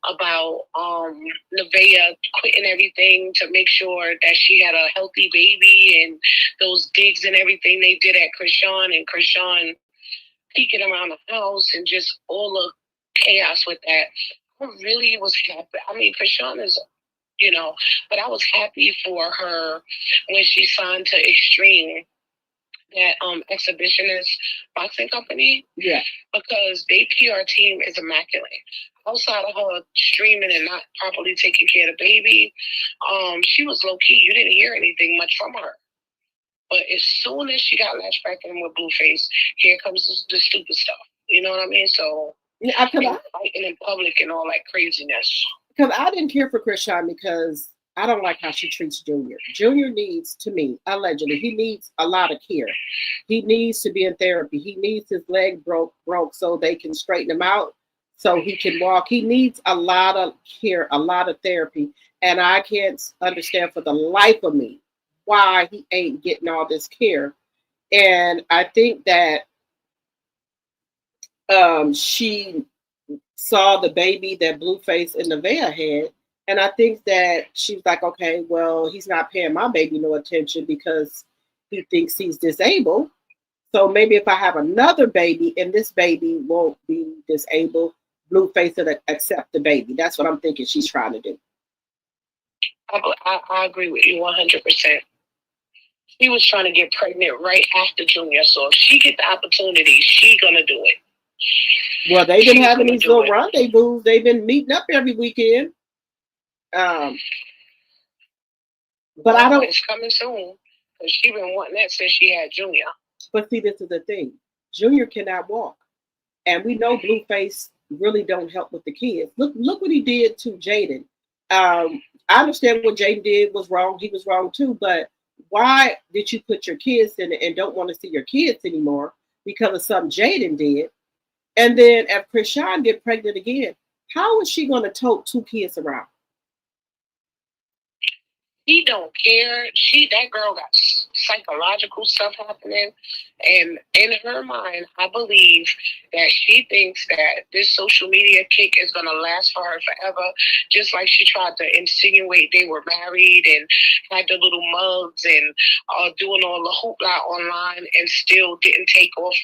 about Nevaeh quitting everything to make sure that she had a healthy baby, and those gigs and everything they did at Chrisean, and Chrisean peeking around the house and just all the chaos with that. I really was happy. I mean, Chrisean is, but I was happy for her when she signed to Extreme, that exhibitionist boxing company. Yeah. Because their PR team is immaculate. Outside of her streaming and not properly taking care of the baby, she was low key. You didn't hear anything much from her. But as soon as she got latched back in with Blueface, here comes the stupid stuff. You know what I mean? So fighting in public and all that craziness. Because I didn't care for Chrisean because I don't like how she treats Junior. Junior needs, to me, allegedly, he needs a lot of care. He needs to be in therapy. He needs his leg broke so they can straighten him out so he can walk. He needs a lot of care, a lot of therapy. And I can't understand for the life of me why he ain't getting all this care. And I think that she saw the baby that Blueface and Nevaeh had, and I think that she's like, okay, well, he's not paying my baby no attention because he thinks he's disabled. So maybe if I have another baby and this baby won't be disabled, Blueface will accept the baby. That's what I'm thinking she's trying to do. I agree with you 100%. She was trying to get pregnant right after Junior, so if she get the opportunity, she gonna do it. Well, they've been having these little rendezvous. They've been meeting up every weekend. But I don't. It's coming soon because she been wanting that since she had Junior. But see, this is the thing. Junior cannot walk, and we know Blueface really don't help with the kids. Look what he did to Jaden. I understand what Jaden did was wrong. He was wrong too. But why did you put your kids in it and don't want to see your kids anymore because of something Jaden did? And then if Chrisean get pregnant again, how is she going to tote 2 kids around? She don't care. That girl got psychological stuff happening, and in her mind, I believe that she thinks that this social media kick is gonna last for her forever. Just like she tried to insinuate they were married and had the little mugs and doing all the hoopla online, and still didn't take off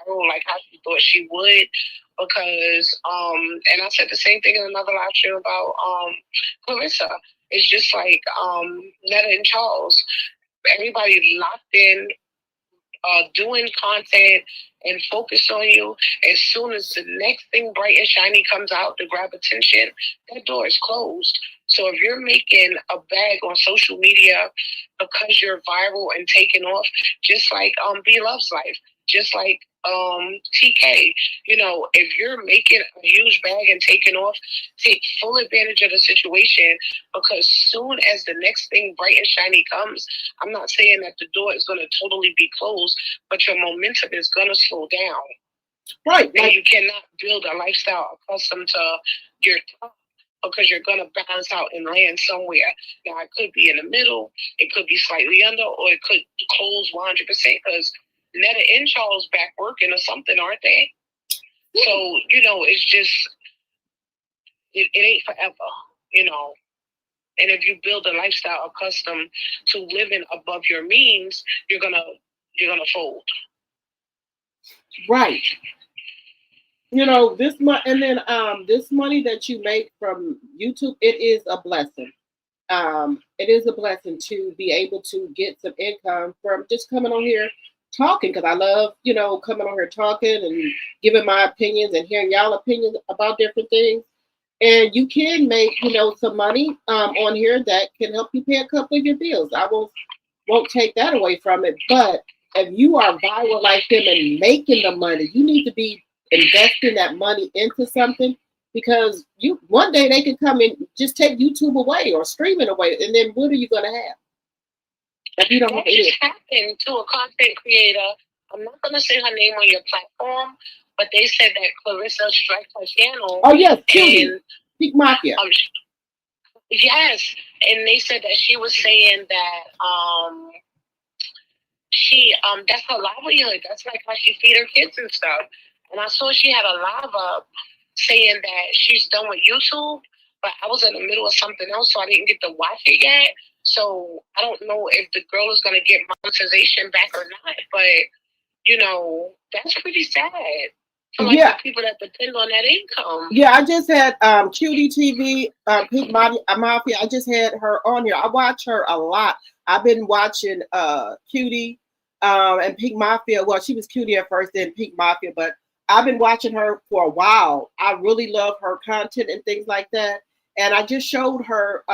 viral like how she thought she would. Because and I said the same thing in another live stream about Clarissa. It's just like Netta and Charles. Everybody locked in, doing content and focused on you. As soon as the next thing bright and shiny comes out to grab attention, that door is closed. So if you're making a bag on social media because you're viral and taking off, just like B Love's life, just like TK, if you're making a huge bag and taking off, take full advantage of the situation, because soon as the next thing bright and shiny comes, I'm not saying that the door is going to totally be closed, but your momentum is going to slow down. Right. And you cannot build a lifestyle accustomed to your top, because you're going to balance out and land somewhere. Now, it could be in the middle, it could be slightly under, or it could close 100%, because Netta and Charles back working or something, aren't they? So, it's just, it ain't forever, And if you build a lifestyle accustomed to living above your means, you're gonna fold. Right. This money, and then this money that you make from YouTube, it is a blessing. It is a blessing to be able to get some income from just coming on here talking, because I love, coming on here talking and giving my opinions and hearing y'all opinions about different things. And you can make, some money on here that can help you pay a couple of your bills. I won't take that away from it. But if you are viral like them and making the money, you need to be investing that money into something, because one day they can come and just take YouTube away or streaming away, and then what are you going to have? If you don't that just happened to a content creator. I'm not going to say her name on your platform, but they said that Clarissa struck her channel. Oh, yes, Peak Mafia. Yes, and they said that she was saying that she that's her livelihood. That's like how she feed her kids and stuff. And I saw she had a live up saying that she's done with YouTube, but I was in the middle of something else, so I didn't get to watch it yet. So I don't know if the girl is going to get monetization back or not, but that's pretty sad for the people that depend on that income. Yeah, I just had Cutie TV, Pink Mafia. I just had her on here. I watch her a lot. I've been watching Cutie and Pink Mafia. Well, she was Cutie at first, then Pink Mafia, but I've been watching her for a while. I really love her content and things like that. And I just showed her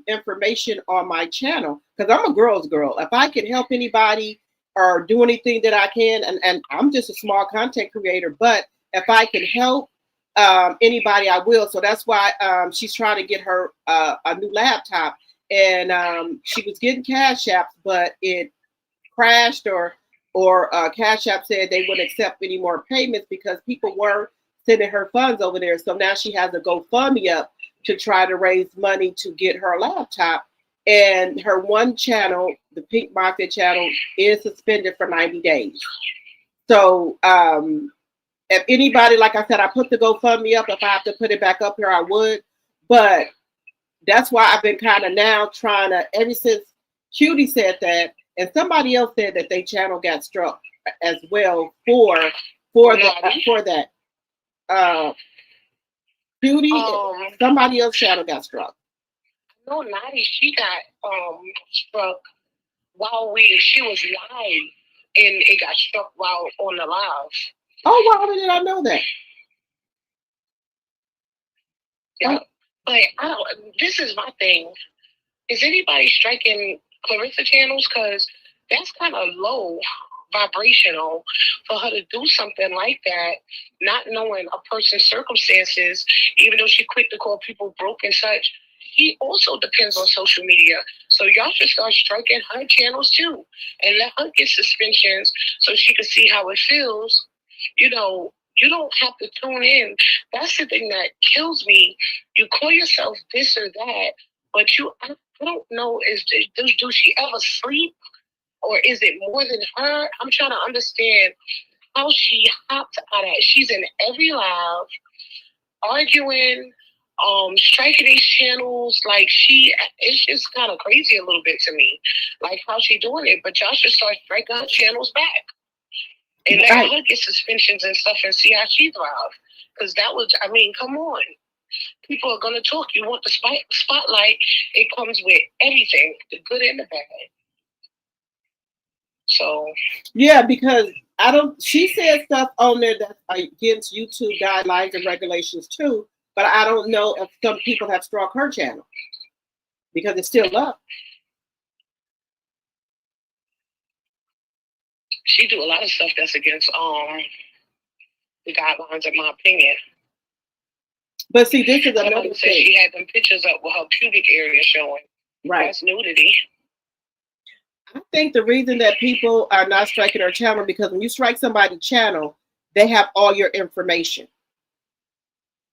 information on my channel, because I'm a girl's girl. If I can help anybody or do anything that I can, and I'm just a small content creator, but if I can help anybody, I will. So that's why she's trying to get her a new laptop. And she was getting Cash Apps, but it crashed, or Cash App said they wouldn't accept any more payments because people were sending her funds over there. So now she has a GoFundMe up to try to raise money to get her laptop. And her one channel, the Pink Mafia channel, is suspended for 90 days. So if anybody, like I said, I put the GoFundMe up. If I have to put it back up here, I would. But that's why I've been kind of now trying to, ever since Cutie said that, And somebody else said that their channel got struck as well for that. Beauty, somebody else's channel got struck. No, Nadi, she got struck while she was live, and it got struck while on the live. Oh, wow, did I know that? Yeah, but this is my thing. Is anybody striking Clarissa channels? Because that's kind of low vibrational for her to do something like that, not knowing a person's circumstances, even though she quick to call people broke and such. He also depends on social media. So y'all should start striking her channels too and let her get suspensions so she can see how it feels. You know, you don't have to tune in. That's the thing that kills me. You call yourself this or that, but I don't know, do she ever sleep? Or is it more than her? I'm trying to understand how she hopped out of it. She's in every live, arguing, striking these channels. Like it's just kind of crazy a little bit to me. Like how she doing it. But y'all should start striking her channels back. And let her get suspensions and stuff and see how she thrives. Because come on. People are going to talk. You want the spotlight. It comes with everything, the good and the bad. So yeah, because she said stuff on there that's against YouTube guidelines and regulations too, but I don't know if some people have struck her channel because it's still up. She do a lot of stuff that's against the guidelines, in my opinion. But see, this is another thing. She had them pictures up with her pubic area showing. Right. That's nudity. I think the reason that people are not striking her channel because when you strike somebody's channel, they have all your information.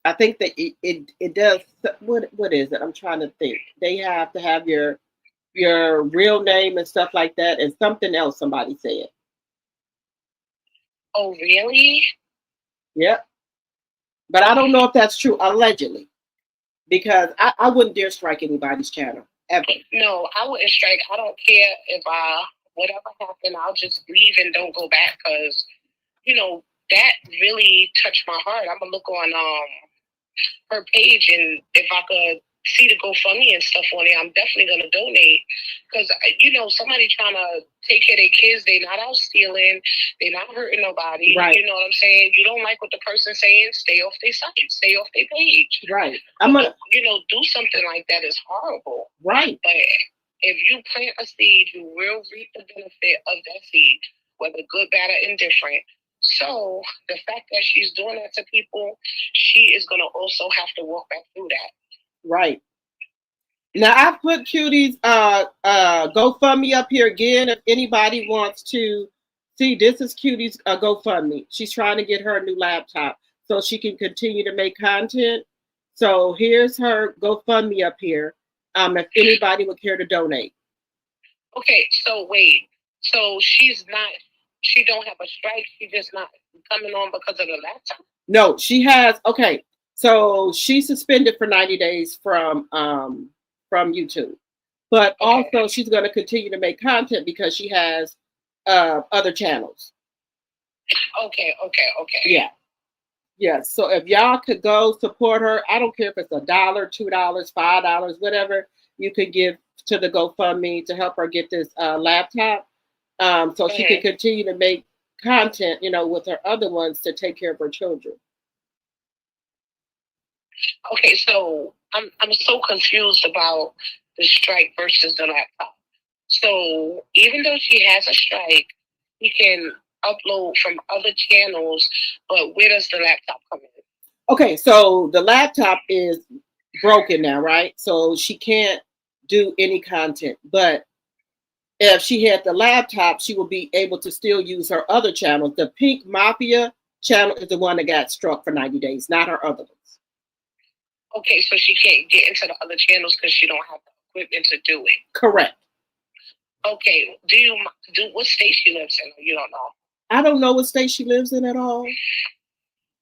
I think that it does. What is it? I'm trying to think. They have to have your real name and stuff like that, and something else somebody said. Oh, really? Yep. But I don't know if that's true. Allegedly, because I wouldn't dare strike anybody's channel. Ever. No, I wouldn't strike. I don't care if whatever happened, I'll just leave and don't go back because, that really touched my heart. I'm gonna look on her page and if I could see the GoFundMe and stuff on it, I'm definitely gonna donate because somebody trying to take care of their kids. They not out stealing. They not hurting nobody. Right. You know what I'm saying? You don't like what the person's saying, stay off their site, stay off their page. Right. Do something like that is horrible. Right. But if you plant a seed, you will reap the benefit of that seed, whether good, bad, or indifferent. So the fact that she's doing that to people, she is gonna also have to walk back through that. Right. Now I've put Cutie's GoFundMe up here again. If anybody wants to see, this is Cutie's GoFundMe. She's trying to get her a new laptop so she can continue to make content. So here's her GoFundMe up here. If anybody would care to donate. Okay, so wait. So she don't have a strike. She's just not coming on because of the laptop. No, she has. Okay, so she's suspended for 90 days from YouTube, but also she's going to continue to make content because she has other channels. Okay. Yeah. So if y'all could go support her, I don't care if it's $1, $2, $5, whatever you could give to the GoFundMe to help her get this laptop, so she can continue to make content, with her other ones to take care of her children. Okay, so I'm so confused about the strike versus the laptop. So even though she has a strike, she can upload from other channels, but where does the laptop come in? Okay, so the laptop is broken now, right? So she can't do any content, but if she had the laptop, she will be able to still use her other channels. The Pink Mafia channel is the one that got struck for 90 days, not her other ones. Okay, so she can't get into the other channels because she don't have the equipment to do it. Correct. Okay, what state she lives in? You don't know. I don't know what state she lives in at all. I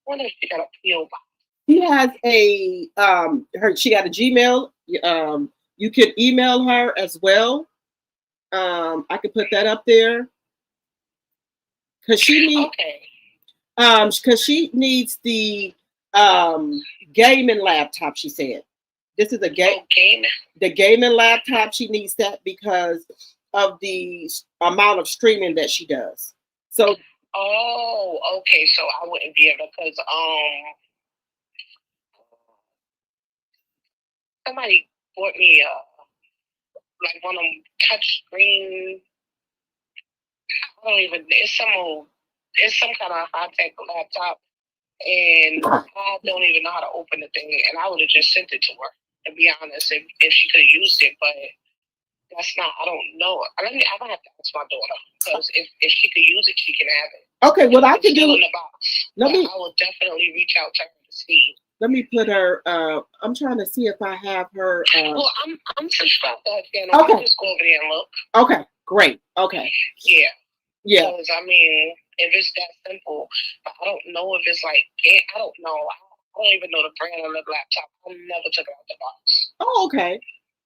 wonder if she got a PO box. She has she got a Gmail. You can email her as well. I could put that up there because she needs. Okay. Because she needs the gaming laptop. She said, "This is a game. The gaming laptop. She needs that because of the amount of streaming that she does." So. Oh, okay. So I wouldn't be able to, because somebody bought me like one of them touch screen. I don't even. It's some kind of high tech laptop, and I don't even know how to open the thing. And I would have just sent it to her, to be honest, if she could have used it. But that's not. I don't know. I'm gonna have to ask my daughter, because if she could use it, she can have it. Okay, what I can do in the box. I will definitely reach out to her to see. Let me put her. I'm trying to see if I have her. Well, I'm subscribed to her channel. Okay. I'll just go over there and look. Okay, great. Okay. Yeah. Yeah. Because I mean, if it's that simple, but I don't know if it's like, I don't know. I don't even know the brand of the laptop. I never took it out the box. Oh, okay.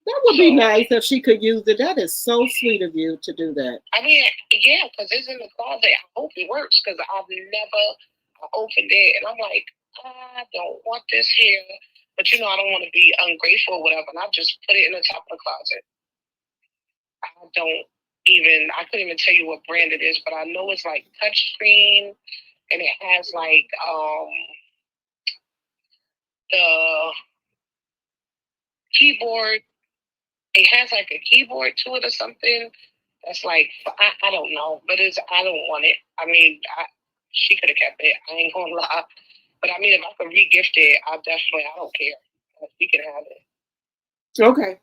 That would be nice if she could use it. That is so sweet of you to do that. I mean, yeah, because it's in the closet. I hope it works, because I've never opened it, and I'm like, I don't want this here. But I don't want to be ungrateful or whatever, and I just put it in the top of the closet. I couldn't even tell you what brand it is, but I know it's like touchscreen, and it has like the keyboard. It has like a keyboard to it or something. That's like, I don't know, but I don't want it. I mean, she could have kept it. I ain't gonna lie. But I mean, if I could re-gift it, I don't care. She can have it. Okay.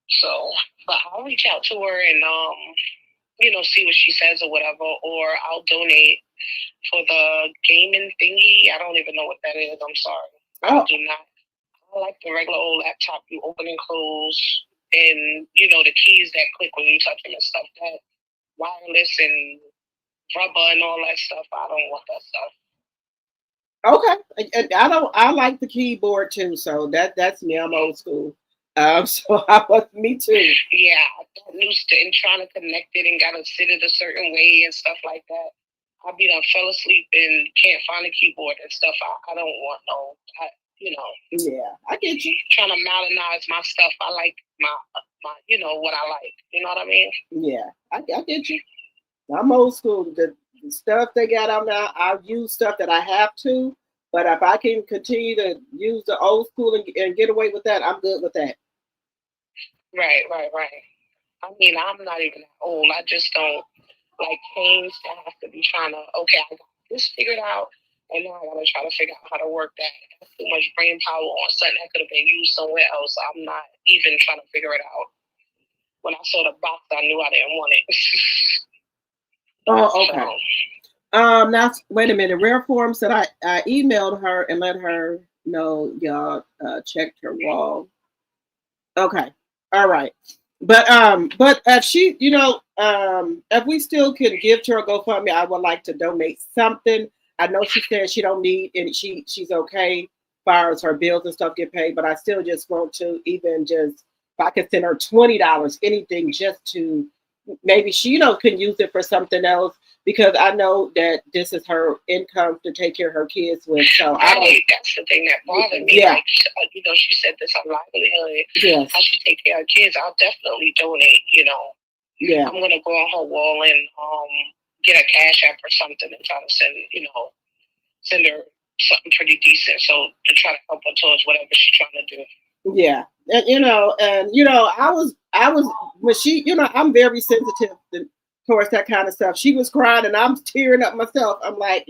So, but I'll reach out to her and see what she says or whatever, or I'll donate for the gaming thingy. I don't even know what that is. I'm sorry. I do not. I like the regular old laptop you open and close, and the keys that click when you touch them and stuff. That wireless and rubber and all that stuff. I don't want that stuff. Okay, I like the keyboard too. So that's me. I'm old school. So I was me too. Yeah, I got used to and trying to connect it and gotta sit it a certain way and stuff like that. I fell asleep and can't find a keyboard and stuff. I don't want no. Yeah, I get you. Trying to modernize my stuff. I like my what I like. You know what I mean? Yeah, I get you. I'm old school. The stuff they got out now, I'll use stuff that I have to. But if I can continue to use the old school and get away with that, I'm good with that. Right. I mean, I'm not even that old. I just don't like change to have to be trying to, okay, I got this figured out, and now I got to try to figure out how to work that. That's too much brain power on something that could have been used somewhere else. I'm not even trying to figure it out. When I saw the box, I knew I didn't want it. Oh, okay. Now, wait a minute. Rare Form said I emailed her and let her know y'all checked her wall. Okay. All right. But if she, if we still can give to her GoFundMe, I would like to donate something. I know she said she don't need and she's okay as far as her bills and stuff get paid, but I still just want to even just if I could send her $20, anything just to maybe she can use it for something else, because I know that this is her income to take care of her kids with. So that's the thing that bothered me. Yeah. Like, she said this on livelihood. Yes. How she take care of kids. I'll definitely donate. Yeah. I'm gonna go on her wall and get a cash app or something and try to send her something pretty decent. So to try to help her towards whatever she's trying to do. Yeah. And I was when she, I'm very sensitive towards that kind of stuff. She was crying and I'm tearing up myself. I'm like,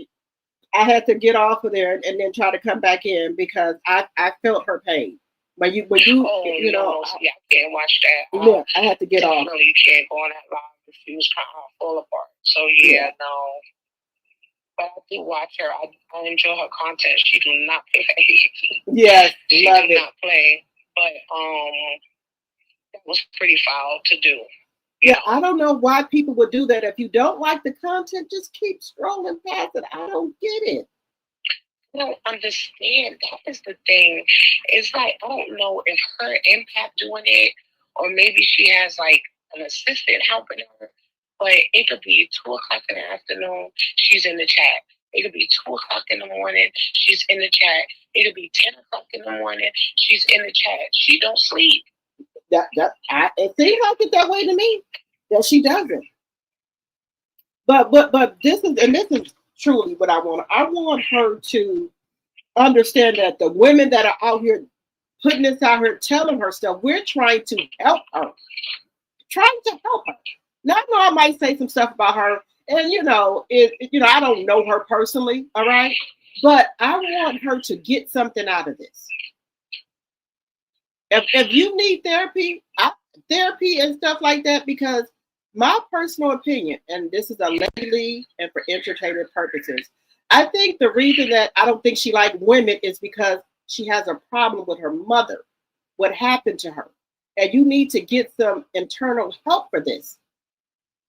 I had to get off of there and then try to come back in because I felt her pain. When you no, I can't watch that. Yeah, I had to get off. No, you can't go on that live if she was kind of fall apart. So no. But I do watch her. I enjoy her content. She do not play. Yes, she love do it. not play. But that was pretty foul to do. Yeah, I don't know why people would do that. If you don't like the content, just keep scrolling past it. I don't get it. I don't understand. That is the thing. It's like, I don't know if her impact doing it, or maybe she has like an assistant helping her. But it could be 2 o'clock in the afternoon, she's in the chat. It could be 2 o'clock in the morning, she's in the chat. It could be 10 o'clock in the morning, she's in the chat. She don't sleep. It seems like it that way to me. That she doesn't. But this is truly what I want. I want her to understand that the women that are out here putting this out here, telling her stuff, we're trying to help her. Now I know I might say some stuff about her, and I don't know her personally, all right? But I want her to get something out of this. If you need therapy and stuff like that, because my personal opinion, and this is allegedly and for entertainment purposes, I think the reason that I don't think she liked women is because she has a problem with her mother, what happened to her. And you need to get some internal help for this.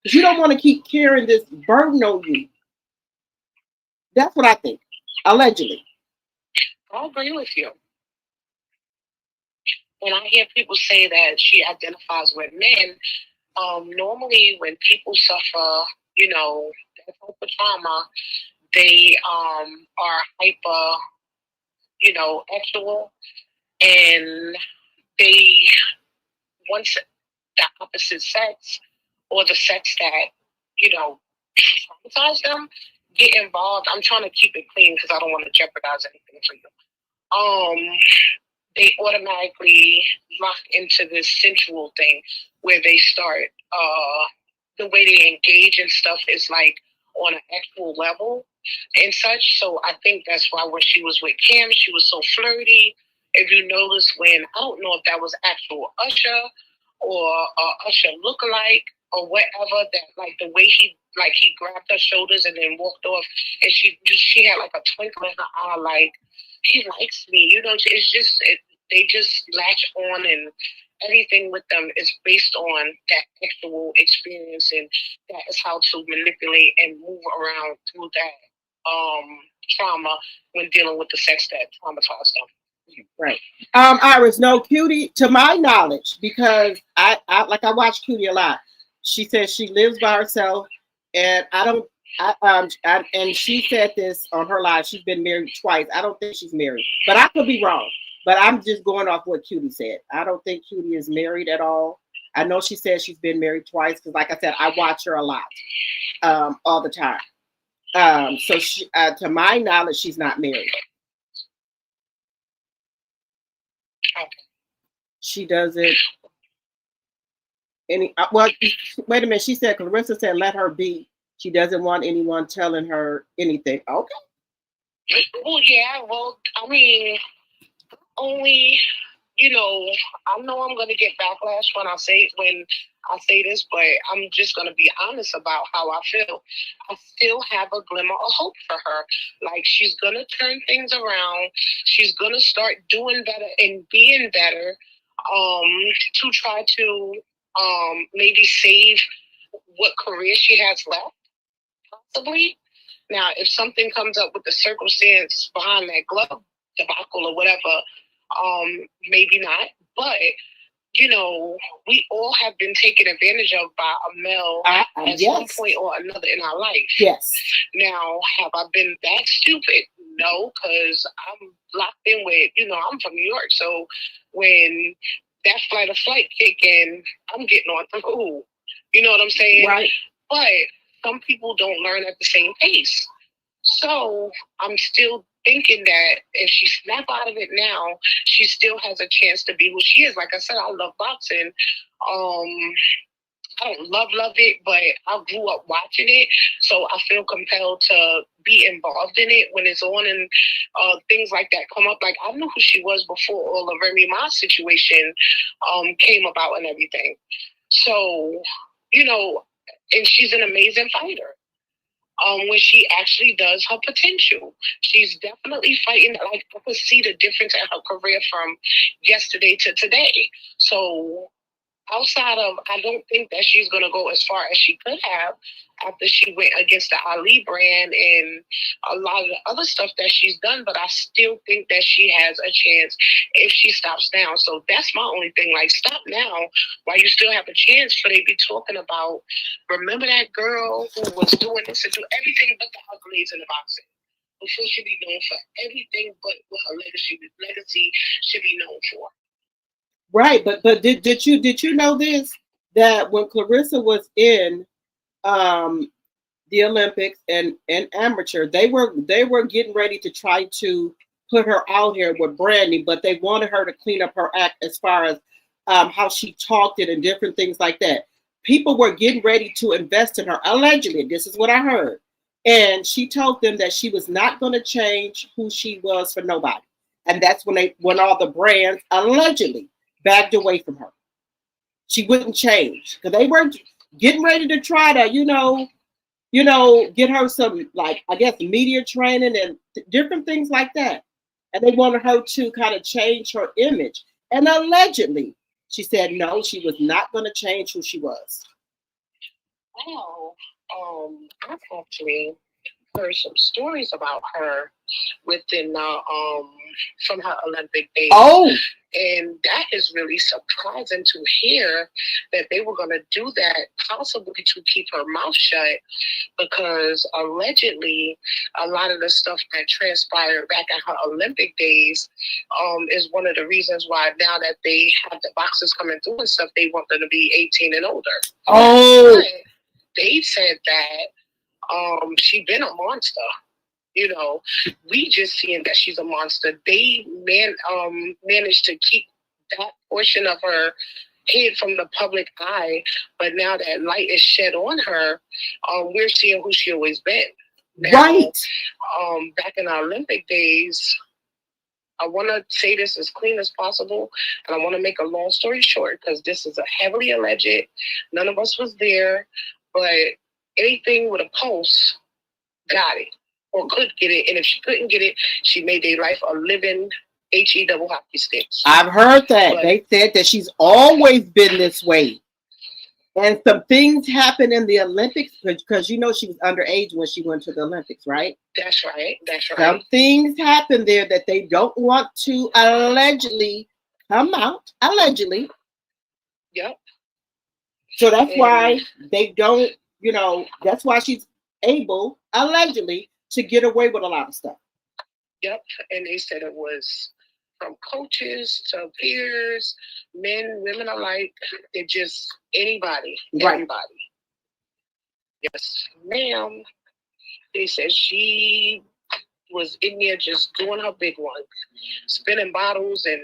Because you don't want to keep carrying this burden on you. That's what I think, allegedly. I agree with you. When I hear people say that she identifies with men, normally when people suffer, that type of trauma, they are hyper, sexual, and they, once the opposite sex or the sex that, traumatize them, get involved. I'm trying to keep it clean because I don't want to jeopardize anything for you. They automatically lock into this sensual thing where they start, the way they engage and stuff is like on an actual level and such. So I think that's why when she was with Cam, she was so flirty. If you notice when, I don't know if that was actual Usher or Usher lookalike or whatever, that like the way he grabbed her shoulders and then walked off, and she had like a twinkle in her eye, like, he likes me, it's just, they just latch on, and everything with them is based on that actual experience, and that is how to manipulate and move around through that trauma when dealing with the sex that traumatized them. Right. Iris, no, Cutie, to my knowledge, because I watch Cutie a lot. She says she lives by herself, and and she said this on her live. She's been married twice. I don't think she's married, but I could be wrong. But I'm just going off what Cutie said. I don't think Cutie is married at all. I know she says she's been married twice because, like I said, I watch her a lot, all the time. So she, to my knowledge, she's not married. She doesn't. Well, wait a minute. She said, Clarissa said, let her be. She doesn't want anyone telling her anything. Okay. Well, yeah. Well, I mean, only, I know I'm going to get backlash when I say this, but I'm just going to be honest about how I feel. I still have a glimmer of hope for her. Like, she's going to turn things around. She's going to start doing better and being better, to try to maybe save what career she has left, possibly. Now, if something comes up with the circumstance behind that glove debacle or whatever, maybe not. But, we all have been taken advantage of by a male at some point or another in our life. Yes. Now, have I been that stupid? No, because I'm locked in with, I'm from New York. So when that flight kick in, I'm getting on through. You know what I'm saying? Right. But some people don't learn at the same pace. So I'm still thinking that if she snap out of it now, she still has a chance to be who she is. Like I said, I love boxing. I don't love it, but I grew up watching it, so I feel compelled to be involved in it when it's on, and things like that come up. Like, I knew who she was before all the Remy Ma situation came about and everything. So, and she's an amazing fighter. When she actually does her potential, she's definitely fighting. Like, I could see the difference in her career from yesterday to today. So outside of, I don't think that she's going to go as far as she could have after she went against the Ali brand and a lot of the other stuff that she's done. But I still think that she has a chance if she stops now. So that's my only thing. Like, stop now while you still have a chance, for they be talking about, remember that girl who was doing this and do everything but the accolades in the boxing. Before she be known for everything but what her legacy should be known for. Right, but did you know this, that when Clarissa was in the Olympics and amateur, they were getting ready to try to put her out here with branding, but they wanted her to clean up her act as far as how she talked it and different things like that. People were getting ready to invest in her, allegedly. This is what I heard. And she told them that she was not going to change who she was for nobody. And that's when all the brands allegedly backed away from her. She wouldn't change because they were getting ready to try to, get her some, like, I guess, media training and different things like that. And they wanted her to kind of change her image. And allegedly, she said no, she was not going to change who she was. Well, I've actually heard some stories about her within from her Olympic days. Oh. And that is really surprising to hear that they were going to do that, possibly to keep her mouth shut, because allegedly a lot of the stuff that transpired back in her Olympic days is one of the reasons why now that they have the boxers coming through and stuff, they want them to be 18 and older. Oh. But they said that she been a monster. We just seeing that she's a monster. They managed to keep that portion of her hid from the public eye, but now that light is shed on her, we're seeing who she always been. Now, right. Back in our Olympic days, I want to say this as clean as possible, and I want to make a long story short because this is a heavily alleged. None of us was there, but anything with a pulse got it or could get it, and if she couldn't get it, she made their life a living HE double hockey sticks. I've heard that. But they said that she's always been this way. And some things happened in the Olympics because she was underage when she went to the Olympics, right? That's right. Some things happened there that they don't want to allegedly come out. Allegedly. Yep. So that's why they don't, that's why she's able, allegedly, to get away with a lot of stuff. Yep. And they said it was from coaches to peers, men, women alike. It just anybody. Right. Everybody. Yes, ma'am. They said she was in there just doing her big one, spinning bottles and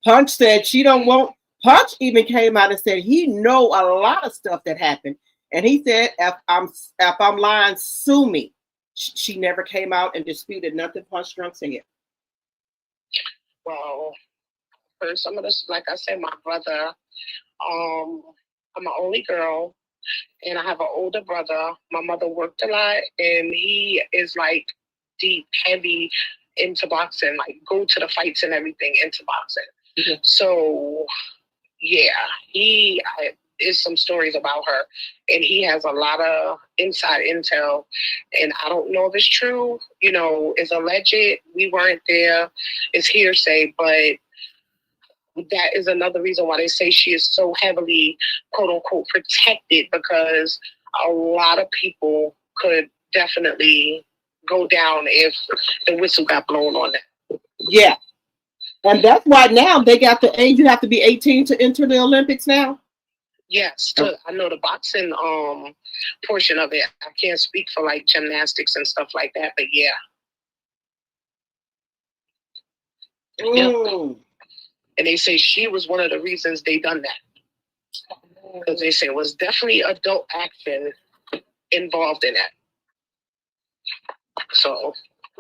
Punch said she don't want. Punch even came out and said he know a lot of stuff that happened, and he said if I'm lying, sue me. She never came out and disputed nothing Punch Drunk said. Well, for some of this, like I said, my brother, I'm an only girl, and I have an older brother. My mother worked a lot, and he is like deep, heavy into boxing, like go to the fights and everything into boxing. Mm-hmm. So, yeah, is some stories about her, and he has a lot of inside intel, and I don't know if it's true. It's alleged. We weren't there. It's hearsay, but that is another reason why they say she is so heavily, quote unquote, protected, because a lot of people could definitely go down if the whistle got blown on that. Yeah. And that's why now they got the age, you have to be 18 to enter the Olympics now? Yes, I know the boxing portion of it. I can't speak for like gymnastics and stuff like that, but yeah. Yep. And they say she was one of the reasons they done that. Because they say it was definitely adult action involved in that. So,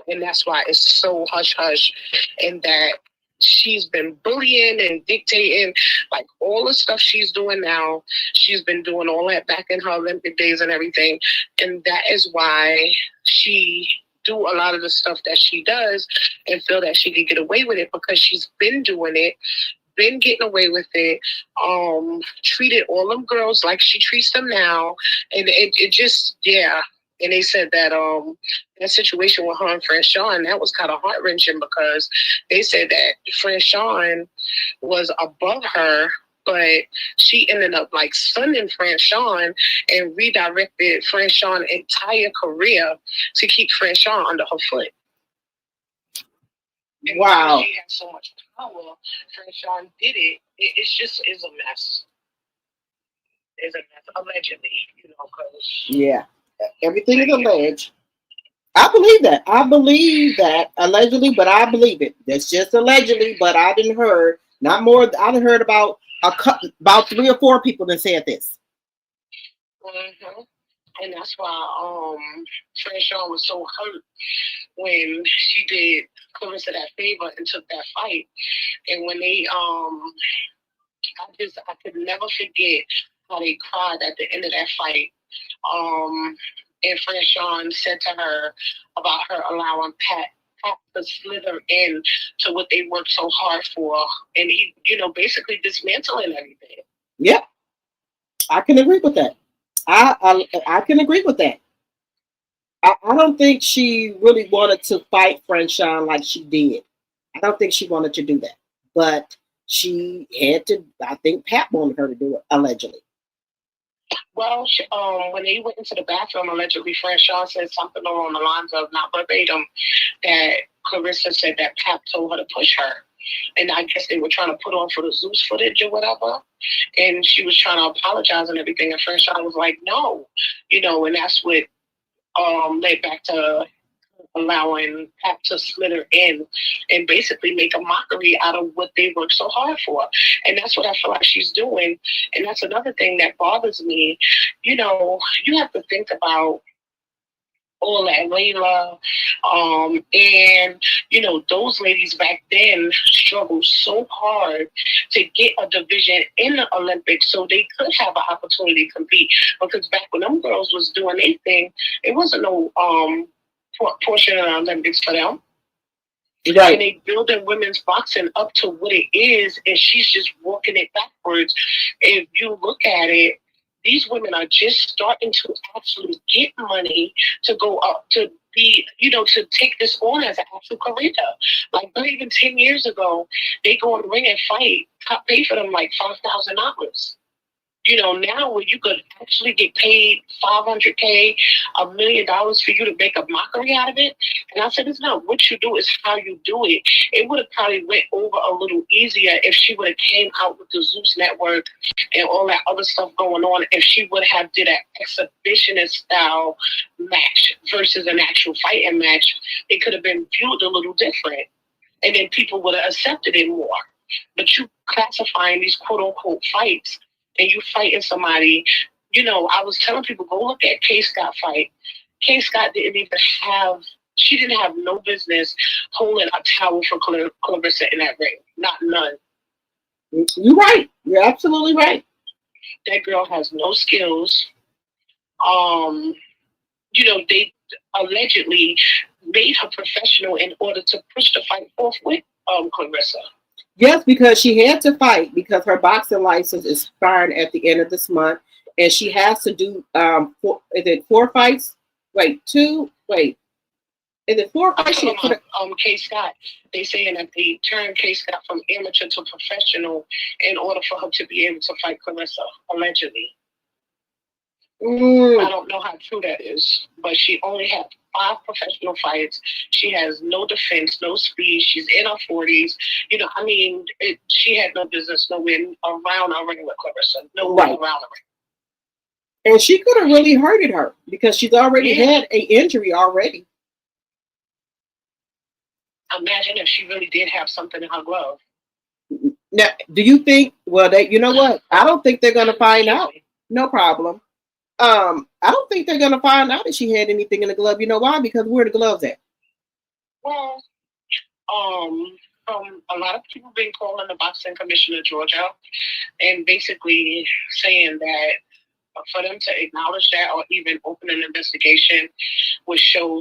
and that's why it's so hush-hush, and that she's been bullying and dictating, like all the stuff she's doing now. She's been doing all that back in her Olympic days and everything. And that is why she do a lot of the stuff that she does and feel that she can get away with it, because she's been doing it been getting away with it. Treated all them girls like she treats them now, and it just And they said that that situation with her and Chrisean, that was kind of heart wrenching because they said that Chrisean was above her, but she ended up like sunning Chrisean and redirected Chrisean's entire career to keep Chrisean under her foot. And wow. she had so much power. Chrisean did it. It's a mess. It's a mess, allegedly, because Yeah. Everything is alleged. I believe that. I believe that allegedly, but I believe it. That's just allegedly, but I didn't heard not more. I didn't heard about about 3 or 4 people that said this. Mm-hmm. And that's why Chrisean was so hurt when she did Clarissa that favor and took that fight. And when they I could never forget how they cried at the end of that fight. And Chrisean said to her about her allowing Pat to slither in to what they worked so hard for, and he, basically dismantling everything. Yep, I can agree with that. I can agree with that. I don't think she really wanted to fight Chrisean like she did. I don't think she wanted to do that, but she had to. I think Pat wanted her to do it, allegedly. Well, when they went into the bathroom, allegedly, Chrisean said something along the lines of, not verbatim, that Clarissa said that Pat told her to push her. And I guess they were trying to put on for the Zeus footage or whatever. And she was trying to apologize and everything. And Chrisean was like, no. And that's what led back to allowing Pat to slither in and basically make a mockery out of what they worked so hard for. And that's what I feel like she's doing. And that's another thing that bothers me. You have to think about all that Layla, and those ladies back then struggled so hard to get a division in the Olympics so they could have an opportunity to compete. Because back when them girls was doing their thing, it wasn't no portion of the Olympics for them. Right. And they building women's boxing up to what it is, and she's just walking it backwards. If you look at it, these women are just starting to actually get money to go up to be, to take this on as an actual career. Like not even 10 years ago, they go in the ring and fight, top pay for them like $5,000. Now where you could actually get paid $500K, $1 million for you to make a mockery out of it. And I said, it's not what you do, it's how you do it. It would have probably went over a little easier if she would have came out with the Zeus Network and all that other stuff going on. If she would have did an exhibitionist style match versus an actual fighting match, it could have been viewed a little different. And then people would have accepted it more. But you classifying these quote unquote fights, and you fighting somebody, I was telling people, go look at K. Scott fight. K. Scott didn't have no business holding a towel for Clarissa in that ring. Not none. You're right. You're absolutely right. That girl has no skills. They allegedly made her professional in order to push the fight off with Clarissa. Yes, because she had to fight because her boxing license is expiring at the end of this month, and she has to do 4 fights? Wait, 2? Wait, is it 4 fights? K. Scott. They saying that they turned K. Scott from amateur to professional in order for her to be able to fight Clarissa, allegedly. I don't know how true that is, but she only had 5 professional fights. She has no defense, no speed. She's in her 40s. She had no business nowhere around a ring with Clarissa. Nowhere around a ring. And she could have really hurted her because she's already had an injury already. Imagine if she really did have something in her glove. Now, do you think, you know what? I don't think they're going to find out. No problem. I don't think they're going to find out if she had anything in the glove. You know why? Because where are the gloves at? Well, a lot of people been calling the boxing commissioner Georgia and basically saying that for them to acknowledge that or even open an investigation would show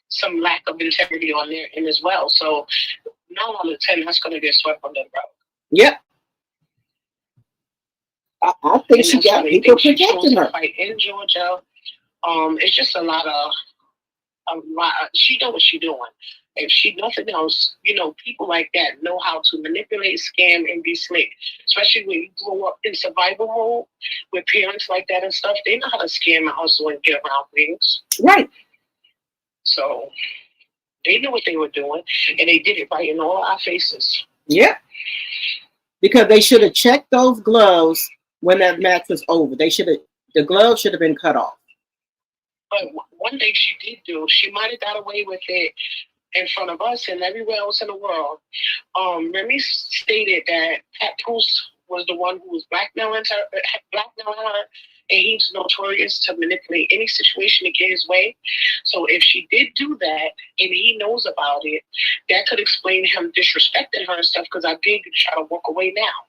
some lack of integrity on their end as well. So 9 out of 10, that's going to get swept under the rug. Yep. I think she got people protecting her. Fight in Georgia. It's just a lot of she know what she's doing. If she nothing else, people like that know how to manipulate, scam, and be slick. Especially when you grow up in survival mode with parents like that and stuff. They know how to scam and hustle and get around things. Right. So they knew what they were doing, and they did it right in all our faces. Yeah. Because they should have checked those gloves when that match was over. The gloves should have been cut off. But one thing she did do, she might have got away with it in front of us and everywhere else in the world. Remy stated that Papoose was the one who was blackmailing her, and he's notorious to manipulate any situation to get his way. So if she did do that and he knows about it, that could explain him disrespecting her and stuff, because I think he could try to walk away now.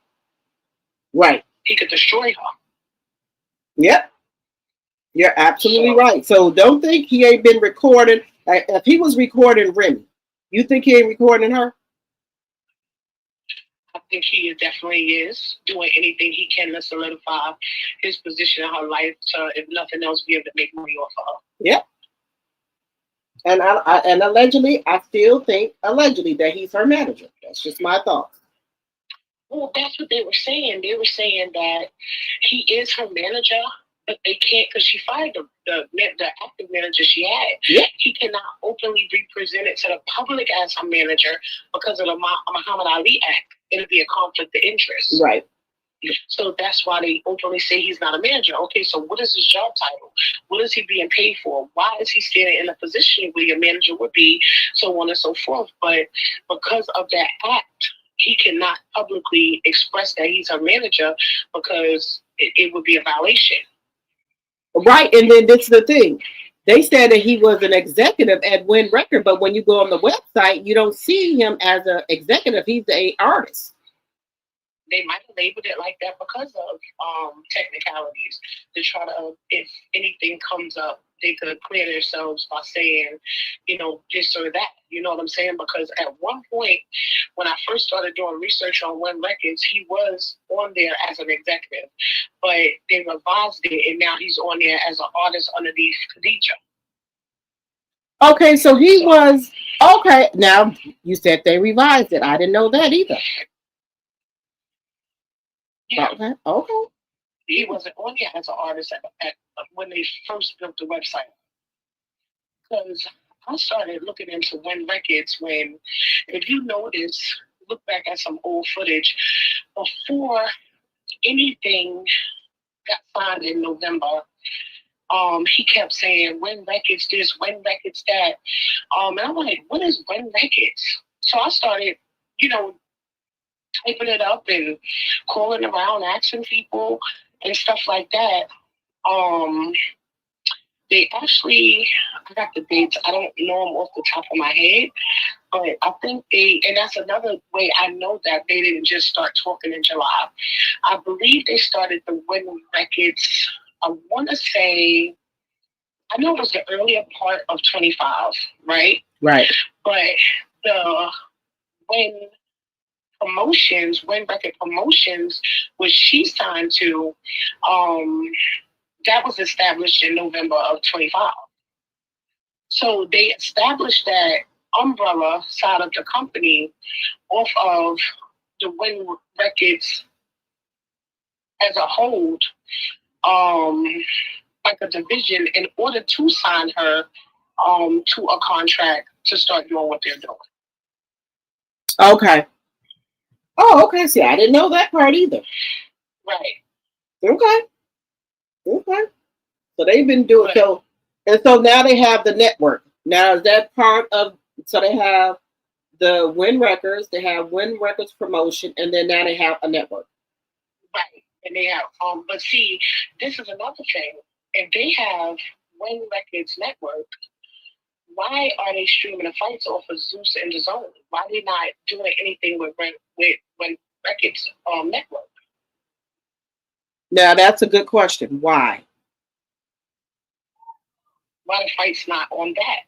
Right. He could destroy her. Yep. You're absolutely right. So don't think he ain't been recording. If he was recording Remy, you think he ain't recording her? I think he definitely is doing anything he can to solidify his position in her life to, if nothing else, be able to make money off of her. Yep. And allegedly, I still think that he's her manager. That's just my thoughts. Well, that's what they were saying. They were saying that he is her manager, but they can't, because she fired the active manager she had. Yeah. He cannot openly be presented to the public as her manager because of the Muhammad Ali Act. It'll be a conflict of interest. Right. So that's why they openly say he's not a manager. Okay, so what is his job title? What is he being paid for? Why is he standing in a position where your manager would be? So on and so forth. But because of that act, he cannot publicly express that he's her manager because it would be a violation. Right, and then this is the thing. They said that he was an executive at Win Record, but when you go on the website, you don't see him as an executive. He's an artist. They might have labeled it like that because of technicalities, to try to, if anything comes up, they could clear themselves by saying, this or that. You know what I'm saying? Because at one point, when I first started doing research on Win Records, he was on there as an executive, but they revised it, and now he's on there as an artist underneath Khadija. Okay, so he was, okay, now you said they revised it. I didn't know that either. Yeah. Okay. He wasn't on there as an artist at when they first built the website. Because I started looking into Win Records when, if you notice, look back at some old footage, before anything got signed in November, he kept saying Win Records this, Win Records that. And I'm like, what is Win Records? So I started, typing it up and calling around, asking people and stuff like that. They actually, I got the dates, I don't know them off the top of my head, but I think and that's another way I know that they didn't just start talking in July. I believe they started the Win Records, I want to say, I know it was the earlier part of 25, right? Right. But the Win Record Promotions, which she signed to, that was established in November of 25. So they established that umbrella side of the company off of the Win Records as a whole, like a division, in order to sign her to a contract to start doing what they're doing. Okay. Oh, okay. See, I didn't know that part either. Right. Okay. So they've been doing so, and so now they have the network. Now is that part of? So they have the Win Records, they have Win Records Promotion, and then now they have a network. Right, and they have. But see, this is another thing. If they have Win Records Network, why are they streaming the fights off of Zeus and the Zone? Why are they not doing anything with Win Records Network? Now that's a good question. Why? Why the fight's not on that?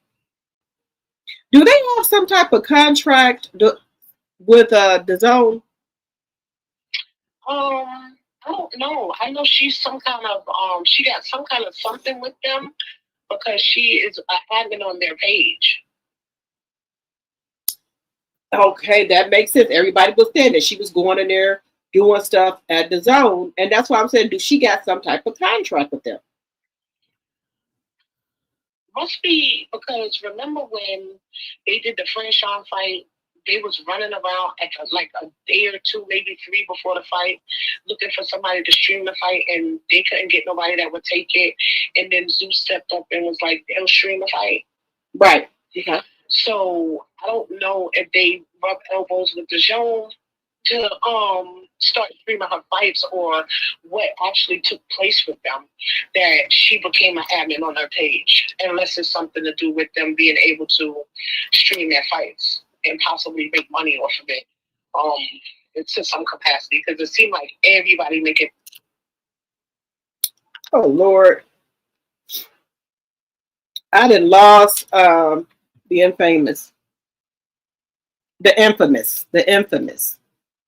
Do they have some type of contract with the zone? I don't know. I know she's some kind of she got some kind of something with them because she is admin on their page. Okay, that makes sense. Everybody was saying that she was going in there doing stuff at the zone, and that's why I'm saying, do she got some type of contract with them? Must be because remember when they did the Franchon fight, they was running around at like a day or two, maybe three before the fight, looking for somebody to stream the fight, and they couldn't get nobody that would take it. And then Zeus stepped up and was like, they'll stream the fight. Right. Okay. So I don't know if they rub elbows with the zone to start streaming her fights or what actually took place with them that she became an admin on her page, unless it's something to do with them being able to stream their fights and possibly make money off of it to some capacity, because it seemed like everybody making. Oh Lord, I done lost the infamous, the infamous.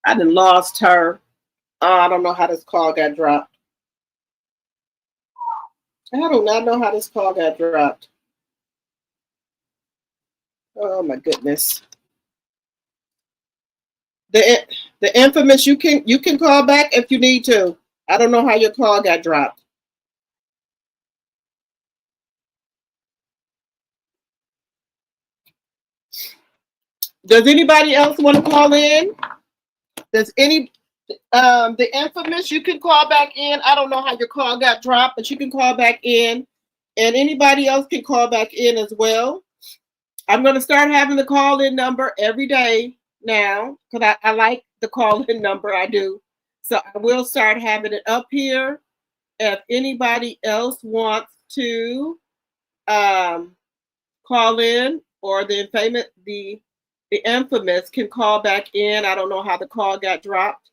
I done lost her. I don't know how this call got dropped. I do not know how this call got dropped. Oh my goodness. The infamous, you can call back if you need to. I don't know how your call got dropped. Does anybody else want to call in? Does any the infamous, you can call back in. I don't know how your call got dropped, but you can call back in. And anybody else can call back in as well. I'm going to start having the call-in number every day now, because I like the call-in number. I do. So I will start having it up here. If anybody else wants to call in, or the infamous can call back in. I don't know how the call got dropped.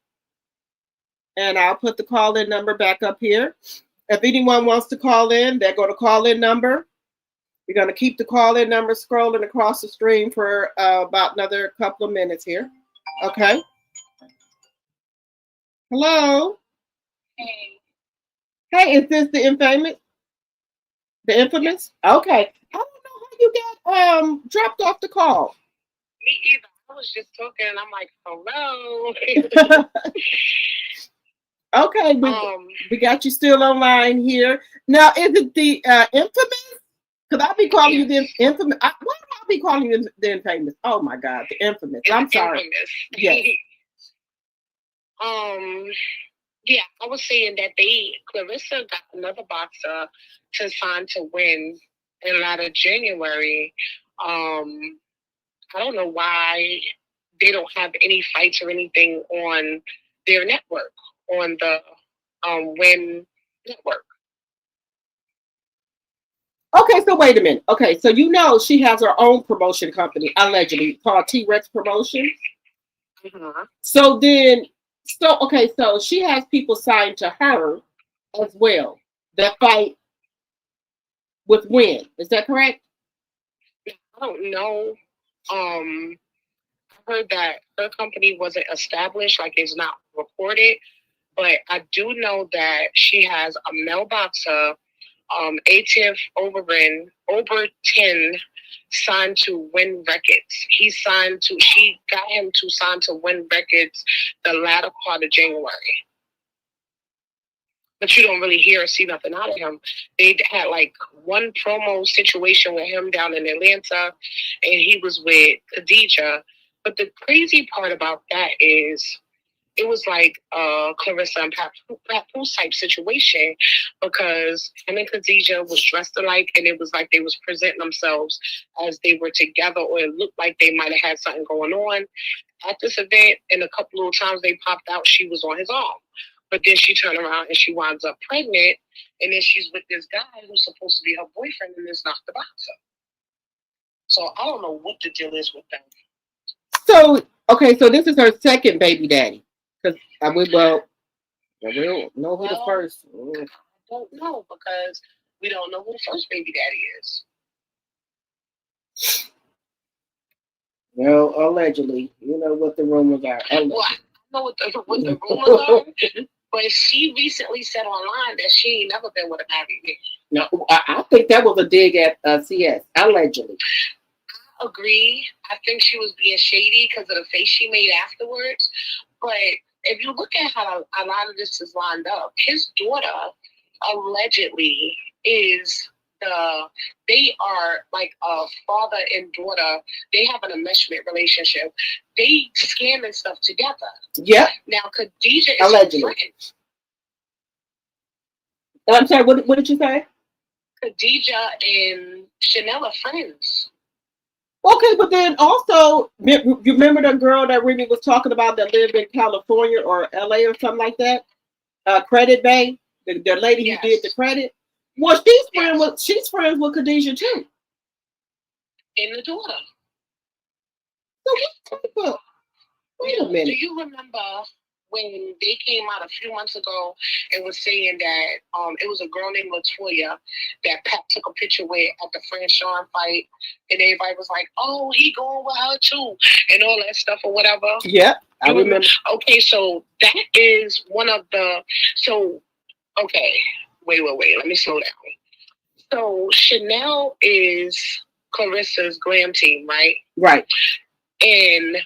And I'll put the call-in number back up here. If anyone wants to call in, they go to call-in number. We're going to keep the call-in number scrolling across the stream for about another couple of minutes here. Okay. Hello. Hey, is this the infamous? The infamous? Okay. I don't know how you got dropped off the call. Me either. I was just talking and I'm like, hello. Okay, we got you still online here. Now, is it the infamous? Because I'll be calling you the infamous. Why do I be calling you the infamous? Oh my God, the infamous. I'm sorry. Infamous. Yes. Yeah, I was saying that Clarissa got another boxer to sign to win in out of January. I don't know why they don't have any fights or anything on their network, on the Win network. Okay, so wait a minute. Okay, so she has her own promotion company, allegedly, called T-Rex Promotions. Mm-hmm. So she has people signed to her as well that fight with Win. Is that correct? I don't know. I heard that her company wasn't established, like it's not recorded, but I do know that she has a male boxer, ATF Overton, signed to Win Records. She got him to sign to Win Records the latter part of January. But you don't really hear or see nothing out of him. They had like one promo situation with him down in Atlanta, and he was with Khadija. But the crazy part about that is it was like Clarissa and Papoose type situation, because him and Khadija was dressed alike, and it was like they was presenting themselves as they were together, or it looked like they might have had something going on at this event. And a couple of times they popped out, she was on his arm. But then she turned around and she winds up pregnant, and then she's with this guy who's supposed to be her boyfriend, and it's not the boxer. So I don't know what the deal is with them. So, okay, so this is her second baby daddy. Because we don't know who the first. I don't know, because we don't know who the first baby daddy is. Well, allegedly, you know what the rumors are. Well, I know what the rumors are, but she recently said online that she ain't never been with a married man. No, I think that was a dig at CS. Allegedly. Agree. I think she was being shady because of the face she made afterwards. But if you look at how a lot of this is lined up, his daughter allegedly is they are like a father and daughter. They have an enmeshment relationship. They scamming stuff together. Yeah. Now Khadijah is allegedly. her friend. I'm sorry. What did you say? Khadijah and Chanel are friends. Okay, but then also, you remember the girl that Remy was talking about that lived in California or LA or something like that? Credit Bay, the lady who did the credit. Well, she's friends with Khadijah too. And the daughter. So wait a minute. Do you remember when they came out a few months ago and was saying that it was a girl named Latoya that Pat took a picture with at the Chrisean fight, and everybody was like, "Oh, he going with her too," and all that stuff or whatever. Yeah, I remember. Okay, so that is one of the. So, okay, wait. Let me slow down. So Chanel is Clarissa's glam team, right? Right. And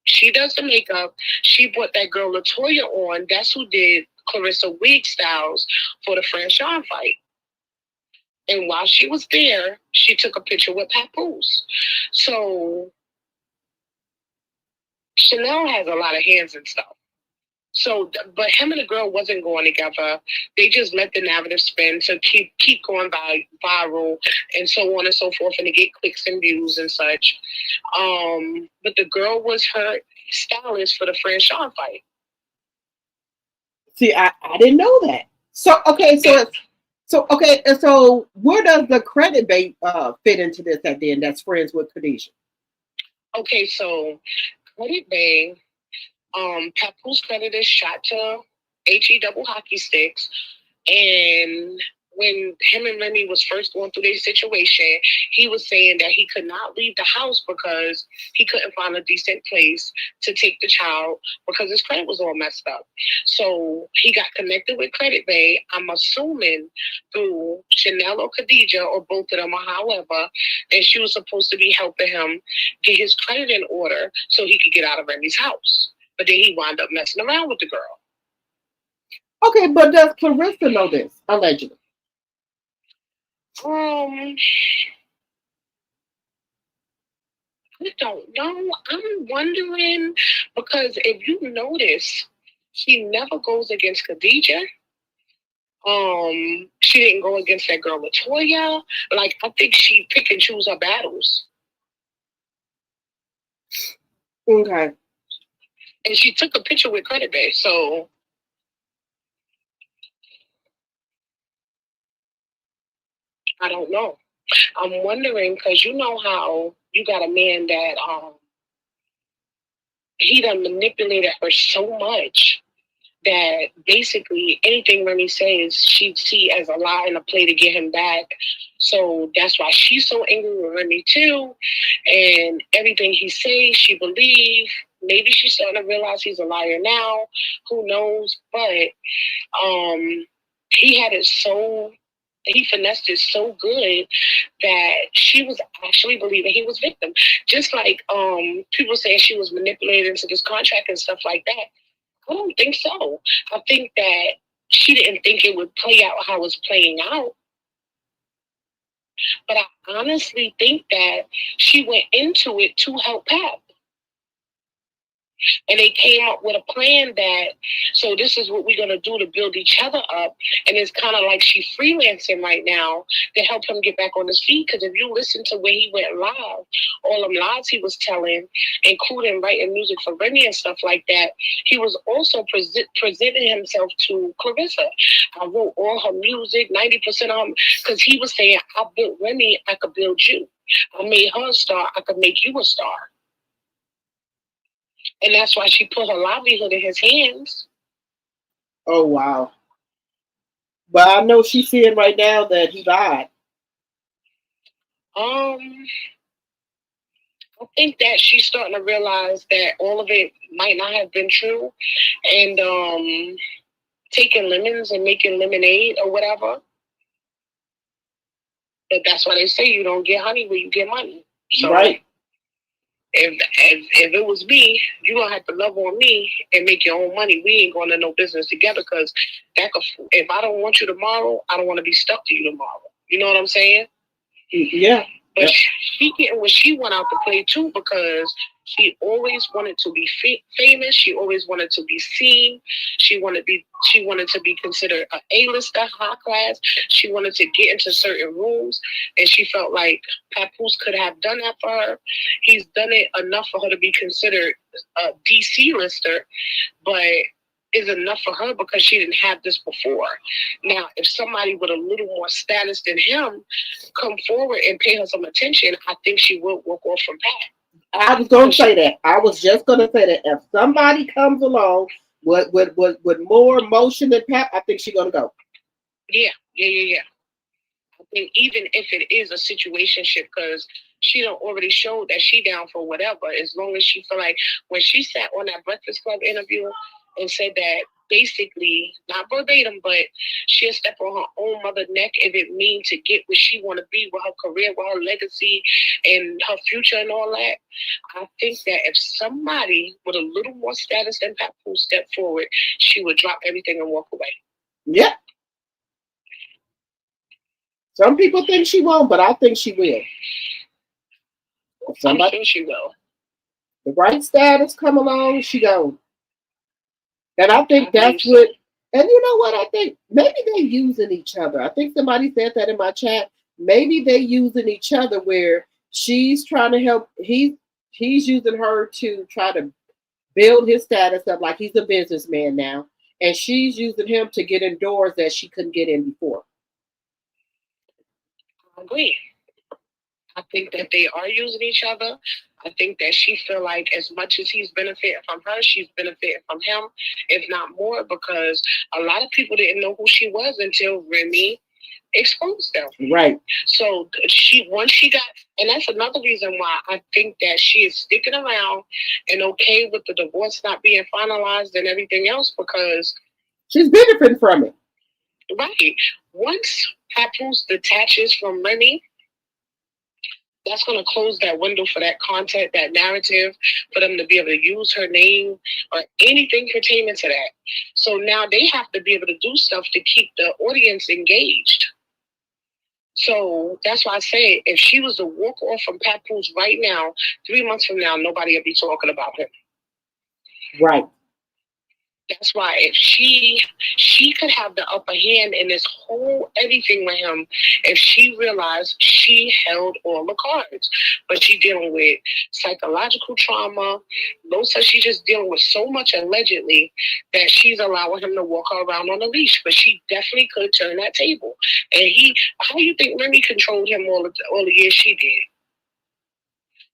she does the makeup. She brought that girl Latoya on. That's who did Clarissa wig styles for the Chrisean fight. And while she was there, she took a picture with Papoose. So Chanel has a lot of hands and stuff. So, but him and the girl wasn't going together. They just let the narrative spin to keep going viral and so on and so forth, and to get clicks and views and such. But the girl was her stylist for the Chrisean fight. See, I didn't know that. So okay, so where does the Credit Bay fit into this at the end? That's friends with Khadijah. Okay, so Credit Bay. Papoose credit is shot to HE double hockey sticks. And when him and Remy was first going through their situation, he was saying that he could not leave the house because he couldn't find a decent place to take the child because his credit was all messed up. So he got connected with Credit Bay, I'm assuming through Chanel or Khadijah or both of them or however, and she was supposed to be helping him get his credit in order so he could get out of Remy's house. But then he wound up messing around with the girl. Okay, but does Clarissa know this, allegedly? I don't know. I'm wondering because if you notice, she never goes against Khadijah. She didn't go against that girl Latoya. Like, I think she pick and choose her battles. Okay. And she took a picture with Credit Bay, so I don't know. I'm wondering because you know how you got a man that he done manipulated her so much that basically anything Remy says she'd see as a lie and a play to get him back. So that's why she's so angry with Remy too. And everything he says, she believes. Maybe she's starting to realize he's a liar now. Who knows? But he finessed it so good that she was actually believing he was victim. Just like people saying she was manipulated into this contract and stuff like that. I don't think so. I think that she didn't think it would play out how it's playing out. But I honestly think that she went into it to help Pat. And they came up with a plan that, so this is what we're going to do to build each other up. And it's kind of like she's freelancing right now to help him get back on his feet. Because if you listen to when he went live, all them lies he was telling, including writing music for Remy and stuff like that, he was also presenting himself to Clarissa. I wrote all her music, 90% of them, because he was saying, I built Remy, I could build you. I made her a star, I could make you a star. And that's why she put her livelihood in his hands. Oh, wow. But I know she's seeing right now that he lied. I I think that she's starting to realize that all of it might not have been true, and taking lemons and making lemonade or whatever. But that's why they say you don't get honey where you get money. So Right. If it was me, you're gonna have to love on me and make your own money. We ain't going to no business together because if I don't want you tomorrow, I don't want to be stuck to you tomorrow. You know what I'm saying? Yeah. But she getting what she want out to play too, because she always wanted to be famous. She always wanted to be seen. She wanted to be considered an A-lister, high class. She wanted to get into certain rooms, and she felt like Papoose could have done that for her. He's done it enough for her to be considered a DC lister, but is enough for her because she didn't have this before. Now, if somebody with a little more status than him come forward and pay her some attention, I think she would walk off from Pat. I was going to say that. I was just going to say that if somebody comes along with more emotion than Pat, I think she's going to go. Yeah. I think even if it is a situationship, because she done already showed that she down for whatever, as long as she feel like when she sat on that Breakfast Club interview and said that basically, not verbatim, but she'll step on her own mother neck if it means to get where she want to be with her career, with her legacy and her future and all that. I think that if somebody with a little more status than Papoose stepped forward, she would drop everything and walk away. Yep. Some people think she won't, but I think she will. I'm sure she will. The right status come along, she go. And I think that's what, and you know what, I think maybe they using each other. I think somebody said that in my chat. Maybe they using each other where she's trying to help, he's using her to try to build his status up like he's a businessman now. And she's using him to get in doors that she couldn't get in before. I agree. I think that they are using each other. I think that she feel like as much as he's benefiting from her, she's benefiting from him, if not more, because a lot of people didn't know who she was until Remy exposed them. Right. So once she got, and that's another reason why I think that she is sticking around and okay with the divorce not being finalized and everything else, because she's benefiting from it. Right. Once Papoose detaches from Remy, that's going to close that window for that content, that narrative, for them to be able to use her name or anything pertaining to that. So now they have to be able to do stuff to keep the audience engaged. So that's why I say if she was to walk off from Papoose right now, 3 months from now, nobody will be talking about him. Right. That's why if she could have the upper hand in this whole everything with him if she realized she held all the cards. But she's dealing with psychological trauma. She's just dealing with so much allegedly that she's allowing him to walk her around on a leash. But she definitely could turn that table. And how do you think Remy controlled him all the years she did?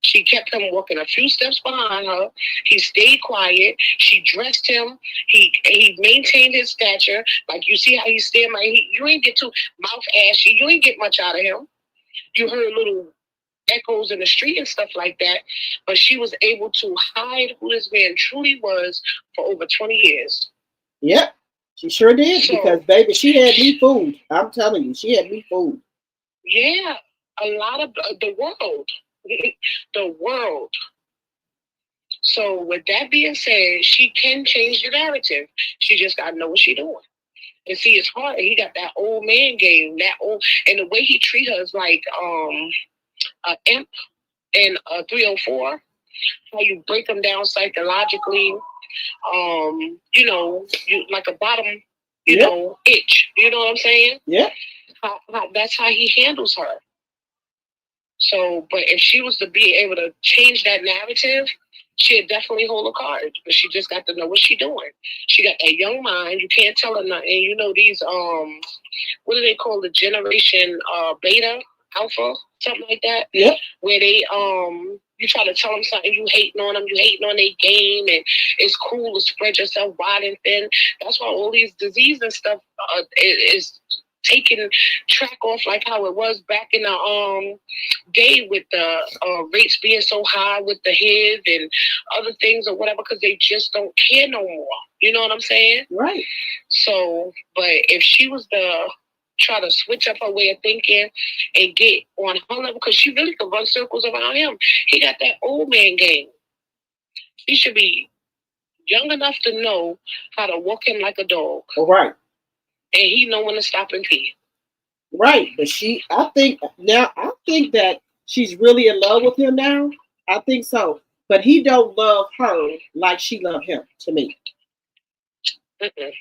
She kept him walking a few steps behind her. He stayed quiet. She dressed him. He maintained his stature. Like you see how he stared. You ain't get too mouth ashy. You ain't get much out of him. You heard little echoes in the street and stuff like that. But she was able to hide who this man truly was for over 20 years. Yep, she sure did. Because baby, she had me fooled. I'm telling you, she had me fooled. Yeah, a lot of the world. The world. So with that being said, she can change the narrative. She just gotta know what she's doing. And see, it's hard. He got that old man game, and the way he treat her is like an imp in 304. How you break them down psychologically. You like a bottom, itch. You know what I'm saying? Yeah. That's how he handles her. So, but if she was to be able to change that narrative, she'd definitely hold a card. But she just got to know what she's doing. She got a young mind. You can't tell her nothing. You know these what do they call the generation beta, alpha, something like that? Yeah. Where they you try to tell them something, you hating on them, you hating on their game, and it's cool to spread yourself wide and thin. That's why all these diseases and stuff is taking track off like how it was back in the day with the rates being so high with the HIV and other things or whatever, because they just don't care no more. You know what I'm saying? Right. So, but if she was to try to switch up her way of thinking and get on her level, because she really could run circles around him. He got that old man game. He should be young enough to know how to walk in like a dog. Right. And he know when to stop and pee. Right. But I think that she's really in love with him now. I think so. But he don't love her like she loved him, to me. Mm-mm.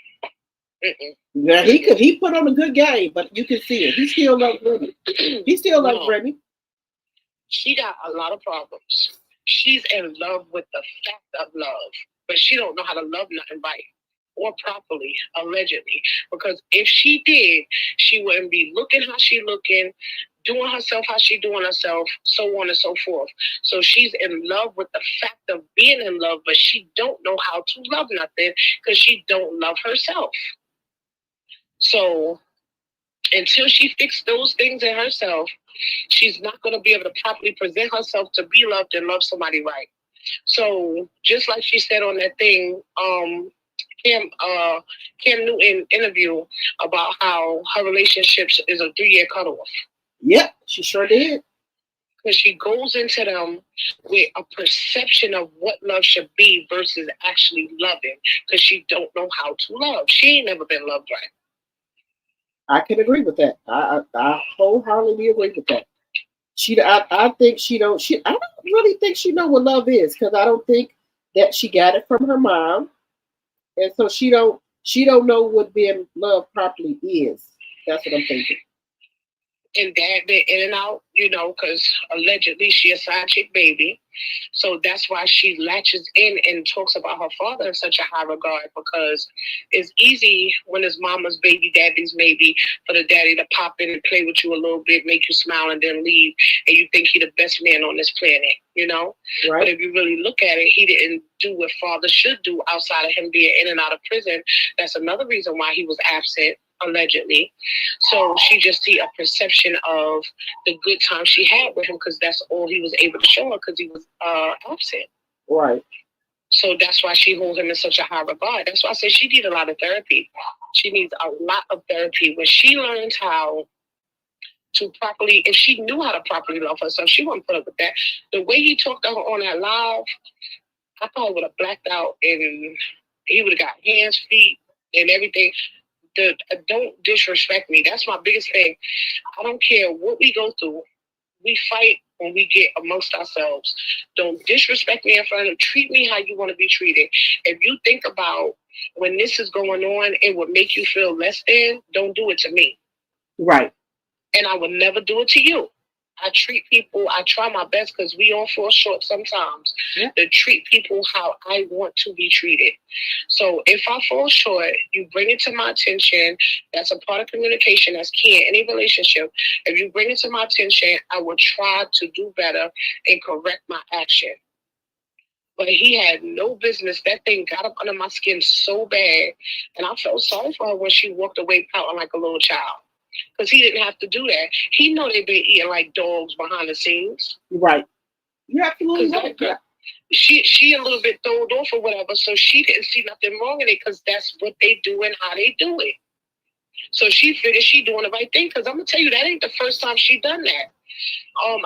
Mm-mm. Yeah, he put on a good game, but you can see it. He still loves Remy. He still loves Remy. She got a lot of problems. She's in love with the fact of love, but she don't know how to love nothing right or properly, allegedly. Because if she did, she wouldn't be looking how she looking, doing herself how she doing herself, so on and so forth. So she's in love with the fact of being in love, but she don't know how to love nothing because she don't love herself. So until she fixes those things in herself, she's not going to be able to properly present herself to be loved and love somebody right. So just like she said on that thing, Cam Newton interview about how her relationships is a 3-year cutoff. Yep, she sure did. Because she goes into them with a perception of what love should be versus actually loving, because she don't know how to love. She ain't never been loved right. I can agree with that. I wholeheartedly agree with that. I think she don't. I don't really think she know what love is, because I don't think that she got it from her mom, and so she don't know what being loved properly is. That's what I'm thinking. And dad been in and out, because allegedly she a side chick baby. So that's why she latches in and talks about her father in such a high regard, because it's easy when it's mama's baby, daddy's maybe, for the daddy to pop in and play with you a little bit, make you smile, and then leave, and you think he the best man on this planet, Right. But if you really look at it, he didn't do what father should do outside of him being in and out of prison. That's another reason why he was absent, allegedly. So she just see a perception of the good time she had with him, because that's all he was able to show her, because he was absent. Right. So that's why she holds him in such a high regard. That's why I say she needs a lot of therapy. She needs a lot of therapy. When she learns how to properly, if she knew how to properly love herself, she wouldn't put up with that. The way he talked to her on that live, I thought he would have blacked out and he would have got hands, feet, and everything. Don't disrespect me. That's my biggest thing. I don't care what we go through. We fight when we get amongst ourselves. Don't disrespect me in front of them. Treat me how you want to be treated. If you think about when this is going on, it would make you feel less than, don't do it to me. Right. And I would never do it to you. I treat people, I try my best, because we all fall short sometimes, to treat people how I want to be treated. So if I fall short, you bring it to my attention. That's a part of communication. That's key in any relationship. If you bring it to my attention, I will try to do better and correct my action. But he had no business. That thing got up under my skin so bad. And I felt sorry for her when she walked away pouting like a little child. Because he didn't have to do that. He know they've been eating like dogs behind the scenes. Right. You're absolutely right. Girl, she a little bit throwed off or whatever, so she didn't see nothing wrong in it, because that's what they do and how they do it. So she figured she doing the right thing, because I'm going to tell you, that ain't the first time she done that.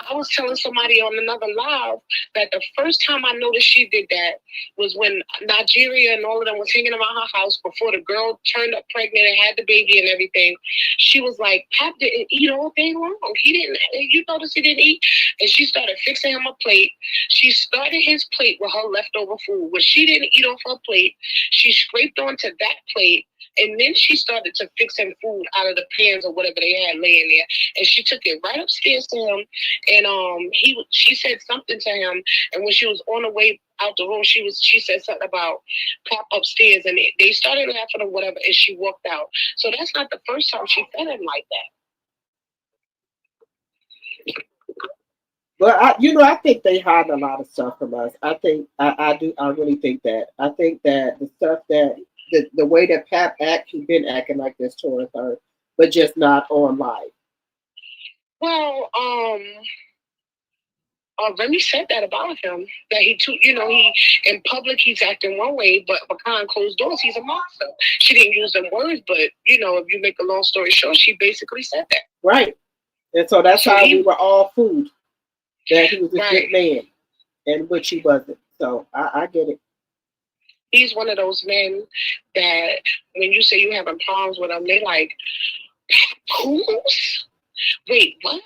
I was telling somebody on another live that the first time I noticed she did that was when Nigeria and all of them was hanging around her house before the girl turned up pregnant and had the baby and everything. She was like, Pap didn't eat all day long. He didn't, you notice he didn't eat? And she started fixing him a plate. She started his plate with her leftover food. When she didn't eat off her plate, she scraped onto that plate. And then she started to fix him food out of the pans or whatever they had laying there. And she took it right upstairs to him. And she said something to him. And when she was on the way out the room, she said something about Pop upstairs. And they started laughing or whatever. And she walked out. So that's not the first time she fed him like that. Well, I think they hide a lot of stuff from us. I really think that. I think that the stuff that the way that Pap he's been acting like this towards her, but just not on live. Well, Remy said that about him, that he in public he's acting one way, but behind closed doors he's a monster. She didn't use them words, but if you make a long story short, she basically said that. Right. And so that's how we were all fooled that he was a good man, and which he wasn't. So I get it. He's one of those men that when you say you having problems with him, they like, Papoose? Wait, what?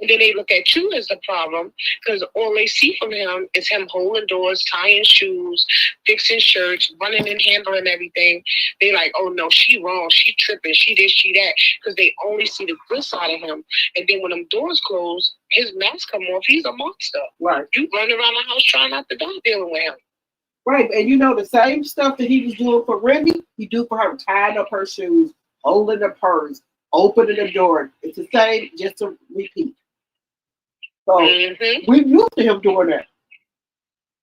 And then they look at you as the problem because all they see from him is him holding doors, tying shoes, fixing shirts, running and handling everything. They like, oh no, she wrong, she tripping, she this, she that, because they only see the good side of him. And then when them doors close, his mask come off, he's a monster. Right. You run around the house trying not to die dealing with him. Right, and the same stuff that he was doing for Remy, he do for her, tying up her shoes, holding the purse, opening the door. It's the same, just to repeat. So we're used to him doing that.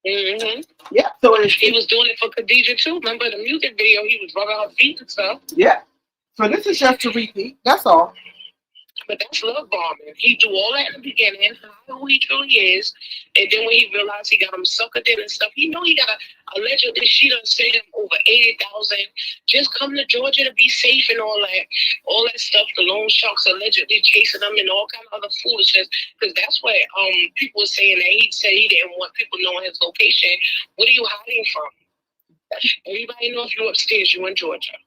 Yeah. So he was doing it for Khadijah too. Remember the music video? He was rubbing her feet and stuff. Yeah. So this is just a repeat. That's all. But that's love bombing. He do all that in the beginning, who he truly is, and then when he realized he got him suckered in and stuff, he got allegedly she done sent him over 80,000. Just come to Georgia to be safe and all that stuff. The loan sharks allegedly chasing him and all kind of other foolishness. Because that's what people were saying that he said he didn't want people knowing his location. What are you hiding from? Everybody knows you upstairs. You in Georgia.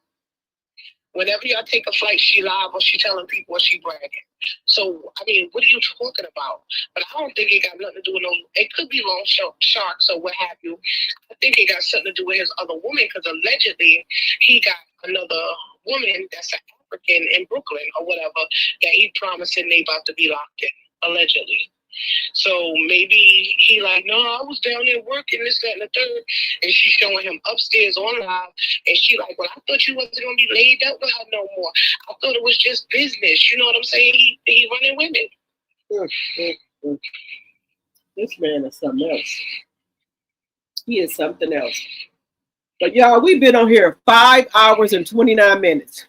Whenever y'all take a flight, she live or she telling people or she bragging. So, I mean, what are you talking about? But I don't think it got nothing to do with it could be loan sharks or what have you. I think it got something to do with his other woman because allegedly he got another woman that's an African in Brooklyn or whatever that he promising they about to be locked in, allegedly. So maybe he like, no, I was down there working this, that, and the third, and she's showing him upstairs on live, and she like, well, I thought you wasn't gonna be laid up with her no more. I thought it was just business. You know what I'm saying? He running women. This man is something else. He is something else. But y'all, we've been on here 5 hours and 29 minutes.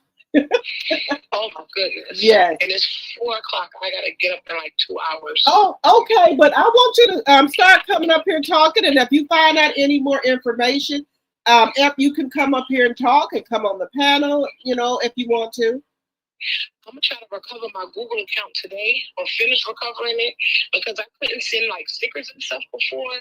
Oh my goodness. Yes. And it's 4 o'clock. I gotta get up in like 2 hours. Oh, okay. But I want you to start coming up here talking, and if you find out any more information, if you can come up here and talk and come on the panel, if you want to. I'm gonna try to recover my Google account today or finish recovering it because I couldn't send like stickers and stuff before,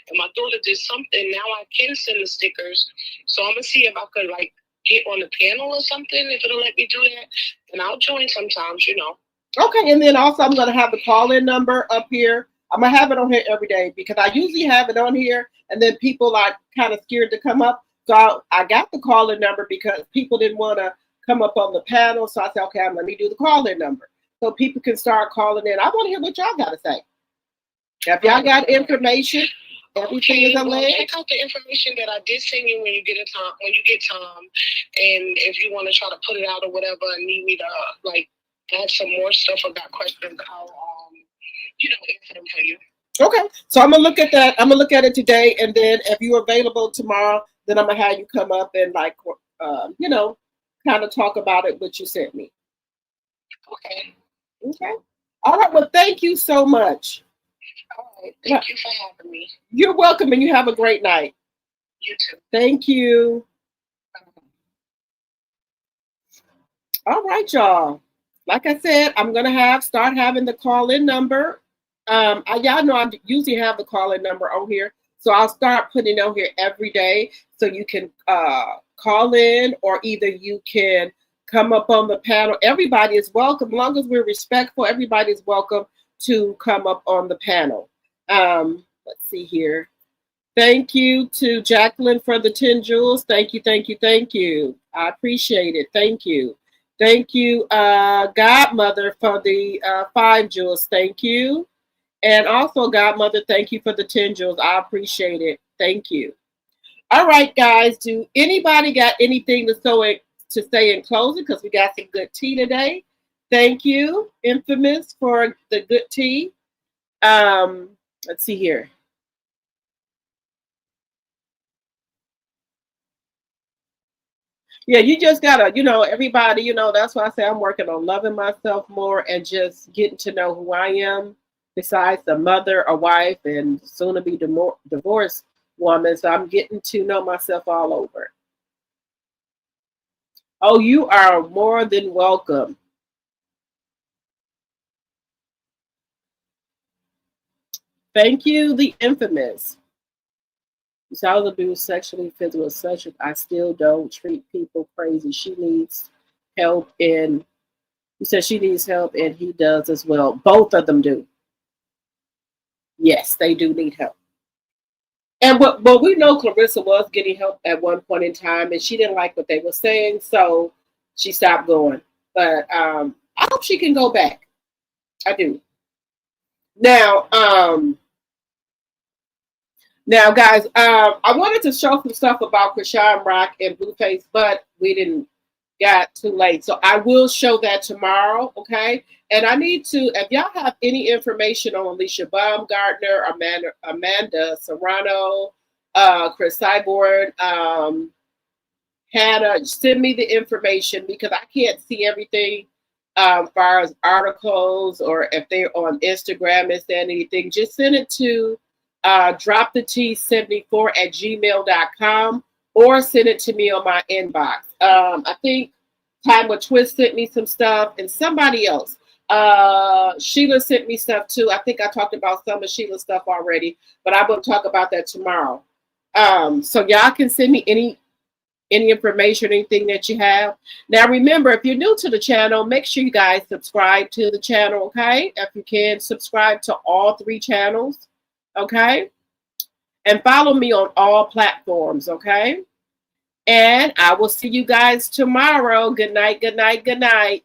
and my daughter did something. Now I can send the stickers, so I'm gonna see if I could like get on the panel or something if it'll let me do that, and I'll join sometimes. Okay, and then also I'm gonna have the call-in number up here. I'm gonna have it on here every day because I usually have it on here, and then people are kind of scared to come up. So I got the call-in number because people didn't want to come up on the panel. So I said, okay, let me do the call-in number so people can start calling in. I want to hear what y'all got to say. If y'all got information, everything is alleged. Check out the information that I did send you when you get time, and if you want to try to put it out or whatever, and need me to like add some more stuff or got questions, I'll answer them for you. Okay, so I'm gonna look at that. I'm gonna look at it today, and then if you're available tomorrow, then I'm gonna have you come up and kind of talk about it, what you sent me. Okay. Okay. All right. Well, thank you so much. All right. Thank you for having me. You're welcome, and you have a great night. You too. Thank you. All right, y'all. Like I said, I'm gonna start having the call-in number. Y'all know I usually have the call-in number on here, so I'll start putting it on here every day, so you can call in, or either you can come up on the panel. Everybody is welcome, as long as we're respectful. Everybody is welcome to come up on the panel. Let's see here. Thank you to Jacqueline for the 10 jewels. Thank you, thank you, thank you. I appreciate it. Thank you. Thank you, Godmother, for the 5 jewels. Thank you. And also, Godmother, thank you for the 10 jewels. I appreciate it. Thank you. All right, guys. Do anybody got anything to say in closing? Because we got some good tea today. Thank you, Infamous, for the good tea. Let's see here. Yeah, you just gotta, everybody, that's why I say I'm working on loving myself more and just getting to know who I am, besides a mother, a wife, and soon to be divorced woman. So I'm getting to know myself all over. Oh, you are more than welcome. Thank you, the infamous. Child abuse, sexually, physical, such. I still don't treat people crazy. She needs help, and he said she needs help, and he does as well. Both of them do. Yes, they do need help. And but we know Clarissa was getting help at one point in time, and she didn't like what they were saying, so she stopped going. But I hope she can go back. I do. Now, guys, I wanted to show some stuff about Chrisean Rock and Blueface, but we didn't got too late. So I will show that tomorrow, okay? And I need to, if y'all have any information on Alicia Baumgardner, Amanda Serrano, Chris Cyborg, Hannah, send me the information because I can't see everything as far as articles or if they're on Instagram and saying anything. Just send it to droptheT74@gmail.com or send it to me on my inbox. I think Time with Twist sent me some stuff and somebody else. Sheila sent me stuff too. I think I talked about some of Sheila's stuff already, but I will talk about that tomorrow. So y'all can send me any information, anything that you have. Now, remember, if you're new to the channel, make sure you guys subscribe to the channel, okay? If you can, subscribe to all 3 channels, okay? And follow me on all platforms, okay? And I will see you guys tomorrow. Good night, good night, good night.